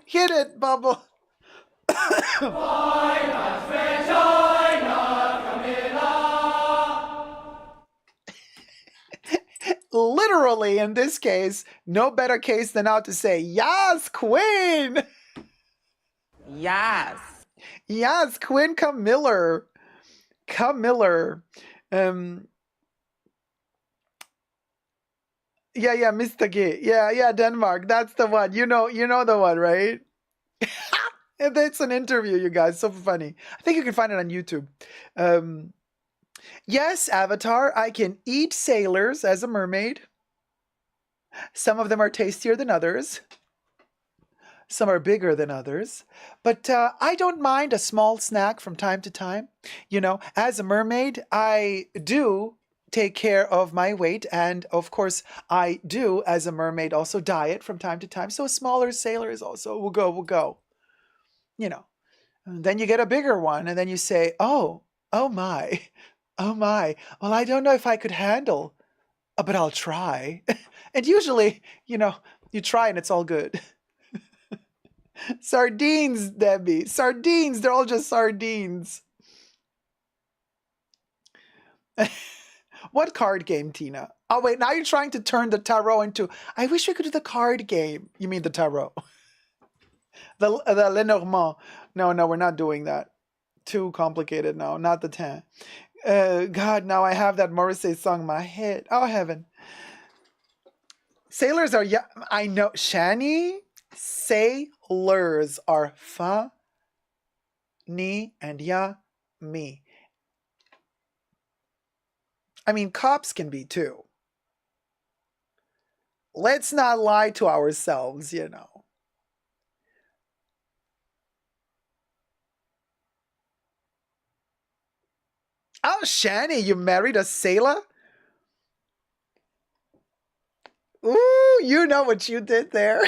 Hit it, Bubble. Literally, in this case, no better case than now to say, yes, Queen. Yes. Yes, Quinn Camiller. Yeah, Mr. Gay. Yeah, Denmark. That's the one. You know the one, right? It's an interview, you guys. So funny. I think you can find it on YouTube. Yes, Avatar. I can eat sailors as a mermaid. Some of them are tastier than others. Some are bigger than others. But I don't mind a small snack from time to time. As a mermaid, I do take care of my weight, and of course I do, as a mermaid, also diet from time to time. So a smaller sailor is also will go. And then you get a bigger one, and then you say, oh my. Well, I don't know if I could handle, but I'll try. And usually, you try and it's all good. Sardines, Debbie. Sardines. They're all just sardines. What card game, Tina? Oh, wait. Now you're trying to turn the tarot into... I wish we could do the card game. You mean the tarot. the Lenormand. No, we're not doing that. Too complicated now. Not the 10. God, now I have that Morrissey song in my head. Oh, heaven. Sailors are... Yeah, I know. Shani? Sailors are fa, ni, and ya, me. I mean, cops can be too. Let's not lie to ourselves, Oh, Shani, you married a sailor? Ooh, you know what you did there.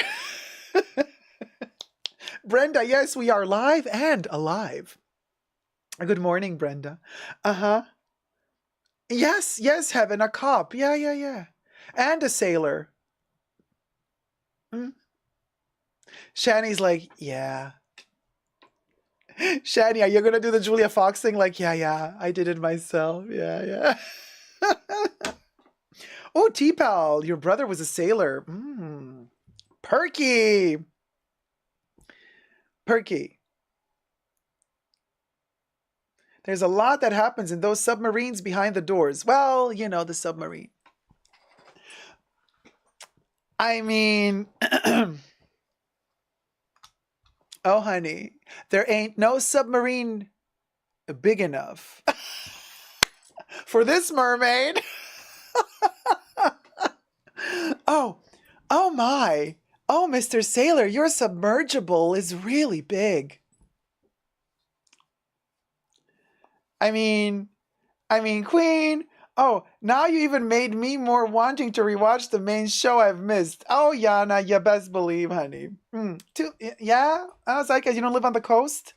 Brenda, yes, we are live and alive. Good morning, Brenda. Uh-huh. Yes, yes, Heaven, a cop. Yeah. And a sailor. Mm. Shani's like, yeah. Shani, are you going to do the Julia Fox thing? Like, yeah, I did it myself. Yeah. Oh, T-Pal, your brother was a sailor. Perky. There's a lot that happens in those submarines behind the doors. Well, you know, the submarine. I mean, oh, honey, there ain't no submarine big enough for this mermaid. Oh my. Oh, Mr. Sailor, your submergible is really big. I mean, Queen. Oh, now you even made me more wanting to rewatch the main show I've missed. Oh, Yana, you best believe, honey. Yeah? I was like, you don't live on the coast?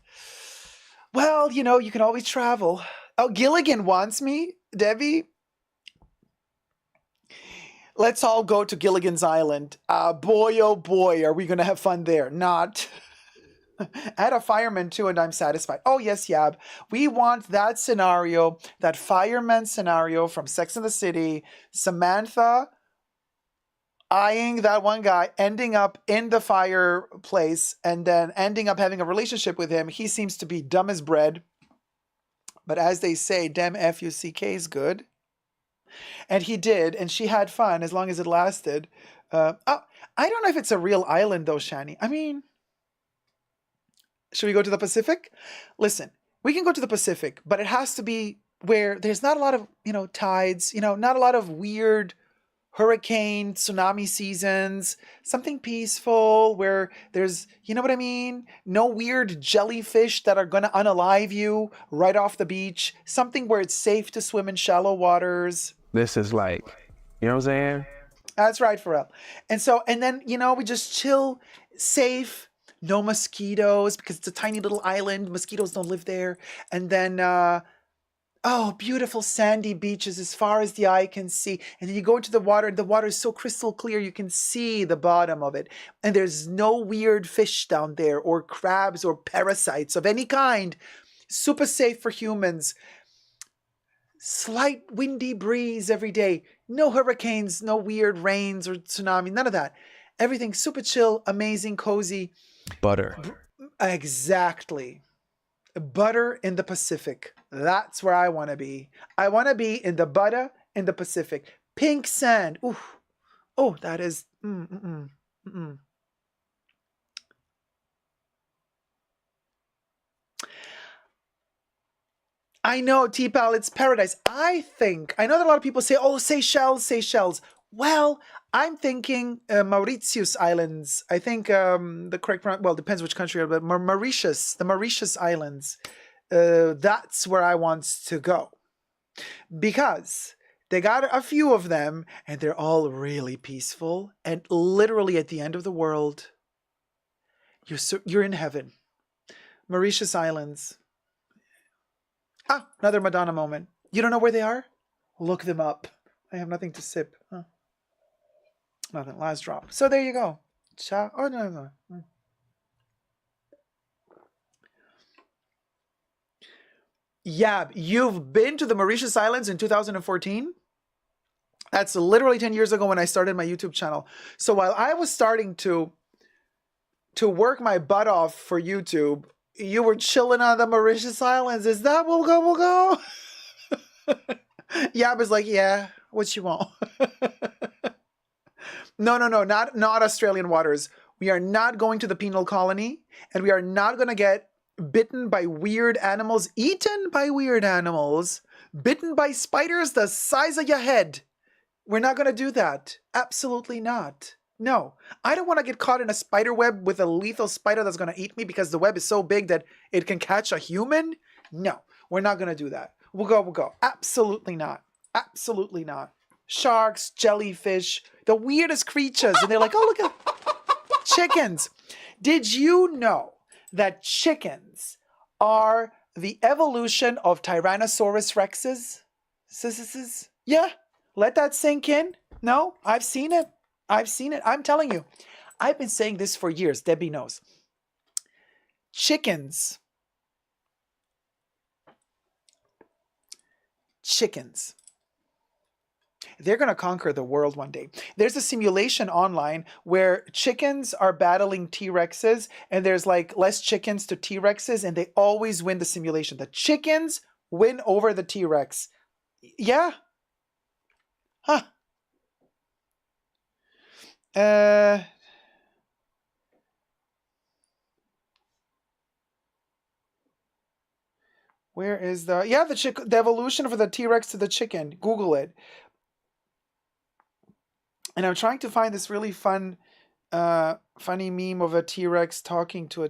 Well, you know, you can always travel. Oh, Gilligan wants me, Debbie. Let's all go to Gilligan's Island. Boy, oh boy, are we going to have fun there. Not. I had a fireman too, and I'm satisfied. Oh, yes, Yab. We want that scenario, that fireman scenario from Sex and the City. Samantha eyeing that one guy, ending up in the fireplace, and then ending up having a relationship with him. He seems to be dumb as bread. But as they say, damn F-U-C-K is good. And he did, and she had fun as long as it lasted. I don't know if it's a real island, though, Shani. I mean, should we go to the Pacific? Listen, we can go to the Pacific, but it has to be where there's not a lot of, tides, not a lot of weird hurricane, tsunami seasons, something peaceful where there's, you know what I mean? No weird jellyfish that are going to unalive you right off the beach. Something where it's safe to swim in shallow waters. This is like, you know what I'm saying? That's right, Pharrell. And then, we just chill, safe, no mosquitoes because it's a tiny little island. Mosquitoes don't live there. And then, beautiful sandy beaches as far as the eye can see. And then you go into the water, and the water is so crystal clear you can see the bottom of it. And there's no weird fish down there or crabs or parasites of any kind. Super safe for humans. Slight windy breeze every day. No hurricanes, no weird rains or tsunami, none of that. Everything super chill, amazing, cozy. Butter. Exactly. Butter in the Pacific. That's where I want to be. I want to be in the butter in the Pacific. Pink sand. Ooh. Oh, that is. I know, T-Pal, it's paradise. I know that a lot of people say, oh, Seychelles. Well, I'm thinking Mauritius Islands. I think the correct depends which country, but Mauritius, the Mauritius Islands. That's where I want to go. Because they got a few of them, and they're all really peaceful. And literally at the end of the world, you're in heaven. Mauritius Islands. Another Madonna moment. You don't know where they are? Look them up. I have nothing to sip. Huh. Nothing. Last drop. So there you go. Ciao. Oh, no. Yeah, you've been to the Mauritius Islands in 2014? That's literally 10 years ago when I started my YouTube channel. So while I was starting to work my butt off for YouTube, you were chilling on the Mauritius Islands. Is that we'll go? Yab is like, yeah, what you want? No, not Australian waters. We are not going to the penal colony, and we are not going to get bitten by weird animals, eaten by weird animals, bitten by spiders the size of your head. We're not going to do that. Absolutely not. No, I don't want to get caught in a spider web with a lethal spider that's going to eat me because the web is so big that it can catch a human. No, we're not going to do that. We'll go. Absolutely not. Absolutely not. Sharks, jellyfish, the weirdest creatures. And they're like, oh, look at Chickens. Did you know that chickens are the evolution of Tyrannosaurus rexes? Yeah, let that sink in. No, I've seen it. I'm telling you. I've been saying this for years. Debbie knows. Chickens. They're going to conquer the world one day. There's a simulation online where chickens are battling T-Rexes, and there's like less chickens to T-Rexes, and they always win the simulation. The chickens win over the T-Rex. Yeah. Huh. Where is the... Yeah, the evolution of the T-Rex to the chicken. Google it. And I'm trying to find this really funny meme of a T-Rex talking to a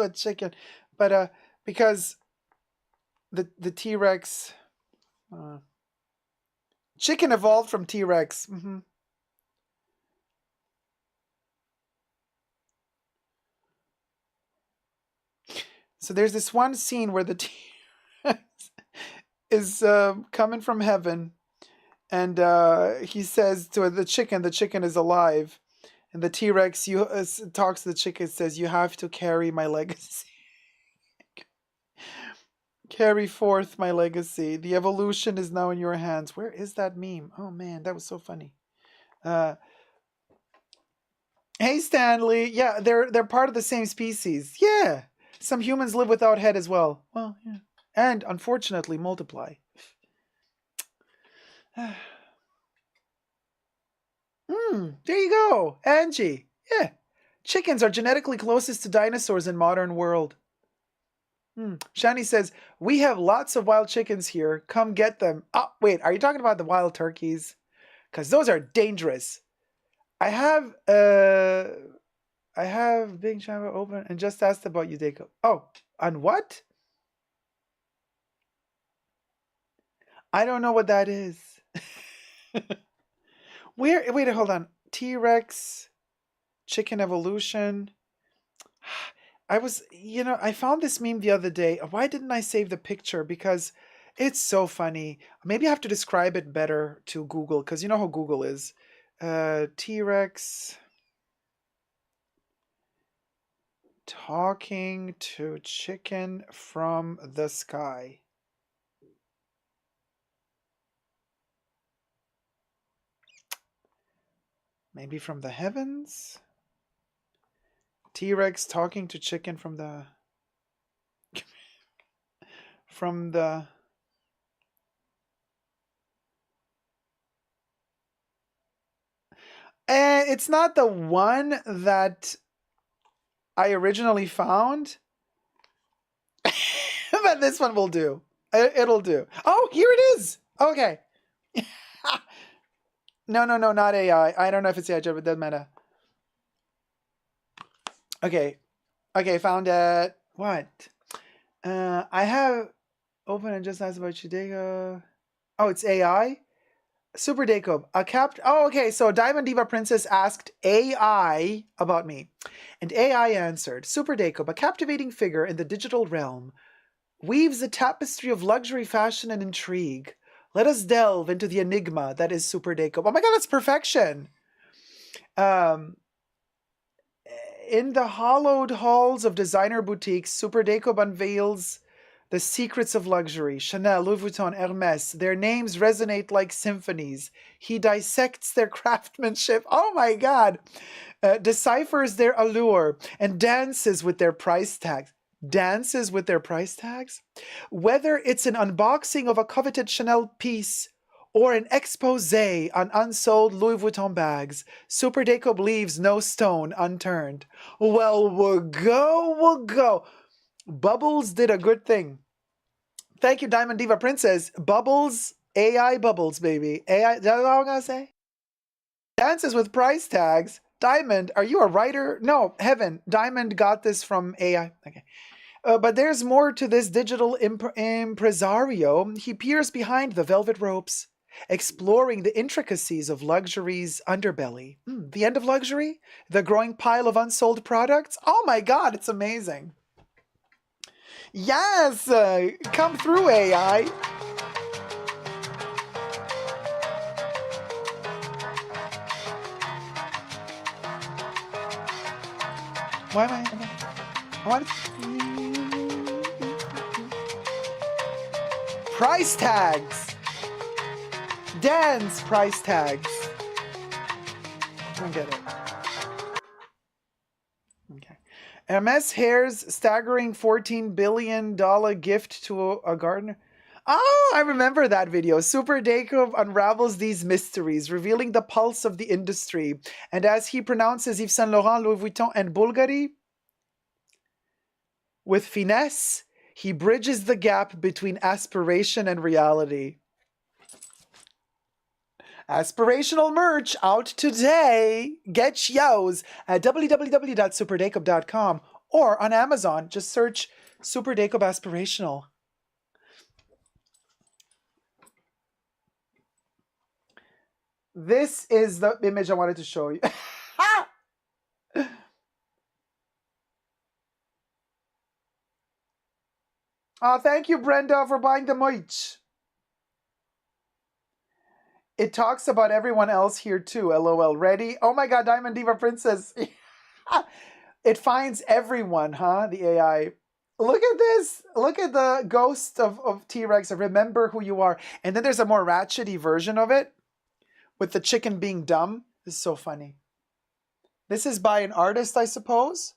chicken, but because the T-Rex chicken evolved from T-Rex. So there's this one scene where the T-Rex is coming from heaven. And he says to the chicken is alive. And the T-Rex talks to the chicken, says, "You have to carry my legacy. Carry forth my legacy. The evolution is now in your hands." Where is that meme? Oh, man, that was so funny. Hey, Stanley. Yeah, they're part of the same species. Yeah. Some humans live without head as well. Well, yeah. And, unfortunately, multiply. There you go, Angie. Yeah, chickens are genetically closest to dinosaurs in modern world. Shani says, "We have lots of wild chickens here. Come get them." Oh, wait, are you talking about the wild turkeys? Because those are dangerous. I have Big Java open and just asked about you, Dacob. Oh, on what? I don't know what that is. Wait, hold on. T-Rex, chicken evolution. I found this meme the other day. Why didn't I save the picture? Because it's so funny. Maybe I have to describe it better to Google, because you know how Google is. T-Rex talking to chicken from the sky. Maybe from the heavens? T-Rex talking to chicken from the... It's not the one that I originally found. But this one will do. It'll do. Oh, here it is! Okay. No, not AI. I don't know if it's AI, but it doesn't matter. Okay, found it. What? I have open and just asked about you, Dacob. Oh, it's AI? Super Dacob. Oh, okay, so Diamond Diva Princess asked AI about me. And AI answered, "Super Dacob, a captivating figure in the digital realm, weaves a tapestry of luxury, fashion, and intrigue. Let us delve into the enigma that is Super Dacob." Oh my god, that's perfection! In the hollowed halls of designer boutiques, Super Dacob unveils the secrets of luxury. Chanel, Louis Vuitton, Hermes, their names resonate like symphonies. He dissects their craftsmanship. Oh my god! Deciphers their allure and dances with their price tags. Dances with their price tags? Whether it's an unboxing of a coveted Chanel piece or an expose on unsold Louis Vuitton bags, Super Dacob leaves no stone unturned. Well, we'll go. Bubbles did a good thing. Thank you, Diamond Diva Princess. Bubbles, AI Bubbles, baby. AI, that's all I'm gonna say. Dances with price tags. Diamond, are you a writer? No, Heaven. Diamond got this from AI. Okay. But there's more to this digital impresario. He peers behind the velvet ropes exploring the intricacies of luxury's underbelly. The end of luxury? The growing pile of unsold products? Oh my God, it's amazing. Yes, come through, AI. Why am I want price tags. Dance price tags. I don't get it. Okay. MS Hair's staggering $14 billion gift to a gardener. Oh, I remember that video. Super Dacob unravels these mysteries, revealing the pulse of the industry. And as he pronounces Yves Saint Laurent, Louis Vuitton, and Bulgari, with finesse, he bridges the gap between aspiration and reality. Aspirational merch out today. Get yours at www.superdacob.com or on Amazon. Just search Super Dacob Aspirational. This is the image I wanted to show you. Oh, thank you, Brenda, for buying the merch. It talks about everyone else here too. LOL. Ready? Oh my God, Diamond Diva Princess. It finds everyone, huh? The AI. Look at this. Look at the ghost of T-Rex. Remember who you are. And then there's a more ratchety version of it with the chicken being dumb. This is so funny. This is by an artist, I suppose.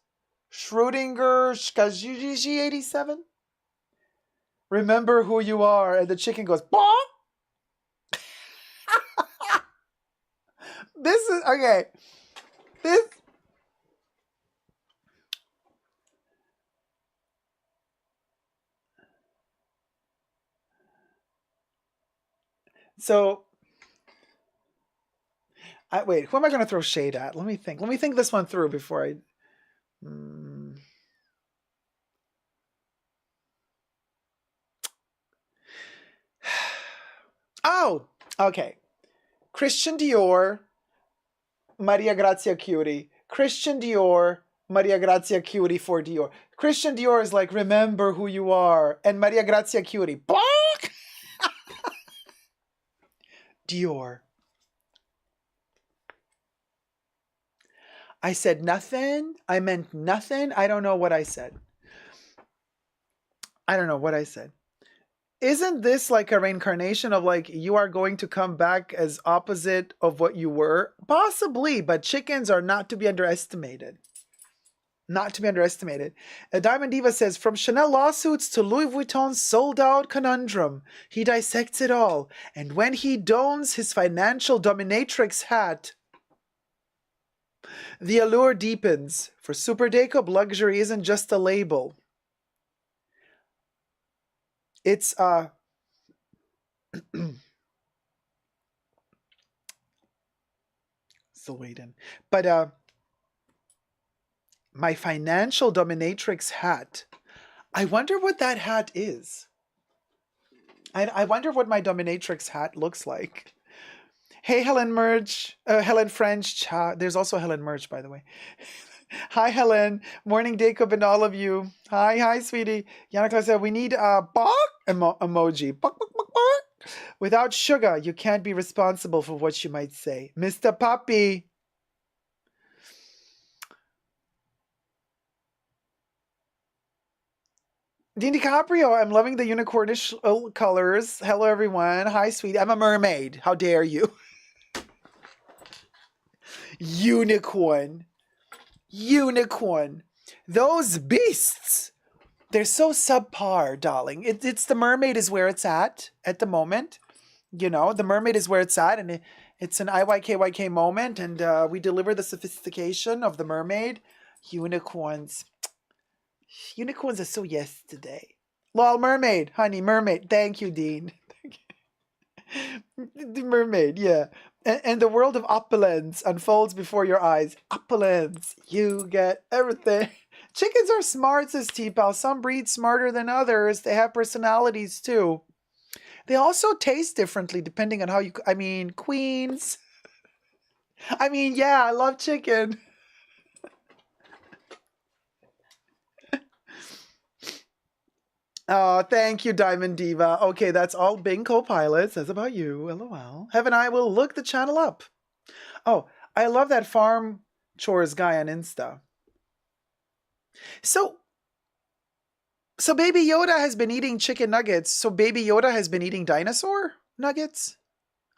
Schrödinger Shkajuji 87. Remember who you are. And the chicken goes, bonk. This is, okay. This. So, wait, who am I going to throw shade at? Let me think. Let me think this one through before I... Oh, okay. Christian Dior, Maria Grazia Curie. Christian Dior, Maria Grazia Curie for Dior. Christian Dior is like, remember who you are. And Maria Grazia Curie, bonk! Dior. I said nothing. I meant nothing. I don't know what I said. I don't know what I said. Isn't this like a reincarnation of like, you are going to come back as opposite of what you were? Possibly, but chickens are not to be underestimated. Not to be underestimated. Diamond Diva says, from Chanel lawsuits to Louis Vuitton's sold-out conundrum, he dissects it all. And when he dons his financial dominatrix hat, the allure deepens. For Super Dacob, luxury isn't just a label. It's still waiting. But my financial dominatrix hat. I wonder what that hat is. I wonder what my dominatrix hat looks like. Hey, Helen Merch, Helen French. There's also Helen Merch, by the way. Hi, Helen. Morning, Dacob, and all of you. Hi, sweetie. Yannick said, we need a bark emoji. Bark, bark, bark, bark. Without sugar, you can't be responsible for what you might say. Mr. Puppy. Dean DiCaprio, I'm loving the unicornish colors. Hello, everyone. Hi, sweetie. I'm a mermaid. How dare you? Unicorn. Unicorn. Those beasts. They're so subpar, darling. It's the mermaid is where it's at the moment. You know, the mermaid is where it's at, and it's an IYKYK moment, and we deliver the sophistication of the mermaid. Unicorns. Unicorns are so yes today. Lol, mermaid, honey, mermaid. Thank you, Dean. The mermaid, yeah. And the world of opulence unfolds before your eyes. Opulence. You get everything. Chickens are smart, says T-Pal. Some breed smarter than others. They have personalities, too. They also taste differently depending on how you, I mean, Queens. I mean, yeah, I love chicken. Oh, thank you, Diamond Diva. Okay, that's all Bing co-pilot says about you. LOL. Heaven, I will look the channel up. Oh, I love that farm chores guy on Insta. So Baby Yoda has been eating chicken nuggets. So Baby Yoda has been eating dinosaur nuggets?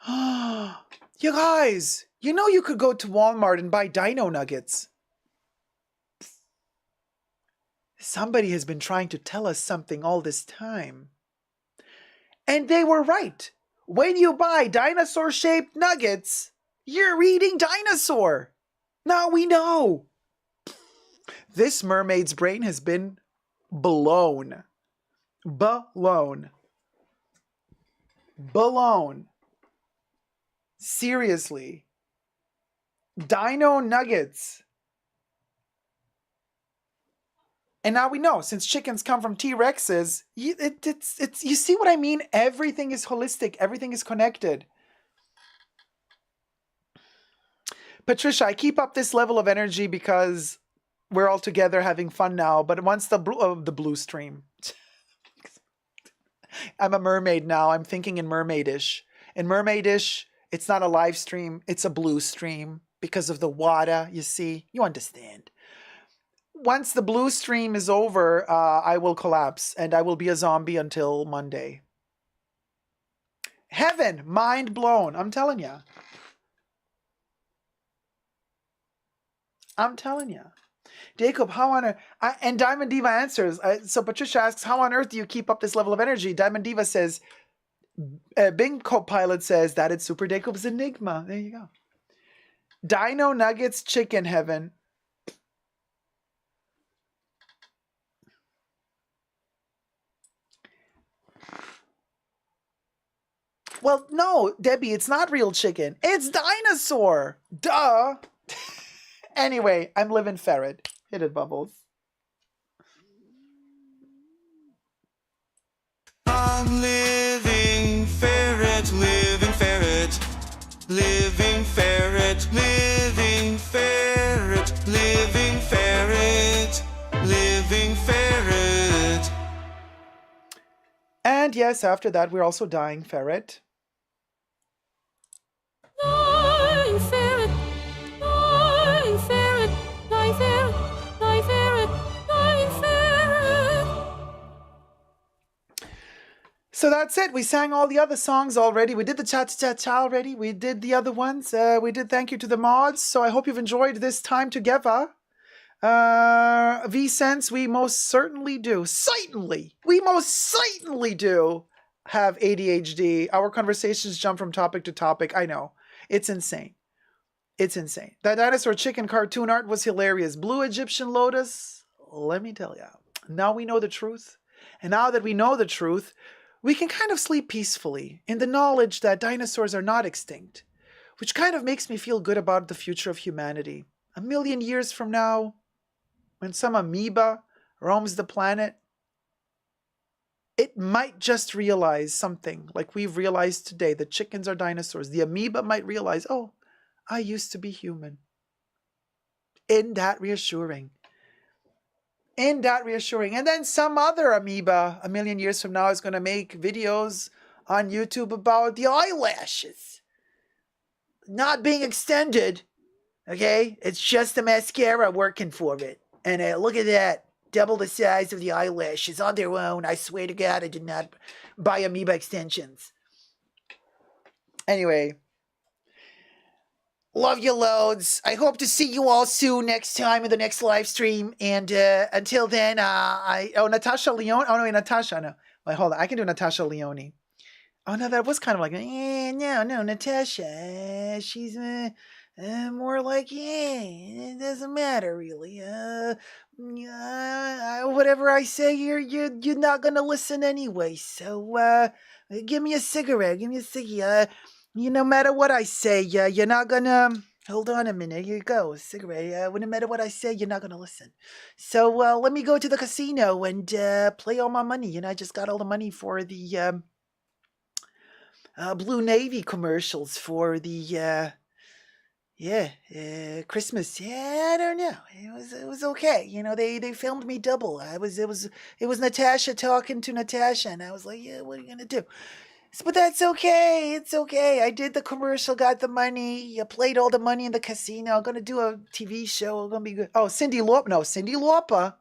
You guys, you know you could go to Walmart and buy dino nuggets. Somebody has been trying to tell us something all this time. And they were right. When you buy dinosaur-shaped nuggets, you're eating dinosaur. Now we know. This mermaid's brain has been blown. Blown. Blown. Seriously. Dino nuggets. And now we know, since chickens come from T-Rexes, you see what I mean? Everything is holistic. Everything is connected. Patricia, I keep up this level of energy because we're all together having fun now. But once the blue stream. I'm a mermaid now. I'm thinking in mermaidish. In mermaidish, it's not a live stream. It's a blue stream because of the water, you see. You understand. Once the blue stream is over, I will collapse and I will be a zombie until Monday. Heaven, mind blown. I'm telling you. I'm telling you. Dacob, how on earth? And Diamond Diva answers. So Patricia asks, how on earth do you keep up this level of energy? Diamond Diva says, Bing co-pilot says that it's Super Dacob's enigma. There you go. Dino Nuggets Chicken Heaven. Well, no, Debbie, it's not real chicken. It's dinosaur. Duh. Anyway, I'm living ferret. Hit it, Bubbles. I'm living ferret, living ferret, living ferret, living ferret, living ferret, living ferret. And yes, after that, we're also dying ferret. Dying ferret, dying ferret, dying ferret, dying ferret, dying ferret. So that's it. We sang all the other songs already. We did the cha-cha-cha already. We did the other ones. We did thank you to the mods. So I hope you've enjoyed this time together. V-Sense, we most certainly do. We most certainly do have ADHD. Our conversations jump from topic to topic. I know. It's insane. It's insane. That dinosaur chicken cartoon art was hilarious. Blue Egyptian lotus, let me tell you. Now we know the truth. And now that we know the truth, we can kind of sleep peacefully in the knowledge that dinosaurs are not extinct, which kind of makes me feel good about the future of humanity. 1,000,000 years from now, when some amoeba roams the planet, it might just realize something like we've realized today, that chickens are dinosaurs. The amoeba might realize, oh, I used to be human. Isn't that reassuring? Isn't that reassuring? And then some other amoeba 1,000,000 years from now is going to make videos on YouTube about the eyelashes not being extended. Okay? It's just the mascara working for it. And look at that. Double the size of the eyelashes on their own. I swear to God, I did not buy amoeba extensions. Anyway. Love you loads. I hope to see you all soon next time in the next live stream. And until then, Natasha Leone. Oh, no, Natasha. No. Wait, hold on. I can do Natasha Leone. Oh, no, that was kind of like, no, Natasha. She's more like, it doesn't matter, really. Whatever I say, you're not going to listen anyway. So give me a cigarette. Give me a ciggy. No matter what I say, you're not gonna... Hold on a minute. Here you go. A cigarette. No matter what I say, you're not gonna listen. So let me go to the casino and play all my money. I just got all the money for the Blue Navy commercials for the Christmas. Yeah, I don't know. It was okay. You know, they filmed me double. It was Natasha talking to Natasha, and I was like, yeah, what are you gonna do? But that's okay. It's okay. I did the commercial, got the money. I played all the money in the casino. I'm gonna do a TV show. I'm gonna be good. Oh, Cindy Lauper. No, Cindy Lauper.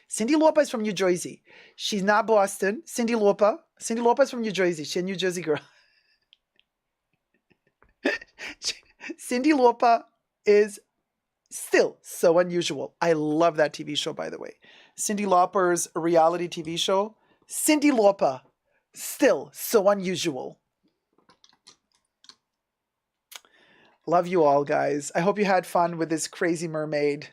Cindy Lauper is from New Jersey. She's not Boston. Cindy Lauper. Cindy Lauper is from New Jersey. She's a New Jersey girl. Cindy Lauper is still so unusual. I love that TV show, by the way. Cindy Lauper's reality TV show. Cindy Lauper, still so unusual. Love you all, guys. I hope you had fun with this crazy mermaid.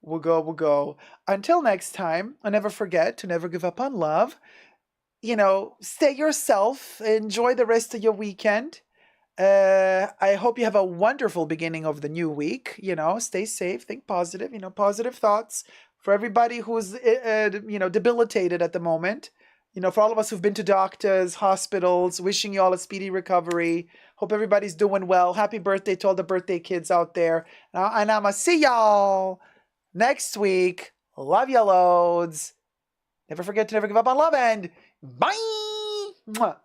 We'll go. Until next time, and never forget to never give up on love. You know, stay yourself. Enjoy the rest of your weekend. I hope you have a wonderful beginning of the new week. You know, stay safe, think positive, you know, positive thoughts for everybody who's, debilitated at the moment. You know, for all of us who've been to doctors, hospitals, wishing you all a speedy recovery. Hope everybody's doing well. Happy birthday to all the birthday kids out there. And I'ma see y'all next week. Love you loads. Never forget to never give up on love, and bye! Mwah.